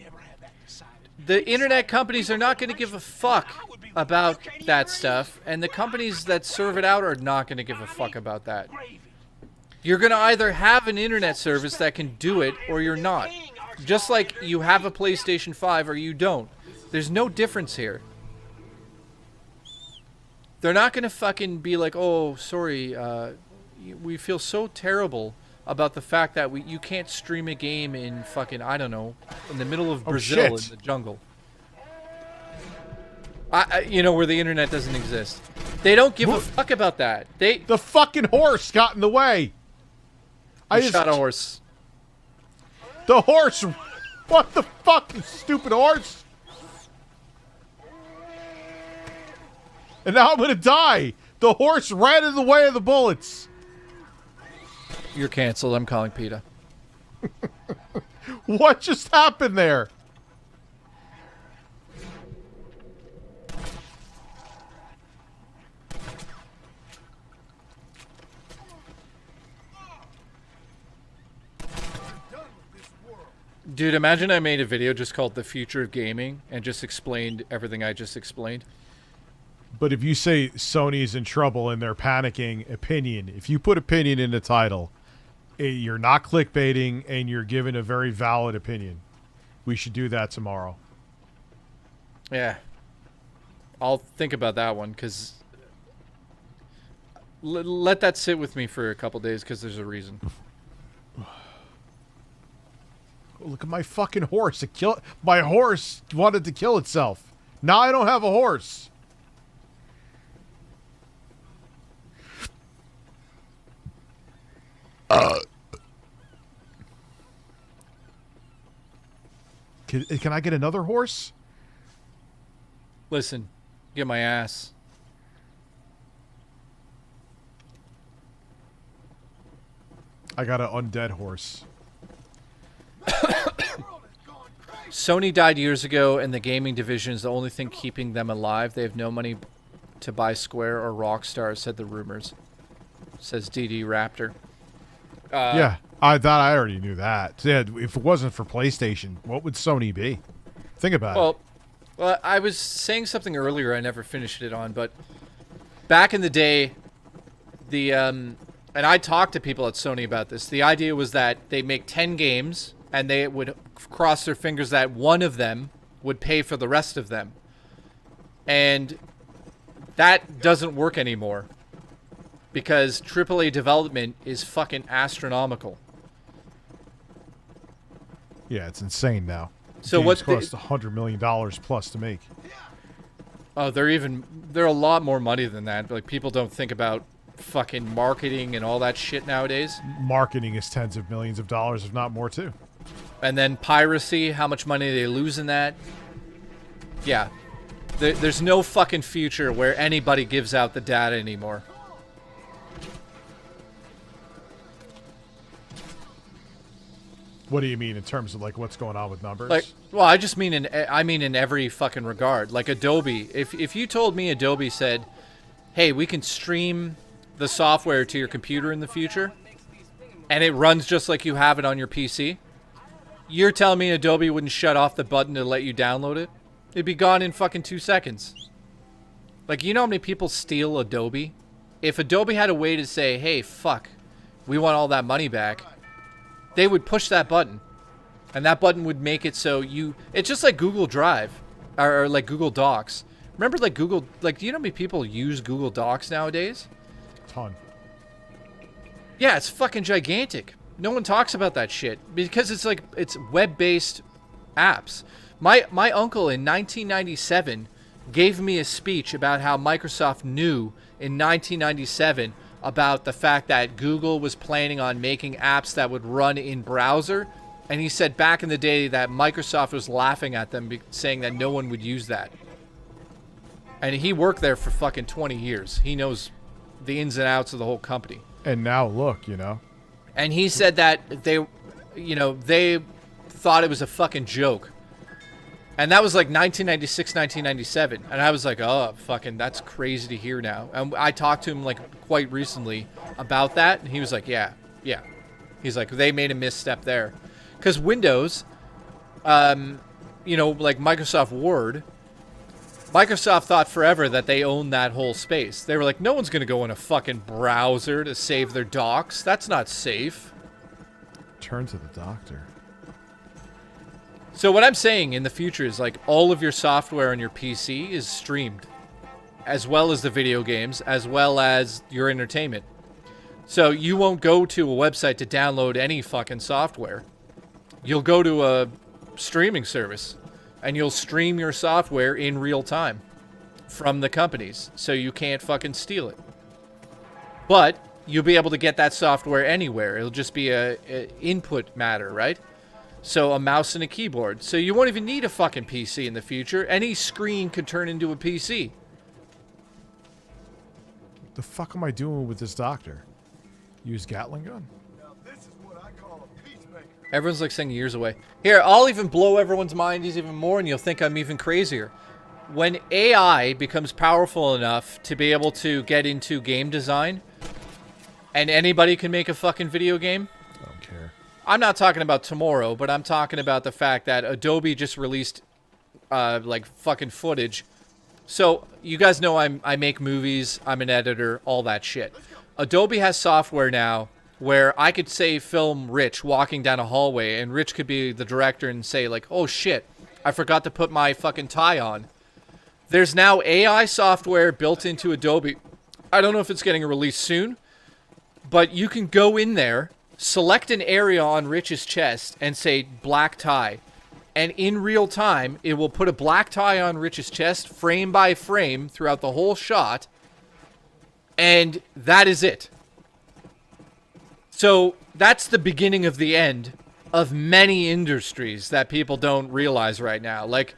the internet companies are not going to give a fuck about that stuff, and the companies that serve it out are not going to give a fuck about that. You're going to either have an internet service that can do it, or you're not. Just like you have a PlayStation 5 or you don't. There's no difference here. They're not going to fucking be like, oh, sorry, we feel so terrible about the fact that you can't stream a game in fucking, I don't know, in the middle of Brazil in the jungle. You know, where the internet doesn't exist. They don't give a fuck about that. The fucking horse got in the way. I shot a horse. The horse. What the fuck, you stupid horse? And now I'm gonna die. The horse ran in the way of the bullets. You're canceled. I'm calling PETA. What just happened there? Dude, imagine I made a video just called The Future of Gaming and just explained everything I just explained. But if you say Sony's in trouble and they're panicking, opinion. If you put opinion in the title, you're not clickbaiting and you're giving a very valid opinion. We should do that tomorrow. Yeah. I'll think about that one because let that sit with me for a couple days because there's a reason. Look at my fucking horse. My horse wanted to kill itself. Now I don't have a horse. Can I get another horse? Listen, get my ass. I got an undead horse. Sony died years ago, and the gaming division is the only thing keeping them alive. They have no money to buy Square or Rockstar, said the rumors. Says DD Raptor. Yeah, I already knew that. Yeah, if it wasn't for PlayStation, what would Sony be? Think about it. Well, I was saying something earlier I never finished it on, but back in the day, and I talked to people at Sony about this. The idea was that they make 10 games, and they would cross their fingers that one of them would pay for the rest of them. And that doesn't work anymore. Because AAA development is fucking astronomical. Yeah, it's insane now. So games what cost $100 million plus to make? Oh, they're a lot more money than that. Like, people don't think about fucking marketing and all that shit nowadays. Marketing is tens of millions of dollars, if not more, too. And then piracy, how much money they lose in that. Yeah. There's no fucking future where anybody gives out the data anymore. What do you mean in terms of like what's going on with numbers? Like, well, I just mean in every fucking regard. Like Adobe, if you told me Adobe said, "Hey, we can stream the software to your computer in the future, and it runs just like you have it on your PC, you're telling me Adobe wouldn't shut off the button to let you download it? It'd be gone in fucking 2 seconds. Like, you know how many people steal Adobe? If Adobe had a way to say, hey, fuck, we want all that money back, they would push that button. And that button would make it so you... It's just like Google Drive. Or like Google Docs. Remember, like, Google... Like, do you know how many people use Google Docs nowadays? Ton. Yeah, it's fucking gigantic. No one talks about that shit. Because it's like... It's web-based apps. My uncle in 1997 gave me a speech about how Microsoft knew in 1997 about the fact that Google was planning on making apps that would run in browser. And he said back in the day that Microsoft was laughing at them, saying that no one would use that. And he worked there for fucking 20 years. He knows the ins and outs of the whole company. And now look, you know. And he said that they thought it was a fucking joke. And that was like 1996, 1997. And I was like, oh, fucking, that's crazy to hear now. And I talked to him like quite recently about that. And he was like, yeah. He's like, they made a misstep there. Because Windows, like Microsoft Word, Microsoft thought forever that they owned that whole space. They were like, no one's going to go in a fucking browser to save their docs. That's not safe. Turn to the doctor. So what I'm saying in the future is like all of your software on your PC is streamed, as well as the video games, as well as your entertainment. So you won't go to a website to download any fucking software. You'll go to a streaming service and you'll stream your software in real time from the companies, so you can't fucking steal it. But you'll be able to get that software anywhere. It'll just be a input matter, right? So a mouse and a keyboard. So you won't even need a fucking PC in the future. Any screen could turn into a PC. The fuck am I doing with this doctor? Use Gatling gun? Everyone's like saying years away. Here, I'll even blow everyone's minds even more and you'll think I'm even crazier. When AI becomes powerful enough to be able to get into game design and anybody can make a fucking video game, I don't care. I'm not talking about tomorrow, but I'm talking about the fact that Adobe just released like fucking footage. So you guys know I make movies, I'm an editor, all that shit. Adobe has software now where I could say film Rich walking down a hallway and Rich could be the director and say like, oh shit, I forgot to put my fucking tie on. There's now AI software built into Adobe. I don't know if it's getting released soon, but you can go in there, select an area on Rich's chest and say black tie. And in real time, it will put a black tie on Rich's chest frame by frame throughout the whole shot. And that is it. So that's the beginning of the end of many industries that people don't realize right now. Like,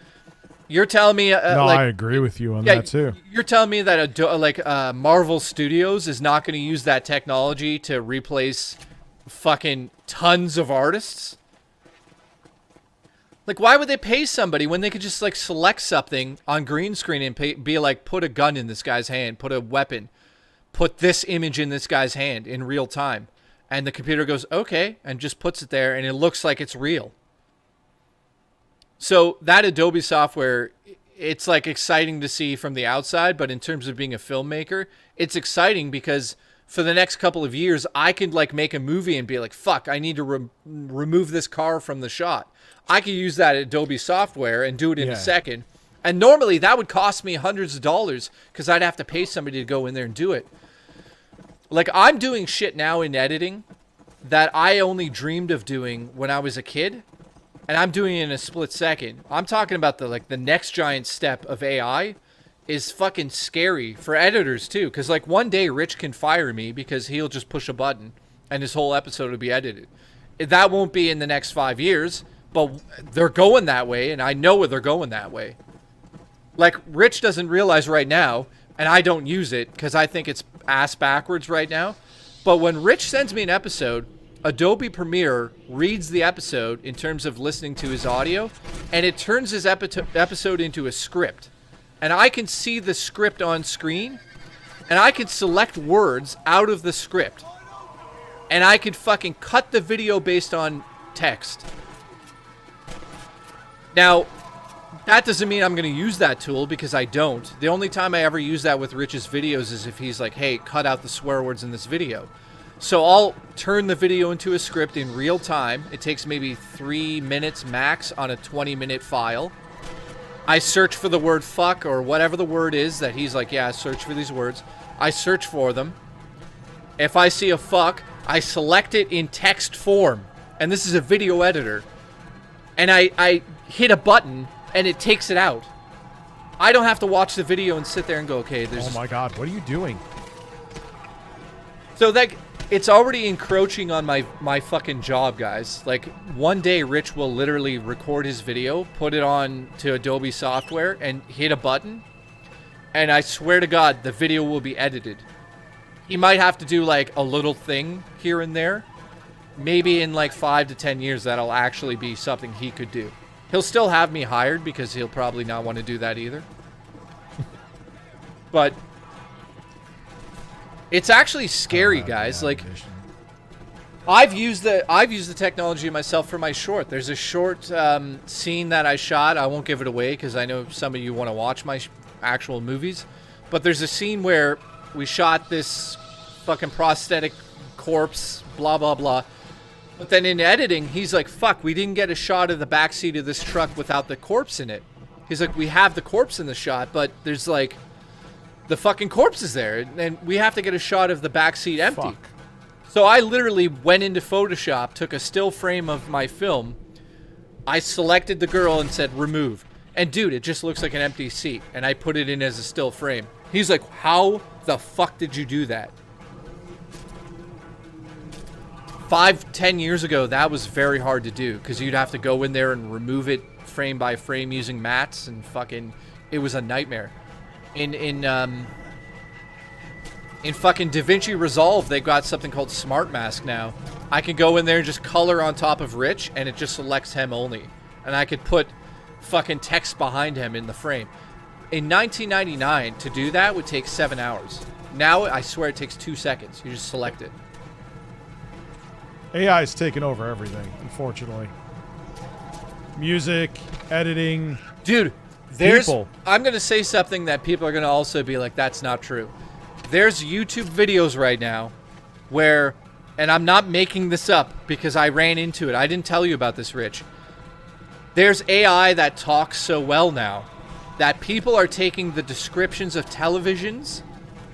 you're telling me... no, I agree with you on that too. You're telling me that Marvel Studios is not going to use that technology to replace fucking tons of artists? Like, why would they pay somebody when they could just, like, select something on green screen and be like, put a gun in this guy's hand, put a weapon, put this image in this guy's hand in real time. And the computer goes, okay, and just puts it there, and it looks like it's real. So that Adobe software, it's, like, exciting to see from the outside, but in terms of being a filmmaker, it's exciting because for the next couple of years, I could, like, make a movie and be like, fuck, I need to remove this car from the shot. I could use that Adobe software and do it in a second. And normally that would cost me hundreds of dollars because I'd have to pay somebody to go in there and do it. Like, I'm doing shit now in editing that I only dreamed of doing when I was a kid, and I'm doing it in a split second. I'm talking about the next giant step of AI is fucking scary for editors too, because like one day Rich can fire me because he'll just push a button and his whole episode will be edited. That won't be in the next 5 years, but they're going that way, and I know they're going that way. Like, Rich doesn't realize right now, and I don't use it because I think it's ass backwards right now. But when Rich sends me an episode, Adobe Premiere reads the episode in terms of listening to his audio, and it turns his episode into a script. And I can see the script on screen, and I can select words out of the script. and I could fucking cut the video based on text. Now, that doesn't mean I'm going to use that tool, because I don't. The only time I ever use that with Rich's videos is if he's like, hey, cut out the swear words in this video. So I'll turn the video into a script in real time. It takes maybe 3 minutes max on a 20-minute file. I search for the word fuck or whatever the word is that he's like, yeah, search for these words. I search for them. If I see a fuck, I select it in text form. And this is a video editor. And I hit a button and it takes it out. I don't have to watch the video and sit there and go, okay, there's... Oh my god, what are you doing? So that... It's already encroaching on my fucking job, guys. Like, one day Rich will literally record his video, put it on to Adobe software, and hit a button. And I swear to God, the video will be edited. He might have to do, like, a little thing here and there. Maybe in, like, 5 to 10 years, that'll actually be something he could do. He'll still have me hired, because he'll probably not want to do that either. But... it's actually scary, guys. Like, I've used the technology myself for my short. There's a short scene that I shot. I won't give it away because I know some of you want to watch my actual movies. But there's a scene where we shot this fucking prosthetic corpse, blah, blah, blah. But then in editing, he's like, fuck, we didn't get a shot of the backseat of this truck without the corpse in it. He's like, we have the corpse in the shot, but there's like... the fucking corpse is there, and we have to get a shot of the backseat empty. Fuck. So I literally went into Photoshop, took a still frame of my film, I selected the girl and said remove. And dude, it just looks like an empty seat, and I put it in as a still frame. He's like, how the fuck did you do that? 5-10 years ago, that was very hard to do, because you'd have to go in there and remove it frame by frame using mats, and fucking, it was a nightmare. In fucking DaVinci Resolve, they've got something called Smart Mask now. I can go in there and just color on top of Rich, and it just selects him only. And I could put fucking text behind him in the frame. In 1999, to do that would take 7 hours. Now, I swear it takes 2 seconds. You just select it. AI's taken over everything, unfortunately. Music, editing. Dude. I'm going to say something that people are going to also be like, that's not true. There's YouTube videos right now where, and I'm not making this up because I ran into it. I didn't tell you about this, Rich. There's AI that talks so well now that people are taking the descriptions of televisions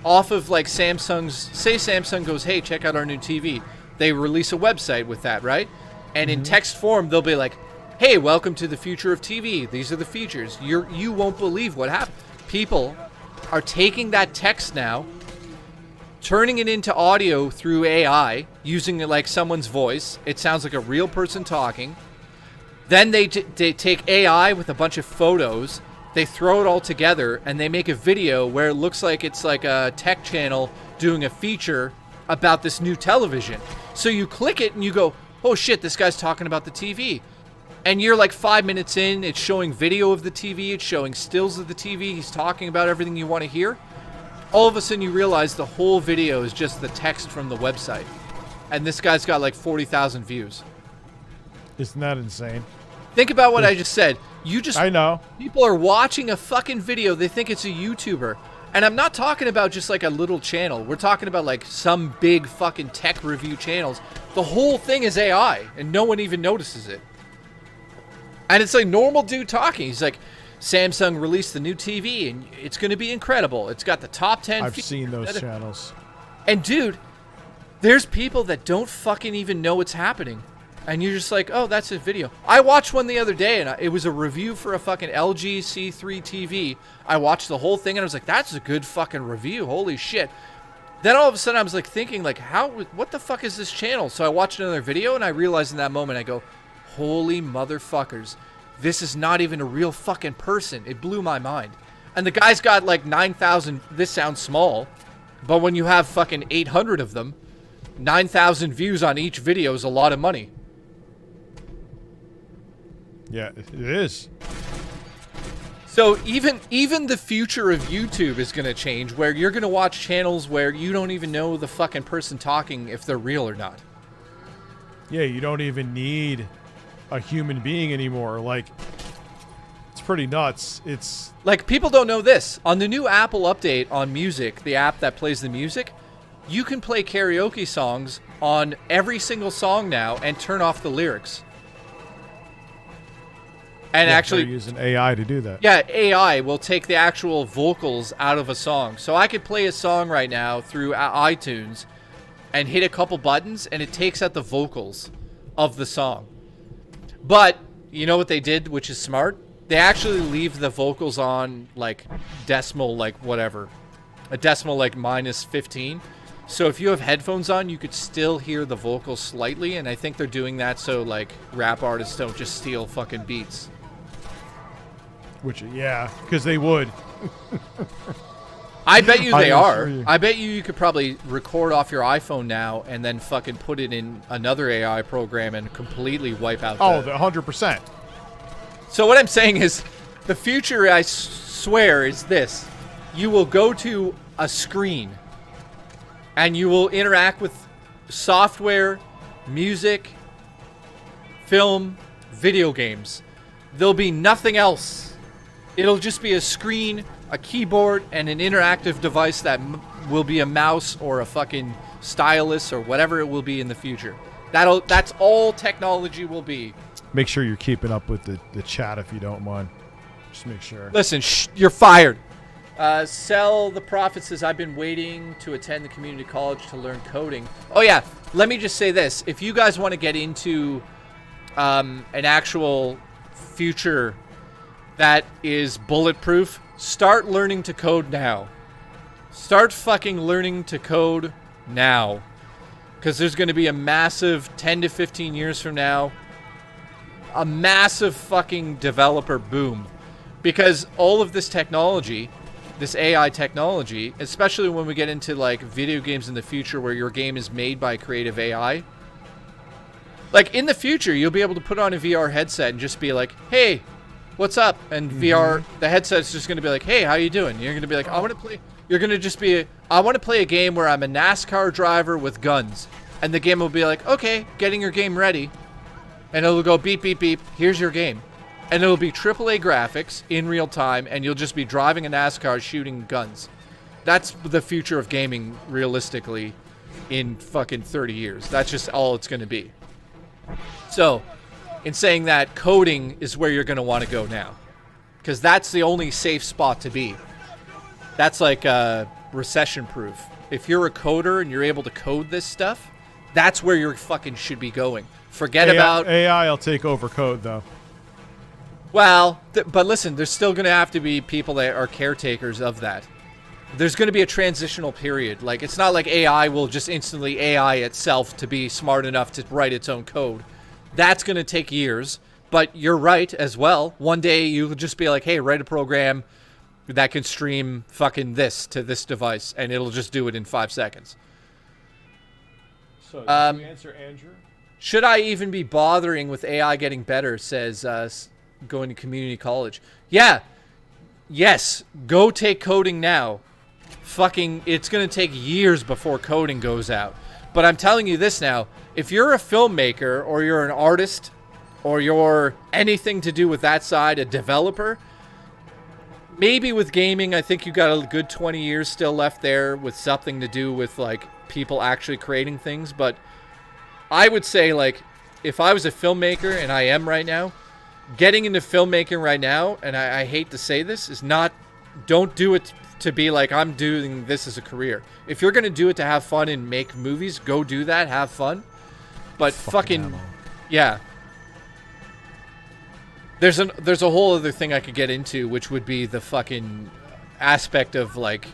off of like Samsung's, say Samsung goes, hey, check out our new TV. They release a website with that, right? And in text form, they'll be like, hey, welcome to the future of TV. These are the features. You won't believe what happened. People are taking that text now, turning it into audio through AI, using like someone's voice. It sounds like a real person talking. Then they take AI with a bunch of photos, they throw it all together, and they make a video where it looks like it's like a tech channel doing a feature about this new television. So you click it and you go, oh shit, this guy's talking about the TV. And you're like 5 minutes in, it's showing video of the TV, it's showing stills of the TV, he's talking about everything you want to hear. All of a sudden you realize the whole video is just the text from the website. And this guy's got like 40,000 views. Isn't that insane? Think about what I just said. I know. People are watching a fucking video, they think it's a YouTuber. And I'm not talking about just like a little channel. We're talking about like some big fucking tech review channels. The whole thing is AI, and no one even notices it. And it's like normal dude talking. He's like, Samsung released the new TV, and it's going to be incredible. It's got the top 10. I've seen those channels. And dude, there's people that don't fucking even know what's happening. And you're just like, oh, that's a video. I watched one the other day, and it was a review for a fucking LG C3 TV. I watched the whole thing, and I was like, that's a good fucking review. Holy shit. Then all of a sudden, I was like thinking, like, what the fuck is this channel? So I watched another video, and I realized in that moment, I go, holy motherfuckers, this is not even a real fucking person. It blew my mind. And the guy's got like 9,000, this sounds small, but when you have fucking 800 of them, 9,000 views on each video is a lot of money. Yeah, it is. So even the future of YouTube is going to change, where you're going to watch channels where you don't even know the fucking person talking if they're real or not. Yeah, you don't even need a human being anymore. Like, it's pretty nuts. It's like, people don't know this. On the new Apple update on music, the app that plays the music, you can play karaoke songs on every single song now and turn off the lyrics. And yeah, actually they're using AI to do that. Yeah, AI will take the actual vocals out of a song. So I could play a song right now through iTunes and hit a couple buttons, and it takes out the vocals of the song. But you know what they did, which is smart? They actually leave the vocals on, like, decimal, like, whatever. A decimal, like, minus 15. So if you have headphones on, you could still hear the vocals slightly, and I think they're doing that so, like, rap artists don't just steal fucking beats. Which, yeah, because they would. I bet you they are. You. I bet you could probably record off your iPhone now and then fucking put it in another AI program and completely wipe out. Oh, 100%. So what I'm saying is, the future, I swear, is this: you will go to a screen, and you will interact with software, music, film, video games. There'll be nothing else. It'll just be a screen, a keyboard, and an interactive device that will be a mouse or a fucking stylus or whatever it will be in the future. That's all technology will be. Make sure you're keeping up with the chat if you don't mind. Just make sure. Listen, you're fired. Sell the Prophet says, I've been waiting to attend the community college to learn coding. Oh yeah, let me just say this. If you guys want to get into an actual future that is bulletproof, start learning to code now. Start fucking learning to code now. Because there's going to be a massive 10 to 15 years from now, a massive fucking developer boom. Because all of this technology, this AI technology, especially when we get into like video games in the future where your game is made by creative AI, like in the future, you'll be able to put on a VR headset and just be like, hey, what's up? And VR, the headset's just going to be like, hey, how you doing? You're going to be like, I want to play. You're going to just be, I want to play a game where I'm a NASCAR driver with guns. And the game will be like, okay, getting your game ready. And it'll go beep, beep, beep. Here's your game. And it'll be AAA graphics in real time. And you'll just be driving a NASCAR shooting guns. That's the future of gaming realistically in fucking 30 years. That's just all it's going to be. So, in saying that, coding is where you're going to want to go now. Because that's the only safe spot to be. That's like recession-proof. If you're a coder and you're able to code this stuff, that's where you fucking should be going. Forget about... AI will take over code, though. Well, but listen, there's still going to have to be people that are caretakers of that. There's going to be a transitional period. Like, it's not like AI will just instantly AI itself to be smart enough to write its own code. That's going to take years. But you're right as well. One day you'll just be like, hey, write a program that can stream fucking this to this device, and it'll just do it in 5 seconds. So, did you answer Andrew? Should I even be bothering with AI getting better, says going to community college. Yeah. Yes. Go take coding now. Fucking, it's going to take years before coding goes out. But I'm telling you this now. If you're a filmmaker or you're an artist or you're anything to do with that side, a developer, maybe with gaming, I think you got a good 20 years still left there with something to do with like people actually creating things. But I would say, like, if I was a filmmaker, and I am right now, getting into filmmaking right now, and I hate to say this, is not, don't do it to be like, I'm doing this as a career. If you're going to do it to have fun and make movies, go do that, have fun. But fucking yeah. There's a whole other thing I could get into, which would be the fucking aspect of like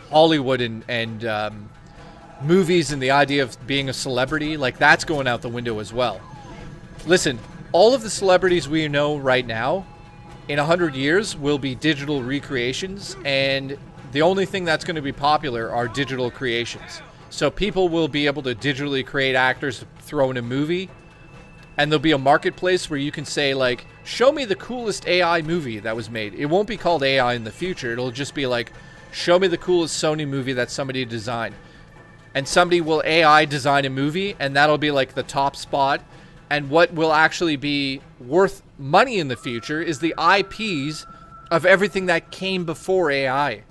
Hollywood and movies and the idea of being a celebrity. Like, that's going out the window as well. Listen, all of the celebrities we know right now, in 100 years, will be digital recreations, and the only thing that's going to be popular are digital creations. So people will be able to digitally create actors, throw in a movie, and there'll be a marketplace where you can say, like, show me the coolest AI movie that was made. It won't be called AI in the future. It'll just be like, show me the coolest Sony movie that somebody designed. And somebody will AI design a movie, and that'll be like the top spot. And what will actually be worth money in the future is the IPs of everything that came before AI.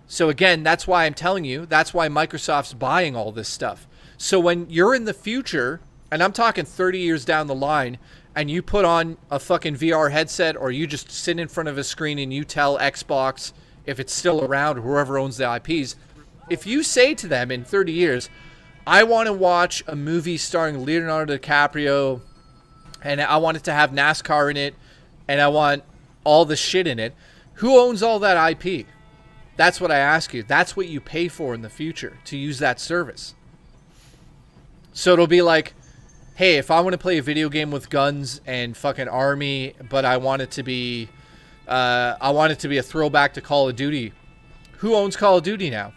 So again, that's why I'm telling you, that's why Microsoft's buying all this stuff. So when you're in the future, and I'm talking 30 years down the line, and you put on a fucking VR headset, or you just sit in front of a screen and you tell Xbox, if it's still around, or whoever owns the IPs, if you say to them in 30 years, I want to watch a movie starring Leonardo DiCaprio, and I want it to have NASCAR in it, and I want all the shit in it, who owns all that IP? That's what I ask you. That's what you pay for in the future, to use that service. So it'll be like, hey, if I want to play a video game with guns and fucking army, but I want it to be a throwback to Call of Duty, who owns Call of Duty now?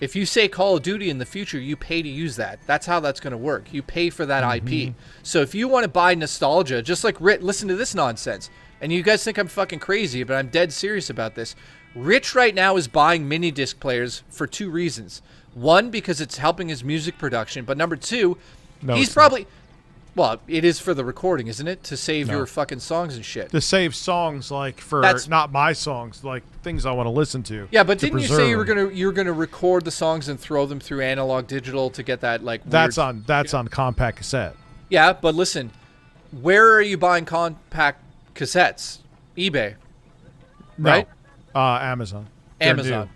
If you say Call of Duty in the future, you pay to use that. That's how that's going to work. You pay for that IP. So if you want to buy nostalgia, just like listen to this nonsense. And you guys think I'm fucking crazy, but I'm dead serious about this. Rich right now is buying mini disc players for 2 reasons. One, because it's helping his music production. But number 2, he's probably... Well, it is for the recording, isn't it? To save your fucking songs and shit. To save songs, like, for not my songs, like things I want to listen to. Yeah, but didn't you say you were gonna record the songs and throw them through analog digital to get that like? That's on compact cassette. Yeah, but listen, where are you buying compact cassettes? eBay, right? Amazon. Amazon.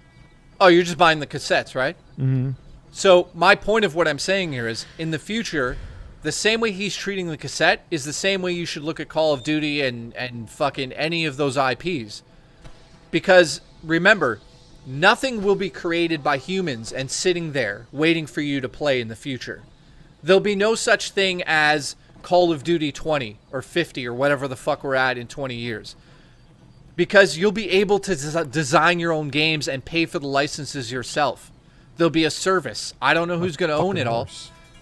Oh, you're just buying the cassettes, right? Mm-hmm. So my point of what I'm saying here is, in the future, the same way he's treating the cassette is the same way you should look at Call of Duty and fucking any of those IPs. Because remember, nothing will be created by humans and sitting there waiting for you to play in the future. There'll be no such thing as Call of Duty 20 or 50 or whatever the fuck we're at in 20 years. Because you'll be able to design your own games and pay for the licenses yourself. There'll be a service. I don't know who's going to own it all.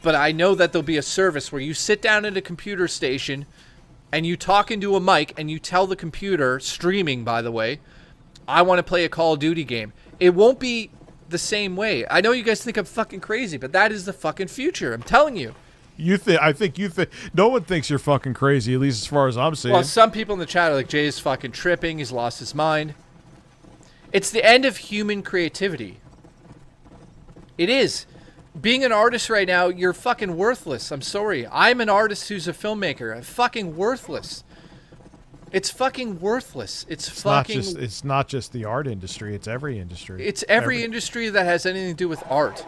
But I know that there'll be a service where you sit down at a computer station and you talk into a mic and you tell the computer, streaming by the way, I want to play a Call of Duty game. It won't be the same way. I know you guys think I'm fucking crazy, but that is the fucking future. I'm telling you. I think no one thinks you're fucking crazy, at least as far as I'm seeing. Well, some people in the chat are like, Jay's fucking tripping. He's lost his mind. It's the end of human creativity. It is. Being an artist right now, you're fucking worthless. I'm sorry. I'm an artist who's a filmmaker. I'm fucking worthless. It's fucking worthless. It's not just the art industry. It's every industry. It's every industry that has anything to do with art.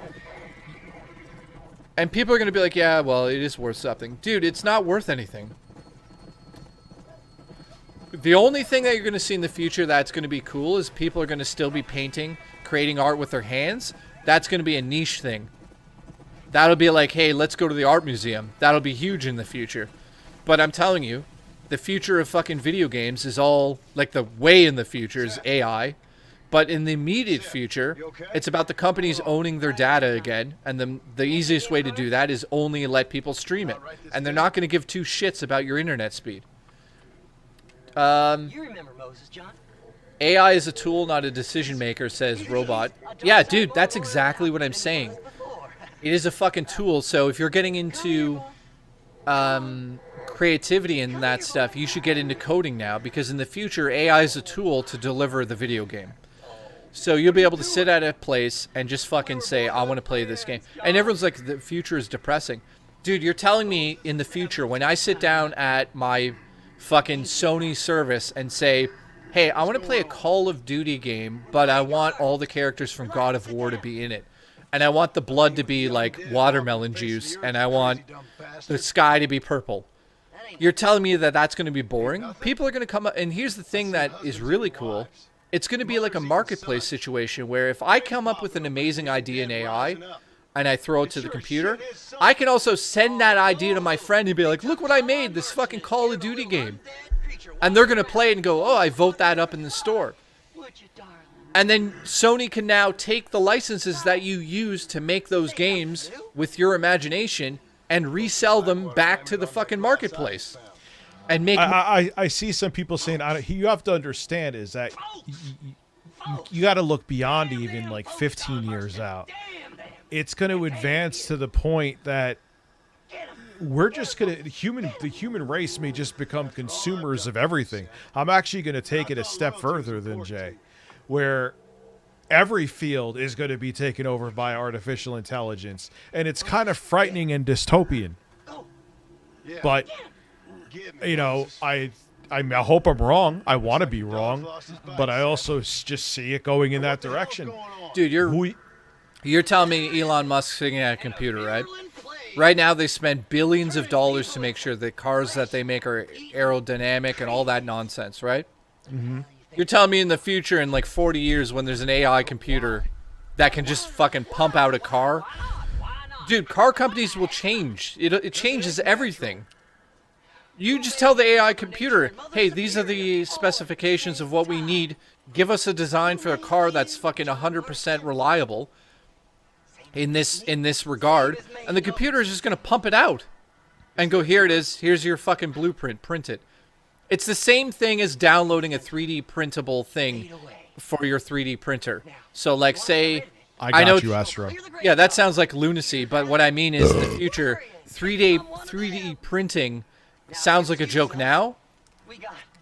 And people are going to be like, yeah, well, it is worth something. Dude, it's not worth anything. The only thing that you're going to see in the future that's going to be cool is people are going to still be painting, creating art with their hands. That's going to be a niche thing. That'll be like, hey, let's go to the art museum. That'll be huge in the future. But I'm telling you, the future of fucking video games is all, like the way in the future is AI. But in the immediate future, it's about the companies owning their data again. And the easiest way to do that is only let people stream it. And they're not going to give 2 shits about your internet speed. You remember Moses, John? AI is a tool, not a decision maker, says Robot. Yeah, dude, that's exactly what I'm saying. It is a fucking tool, so if you're getting into creativity and that stuff, you should get into coding now, because in the future, AI is a tool to deliver the video game. So you'll be able to sit at a place and just fucking say, I want to play this game. And everyone's like, the future is depressing. Dude, you're telling me in the future, when I sit down at my fucking Sony service and say, hey, I want to play a Call of Duty game, but I want all the characters from God of War to be in it. And I want the blood to be like watermelon juice, and I want the sky to be purple. You're telling me that that's going to be boring? People are going to come up, and here's the thing that is really cool. It's going to be like a marketplace situation where if I come up with an amazing idea in AI and I throw it to the computer, I can also send that idea to my friend and be like, look what I made, this fucking Call of Duty game. And they're going to play it and go, oh, I vote that up in the store. And then Sony can now take the licenses that you use to make those games with your imagination and resell them back to the fucking marketplace. and make. I see some people saying you have to understand is that you got to look beyond even like 15 years out. It's going to advance to the point that we're just going to the human race may just become consumers of everything. I'm actually going to take it a step further than Jay, where every field is going to be taken over by artificial intelligence, and it's kind of frightening and dystopian. But I hope I'm wrong. I want to be wrong, but I also just see it going in that direction. Dude, you're telling me Elon Musk's sitting at a computer, right? Right now, they spend billions of dollars to make sure the cars that they make are aerodynamic and all that nonsense, right? Mm-hmm. You're telling me in the future, in like 40 years, when there's an AI computer that can just fucking pump out a car? Dude, car companies will change. It changes everything. You just tell the AI computer, hey, these are the specifications of what we need. Give us a design for a car that's fucking 100% reliable in this regard. And the computer is just going to pump it out and go, here it is. Here's your fucking blueprint. Print it. It's the same thing as downloading a 3D printable thing for your 3D printer. So, like, say... I know you, Astro. Yeah, that sounds like lunacy, but what I mean is in the future, 3D printing sounds like a joke now,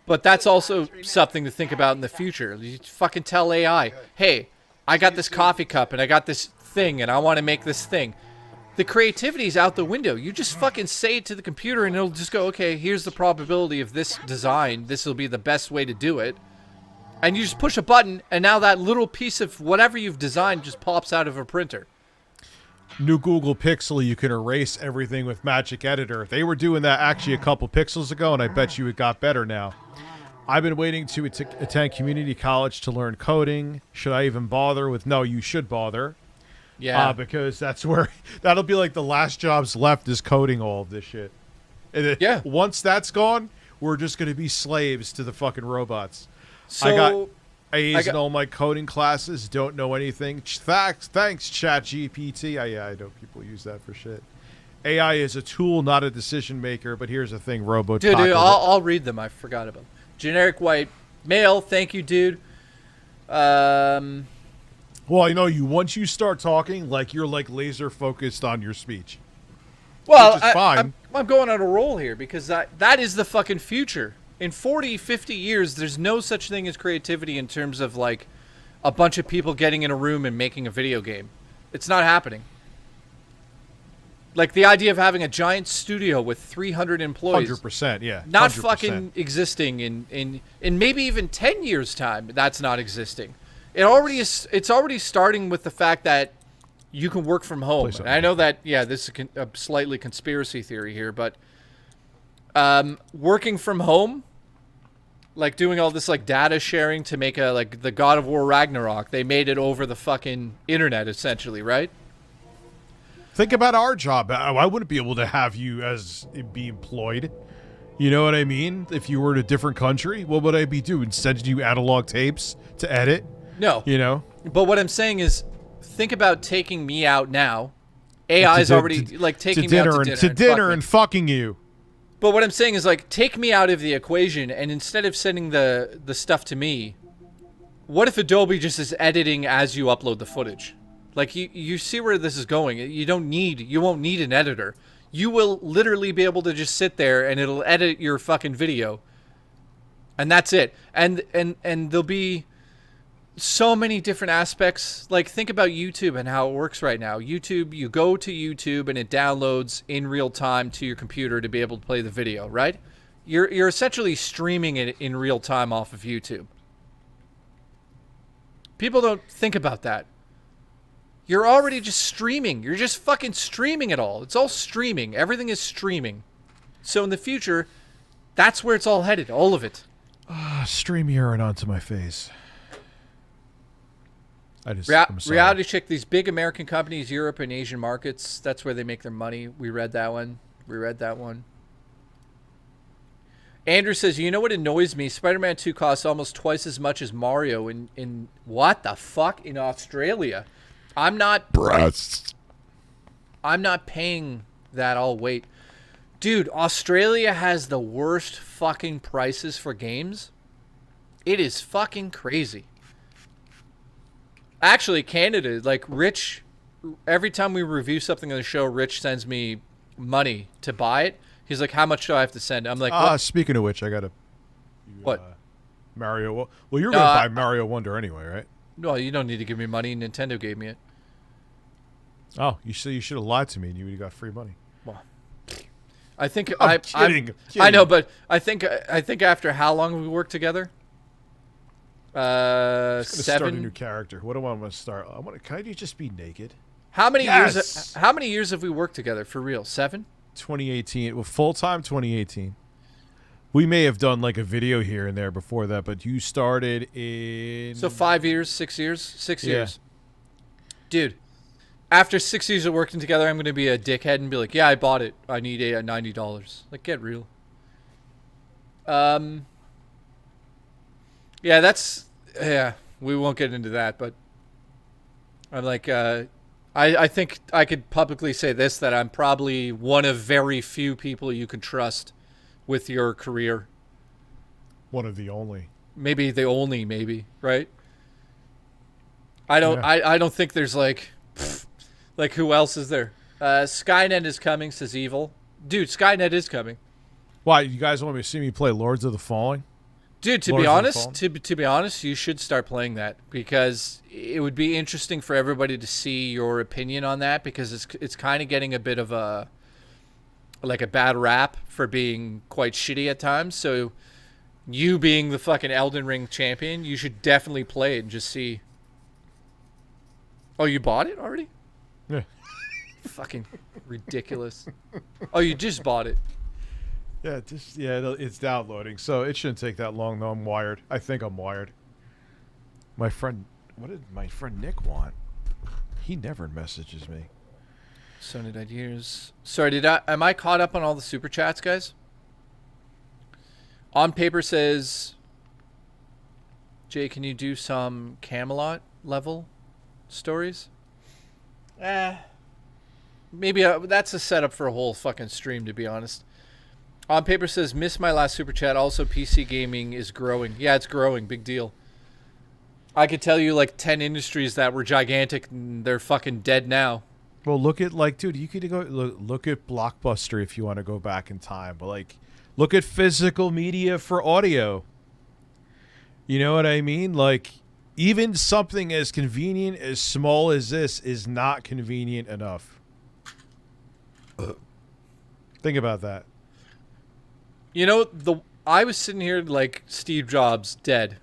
but that's also something to think about in the future. You fucking tell AI, hey, I got this coffee cup and I got this thing and I want to make this thing. The creativity's out the window. You just fucking say it to the computer and it'll just go, okay, here's the probability of this design. This will be the best way to do it. And you just push a button and now that little piece of whatever you've designed just pops out of a printer. New Google Pixel, you can erase everything with Magic Editor. They were doing that actually a couple pixels ago, and I bet you it got better now. I've been waiting to attend community college to learn coding. Should I even bother with... No, you should bother. Yeah. Because that's where... That'll be like the last jobs left is coding all of this shit. And then once that's gone, we're just going to be slaves to the fucking robots. So... I got A's in all my coding classes. Don't know anything. Thanks, ChatGPT. I know people use that for shit. AI is a tool, not a decision maker. But here's the thing, Robo. Dude, I'll read them. I forgot about them. Generic white male. Thank you, dude. Well, once you start talking, like you're like laser focused on your speech. Well, which is fine. I'm going on a roll here because that is the fucking future. In 40, 50 years, there's no such thing as creativity in terms of, like, a bunch of people getting in a room and making a video game. It's not happening. Like, the idea of having a giant studio with 300 employees... 100%, yeah. 100%. Not fucking existing in maybe even 10 years' time. That's not existing. It's already starting with the fact that you can work from home. And I know that, this is a slightly conspiracy theory here, but... working from home, like doing all this like data sharing to make the God of War Ragnarok, they made it over the fucking internet essentially, right? Think about our job. I wouldn't be able to have you be employed. You know what I mean? If you were in a different country, what would I be doing? Sending you analog tapes to edit? No. You know? But what I'm saying is, think about taking me out now. AI is already taking me out to dinner and fucking you. But what I'm saying is, like, take me out of the equation, and instead of sending the stuff to me, what if Adobe just is editing as you upload the footage? Like, you see where this is going. You won't need an editor. You will literally be able to just sit there, and it'll edit your fucking video. And that's it. And there'll be so many different aspects. Like, think about YouTube and how it works right now. YouTube, you go to YouTube and it downloads in real time to your computer to be able to play the video, right? You're essentially streaming it in real time off of YouTube. People don't think about that. You're already just streaming. You're just fucking streaming it all. It's all streaming. Everything is streaming. So in the future, that's where it's all headed. All of it. Stream urine onto my face. I'm sorry. Reality check. These big American companies, Europe and Asian markets, that's where they make their money. We read that one. Andrew says, you know what annoys me? Spider-Man 2 costs almost twice as much as Mario in what the fuck? In Australia. I'm not paying that. I'll wait. Dude, Australia has the worst fucking prices for games. It is fucking crazy. Actually, Canada, like Rich, every time we review something on the show, Rich sends me money to buy it. He's like, how much do I have to send? I'm like, what? Speaking of which, I got to... What? Mario... Well, you're going to buy Mario Wonder anyway, right? No, you don't need to give me money. Nintendo gave me it. Oh, you should have lied to me and you would have got free money. Well, I think I'm kidding. I know, but I think after how long have we worked together? 7. Start a new character. What do I want to start? Can you just be naked? How many years? How many years have we worked together for real? 7? 2018. Well, full time 2018. We may have done like a video here and there before that, but you started in... So 5 years, 6 years, 6 years. Dude, after 6 years of working together, I'm going to be a dickhead and be like, yeah, I bought it. I need $90. Like, get real. Yeah, we won't get into that, but I'm like, I think I could publicly say this, that I'm probably one of very few people you can trust with your career. One of the only. Maybe the only, maybe, right? I don't think there's like who else is there? Skynet is coming, says Evil. Dude, Skynet is coming. Why, you guys want me to see me play Lords of the Falling? Dude, to be honest, you should start playing that, because it would be interesting for everybody to see your opinion on that, because it's kind of getting a bit of a bad rap for being quite shitty at times. So you being the fucking Elden Ring champion, you should definitely play it and just see. Oh, you bought it already? Yeah. Fucking ridiculous. Oh, you just bought it. Yeah, it's downloading, so it shouldn't take that long, though. I'm wired. I think I'm wired. What did my friend Nick want? He never messages me. Sony Ideas. Sorry, am I caught up on all the super chats, guys? On Paper says, Jay, can you do some Camelot level stories? Maybe that's a setup for a whole fucking stream, to be honest. On Paper says, missed my last super chat. Also, PC gaming is growing. Yeah, it's growing. Big deal. I could tell you like 10 industries that were gigantic and they're fucking dead now. Well, look at dude, you could go look at Blockbuster if you want to go back in time, but like, look at physical media for audio. You know what I mean? Like, even something as convenient as small as this is not convenient enough. Think about that. You know, I was sitting here like Steve Jobs dead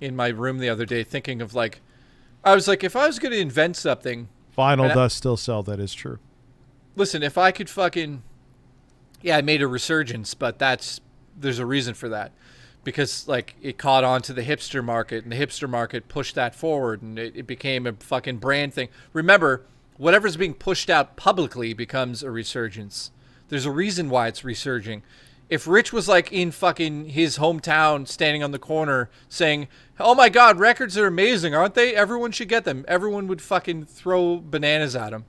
in my room the other day, thinking of like, I was like, if I was going to invent something. Vinyl does still sell, that is true. Listen, if I could fucking, I made a resurgence, but there's a reason for that. Because like it caught on to the hipster market, and the hipster market pushed that forward, and it became a fucking brand thing. Remember, whatever's being pushed out publicly becomes a resurgence. There's a reason why it's resurging. If Rich was like in fucking his hometown standing on the corner saying, oh my God, records are amazing, aren't they? Everyone should get them. Everyone would fucking throw bananas at him.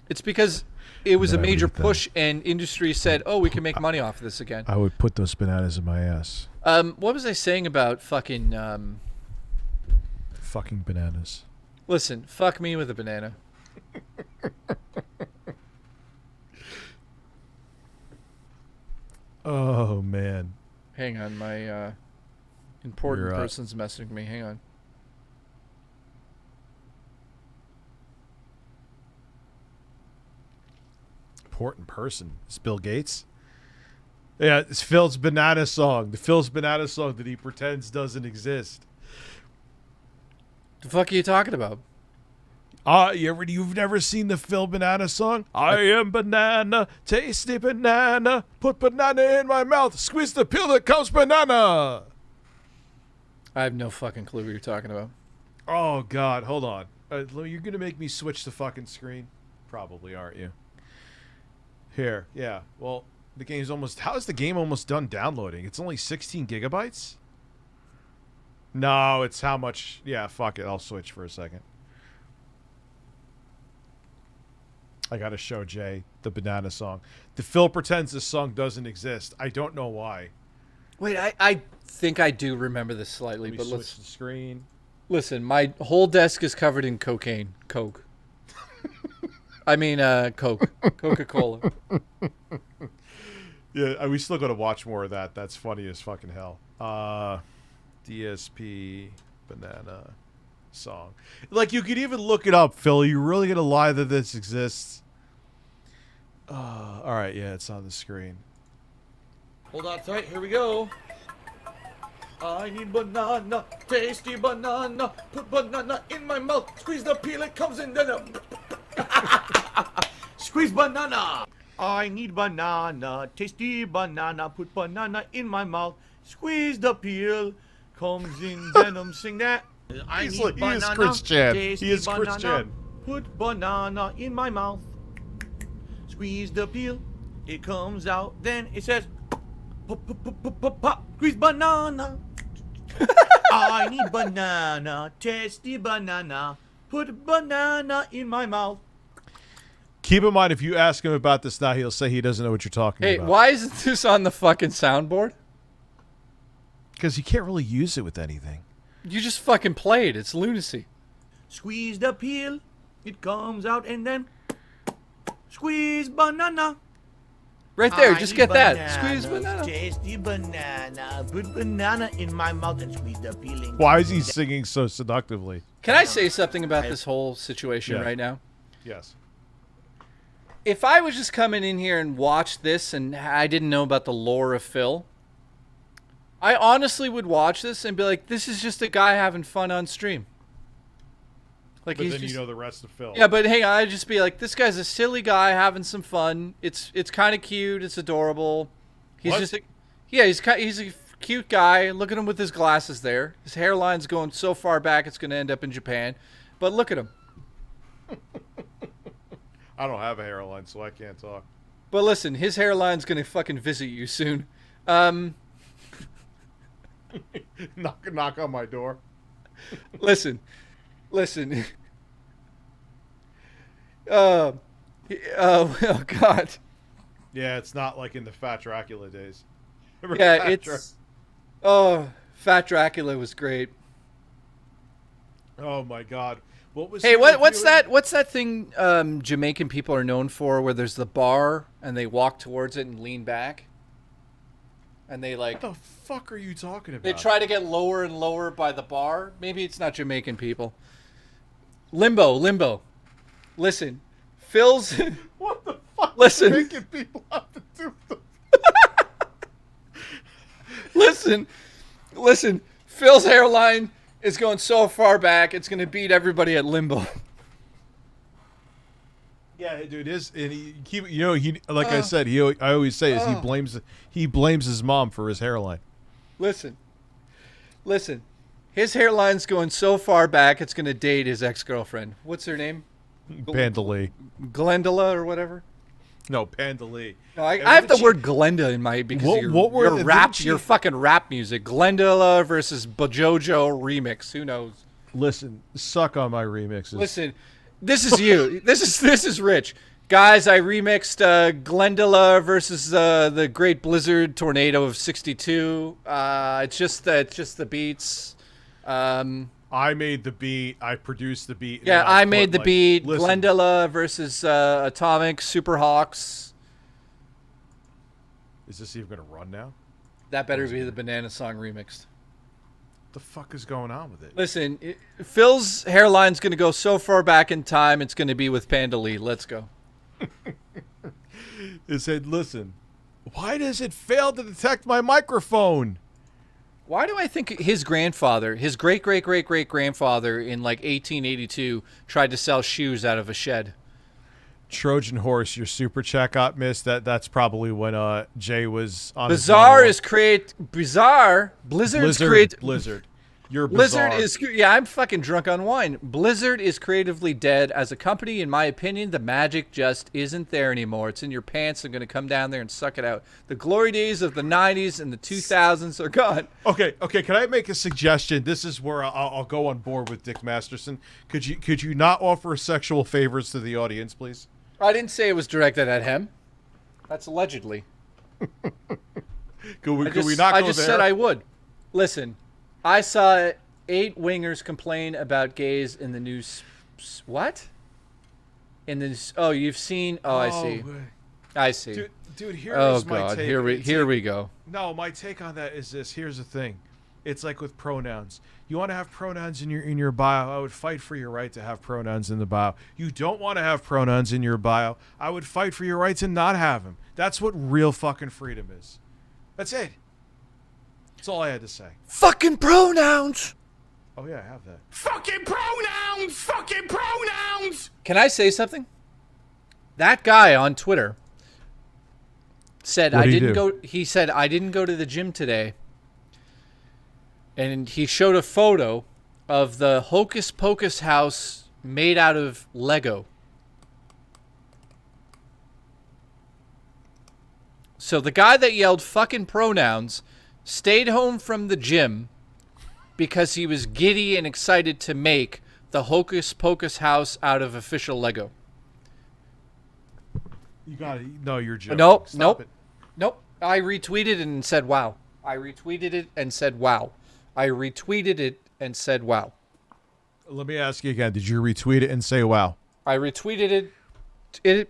It's because it was a major push and industry said, oh, we can make money off of this again. I would put those bananas in my ass. What was I saying about fucking... Fucking bananas. Listen, fuck me with a banana. Oh, man. Hang on, my important person's messaging me. Hang on. Important person. It's Bill Gates? Yeah, it's Phil's banana song. The Phil's banana song that he pretends doesn't exist. The fuck are you talking about? You've never seen the Phil banana song? I am banana, tasty banana, put banana in my mouth, squeeze the pill that comes banana. I have no fucking clue what you're talking about. Oh, God, hold on. You're going to make me switch the fucking screen? Probably, aren't you? Here, yeah. Well, the game's almost... How is the game almost done downloading? It's only 16 gigabytes? No, it's how much... Yeah, fuck it. I'll switch for a second. I got to show Jay the banana song. The Phil pretends this song doesn't exist. I don't know why. Wait, I think I do remember this slightly, but switch the screen. Listen, my whole desk is covered in Coke. I mean, Coke. Coca-Cola. Yeah, we still got to watch more of that. That's funny as fucking hell. DSP banana song. Like, you could even look it up, Phil. You really gonna lie that this exists? All right, yeah, it's on the screen. Hold on tight, here we go. I need banana, tasty banana, put banana in my mouth, squeeze the peel, it comes in, then squeeze banana. I need banana, tasty banana, put banana in my mouth, squeeze the peel, comes in venom, sing that. I He need is banana, Christian. tasty He is banana, Christian. put banana in my mouth, squeeze the peel, it comes out, then it says, pop, squeeze banana. I need banana, tasty banana, put banana in my mouth. Keep in mind, if you ask him about this now, he'll say he doesn't know what you're talking Hey, about. why isn't this on the fucking soundboard? Because you can't really use it with anything. You just fucking play it. It's lunacy. Squeeze the peel, it comes out, and then squeeze banana. Right there, I just need get that. bananas, Squeeze banana. Tasty banana, put banana in my mouth and squeeze the peeling. Why is he singing so seductively? Can I say something about this whole situation Yeah. right now? Yes. If I was just coming in here and watch this and I didn't know about the lore of Phil, I honestly would watch this and be like, this is just a guy having fun on stream. Like, But he's then just, you know the rest of Phil. yeah, but hey, I'd just be like, this guy's a silly guy having some fun. It's kind of cute. It's adorable. He's What? just he's a cute guy. Look at him with his glasses there. His hairline's going so far back it's going to end up in Japan. But look at him. I don't have a hairline, so I can't talk. But listen, his hairline's going to fucking visit you soon. knock on my door. Listen. Oh God. Yeah, it's not like in the Fat Dracula days. Remember Yeah, Fat it's. Oh, Fat Dracula was great. Oh my God. What was? Hey, he what's reviewing? that? What's that thing Jamaican people are known for, where there's the bar and they walk towards it and lean back, and they like. What the fuck are you talking about? They try to get lower and lower by the bar. Maybe it's not Jamaican people. Limbo. Listen, Phil's. What the fuck? Listen. Making people have to do them. Listen. Phil's hairline is going so far back, it's going to beat everybody at limbo. Yeah, dude, and he like I said, I always say is he blames his mom for his hairline. Listen. His hairline's going so far back, it's going to date his ex-girlfriend. What's her name? Pandalee. Glendala or whatever? No, Pandalee. No, I have the word Glenda in my because your fucking rap music. Glendala versus Bajojo remix. Who knows? Listen, suck on my remixes. Listen, this is you. this is Rich. Guys, I remixed Glendala versus the Great Blizzard Tornado of '62. It's just the beats. I made the beat. I produced the beat. Yeah, I made the beat. Listen. Glendala versus Atomic Superhawks. Is this even going to run now? That better be the Banana Song remixed. What the fuck is going on with it? Listen, Phil's hairline's going to go so far back in time, it's going to be with Pandalee. Let's go. It said, listen, why does it fail to detect my microphone? Why do I think his grandfather, his great-great-great-great-grandfather in like 1882 tried to sell shoes out of a shed? Trojan horse, your super chat got missed. That's probably when Jay was on. Bizarre is create bizarre. Blizzard's create Blizzard. You're Blizzard bizarre. is I'm fucking drunk on wine. Blizzard is creatively dead as a company. In my opinion, the magic just isn't there anymore. It's in your pants. I'm gonna come down there and suck it out. The glory days of the '90s and the 2000s are gone. Okay. Can I make a suggestion? This is where I'll go on board with Dick Masterson. Could you not offer sexual favors to the audience, please? I didn't say it was directed at him. That's allegedly. Could we not go there? I just said I would. Listen, I saw 8 wingers complain about gays in the news. What? In the oh, you've seen? Oh, I see. I see. Dude, here's my God, take. Here we go. No, my take on that is this. Here's the thing. It's like with pronouns. You want to have pronouns in your bio. I would fight for your right to have pronouns in the bio. You don't want to have pronouns in your bio. I would fight for your right to not have them. That's what real fucking freedom is. That's it. That's all I had to say. Fucking pronouns. Oh yeah, I have that. Fucking pronouns! Fucking pronouns! Can I say something? That guy on Twitter said I didn't go. He said I didn't go to the gym today. And he showed a photo of the Hocus Pocus house made out of Lego. So the guy that yelled fucking pronouns stayed home from the gym because he was giddy and excited to make the Hocus Pocus house out of official Lego. You got it. No, you're joking. Nope. Stop it. Nope. I retweeted it and said, wow. I retweeted it and said, wow. I retweeted it and said, wow. Let me ask you again. Did you retweet it and say, wow? I retweeted it.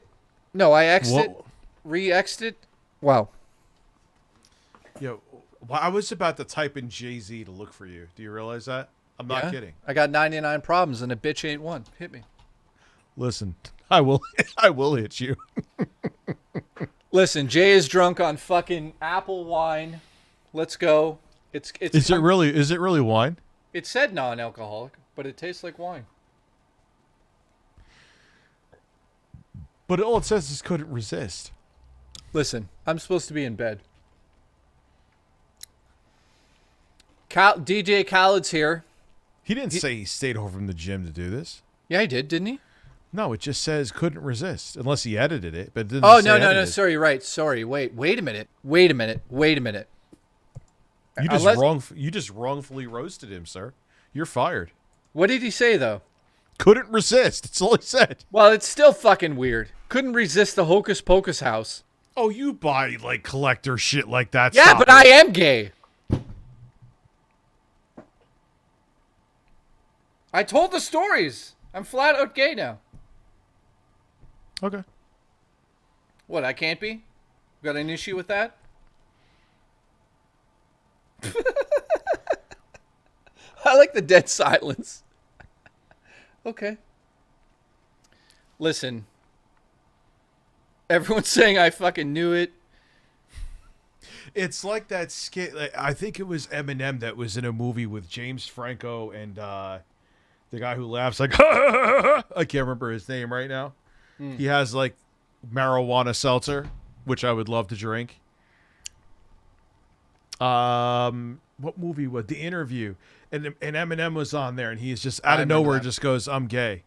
No, I X'd it. Re-X'd it. Wow. Yo, I was about to type in Jay-Z to look for you. Do you realize that? I'm not kidding. I got 99 problems and a bitch ain't one. Hit me. Listen, I will hit you. Listen, Jay is drunk on fucking apple wine. Let's go. Is it really wine? It said non-alcoholic, but it tastes like wine. But all it says is couldn't resist. Listen, I'm supposed to be in bed. DJ Khaled's here. He didn't say he stayed home from the gym to do this. Yeah, he did, didn't he? No, it just says couldn't resist, unless he edited it. But it didn't oh say no, edited. sorry, right, sorry. Wait a minute. You just wrongfully roasted him, sir. You're fired. What did he say though? Couldn't resist. That's all he said. Well, it's still fucking weird. Couldn't resist the Hocus Pocus house. Oh, you buy like collector shit like that. Yeah, Stop but it. I am gay. I told the stories. I'm flat out gay now. Okay. What, I can't be? Got an issue with that? I like the dead silence. Okay. Listen. Everyone's saying I fucking knew it. It's like that skit. I think it was Eminem that was in a movie with James Franco and the guy who laughs like, I can't remember his name right now. He has like marijuana seltzer, which I would love to drink. What movie was The Interview? And Eminem was on there, and he's just out of nowhere just goes, "I'm gay,"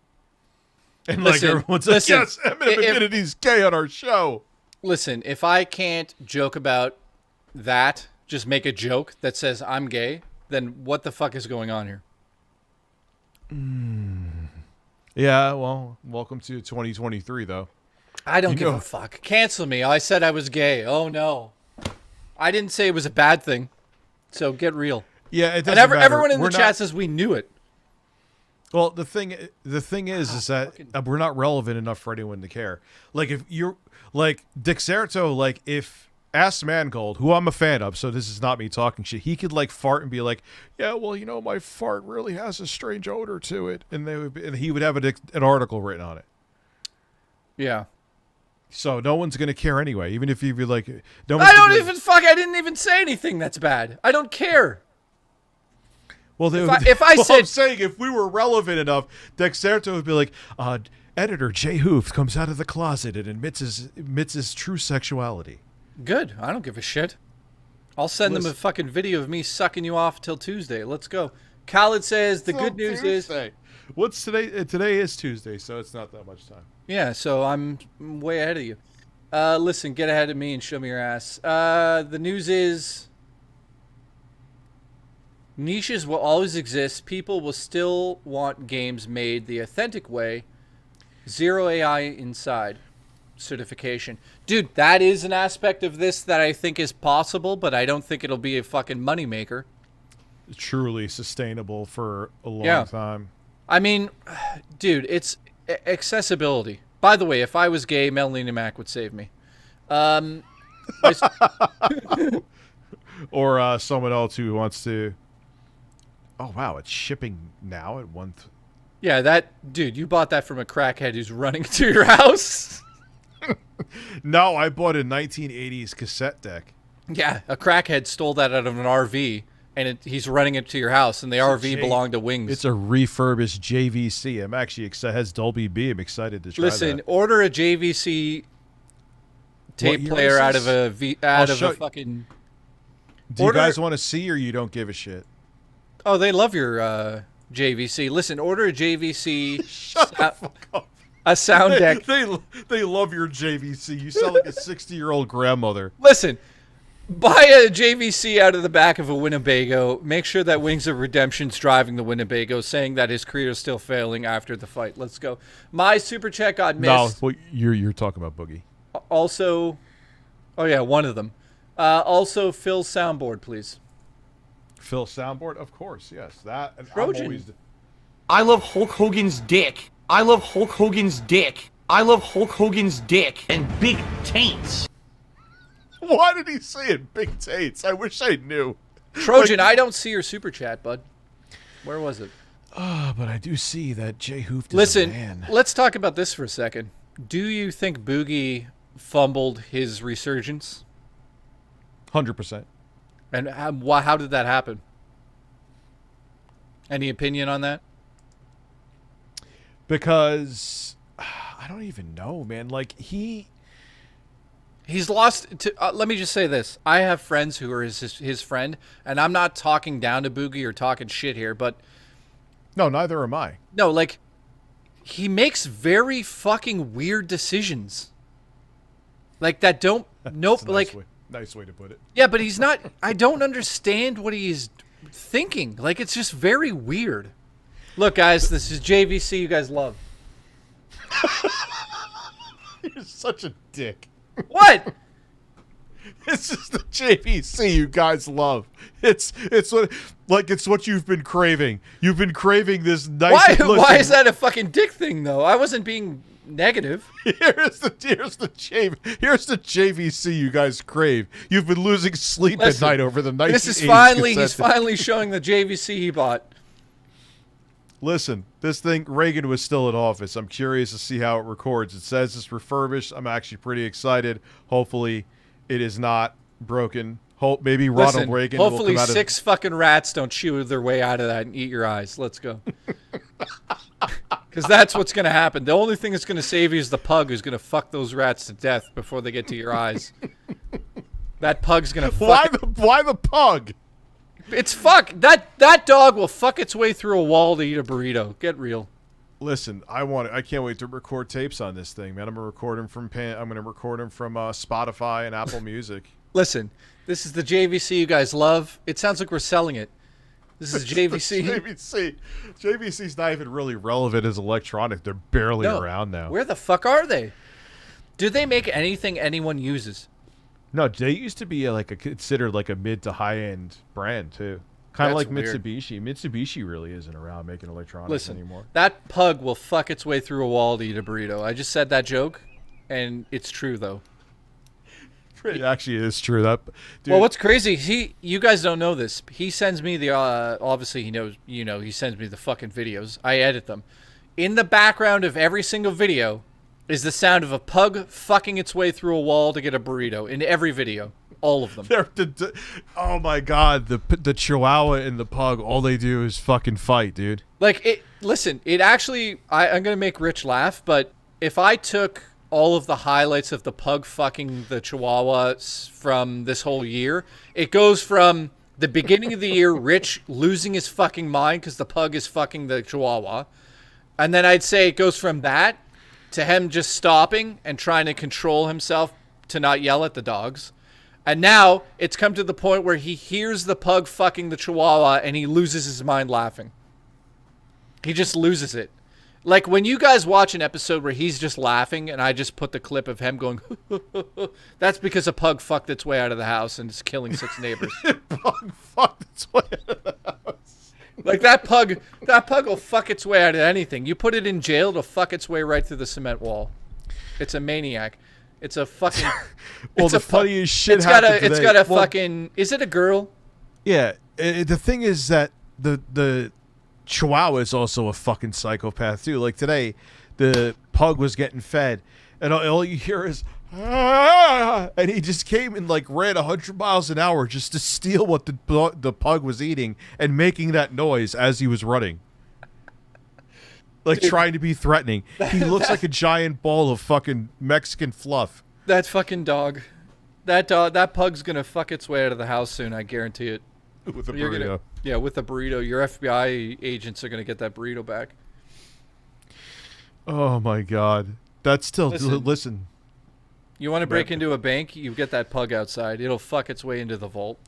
and like everyone's like, "Yes, Eminem admitted he's gay on our show." Listen, if I can't joke about that, just make a joke that says I'm gay, then what the fuck is going on here? Yeah, well, welcome to 2023, though. I don't give a fuck. Cancel me. I said I was gay. Oh no, I didn't say it was a bad thing. So get real. Yeah, it doesn't matter. matter. Everyone in the chat says we knew it. Well, the thing is that we're not relevant enough for anyone to care. Like if you're like Dexerto, like if Ass Mangold, who I'm a fan of, so this is not me talking shit. He could like fart and be like, "Yeah, well, you know, my fart really has a strange odor to it," and he would have an article written on it. Yeah. So no one's gonna care anyway, even if you be like, "No." I don't even fuck. I didn't even say anything that's bad. I don't care. Well, if I said, I'm saying if we were relevant enough, Dexerto would be like, editor Jay Hoof comes out of the closet and admits his true sexuality. Good. I don't give a shit. I'll send them a fucking video of me sucking you off till Tuesday. Let's go. Khaled says the good news is... What's today? Today is Tuesday, so it's not that much time. Yeah, so I'm way ahead of you. Listen, get ahead of me and show me your ass. The news is... niches will always exist. People will still want games made the authentic way. Zero AI inside. certification. Dude, that is an aspect of this that I think is possible, but I don't think it'll be a fucking moneymaker. Truly sustainable for a long time. I mean, dude, it's accessibility. By the way, if I was gay, Melanie Mac would save me. Or someone else who wants to... Oh, wow, it's shipping now at one... Yeah, that... Dude, you bought that from a crackhead who's running to your house? No, I bought a 1980s cassette deck. Yeah, a crackhead stole that out of an RV, and he's running it to your house, and the RV belonged to Wings. It's a refurbished JVC. I'm actually excited. It has Dolby B. I'm excited to try Listen, that. order a JVC tape player out of a fucking... Do you guys want to see, or you don't give a shit? Oh, they love your JVC. Listen, order a JVC... Shut the fuck up. A sound deck. They love your JVC. You sound like a 60-year-old grandmother. Listen, buy a JVC out of the back of a Winnebago. Make sure that Wings of Redemption's driving the Winnebago, saying that his career is still failing after the fight. Let's go. My super chat got missed. No, well, you're talking about Boogie. Also, oh yeah, one of them. Also, Phil's soundboard, please. Phil's soundboard, of course, yes. That and Trojan. I love Hulk Hogan's dick. I love Hulk Hogan's dick. I love Hulk Hogan's dick and big taints. Why did he say it, big taints? I wish I knew. Trojan, I don't see your super chat, bud. Where was it? But I do see that Jay Hooft is Listen, a man. Let's talk about this for a second. Do you think Boogie fumbled his resurgence? 100%. And how did that happen? Any opinion on that? Because I don't even know, man. Like he's lost to let me just say this. I have friends who are his friend, and I'm not talking down to Boogie or talking shit here, but no, neither am I. No, like he makes very fucking weird decisions. Like that don't nope like nice way to put it. Yeah, but he's not I don't understand what he's thinking. Like it's just very weird. Look, guys, this is JVC you guys love. You're such a dick. What? This is the JVC you guys love. It's what you've been craving. You've been craving this nice. Why is that a fucking dick thing though? I wasn't being negative. Here's the JVC you guys crave. You've been losing sleep at night over the nice. This is he's finally showing the JVC he bought. Listen, this thing, Reagan was still in office. I'm curious to see how it records. It says it's refurbished. I'm actually pretty excited. Hopefully, it is not broken. Maybe Ronald Reagan will come out of... Hopefully 6 fucking rats don't chew their way out of that and eat your eyes. Let's go. Because that's what's going to happen. The only thing that's going to save you is the pug who's going to fuck those rats to death before they get to your eyes. That pug's going to fuck... Why the pug? It's fuck. That dog will fuck its way through a wall to eat a burrito. Get real. Listen, I can't wait to record tapes on this thing, man. I'm gonna record them from Spotify and Apple Music. Listen, this is the JVC you guys love. It sounds like we're selling it. This is JVC. JVC's not even really relevant as electronic. They're barely around now. Where the fuck are they? Do they make anything anyone uses? No, they used to be considered like a mid to high end brand too. Kind of like Mitsubishi. Mitsubishi really isn't around making electronics anymore. That pug will fuck its way through a wall to eat a burrito. I just said that joke, and it's true though. It actually is true. That. Dude. Well, what's crazy? You guys don't know this. He sends me the. Obviously, he knows. You know, he sends me the fucking videos. I edit them. In the background of every single video is the sound of a pug fucking its way through a wall to get a burrito. In every video. All of them. Oh my god, the Chihuahua and the pug, all they do is fucking fight, dude. Listen, it actually, I'm going to make Rich laugh, but if I took all of the highlights of the pug fucking the Chihuahua from this whole year, it goes from the beginning of the year, Rich losing his fucking mind because the pug is fucking the Chihuahua. And then I'd say it goes from that to him just stopping and trying to control himself to not yell at the dogs. And now it's come to the point where he hears the pug fucking the Chihuahua and he loses his mind laughing. He just loses it. Like when you guys watch an episode where he's just laughing and I just put the clip of him going, that's because a pug fucked its way out of the house and is killing 6 neighbors. Pug fucked its way out of the house. Like that pug will fuck its way out of anything. You put it in jail, it'll fuck its way right through the cement wall. It's a maniac. It's a fucking. Well, it's the a funniest shit it's got happened a. It's today. got a Well, fucking. Is it a girl? Yeah. The thing is that the Chihuahua is also a fucking psychopath too. Like today, the pug was getting fed, and all you hear is, "Ah!" And he just came and like ran 100 miles an hour just to steal what the pug was eating and making that noise as he was running. Like trying to be threatening. He looks like a giant ball of fucking Mexican fluff. That fucking dog. That pug's gonna fuck its way out of the house soon. I guarantee it. With a You're burrito. Yeah, with a burrito. Your FBI agents are gonna get that burrito back. Oh my god. That's still listen. You want to break into a bank? You get that pug outside. It'll fuck its way into the vault.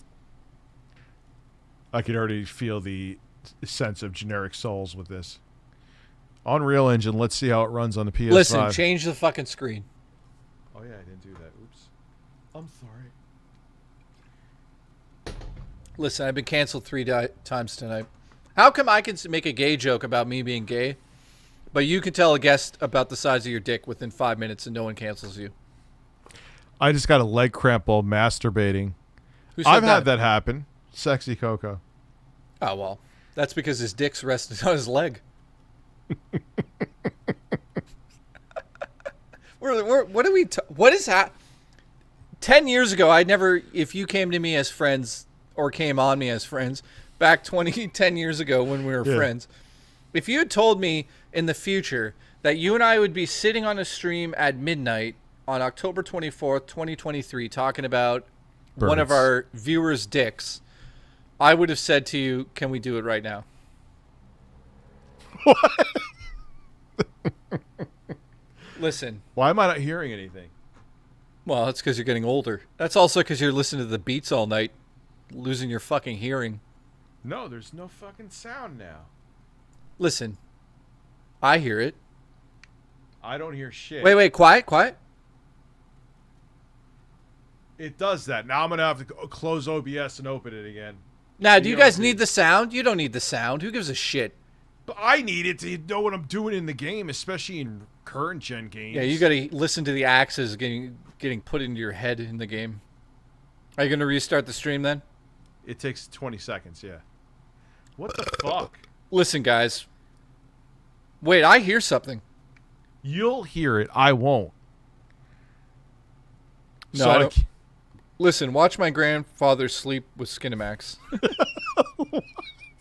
I can already feel the sense of generic souls with this. Unreal Engine, let's see how it runs on the PS5. Listen, change the fucking screen. Oh yeah, I didn't do that. Oops. I'm sorry. Listen, I've been canceled 3 times tonight. How come I can make a gay joke about me being gay, but you can tell a guest about the size of your dick within 5 minutes and no one cancels you? I just got a leg cramp while masturbating. Who said I've that? had that happen. Sexy Coco. Oh, well, that's because his dick's resting on his leg. What are we? What is that? 10 years ago, I never. If you came to me as friends or came on me as friends back 10 years ago when we were friends, if you had told me in the future that you and I would be sitting on a stream at midnight on October 24th, 2023, talking about one of Birds. our viewers' dicks, I would have said to you, "Can we do it right now?" Listen. Why am I not hearing anything? Well, that's because you're getting older. That's also because you're listening to the beats all night, losing your fucking hearing. No, there's no fucking sound now. Listen. I hear it. I don't hear shit. Wait, quiet. It does that. Now I'm going to have to close OBS and open it again. Now, do you guys need the sound? You don't need the sound. Who gives a shit? But I need it to know what I'm doing in the game, especially in current gen games. Yeah, you got to listen to the axes getting put into your head in the game. Are you going to restart the stream then? It takes 20 seconds, yeah. What the fuck? Listen, guys. Wait, I hear something. You'll hear it. I won't. No, I don't. Listen, watch my grandfather sleep with Skinamax.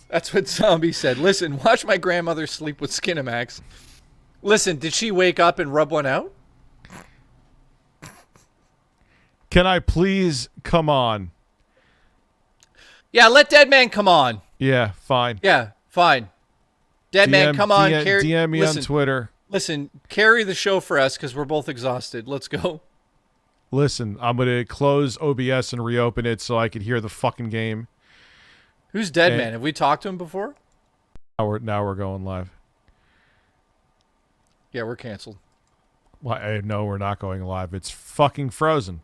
That's what Zombie said. Listen, watch my grandmother sleep with Skinamax. Listen, did she wake up and rub one out? Can I please come on? Yeah, let Dead Man come on. Yeah, fine. Yeah, fine. Dead Man, come on. DM me listen, on Twitter. Listen, carry the show for us because we're both exhausted. Let's go. Listen, I'm going to close OBS and reopen it so I can hear the fucking game. Who's Dead Man? Have we talked to him before? Now we're going live. Yeah, we're canceled. Well, no, we're not going live. It's fucking frozen.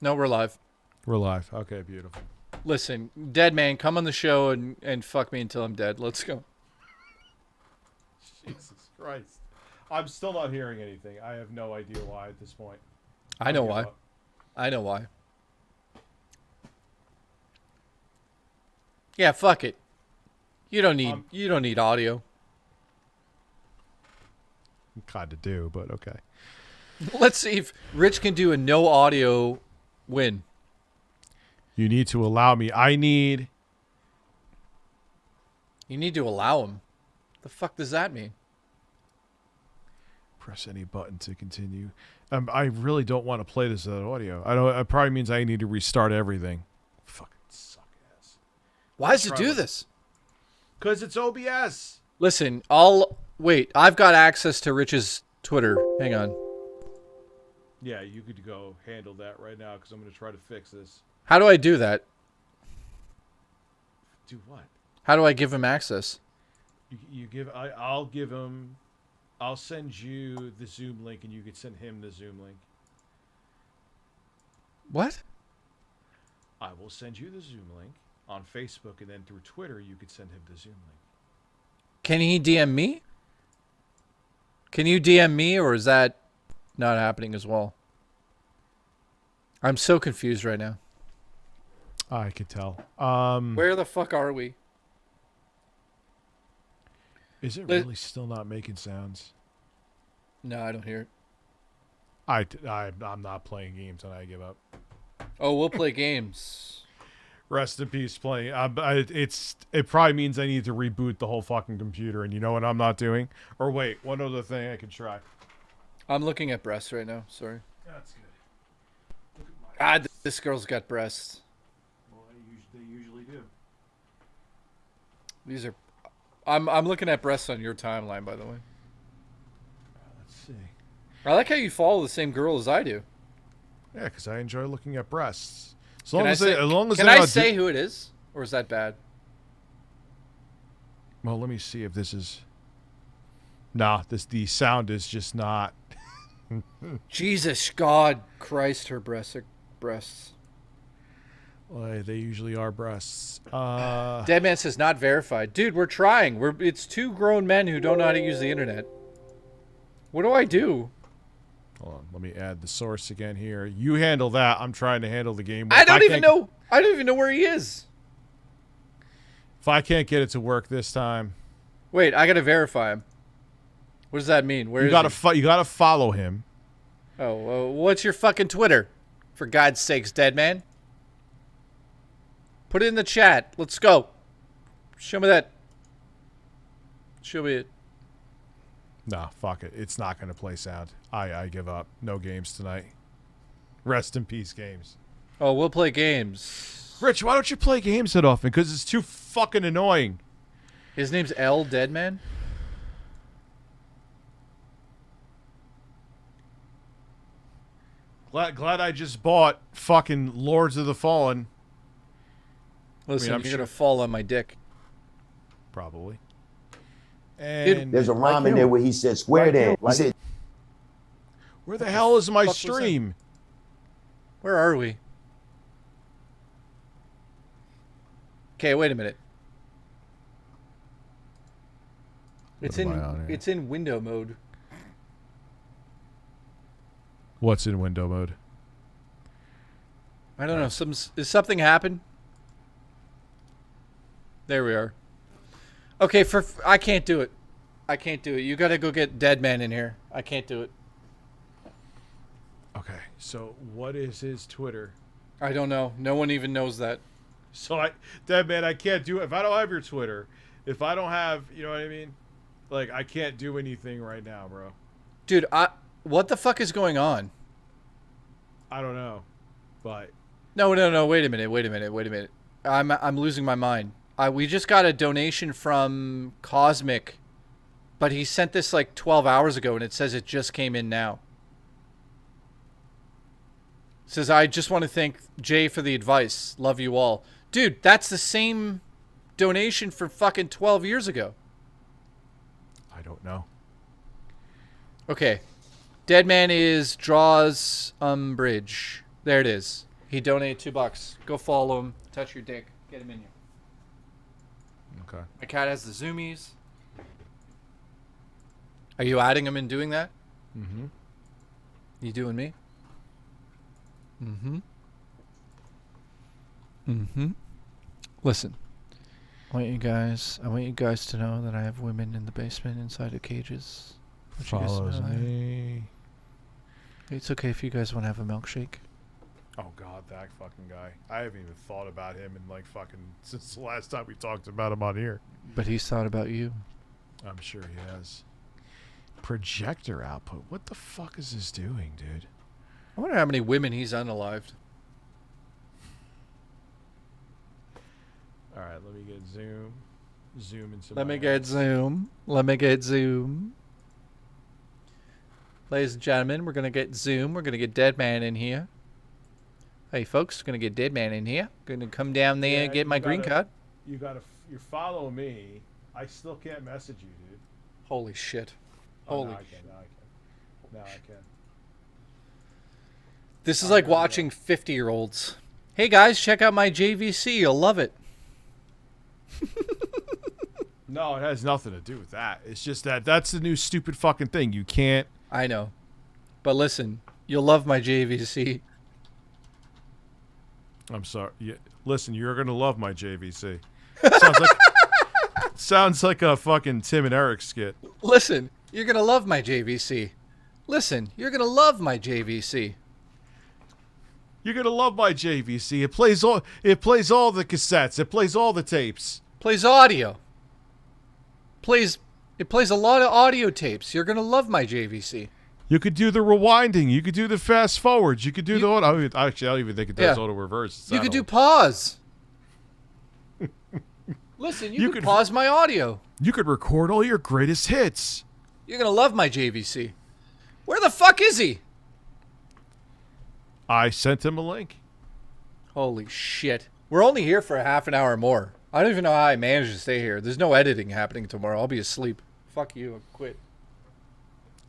No, we're live. We're live. Okay, beautiful. Listen, Dead Man, come on the show and fuck me until I'm dead. Let's go. Jesus Christ. I'm still not hearing anything. I have no idea why at this point. I know why. I know why. Yeah, fuck it. You don't need audio. Kind of do, but okay. Let's see if Rich can do a no audio win. You need to allow me. You need to allow him. The fuck does that mean? Press any button to continue. I really don't want to play this without audio. I know it probably means I need to restart everything. Fucking suck ass. Why does it do this? Because it's OBS. Listen, wait. I've got access to Rich's Twitter. Hang on. Yeah, you could go handle that right now because I'm going to try to fix this. How do I do that? Do what? How do I give him access? You give. I'll give him. I'll send you the Zoom link, and you could send him the Zoom link. What? I will send you the Zoom link on Facebook, and then through Twitter, you could send him the Zoom link. Can he DM me? Can you DM me, or is that not happening as well? I'm so confused right now. I could tell. Where the fuck are we? Is it really still not making sounds? No, I don't hear it. I'm not playing games, and I give up. Oh, we'll play games. Rest in peace, playing. It probably means I need to reboot the whole fucking computer, and you know what I'm not doing? Or wait, one other thing I could try. I'm looking at breasts right now. Sorry. That's good. God, this girl's got breasts. Well, they usually do. These are. I'm looking at breasts on your timeline, by the way. Let's see. I like how you follow the same girl as I do. Yeah, because I enjoy looking at breasts. Can I say who it is, or is that bad? Well, let me see if this is. Nah, the sound is just not. Jesus God Christ, her breasts are breasts. Well, they usually are breasts. Deadman says not verified. Dude, we're trying. It's two grown men who don't know how to use the internet. What do I do? Hold on, let me add the source again here. You handle that. I'm trying to handle the game. I don't even know. I don't even know where he is. If I can't get it to work this time. Wait, I gotta verify him. What does that mean? Where you is gotta you gotta follow him. Oh, what's your fucking Twitter? For God's sakes, Deadman. Put it in the chat. Let's go. Show me that. Show me it. Nah, fuck it. It's not gonna play sound. I give up. No games tonight. Rest in peace, games. Oh, we'll play games. Rich, why don't you play games that often? Because it's too fucking annoying. His name's L Deadman. Glad I just bought fucking Lords of the Fallen. Listen, you're gonna fall on my dick. Probably. And there's a rhyme in there where he said, "Square that." He said, "Where the hell is my stream?" Where are we? Okay, wait a minute. It's in window mode. What's in window mode? I don't know. Is something happened? There we are. Okay, I can't do it. I can't do it. You gotta go get Deadman in here. I can't do it. Okay, so what is his Twitter? I don't know. No one even knows that. So Deadman, I can't do it. If I don't have your Twitter, if I don't have, you know what I mean? Like, I can't do anything right now, bro. Dude, what the fuck is going on? I don't know, but no. Wait a minute. I'm losing my mind. We just got a donation from Cosmic, but he sent this like 12 hours ago, and it says it just came in now. It says, I just want to thank Jay for the advice. Love you all. Dude, that's the same donation from fucking 12 years ago. I don't know. Okay. Deadman draws bridge. There it is. He donated $2. Go follow him. Touch your dick. Get him in here. Okay. My cat has the zoomies. Are you adding him and doing that? Mm-hmm. You doing me? Mm-hmm. Mm-hmm. Listen. I want you guys to know that I have women in the basement inside of cages. Follows me. It's okay if you guys want to have a milkshake. Oh god, that fucking guy. I haven't even thought about him in like fucking since the last time we talked about him on here. But he's thought about you. I'm sure he has. Projector output. What the fuck is this doing, dude? I wonder how many women he's unalived. Alright, let me get zoom. Zoom into Let me get zoom. Ladies and gentlemen, we're going to get zoom. We're going to get Deadman in here. Hey, folks, going to get Deadman in here. Going to come down there and get my green card. You follow me. I still can't message you, dude. Holy shit. Oh, Holy now I can. Now I can. This is like watching 50-year-olds. Hey guys, check out my JVC. You'll love it. No, it has nothing to do with that. It's just that's the new stupid fucking thing. You can't. I know. But listen, you'll love my JVC. I'm sorry. Listen, you're going to love my JVC. Sounds like a fucking Tim and Eric skit. Listen, you're going to love my JVC. Listen, you're going to love my JVC. You're going to love my JVC. It plays all the cassettes. It plays all the tapes. Plays audio. It plays a lot of audio tapes. You're going to love my JVC. You could do the rewinding. You could do the fast forwards. You could do the auto. Actually, I don't even think it does auto reverse. You could do pause. Listen, you could pause my audio. You could record all your greatest hits. You're going to love my JVC. Where the fuck is he? I sent him a link. Holy shit. We're only here for a half an hour more. I don't even know how I managed to stay here. There's no editing happening tomorrow. I'll be asleep. Fuck you. I'll quit.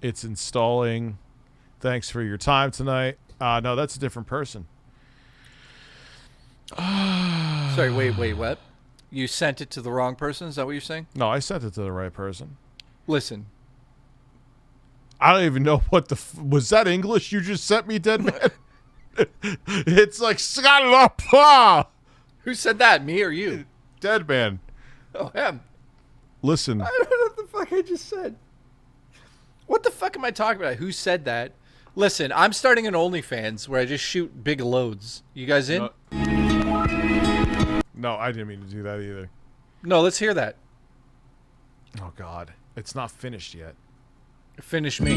It's installing. Thanks for your time tonight. No, that's a different person. Sorry, wait, what? You sent it to the wrong person? Is that what you're saying? No, I sent it to the right person. Listen. I don't even know what the... was that English you just sent me, dead man? It's like... Who said that, me or you? Dead man. Oh, him. Listen. I don't know what the fuck I just said. What the fuck am I talking about? Who said that? Listen, I'm starting an OnlyFans where I just shoot big loads. You guys in? No, I didn't mean to do that either. No, let's hear that. Oh, God. It's not finished yet. Finish me.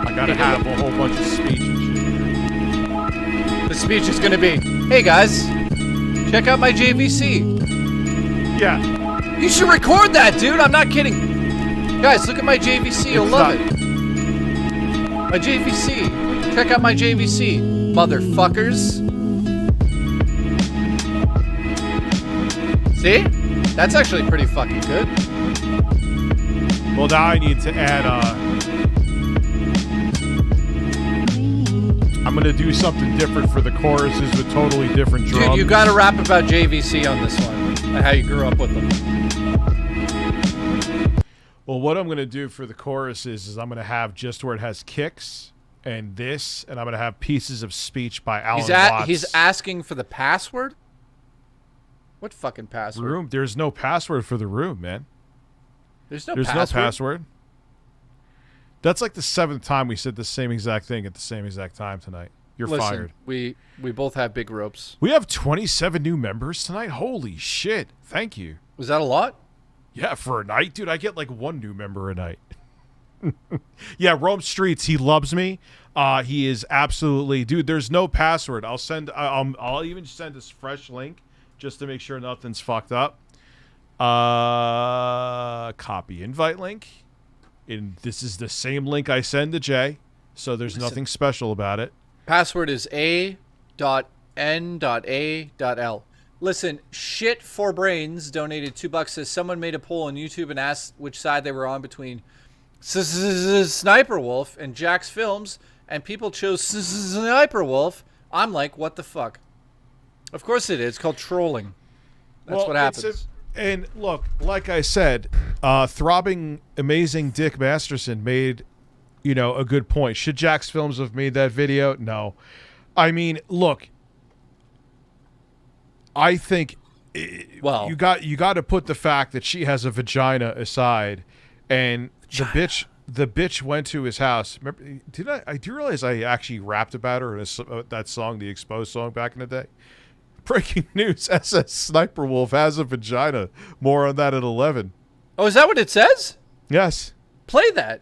I gotta have a whole bunch of speech and shit. The speech is gonna be, hey guys, check out my JVC. Yeah. You should record that, dude. I'm not kidding. Guys, look at my JVC. You'll love it. My JVC. Check out my JVC, motherfuckers. See? That's actually pretty fucking good. Well, now I need to add, I'm going to do something different for the choruses with totally different drums. Dude, you got to rap about JVC on this one and how you grew up with them. Well, what I'm going to do for the choruses is I'm going to have just where it has kicks and this, and I'm going to have pieces of speech by Alan Watts. He's asking for the password? What fucking password? Room. There's no password for the room, man. There's no no password? password. That's like the 7th time we said the same exact thing at the same exact time tonight. You're fired. We both have big ropes. We have 27 new members tonight. Holy shit. Thank you. Was that a lot? Yeah, for a night, dude. I get like 1 new member a night. Yeah, Rome Streets. He loves me. He is absolutely, dude. There's no password. I'll even send this fresh link just to make sure nothing's fucked up. Copy invite link. And this is the same link I send to Jay, so there's nothing special about it. Password is A.N.A.L. Listen, Shit for Brains donated $2. Says someone made a poll on YouTube and asked which side they were on between Sniper Wolf and Jack's Films, and people chose Sniper Wolf. I'm like, what the fuck? Of course it is. It's called trolling. That's what happens. And look, like I said, throbbing, amazing Dick Masterson made, a good point. Should Jack's Films have made that video? No. I mean, look, I think you got to put the fact that she has a vagina aside, and the bitch went to his house. Remember, I do realize I actually rapped about her in that song, the Exposed song back in the day. Breaking news, SS Sniper Wolf has a vagina. More on that at 11. Oh, is that what it says? Yes. Play that.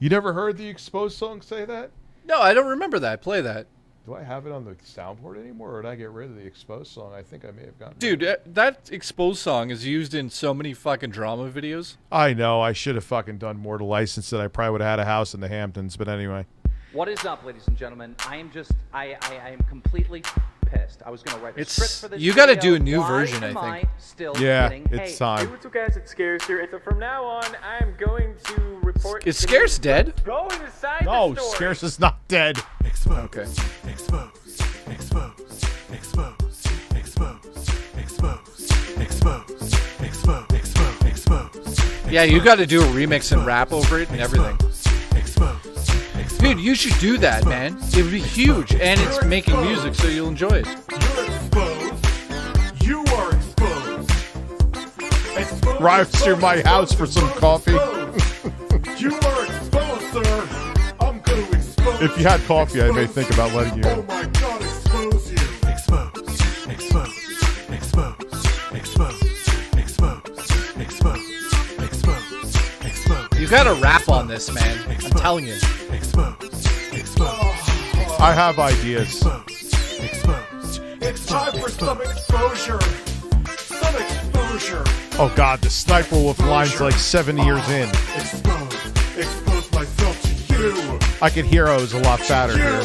You never heard the Exposed song say that? No, I don't remember that. Play that. Do I have it on the soundboard anymore, or did I get rid of the Exposed song? I think I may have gotten Dude, that Exposed song is used in so many fucking drama videos. I know. I should have fucking done more to license it. I probably would have had a house in the Hamptons, but anyway. What is up, ladies and gentlemen? I am completely pissed. I was gonna write a script for this You got to video. do a new Why version, am I think. Still Yeah, kidding? it's Hey, time. It's okay, it's scarce here, and so from now on, I am going to report. Is Scarce dead? Going inside No, the story. Scarce is not dead. Okay. Yeah, you got to do a remix and rap over it and everything. Dude, you should do that, man. It would be huge, and it's making music, so you'll enjoy it. You are exposed. Drives through my house for some coffee. You are exposed, sir. I'm going to expose. If you had coffee, I may think about letting you. Oh my God, expose you. You got to rap on this, man. I'm telling you. I have ideas. It's time for some exposure. Some exposure. Oh God, the Sniper Wolf line's like 7 years in. Expose myself to you. I could hear I was a lot fatter here.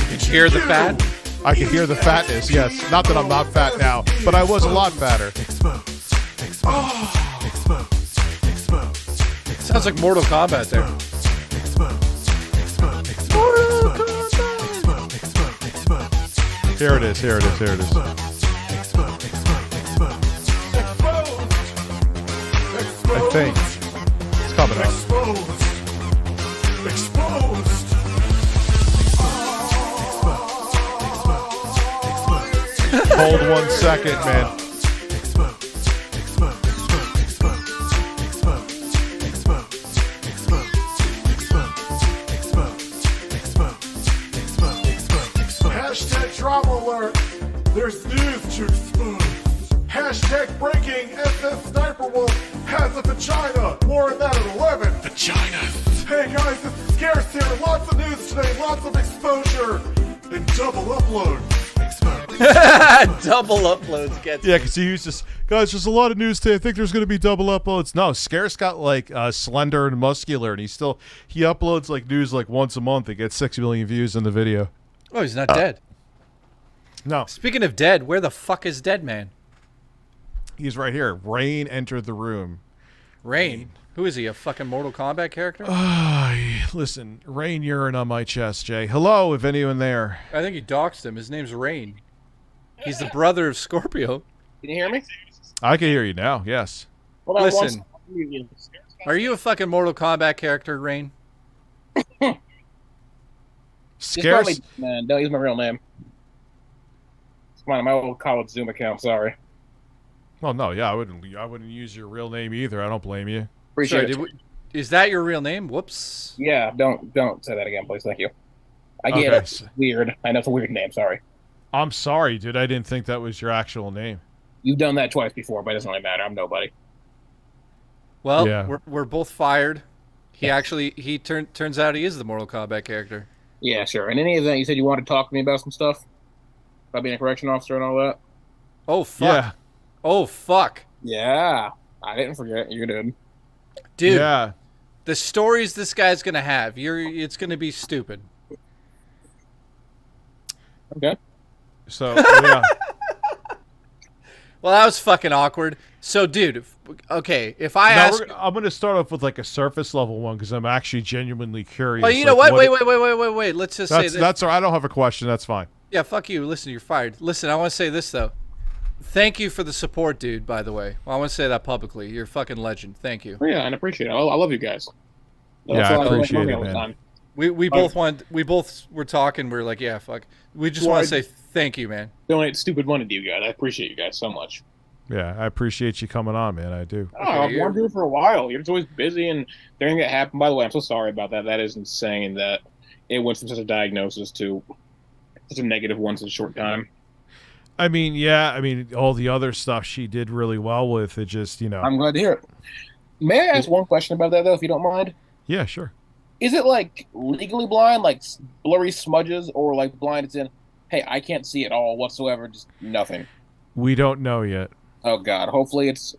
Did you hear the fat? I could hear the fatness, yes. Not that I'm not fat now, but I was a lot fatter. Sounds like Mortal Kombat there. Here it is, here it is, here it is. I think. It's coming up. Exposed. Hold 1 second, man. Hashtag drama alert. There's news to expose. Hashtag breaking. SS Sniper Wolf has a vagina. More on that at 11. Vagina. Hey guys, it's Scarce here. Lots of news today. Lots of exposure. And double upload. Double uploads gets. Yeah, because he used this. Guys, there's a lot of news today. I think there's going to be double uploads. No, Scarce got like slender and muscular, and he uploads like news like once a month. It gets 6 million views in the video. Oh, he's not dead. No. Speaking of dead, where the fuck is Dead Man? He's right here. Rain entered the room. Rain? Who is he, a fucking Mortal Kombat character? Listen, rain urine on my chest, Jay. Hello, if anyone there. I think you doxed him. His name's Rain. He's the brother of Scorpio. Can you hear me? I can hear you now, yes. Hold on, Listen, are you a fucking Mortal Kombat character, Rain? Scarce? Man, don't use my real name. It's my old college Zoom account, sorry. Well, no, yeah, I wouldn't use your real name either. I don't blame you. Appreciate it. Is that your real name? Whoops. Yeah, don't say that again, please. Thank you. I get it. It's weird. I know it's a weird name. Sorry. I'm sorry, dude. I didn't think that was your actual name. You've done that twice before, but it doesn't really matter. I'm nobody. Well, Yeah. we're both fired. He turns out he is the Mortal Kombat character. Yeah, sure. In any event, you said you wanted to talk to me about some stuff? About being a correction officer and all that? Oh, fuck. Yeah. Oh, fuck. Yeah. I didn't forget. You did. Dude, Yeah. the stories this guy's going to have, it's going to be stupid. Okay. So, yeah. Well, that was fucking awkward. So, dude, okay, if I Now, ask... I'm going to start off with like a surface level one because I'm actually genuinely curious. Oh, you know like, what? Wait. Let's just say this. That's all right. I don't have a question. That's fine. Yeah, fuck you. Listen, you're fired. Listen, I want to say this, though. Thank you for the support, dude, by the way. Well, I want to say that publicly. You're a fucking legend. Thank you. Yeah, and I appreciate it. I love you guys. Yeah, I appreciate it, man. We both were talking. We're like, yeah, fuck. We just want to say thank you, man. Donate stupid money to you guys. I appreciate you guys so much. Yeah, I appreciate you coming on, man. I do. Oh, I've wanted to do it for a while. You're just always busy, and everything that happened. By the way, I'm so sorry about that. That is insane that it went from such a diagnosis to such a negative one in such a short time. I mean, yeah. I mean, all the other stuff she did really well with. It just, you know. I'm glad to hear it. May I ask one question about that, though, if you don't mind? Yeah, sure. Is it like legally blind, like blurry smudges, or like blind it's in, hey, I can't see it all whatsoever, just nothing? We don't know yet. Oh, God. Hopefully it's...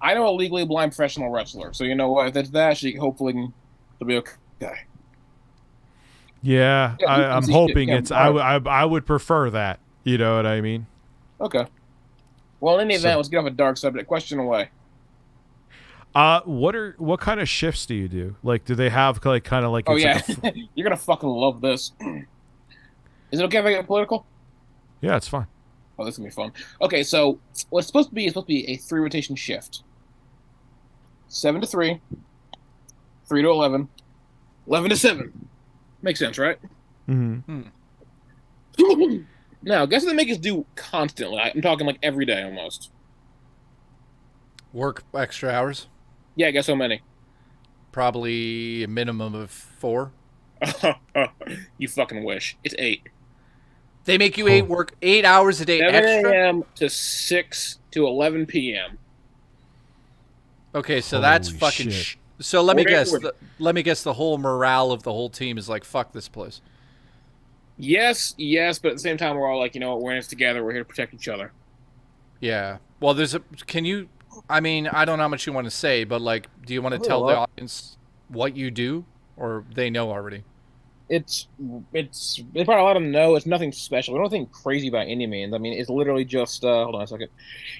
I know a legally blind professional wrestler, so you know what? If it's that, hopefully it'll be okay. Yeah, Yeah, I'm see, hoping yeah, it's. I would prefer that. You know what I mean? Okay. Well, in any event, So- let's get off a dark subject. Question away. What kind of shifts do you do? Like, do they have like kind of like? Oh it's yeah, like you're gonna fucking love this. Is it okay if I get political? yeah, it's fine. Oh, this is gonna be fun. Okay, so what's supposed to be is supposed to be a 3 rotation shift. 7 to 3, 3 to 11, 11 to 7. Makes sense, right? Mm-hmm. Now, guess what they make us do constantly? I'm talking like every day almost. Work extra hours? Yeah, guess how many? Probably a minimum of 4. You fucking wish. It's 8. They make you work 8 hours a day 7 extra? a.m. to 6 to 11 p.m. Okay, so that's Holy fucking. shit. So let me We're guess. gonna- Let me guess. The whole morale of the whole team is like, fuck this place. Yes, but at the same time, we're all like, you know what, we're in this together. We're here to protect each other. Yeah. Well, there's a. Can you? I mean, I don't know how much you want to say, but like, do you want to tell the audience what you do, or they know already? They probably let them know it's nothing special. We don't think crazy by any means. I mean, it's literally just hold on a second.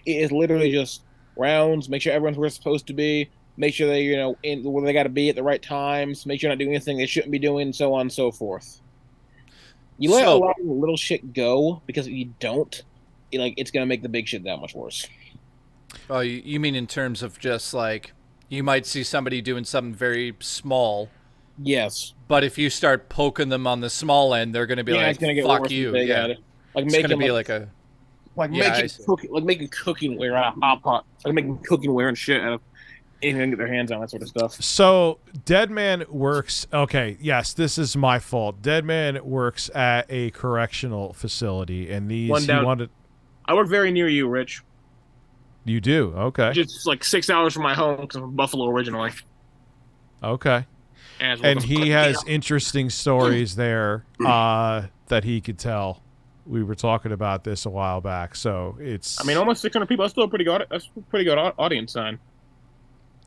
It is literally just rounds. Make sure everyone's where it's supposed to be. Make sure they, in where they got to be at the right times. Make sure you're not doing anything they shouldn't be doing, and so on and so forth. You let a lot of little shit go because if you don't, it's gonna make the big shit that much worse. Oh, you mean in terms of just like you might see somebody doing something very small. Yes. But if you start poking them on the small end, they're gonna be like, it's gonna get "Fuck worse you!" than Yeah. big. Like It's making gonna be like a. making cooking out of hot pot, like making cooking and shit out of anything they can get their hands on, that sort of stuff. So Deadman works. Okay, yes, this is my fault. Deadman works at a correctional facility, and he wanted. I work very near you, Rich. You do? Okay. Just like 6 hours from my home because I'm from Buffalo originally. Okay. And he has interesting stories there that he could tell. We were talking about this a while back, so it's. I mean, almost 600 people. That's still a pretty good. That's a pretty good audience sign.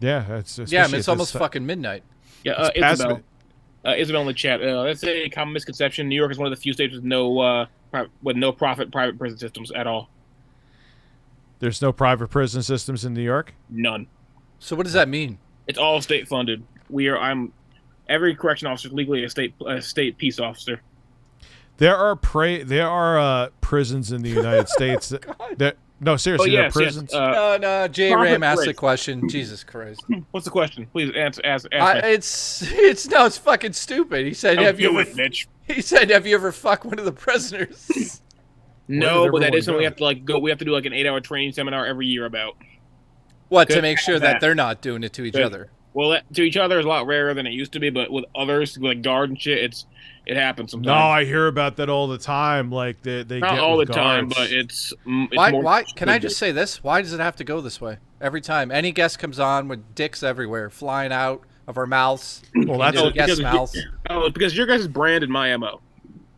Yeah, it's. Yeah, I mean, it's almost fucking midnight. Yeah, Isabel. Isabel in the chat. That's a common misconception. New York is one of the few states with no profit private prison systems at all. There's no private prison systems in New York? None. So what does that mean? It's all state funded. Every correction officer is legally a state peace officer. There are prisons in the United States that no, seriously, there are prisons. No, J. Ram asked the question. Jesus Christ. What's the question? Please ask me. It's fucking stupid. He said, "Have you ever?" Mitch. He said, "Have you ever fucked one of the prisoners?" No, but that is something we have to go. We have to do like an 8-hour training seminar every year about. What, to make sure that they're not doing it to each other? Well, to each other is a lot rarer than it used to be, but with others, like guard and shit, it happens sometimes. No, I hear about that all the time. Like they not get all the with time, guards. but it's Why? more. Why? Can I just say this? Why does it have to go this way every time? Any guest comes on with dicks everywhere, flying out of our mouths. Well, that's into the guest mouths. Oh, it's because your guys' brand and my MO.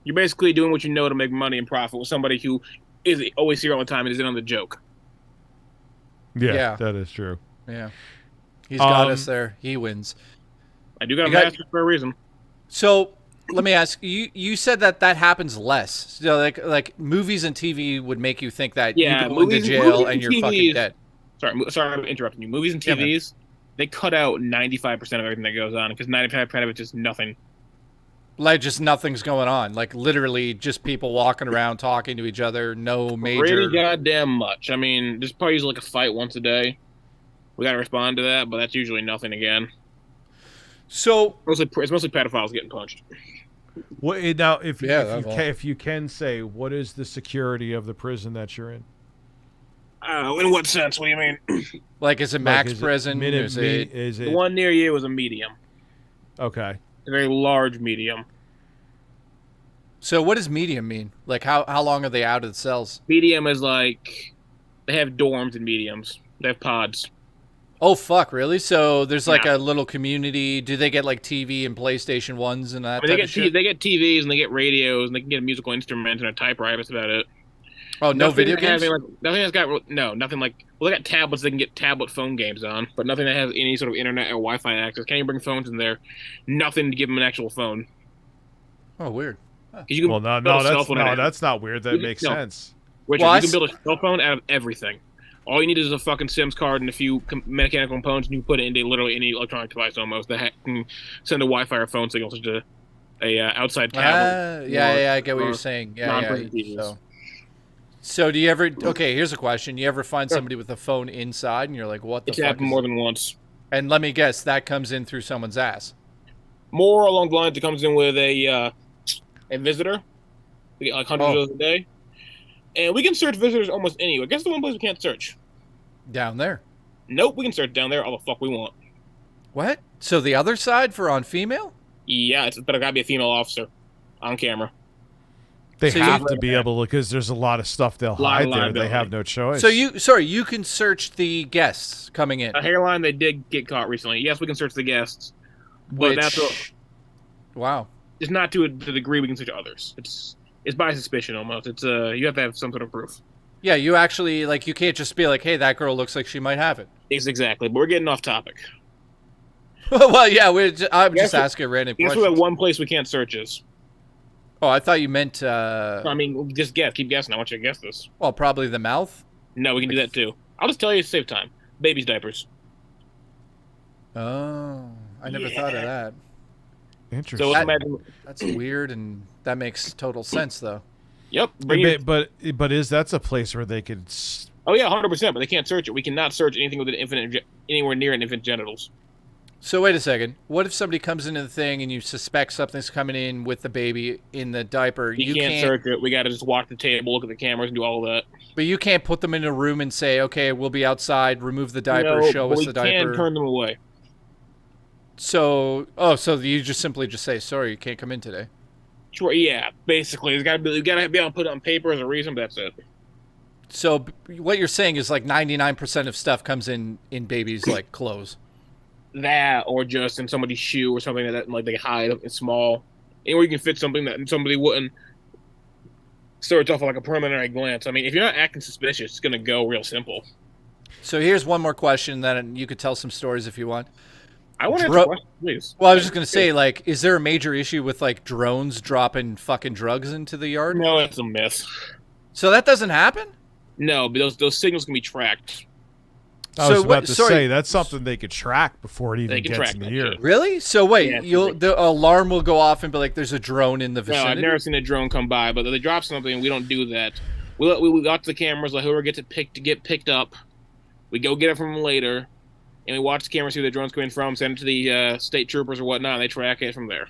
You're basically doing what you know to make money and profit with somebody who is always here all the time and is in on the joke. Yeah, that is true. Yeah. He's got us there. He wins. I do got a master for a reason. So let me ask you. You said that happens less. So like movies and TV would make you think that you go into jail and you're fucking dead. Sorry, I'm interrupting you. Movies and TVs, they cut out 95% of everything that goes on because 95% of it's just nothing. Like just nothing's going on. Like literally just people walking around talking to each other. No major. Pretty goddamn much. I mean, there's probably like a fight once a day. We got to respond to that, but that's usually nothing again. So it's mostly pedophiles getting punched. What now? If you can say, what is the security of the prison that you're in? In what sense? What do you mean? Like, is it max prison? Is it the one near you is a medium? Okay, a very large medium. So what does medium mean? Like how long are they out of the cells? Medium is like they have dorms and mediums. They have pods. Oh fuck, really? So there's like a little community. Do they get like TV and PlayStation 1s and that? They get TVs and they get radios and they can get a musical instrument and a typewriter. That's about it. Oh, no video games? Nothing that's got nothing like. Well, they got tablets they can get tablet phone games on, but nothing that has any sort of internet or Wi-Fi access. Can't even bring phones in there. Nothing to give them an actual phone. Oh, weird. You can Well, build a cell phone out of that's not weird. That makes sense. Richard, you can build a cell phone out of everything. All you need is a fucking SIMS card and a few mechanical components, and you put it into literally any electronic device almost that can send a Wi-Fi or phone signal to a outside tablet. Yeah, I get what you're saying. So do you ever? Okay, here's a question: you ever find somebody with a phone inside, and you're like, "What the fuck?" It's happened more than once. And let me guess, that comes in through someone's ass. More along the lines, it comes in with a visitor. We get like hundreds of those a day, and we can search visitors almost anywhere. Guess the one place we can't search? Down there. Nope, we can search down there all the fuck we want. What? So the other side for on female? Yeah, but it gotta be a female officer on camera. They have to be able to, because there's a lot of stuff they'll hide there. They have no choice. So you can search the guests coming in. A hairline, they did get caught recently. Yes, we can search the guests, but wow, it's not to the degree we can search others. It's by suspicion almost. It's you have to have some sort of proof. Yeah, you actually you can't just be like, hey, that girl looks like she might have it. Exactly, but we're getting off topic. Well, yeah, I'm just asking a random question. Guess what? One place we can't search is. Oh, I thought you meant. I mean, just guess. Keep guessing. I want you to guess this. Well, probably the mouth. No, we can do that too. I'll just tell you to save time. Baby's diapers. Oh, I never thought of that. Interesting. So that's weird, and that makes total sense, though. Yep. But that's a place where they could. Oh yeah, 100%. But they can't search it. We cannot search anything with anywhere near an infant genitals. So wait a second. What if somebody comes into the thing and you suspect something's coming in with the baby in the diaper? You can't search it. We got to just walk the table, look at the cameras, and do all of that. But you can't put them in a room and say, "Okay, we'll be outside. Remove the diaper. Show us the diaper." We can turn them away. So you just simply say, "Sorry, you can't come in today." Sure. Yeah. Basically, you got to be able to put it on paper as a reason. But that's it. So what you're saying is 99% of stuff comes in babies' clothes. That or just in somebody's shoe or something that they hide in small, anywhere you can fit something that somebody wouldn't search off a preliminary glance. I mean, if you're not acting suspicious, it's gonna go real simple. So here's one more question, then you could tell some stories if you want. I want to answer questions, please. Well, I was just gonna say, is there a major issue with drones dropping fucking drugs into the yard? No, it's a myth. So that doesn't happen? No, but those signals can be tracked. I was about to say that's something they could track before it even gets in the ear. Really? So wait, the alarm will go off and be like, "There's a drone in the vicinity." No, I've never seen a drone come by, but if they drop something, we don't do that. We got to the cameras, whoever gets it picked up, we go get it from them later, and we watch the cameras, see where the drone's coming from, send it to the state troopers or whatnot, and they track it from there.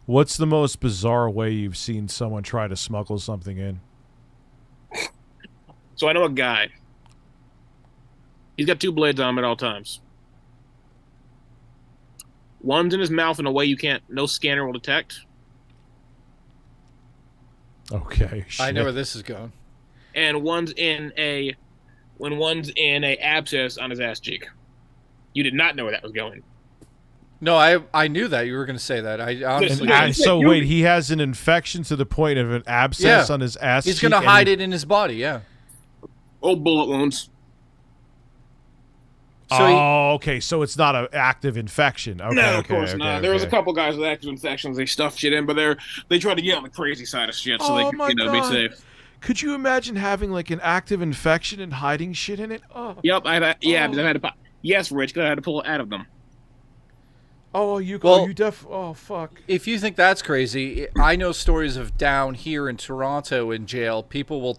What's the most bizarre way you've seen someone try to smuggle something in? So I know a guy. He's got two blades on him at all times. One's in his mouth in a way no scanner will detect. Okay. I know where this is going. And one's in a abscess on his ass cheek. You did not know where that was going. No, I knew that. You were going to say that. I honestly. Wait, he has an infection to the point of an abscess on his ass cheek? He's going to hide it in his body, yeah. Old bullet wounds. Okay. So it's not an active infection. Okay, no, of course not. There was a couple guys with active infections. They stuffed shit in, but they tried to get on the crazy side of shit so they could, be safe. Could you imagine having an active infection and hiding shit in it? Oh. Yep. Because I had to. Yes, Rich, because I had to pull it out of them. Oh, fuck. If you think that's crazy, I know stories of down here in Toronto in jail, people will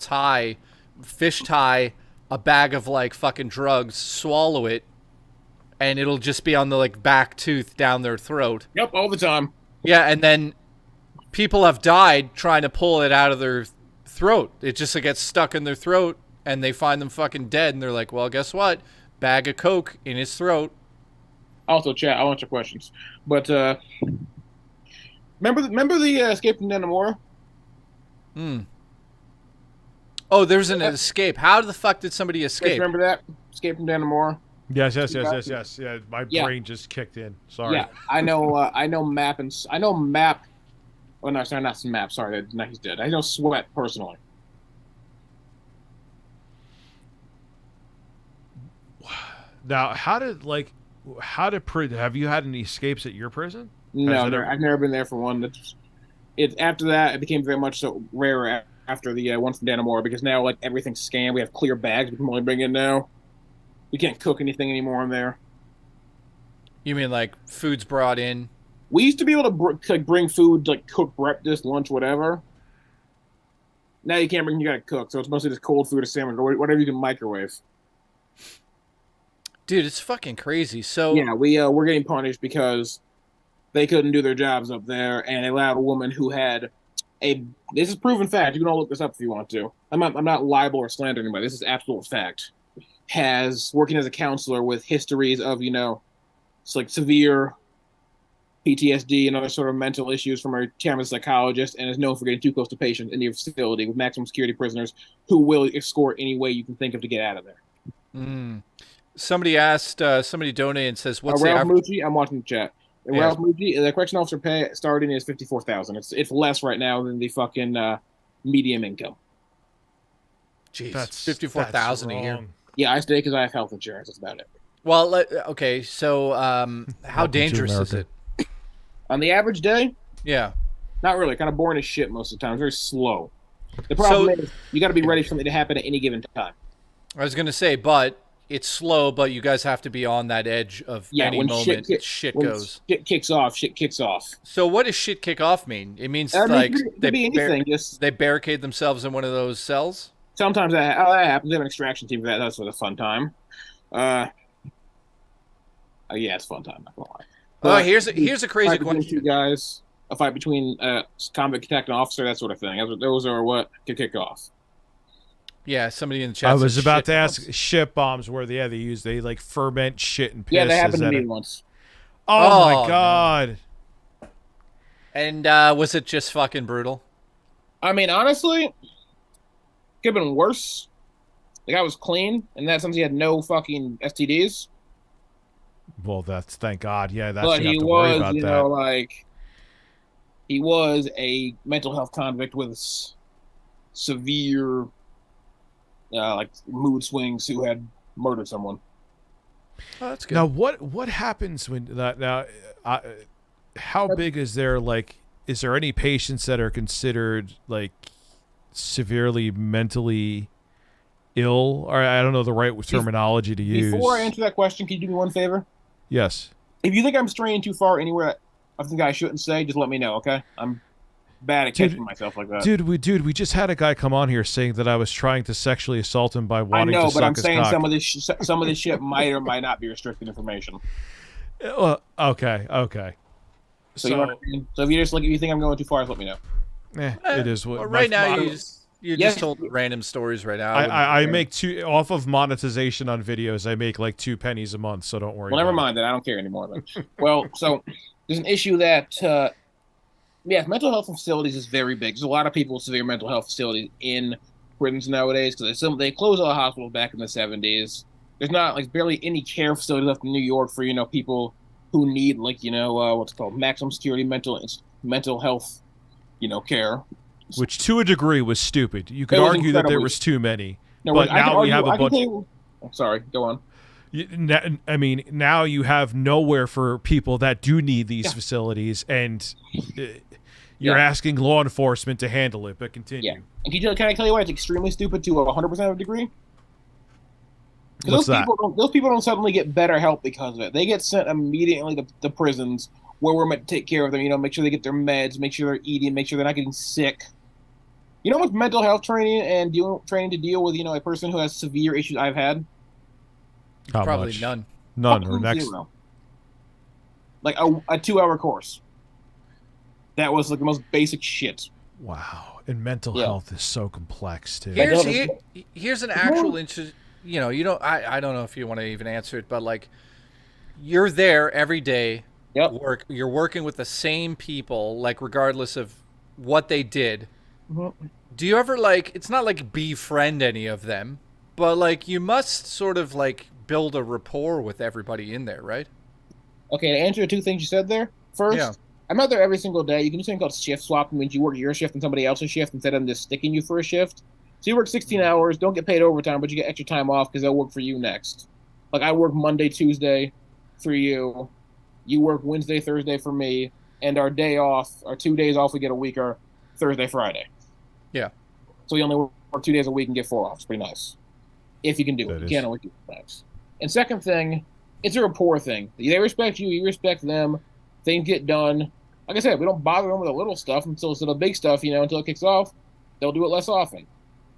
fish tie a bag of fucking drugs, swallow it, and it'll just be on the back tooth down their throat. Yep, all the time. Yeah, and then people have died trying to pull it out of their throat. It just gets stuck in their throat, and they find them fucking dead, and they're like, well, guess what? Bag of coke in his throat. Also, chat, I want your questions. But, remember the escape from Dannemora? Oh, there's an escape. How the fuck did somebody escape? Remember that? Escape from Dannemora? Yes. Yeah, my brain just kicked in. Sorry. Yeah, I know Map. Oh, no, sorry, not Map. Sorry, he's dead. I know Sweat personally. Now, have you had any escapes at your prison? No, I've never been there for one. after that it became very much so rarer after the one from Danamora, because now like everything's scanned. We have clear bags we can only bring in now. We can't cook anything anymore in there. You mean like food's brought in? We used to be able to bring food, like cook breakfast, lunch, whatever. Now you can't bring. You gotta cook, so it's mostly just cold food, a sandwich, or whatever you can microwave. Dude, it's fucking crazy. So yeah, we're getting punished because they couldn't do their jobs up there, and they allowed a woman who had this is proven fact. You can all look this up if you want to. I'm not liable or slander anybody. This is absolute fact. Has working as a counselor with histories of it's like severe PTSD and other sort of mental issues from her time as a psychologist, and is known for getting too close to patients in your facility with maximum security prisoners who will escort any way you can think of to get out of there. Somebody asked, somebody donated and says, "What's Ralph the Mucci?" I'm watching the chat. Yeah. Ralph Mucci, the correction officer pay starting is $54,000. It's less right now than the fucking medium income. Jeez, $54,000 a year. Yeah, I stay because I have health insurance. That's about it. Well, okay. So, how dangerous is it? On the average day? Yeah. Not really. Kind of boring as shit most of the time. It's very slow. The problem is you got to be ready for something to happen at any given time. I was going to say, but it's slow, but you guys have to be on that edge of any when moment shit when goes. Shit kicks off. So what does shit kick off mean? It means it could be anything. They barricade themselves in one of those cells? Sometimes that happens. They have an extraction team for that. That's sort of fun time. Yeah, it's fun time. Not gonna lie. Here's a crazy question. Two guys, a fight between convict attack and officer, that sort of thing. Those are what could kick off. Yeah, somebody in the chat. I was says about shit to ask bombs. shit bombs where they like ferment shit and piss. Yeah, that happened Is to that me once. Oh my god. And was it just fucking brutal? I mean, honestly, could have been worse. The guy was clean, and that since he had no fucking STDs. Well, that's thank God. Yeah, that's But you he have to worry was, about you that. know, like he was a mental health convict with severe, like mood swings, who had murdered someone. Oh, that's good. Now, what happens when how big is there? Like, is there any patients that are considered like severely mentally ill? Or I don't know the right terminology to use. Before I answer that question, can you do me one favor? Yes. If you think I'm straying too far anywhere I think I shouldn't say, just let me know, okay? I'm bad at catching myself like that. Dude, we just had a guy come on here saying that I was trying to sexually assault him by I wanting know, to but suck I'm his saying cock. some of this shit might or might not be restricted information. Okay. So, you know what I mean? So if you think I'm going too far, just let me know. It is what. Well, right now, you just told random stories right now. I make off of monetization on videos. I make like 2 pennies a month, so don't worry. Well, never mind that. I don't care anymore. Then. Well, so there's an issue that, mental health facilities is very big. There's a lot of people with severe mental health facilities in prisons nowadays because they closed all the hospitals back in the 70s. There's not like barely any care facilities left in New York for people who need what's called maximum security mental health care. Which to a degree was stupid. You could It was argue that there incredibly- was too many, No, but I can now we argue- have a I can bunch. tell you- sorry, go on. I mean, now you have nowhere for people that do need these facilities, and you're asking law enforcement to handle it. But continue. Yeah. And can I tell you why it's extremely stupid to 100% of a degree? What's that? Those people don't suddenly get better help because of it. They get sent immediately to prisons where we're meant to take care of them. Make sure they get their meds, make sure they're eating, make sure they're not getting sick. You know how much mental health training and training to deal with a person who has severe issues I've had? How Probably much? none. None or next. Zero. Like a 2-hour course. That was like the most basic shit. Wow. And mental health is so complex too. Here's an actual interest. I don't know if you want to even answer it, but like, you're there every day. Yep. You're working with the same people, like regardless of what they did. Mm-hmm. Do you ever it's not like befriend any of them, but like you must sort of like build a rapport with everybody in there, right? Okay, to answer the 2 things you said there. First, I'm out there every single day. You can do something called shift swap, which means you work your shift and somebody else's shift instead of them just sticking you for a shift. So you work 16 hours, don't get paid overtime, but you get extra time off because they'll work for you next. Like I work Monday, Tuesday for you. You work Wednesday, Thursday for me. and our day off, our 2 days off we get a week are Thursday, Friday. Yeah. So we only work 2 days a week and get 4 off. It's pretty nice. If you can do it. You can't always do it. Nice. And second thing, it's a rapport thing. They respect you, you respect them, things get done. Like I said, we don't bother them with the little stuff until it's the big stuff, until it kicks off. They'll do it less often.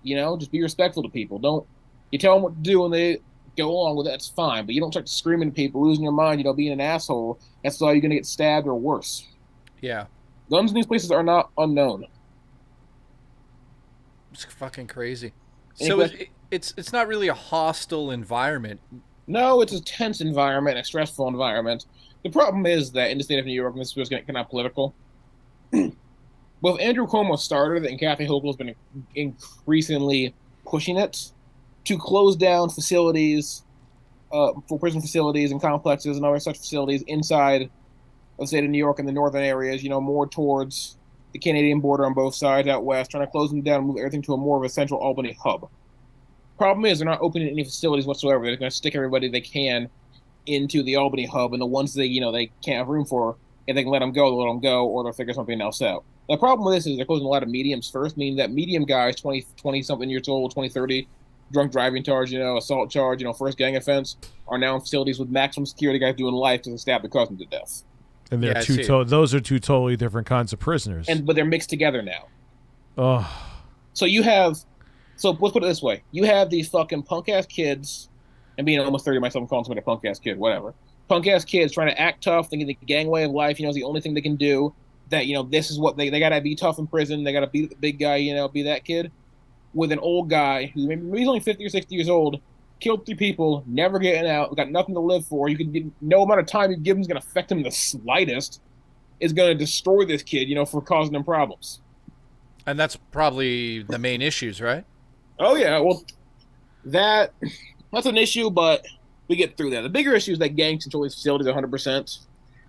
Just be respectful to people. You tell them what to do and they go along with it, that's fine. But you don't start screaming at people, losing your mind, being an asshole. That's why you're going to get stabbed or worse. Yeah. Guns in these places are not unknown. It's fucking crazy. So it's not really a hostile environment. No, it's a tense environment, a stressful environment. The problem is that in the state of New York, and this was getting kind of political, both Andrew Cuomo started and Kathy Hochul has been increasingly pushing it to close down facilities, for prison facilities and complexes and other such facilities inside of the state of New York and the northern areas, more towards the Canadian border on both sides out west, trying to close them down and move everything to a more of a central Albany hub. Problem is, they're not opening any facilities whatsoever. They're going to stick everybody they can into the Albany hub, and the ones they can't have room for, if they can let them go, they'll let them go, or they'll figure something else out. The problem with this is they're closing a lot of mediums first, meaning that medium guys, 20-something years old, 20, 30, drunk driving charge, assault charge, first gang offense, are now in facilities with maximum security guys doing life because they stabbed their cousin to death. And they're those are two totally different kinds of prisoners. But they're mixed together now. Oh. So let's put it this way. You have these fucking punk-ass kids, and being almost 30 myself, I'm calling somebody a punk-ass kid, whatever. Punk-ass kids trying to act tough, thinking the gang way of life, is the only thing they can do. That, this is what they got to be tough in prison. They got to be the big guy, be that kid. With an old guy who maybe he's only 50 or 60 years old, killed 3 people, never getting out, got nothing to live for. You can get no amount of time you give him is going to affect him the slightest. Is going to destroy this kid, for causing them problems. And that's probably the main issues, right? Oh yeah, well, that's an issue, but we get through that. The bigger issue is that gangs control these facilities 100%,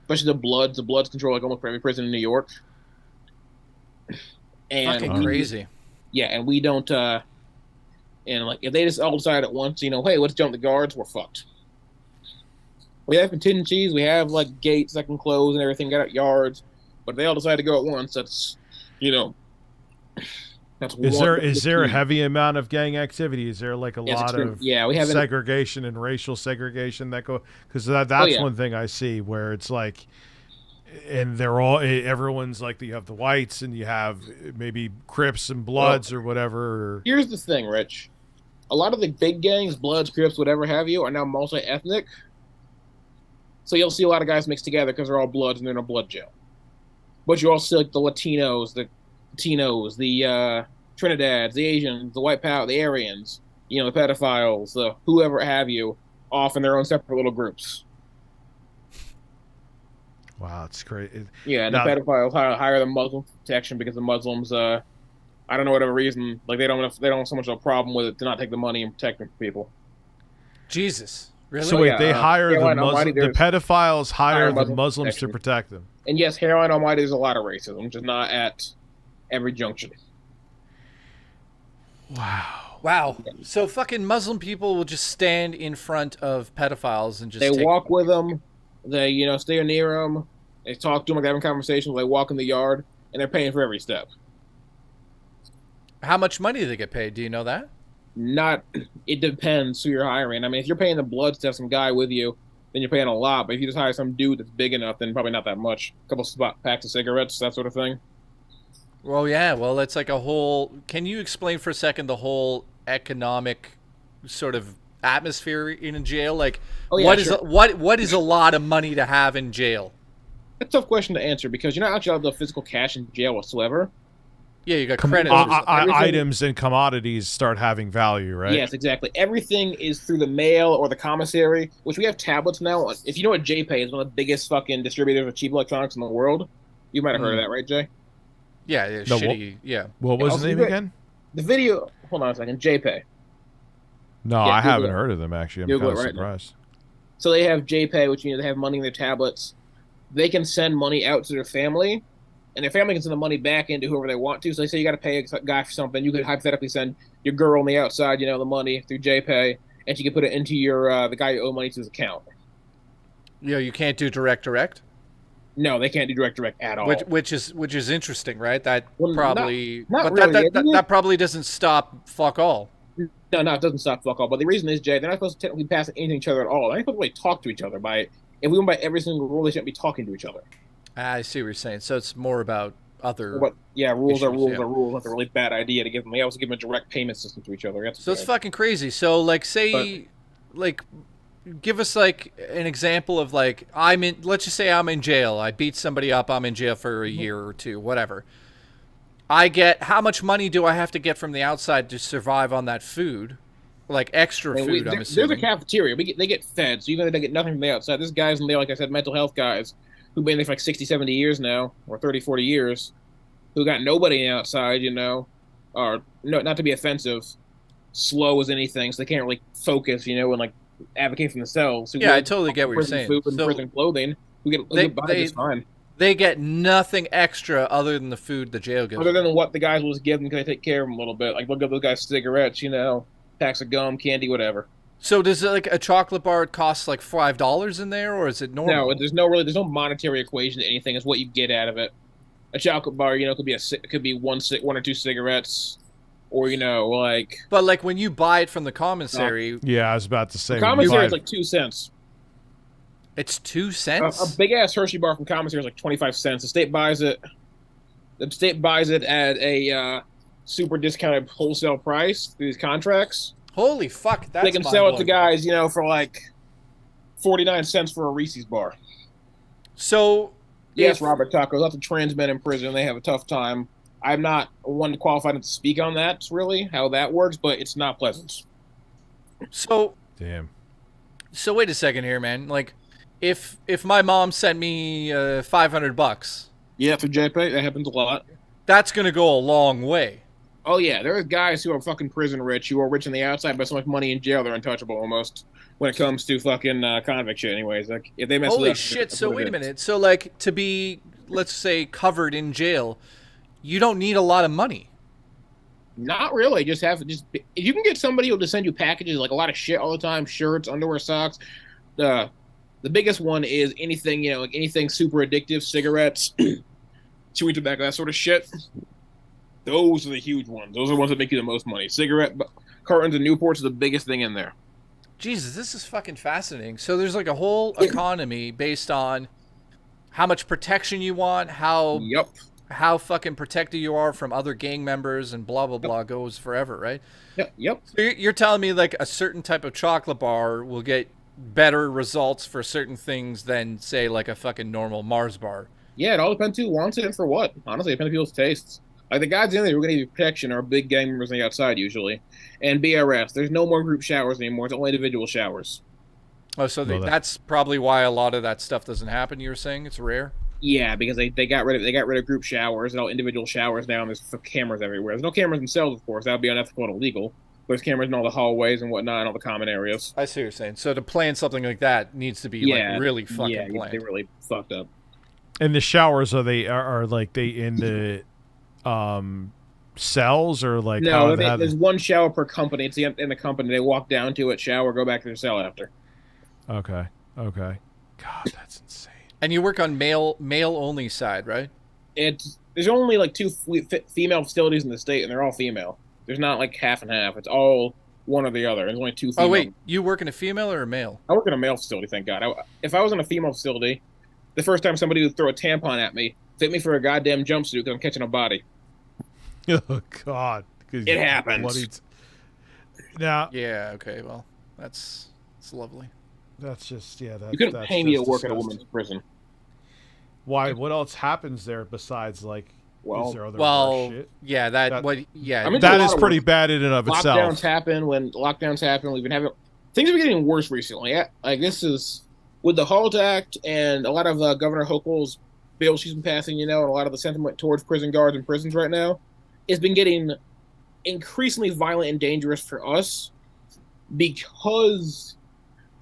especially the Bloods. The Bloods control almost every prison in New York. And fucking crazy. Yeah, and we don't. And if they just all decide at once, hey, let's jump the guards, we're fucked. We have contingencies. We have gates that can close and everything. Got yards, but if they all decide to go at once, that's That's is there a heavy amount of gang activity? Is there a lot of we have segregation and racial segregation that go? Because that's one thing I see where it's and everyone's you have the whites and you have maybe Crips and Bloods or whatever. Here's the thing, Rich. A lot of the big gangs, Bloods, Crips, whatever have you, are now multi-ethnic. So you'll see a lot of guys mixed together because they're all Bloods and they're in a blood jail. But you also see the Latinos, the Trinidads, the Asians, the white power, the Aryans, the pedophiles, the whoever have you, off in their own separate little groups. Wow, it's great. Yeah, and the pedophiles hire the Muslim protection because the Muslims, I don't know, whatever reason, they don't have so much of a problem with it to not take the money and protect people. Jesus. Really? So wait, they hire the pedophiles hire the Muslims to protect them. And yes, Hairline Almighty, there's a lot of racism, just not at every junction. Wow. So fucking Muslim people will just stand in front of pedophiles and just walk with them. They, stay near them. They talk to them, they're having conversations. They walk in the yard, and they're paying for every step. How much money do they get paid? Do you know that? It depends who you're hiring. If you're paying the Bloods to have some guy with you, then you're paying a lot. But if you just hire some dude that's big enough, then probably not that much. A couple packs of cigarettes, that sort of thing. Well, yeah. Well, it's a whole... Can you explain for a second the whole economic sort of atmosphere in a jail? What is a lot of money to have in jail? It's a tough question to answer because you're not actually allowed the physical cash in jail whatsoever. Yeah, you got credit. Items and commodities start having value, right? Yes, exactly. Everything is through the mail or the commissary, which we have tablets now. If you know what JPay is, one of the biggest fucking distributors of cheap electronics in the world. You might have heard of that, right, Jay? Yeah, shitty. Yeah. What was the name again? The video. Hold on a second. JPay. No, I haven't heard of them actually. I'm kind of surprised. So they have JPay, which they have money in their tablets. They can send money out to their family. And their family can send the money back into whoever they want to. So they say you got to pay a guy for something. You could hypothetically send your girl on the outside, the money through JPay, and she can put it into your the guy you owe money to's account. You can't do direct? No, they can't do direct at all. Which is interesting, right? That Well, probably, not but really. that probably doesn't stop fuck all. No, it doesn't stop fuck all. But the reason is, Jay, they're not supposed to technically pass anything to each other at all. They're not supposed to really talk to each other. If we went by every single rule, they shouldn't be talking to each other. I see what you're saying. So it's more about other. But yeah, rules are rules yeah. are rules. That's a really bad idea to give them. They also give them a direct payment system to each other. So it's fucking crazy. So like, say, like, give us like an example of like let's just say I'm in jail. I beat somebody up. I'm in jail for a year or two, whatever. How much money do I have to get from the outside to survive on that food? Like extra food, I'm assuming. There's a cafeteria. They get fed, so even though they get nothing from the outside, there's guys in there, like I said, mental health guys, who've been there for like 60, 70 years now, or 30, 40 years, who got nobody outside, or no, not to be offensive, slow as anything, so they can't really focus, and like advocate for themselves. Yeah, I totally get what you're saying. Food and prison clothing, who get by just fine. They get nothing extra other than the food the jail gives. Other than what the guys will just give them because they take care of them a little bit. Like, they'll give those guys cigarettes, packs of gum, candy, whatever. So does it, like a chocolate bar cost like $5 in there, or is it normal? No, there's no monetary equation to anything. It's what you get out of it. A chocolate bar, could be one or two cigarettes, or like. But like when you buy it from the commissary. Yeah, I was about to say. The commissary is like 2 cents. It's 2 cents. A big ass Hershey bar from commissary is like 25 cents. The state buys it. The state buys it at a super discounted wholesale price through these contracts. Holy fuck! That's they can sell it to guys, for like 49 cents for a Reese's bar. So yes, Robert Taco. Lots of trans men in prison. They have a tough time. I'm not one qualified to speak on that, really, how that works, but it's not pleasant. So damn. So wait a second here, man. Like, if my mom sent me $500. Yeah, for JPay, that happens a lot. That's gonna go a long way. Oh yeah, there are guys who are fucking prison rich, who are rich on the outside, but so much money in jail they're untouchable almost. When it comes to fucking convict shit, anyways. Like, if they mess Holy it up, shit! So wait a minute. So like, to be, let's say, covered in jail, you don't need a lot of money. Not really. If you can get somebody who'll just send you packages like a lot of shit all the time, shirts, underwear, socks. The biggest one is anything, like anything super addictive, cigarettes, chewing tobacco, that sort of shit. Those are the huge ones. Those are the ones that make you the most money. Cigarette cartons and Newports are the biggest thing in there. Jesus, this is fucking fascinating. So there's like a whole economy based on how much protection you want, how fucking protected you are from other gang members, and blah blah blah goes forever, right? Yep. So you're telling me like a certain type of chocolate bar will get better results for certain things than, say, like a fucking normal Mars bar? Yeah, it all depends who wants it and for what. Honestly, it depends on people's tastes. Like, the guys in there who are going to give you protection are big gang members on the outside, usually. And BRS. There's no more group showers anymore. It's only individual showers. Oh, so that's probably why a lot of that stuff doesn't happen, you were saying? It's rare? Yeah, because they got rid of group showers and all individual showers now, and there's cameras everywhere. There's no cameras themselves, of course. That would be unethical and illegal. There's cameras in all the hallways and whatnot, and all the common areas. I see what you're saying. So to plan something like that needs to be like really fucking planned. They really fucked up. And the showers, are they in the cells, or like? No, there's one shower per company. It's in the company. They walk down to it, shower, go back to their cell after. Okay. God, that's insane. And you work on male only side, right? There's only like 2 female facilities in the state, and they're all female. There's not like half and half. It's all one or the other. There's only 2 female. Oh wait, you work in a female or a male? I work in a male facility, thank God. If I was in a female facility, the first time somebody would throw a tampon at me, fit me for a goddamn jumpsuit because I'm catching a body. Oh God! It happens. Now. Yeah. Okay. Well, it's lovely. That's just you couldn't pay me to work at a woman's prison. Why? What else happens there besides like? Is there other shit? Yeah, that is pretty bad in and of itself. Lockdowns happen. We've been having things have been getting worse recently. Like, this is with the HALT Act and a lot of Governor Hochul's bills she's been passing, and a lot of the sentiment towards prison guards and prisons right now. It's been getting increasingly violent and dangerous for us because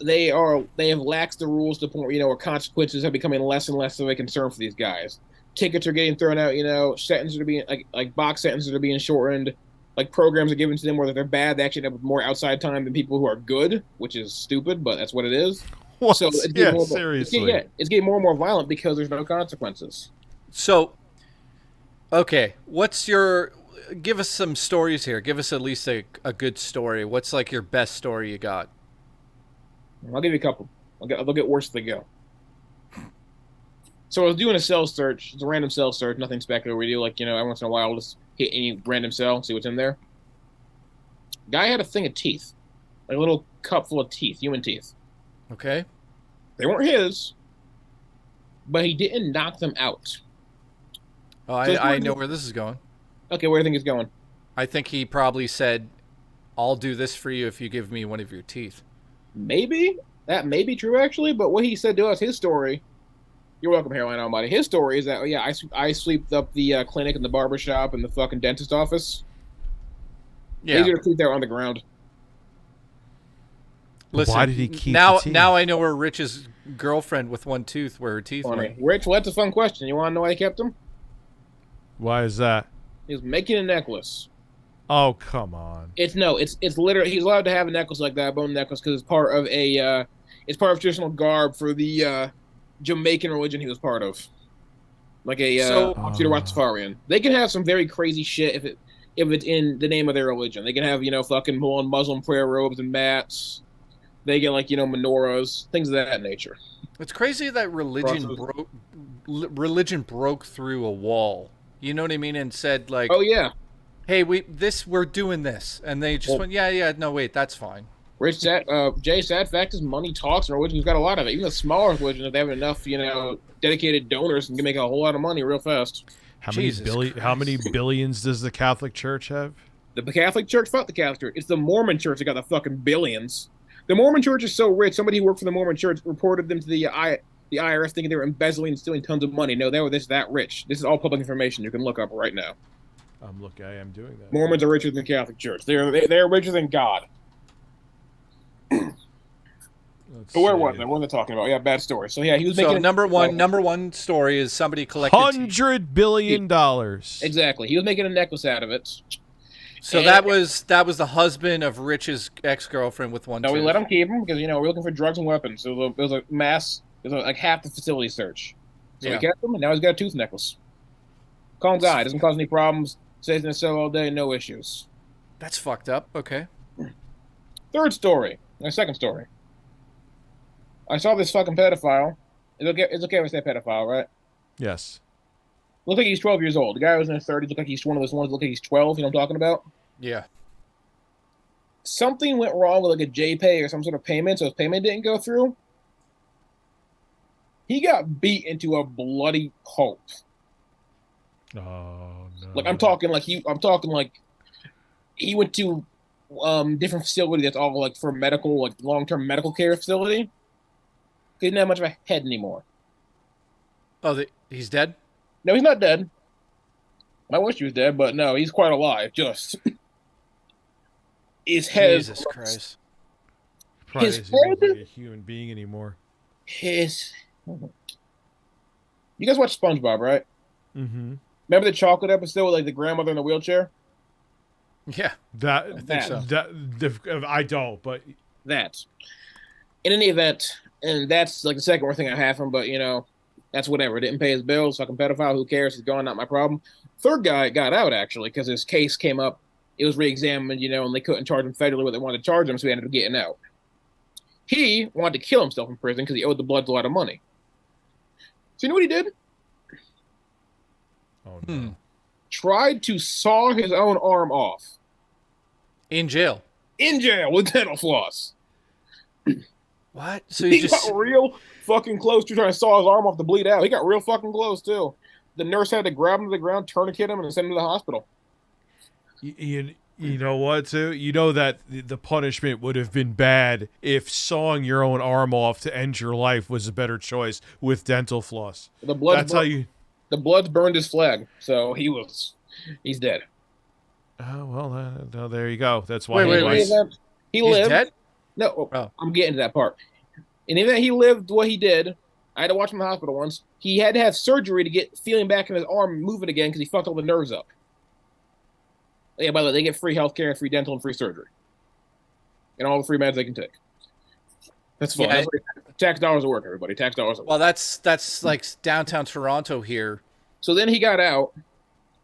they have laxed the rules to the point where, where consequences are becoming less and less of a concern for these guys. Tickets are getting thrown out, sentences are being like box sentences are being shortened, like programs are given to them where they're bad, they actually have more outside time than people who are good, which is stupid, but that's what it is. What? So it's getting Yeah, more and more, seriously. it's getting more and more violent because there's no consequences. So, okay, give us some stories here. Give us at least a good story. What's like your best story you got? I'll give you a couple. They'll get worse as they go. So I was doing a cell search. It's a random cell search, nothing spectacular. We do every once in a while, we'll just hit any random cell, see what's in there. Guy had a thing of teeth, like a little cup full of teeth, human teeth. Okay. They weren't his, but he didn't knock them out. Oh, I know where this is going. Okay, where do you think it's going? I think he probably said, "I'll do this for you if you give me one of your teeth." Maybe. That may be true, actually, but what he said to us, his story... You're welcome, Hairline Almighty. His story is that, I sweeped up the clinic and the barber shop and the fucking dentist office. Yeah. They keep there on the ground. Listen, why did he keep now? the teeth? Now I know where Rich's girlfriend with one tooth, where her teeth went. Rich, well, that's a fun question. You want to know why he kept them? Why is that? He was making a necklace. Oh, come on. It's literally, he's allowed to have a necklace like that, a bone necklace, because it's part of traditional garb for the Jamaican religion he was part of. Like a Rastafarian. They can have some very crazy shit if it's in the name of their religion. They can have, fucking Muslim prayer robes and mats. They get menorahs, things of that nature. It's crazy that religion broke through a wall. You know what I mean? And said like, "Oh yeah, hey, we're doing this," and they just went, "Yeah, no, wait, that's fine." Rich, Jay, sad fact is money talks, and religion's got a lot of it. Even the smaller religions, if they have enough, dedicated donors, can make a whole lot of money real fast. How many billions does the Catholic Church have? The Catholic Church, fuck the Catholic Church. It's the Mormon Church that got the fucking billions. The Mormon Church is so rich. Somebody who worked for the Mormon Church reported them to the IRS thinking they were embezzling and stealing tons of money. No, they were that rich. This is all public information you can look up right now. I am doing that. Mormons are richer than the Catholic Church. They're richer than God. But where was I? What was I talking about? Yeah, bad story. So yeah, he was making. Number one story is somebody collected $100 billion. Exactly. He was making a necklace out of it. So that was the husband of Rich's ex-girlfriend with one. No, we let him keep him because we're looking for drugs and weapons. So it was like half the facility search. So we kept him, and now he's got a tooth necklace. Calm guy, doesn't cause any problems. Stays in the cell all day, no issues. That's fucked up. Okay. Third story. My second story. I saw this fucking pedophile. It's okay if I say pedophile, right? Yes. Looked like he's 12 years old. The guy was in his 30s. Looked like he's one of those ones. Looked like he's 12. You know what I'm talking about? Yeah. Something went wrong with like a JPay or some sort of payment, so his payment didn't go through. He got beat into a bloody pulp. Oh no! Like I'm talking like he went to different facility that's all like for medical, like long-term medical care facility. He didn't have much of a head anymore. Oh, he's dead? No, he's not dead. I wish he was dead, but no, he's quite alive. Just his head. Jesus Christ! Probably isn't like a human being anymore. You guys watch SpongeBob, right? Mm-hmm. Remember the chocolate episode with like the grandmother in the wheelchair? Yeah, I think so. I don't, but that. In any event, and that's like the second worst thing I have from, but that's whatever. Didn't pay his bills, fucking pedophile. Who cares? He's gone. Not my problem. Third guy got out actually because his case came up. It was re-examined, and they couldn't charge him federally what they wanted to charge him, so he ended up getting out. He wanted to kill himself in prison because he owed the Bloods a lot of money. So you know what he did? Oh no! Tried to saw his own arm off. In jail. In jail with dental floss. What? So he got real fucking close to trying to saw his arm off to bleed out. He got real fucking close too. The nurse had to grab him to the ground, tourniquet him, and send him to the hospital. You know what, too? You know that the punishment would have been bad if sawing your own arm off to end your life was a better choice with dental floss. The Bloods burned his flag, so he's dead. Oh, well, there you go. That's He why lived. Dead? No, I'm getting to that part. In the event he lived what he did, I had to watch him in the hospital once. He had to have surgery to get feeling back in his arm moving again because he fucked all the nerves up. Yeah, by the way, they get free healthcare and free dental and free surgery. And all the free meds they can take. That's fun. Yeah. That's what tax dollars at work, everybody. Tax dollars at work. Well, that's like downtown Toronto here. So then he got out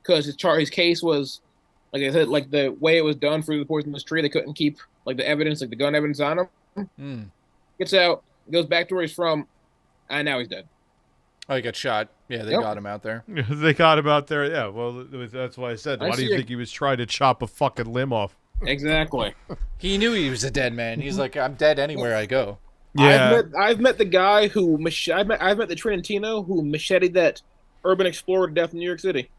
because his case was, like I said, like the way it was done through the poisonous tree, they couldn't keep like the evidence, like the gun evidence on him. Mm. Gets out, goes back to where he's from, and now he's dead. Oh, he got shot. Yeah, they got him out there. They got him out there. Yeah, well, that's why I said. Why do you think he was trying to chop a fucking limb off? Exactly. He knew he was a dead man. He's like, I'm dead anywhere I go. Yeah. I've met the guy who I've met the Trentino who macheted that urban explorer to death in New York City.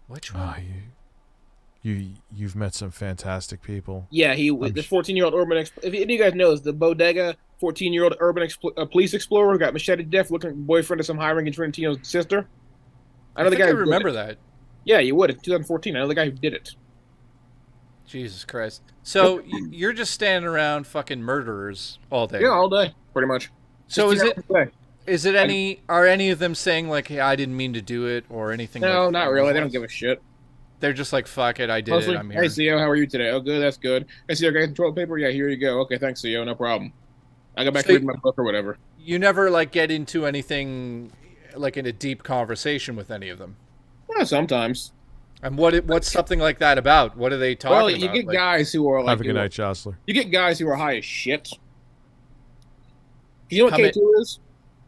Which one? You've met some fantastic people. Yeah, this 14-year-old urban if any of you guys know, the Bodega 14-year-old urban police explorer who got macheted to death looking at the boyfriend of some hiring Trentino's sister. I think I remember that. Yeah, you would. In 2014, I know the guy who did it. Jesus Christ. So you're just standing around fucking murderers all day. Yeah, all day, pretty much. So are any of them saying like, hey, I didn't mean to do it or anything? No, like not really. They don't give a shit. They're just like, fuck it, I did Mostly, it, I'm here. Hey, CEO, how are you today? Oh, good, that's good. Hey, CEO, got control paper? Yeah, here you go. Okay, thanks, CEO, no problem. I go back to read my book or whatever. You never like get into anything like in a deep conversation with any of them? Well, sometimes. And what's something like that about? What are they talking about? Well, you get guys who are like... Have a good night, Jostler. You get guys who are high as shit. You know what K2 is?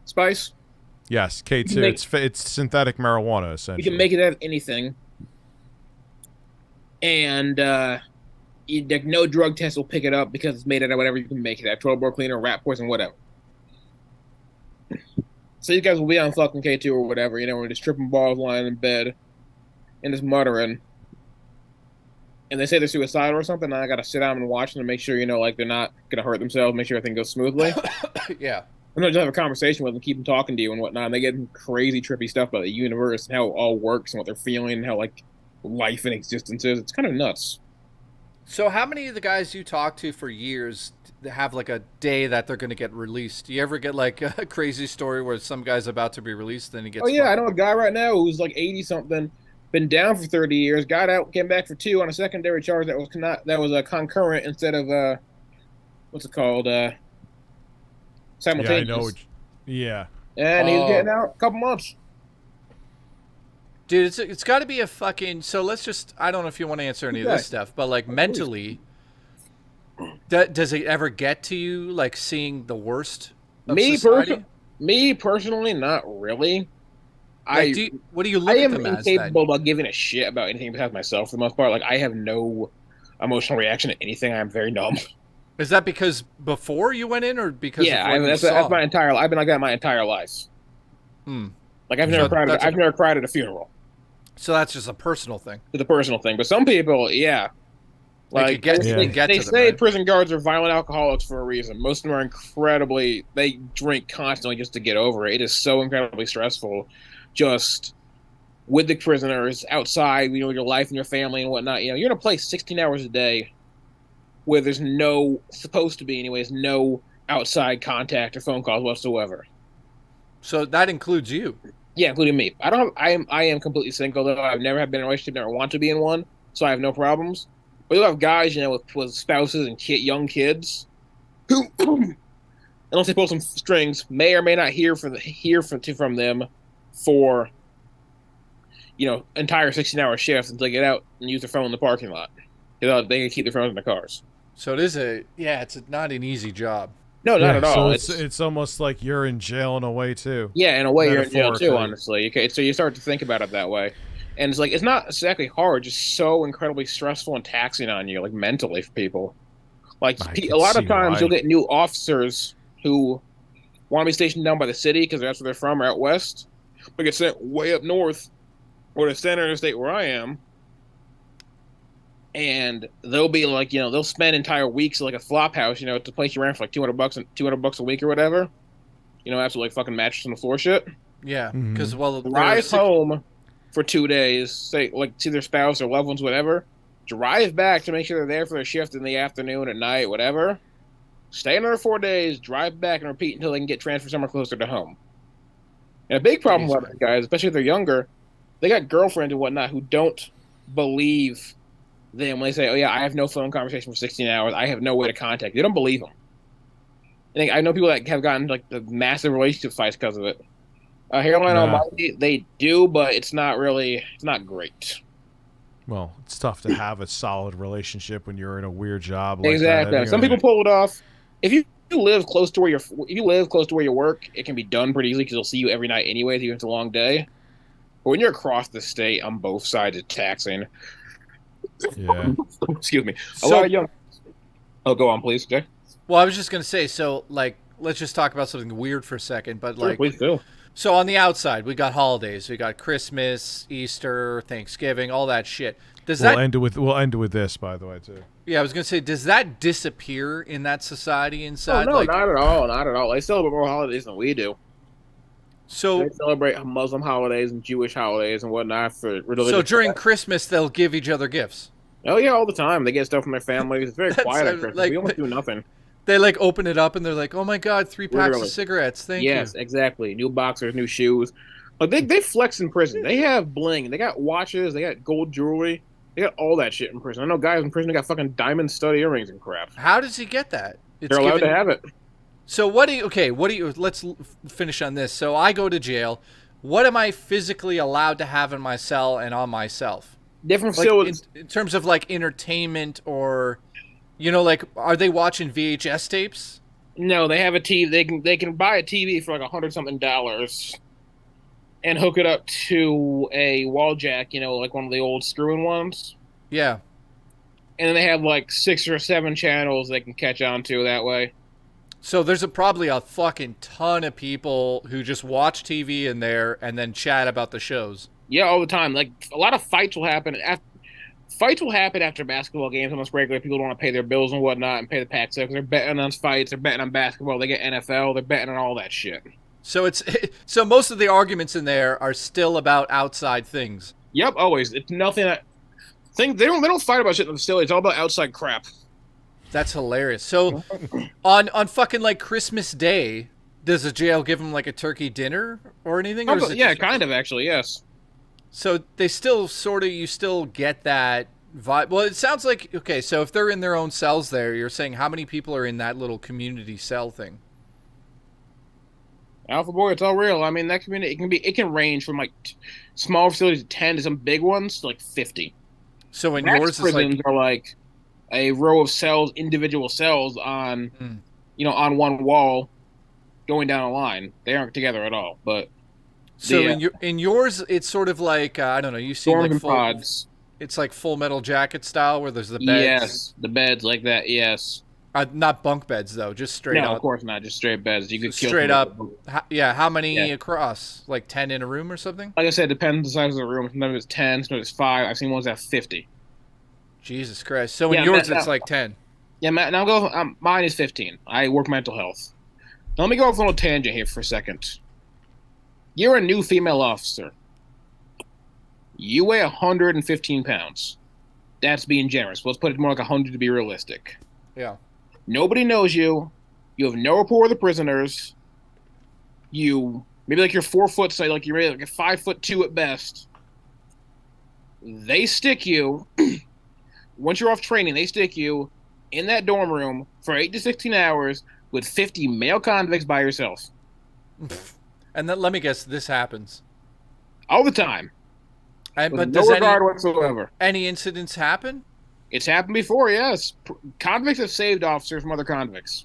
Spice? Yes, K2. It's synthetic marijuana, essentially. You can make it out of anything. And no drug test will pick it up because it's made out of whatever you can make it out. Trollbore cleaner, rat poison, whatever. So these guys will be on fucking K2 or whatever, you know, we're just tripping balls lying in bed and just muttering. And they say they're suicidal or something, and I gotta sit down and watch them to make sure, you know, like they're not gonna hurt themselves, make sure everything goes smoothly. Yeah. And then just have a conversation with them, keep them talking to you and whatnot, and they get crazy trippy stuff about the universe and how it all works and what they're feeling and how, like, life and existence is. It's kind of nuts. So how many of the guys you talk to for years have like a day that they're going to get released? Do you ever get like a crazy story where some guy's about to be released and he gets... Oh yeah, I know a guy right now who's like 80-something, been down for 30 years, got out, came back for 2 on a secondary charge that was a concurrent instead of what's it called, simultaneous. Yeah, I know. Yeah. And he's getting out a couple months. Dude, it's got to be a fucking... So let's just... I don't know if you want to answer any of this stuff, but like mentally, does it ever get to you, like seeing the worst of society? Me personally, not really. Like, what do you look at them as? I am incapable of giving a shit about anything besides myself for the most part. Like, I have no emotional reaction to anything. I'm very numb. Is that because before you went in, or because that's my entire... I've been like that my entire life. Like I've never cried at a funeral. So that's just a personal thing. It's a personal thing, but some people, yeah. Like they say prison guards are violent alcoholics for a reason. Most of them are incredibly... They drink constantly just to get over it. It is so incredibly stressful, just with the prisoners outside, you know, your life and your family and whatnot. You know, you're in a place 16 hours a day where there's supposed to be anyways, no outside contact or phone calls whatsoever. So that includes you. Yeah, including me. I am completely single, though. I've never been in a relationship, never want to be in one, so I have no problems. But you have guys, you know, with spouses and young kids who, unless they pull some strings, may or may not hear from them for, you know, entire 16-hour shifts until they get out and use their phone in the parking lot. They can keep their phones in their cars. So it's not an easy job. No, not at all. So it's almost like you're in jail in a way too. Yeah, in a way you're in jail too, honestly. Okay, so you start to think about it that way. And it's like, it's not exactly hard, just so incredibly stressful and taxing on you, like mentally for people. Like a lot of times you'll get new officers who want to be stationed down by the city because that's where they're from, or out west, but get sent way up north or the center of the state where I am. And they'll be like, you know, they'll spend entire weeks like a flop house, you know, to place you around for like $200 a week or whatever. You know, absolutely fucking mattress on the floor shit. Yeah, because drive home for 2 days, say like see their spouse or loved ones, whatever. Drive back to make sure they're there for their shift in the afternoon, at night, whatever. Stay another 4 days, drive back and repeat until they can get transferred somewhere closer to home. And a big problem with these guys, especially if they're younger, they got girlfriends and whatnot who don't believe them when they say, oh yeah, I have no phone conversation for 16 hours. I have no way to contact you. They don't believe them. I know people that have gotten like the massive relationship fights because of it. Hairline Almighty, they do, but it's not great. Well, it's tough to have a solid relationship when you're in a weird job like Exactly. that. Anyway. Some people pull it off. If you live close to where you work, it can be done pretty easily because they'll see you every night anyways, even if it's a long day. But when you're across the state on both sides, it's taxing. Yeah. Excuse me. So- A lot of young. Oh, go on, please, Jay. Well, I was just gonna say, so like, let's just talk about something weird for a second. But Sure, like, please do. So on the outside, we got holidays. We got Christmas, Easter, Thanksgiving, all that shit. We'll end it with this, by the way, too. Yeah, I was gonna say, does that disappear in that society inside? Oh, no, like, not at all. Not at all. They celebrate more holidays than we do. So they celebrate Muslim holidays and Jewish holidays and whatnot for religious. So during Christmas, they'll give each other gifts. Oh yeah, all the time. They get stuff from their families. It's very quiet at Christmas. like- We almost do nothing. They like open it up and they're like, "Oh my god, 3 packs Literally. of cigarettes, thank you." Yes, exactly. New boxers, new shoes. Like they flex in prison. They have bling. They got watches. They got gold jewelry. They got all that shit in prison. I know guys in prison who got fucking diamond stud earrings and crap. How does he get that? They're allowed to have it. So what do you? Let's finish on this. So I go to jail. What am I physically allowed to have in my cell and on myself? Different like, facilities. in terms of like entertainment or, like, are they watching VHS tapes? No, they have a TV. They can buy a TV for like $100-something and hook it up to a wall jack. Like one of the old screw-in ones. Yeah. And then they have like 6 or 7 channels they can catch on to that way. So there's probably a fucking ton of people who just watch TV in there and then chat about the shows. Yeah, all the time. Like a lot of fights will happen. Fights will happen after basketball games almost regularly. People don't want to pay their bills and whatnot and pay the PAX because they're betting on fights, they're betting on basketball, they get NFL, they're betting on all that shit. So so most of the arguments in there are still about outside things. Yep, always. It's nothing they don't fight about shit in the facility. It's all about outside crap. That's hilarious. So on fucking like Christmas Day, does the jail give them like a turkey dinner or anything? Or is it just... kind of actually, yes. So they still you still get that vibe. Well, it sounds like, okay, so if they're in their own cells there, you're saying how many people are in that little community cell thing? Alpha Boy, it's all real. I mean, that community, it can range from like small facilities of 10 to some big ones to like 50. So in Max yours is prisons are like a row of cells, individual cells on, on one wall, going down a line. They aren't together at all, but. So in yours, it's sort of like I don't know. You see like pods. It's like Full Metal Jacket style, where there's the beds. Yes, the beds like that. Yes. Not bunk beds though, just straight up. No, of course not. Just straight beds. You could kill straight up. How many across? Like 10 in a room or something? Like I said, it depends on the size of the room. Sometimes it's 10, sometimes it's 5. I've seen ones that have 50. Jesus Christ! So in yours, it's like 10. Yeah, now mine is 15. I work mental health. Now let me go off on a little tangent here for a second. You're a new female officer. You weigh 115 pounds. That's being generous. Let's put it more like 100 to be realistic. Yeah. Nobody knows you. You have no rapport with the prisoners. Maybe like you're 4 foot, so like you're like a 5'2" at best. They stick you. Once you're off training, they stick you in that dorm room for 8 to 16 hours with 50 male convicts by yourself. And then let me guess, this happens all the time. But no regard whatsoever. Any incidents happen? It's happened before, yes. Convicts have saved officers from other convicts.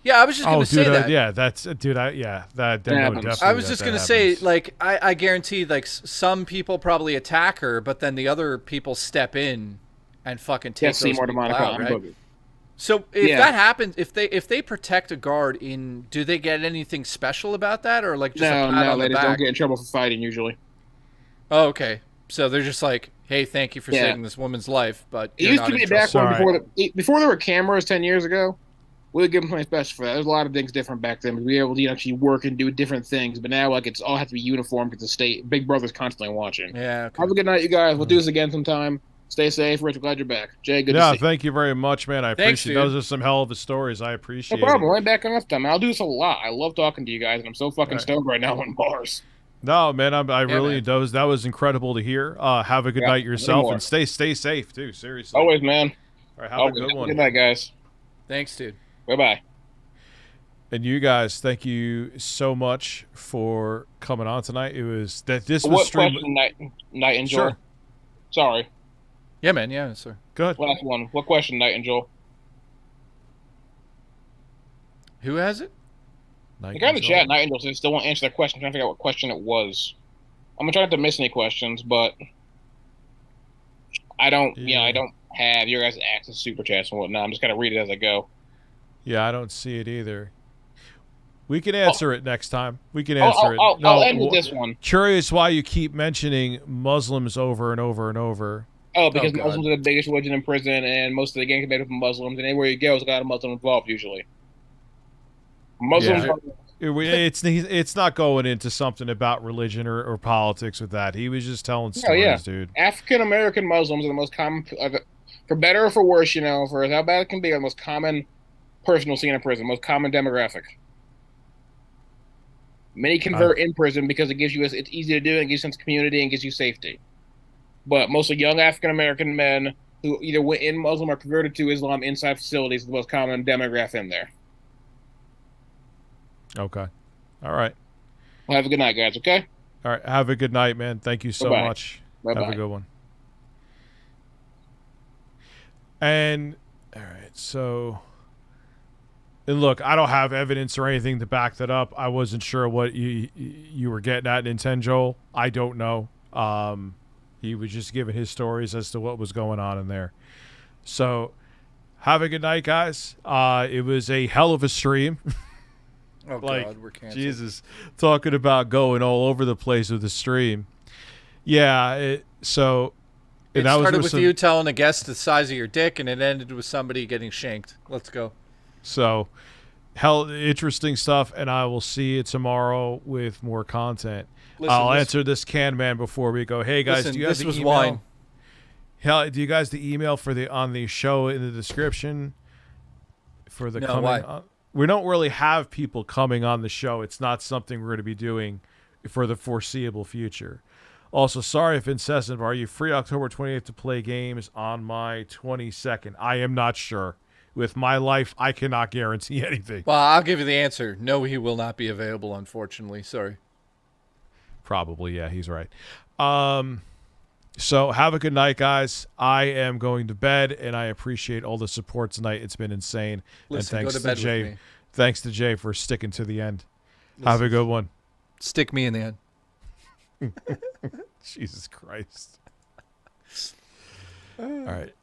Yeah, I was just going to say that. Yeah, that's dude. Definitely. I was just going to say, like, I guarantee, like, some people probably attack her, but then the other people step in and fucking take those people out, right? So if that happens, if they protect a guard do they get anything special about that, or like just a pat on the back? They don't get in trouble for fighting usually. Oh, okay. So they're just like, hey, thank you for saving this woman's life, but it used to be back when before there were cameras 10 years ago. We would give them something special for that. There's a lot of things different back then. We were able to actually work and do different things, but now like it's all has to be uniform because the state Big Brother's constantly watching. Yeah. Okay. Have a good night, you guys. We'll do this again sometime. Stay safe, Rich. Glad you're back. Jay, good to see you. Thank you very much, man. I appreciate those are some hell of a stories. I appreciate it. No problem. I'm back enough time. I'll do this a lot. I love talking to you guys, and I'm so fucking stoned right now on bars. No, man, that was incredible to hear. Have a good night yourself, and stay safe, too. Seriously. Always, man. All right, have a good one. Good night, guys. Thanks, dude. Bye-bye. And you guys, thank you so much for coming on tonight. It was that this was What stream. question, Night and Joel? Sure. Sorry. Yeah, man. Yeah, sir. Good. Last one. What question, Night and Joel? Who has it? The guy in the chat, Night Angel, says still won't answer that question. I'm trying to figure out what question it was. I'm gonna try not to miss any questions, but I don't, I don't have your guys' access to super chats and whatnot. I'm just gonna read it as I go. Yeah, I don't see it either. We can answer it next time. We can answer it. I'll end with this one. Curious why you keep mentioning Muslims over and over and over. Oh, because Muslims are the biggest religion in prison, and most of the gangs are made up of Muslims, and anywhere you go, there's got a Muslim involved usually. Muslims are... It's not going into something about religion or politics with that. He was just telling stories, dude. African American Muslims are the most common, for better or for worse, for how bad it can be, the most common person you'll see in a prison, most common demographic. Many convert in prison because it gives you, it's easy to do, and it gives you a sense of community and gives you safety. But mostly young African American men who either went in Muslim or converted to Islam inside facilities are the most common demographic in there. Okay. All right. Well, have a good night, guys, okay? All right. Have a good night, man. Thank you so much. Bye-bye. Have a good one. And, all right, so... And look, I don't have evidence or anything to back that up. I wasn't sure what you were getting at, Nintendo. I don't know. He was just giving his stories as to what was going on in there. So, have a good night, guys. It was a hell of a stream. Oh, God, we're canceled. Jesus, talking about going all over the place with the stream. Yeah, it started with you telling a guest the size of your dick, and it ended with somebody getting shanked. Let's go. So, interesting stuff, and I will see you tomorrow with more content. I'll answer this can man before we go. Hey guys, do you have the email? Wine. Hell, do you guys the email for on the show in the description for the coming? Why? We don't really have people coming on the show. It's not something we're going to be doing for the foreseeable future. Also, sorry if incessant. Are you free October 28th to play games on my 22nd? I am not sure. With my life, I cannot guarantee anything. Well, I'll give you the answer. No, he will not be available, unfortunately. Sorry. Probably, yeah, he's right. So have a good night, guys. I am going to bed, and I appreciate all the support tonight. It's been insane. Listen, and thanks go to bed to Jay. with me. Thanks to Jay for sticking to the end. Have a good one. Stick me in the end. Jesus Christ. All right.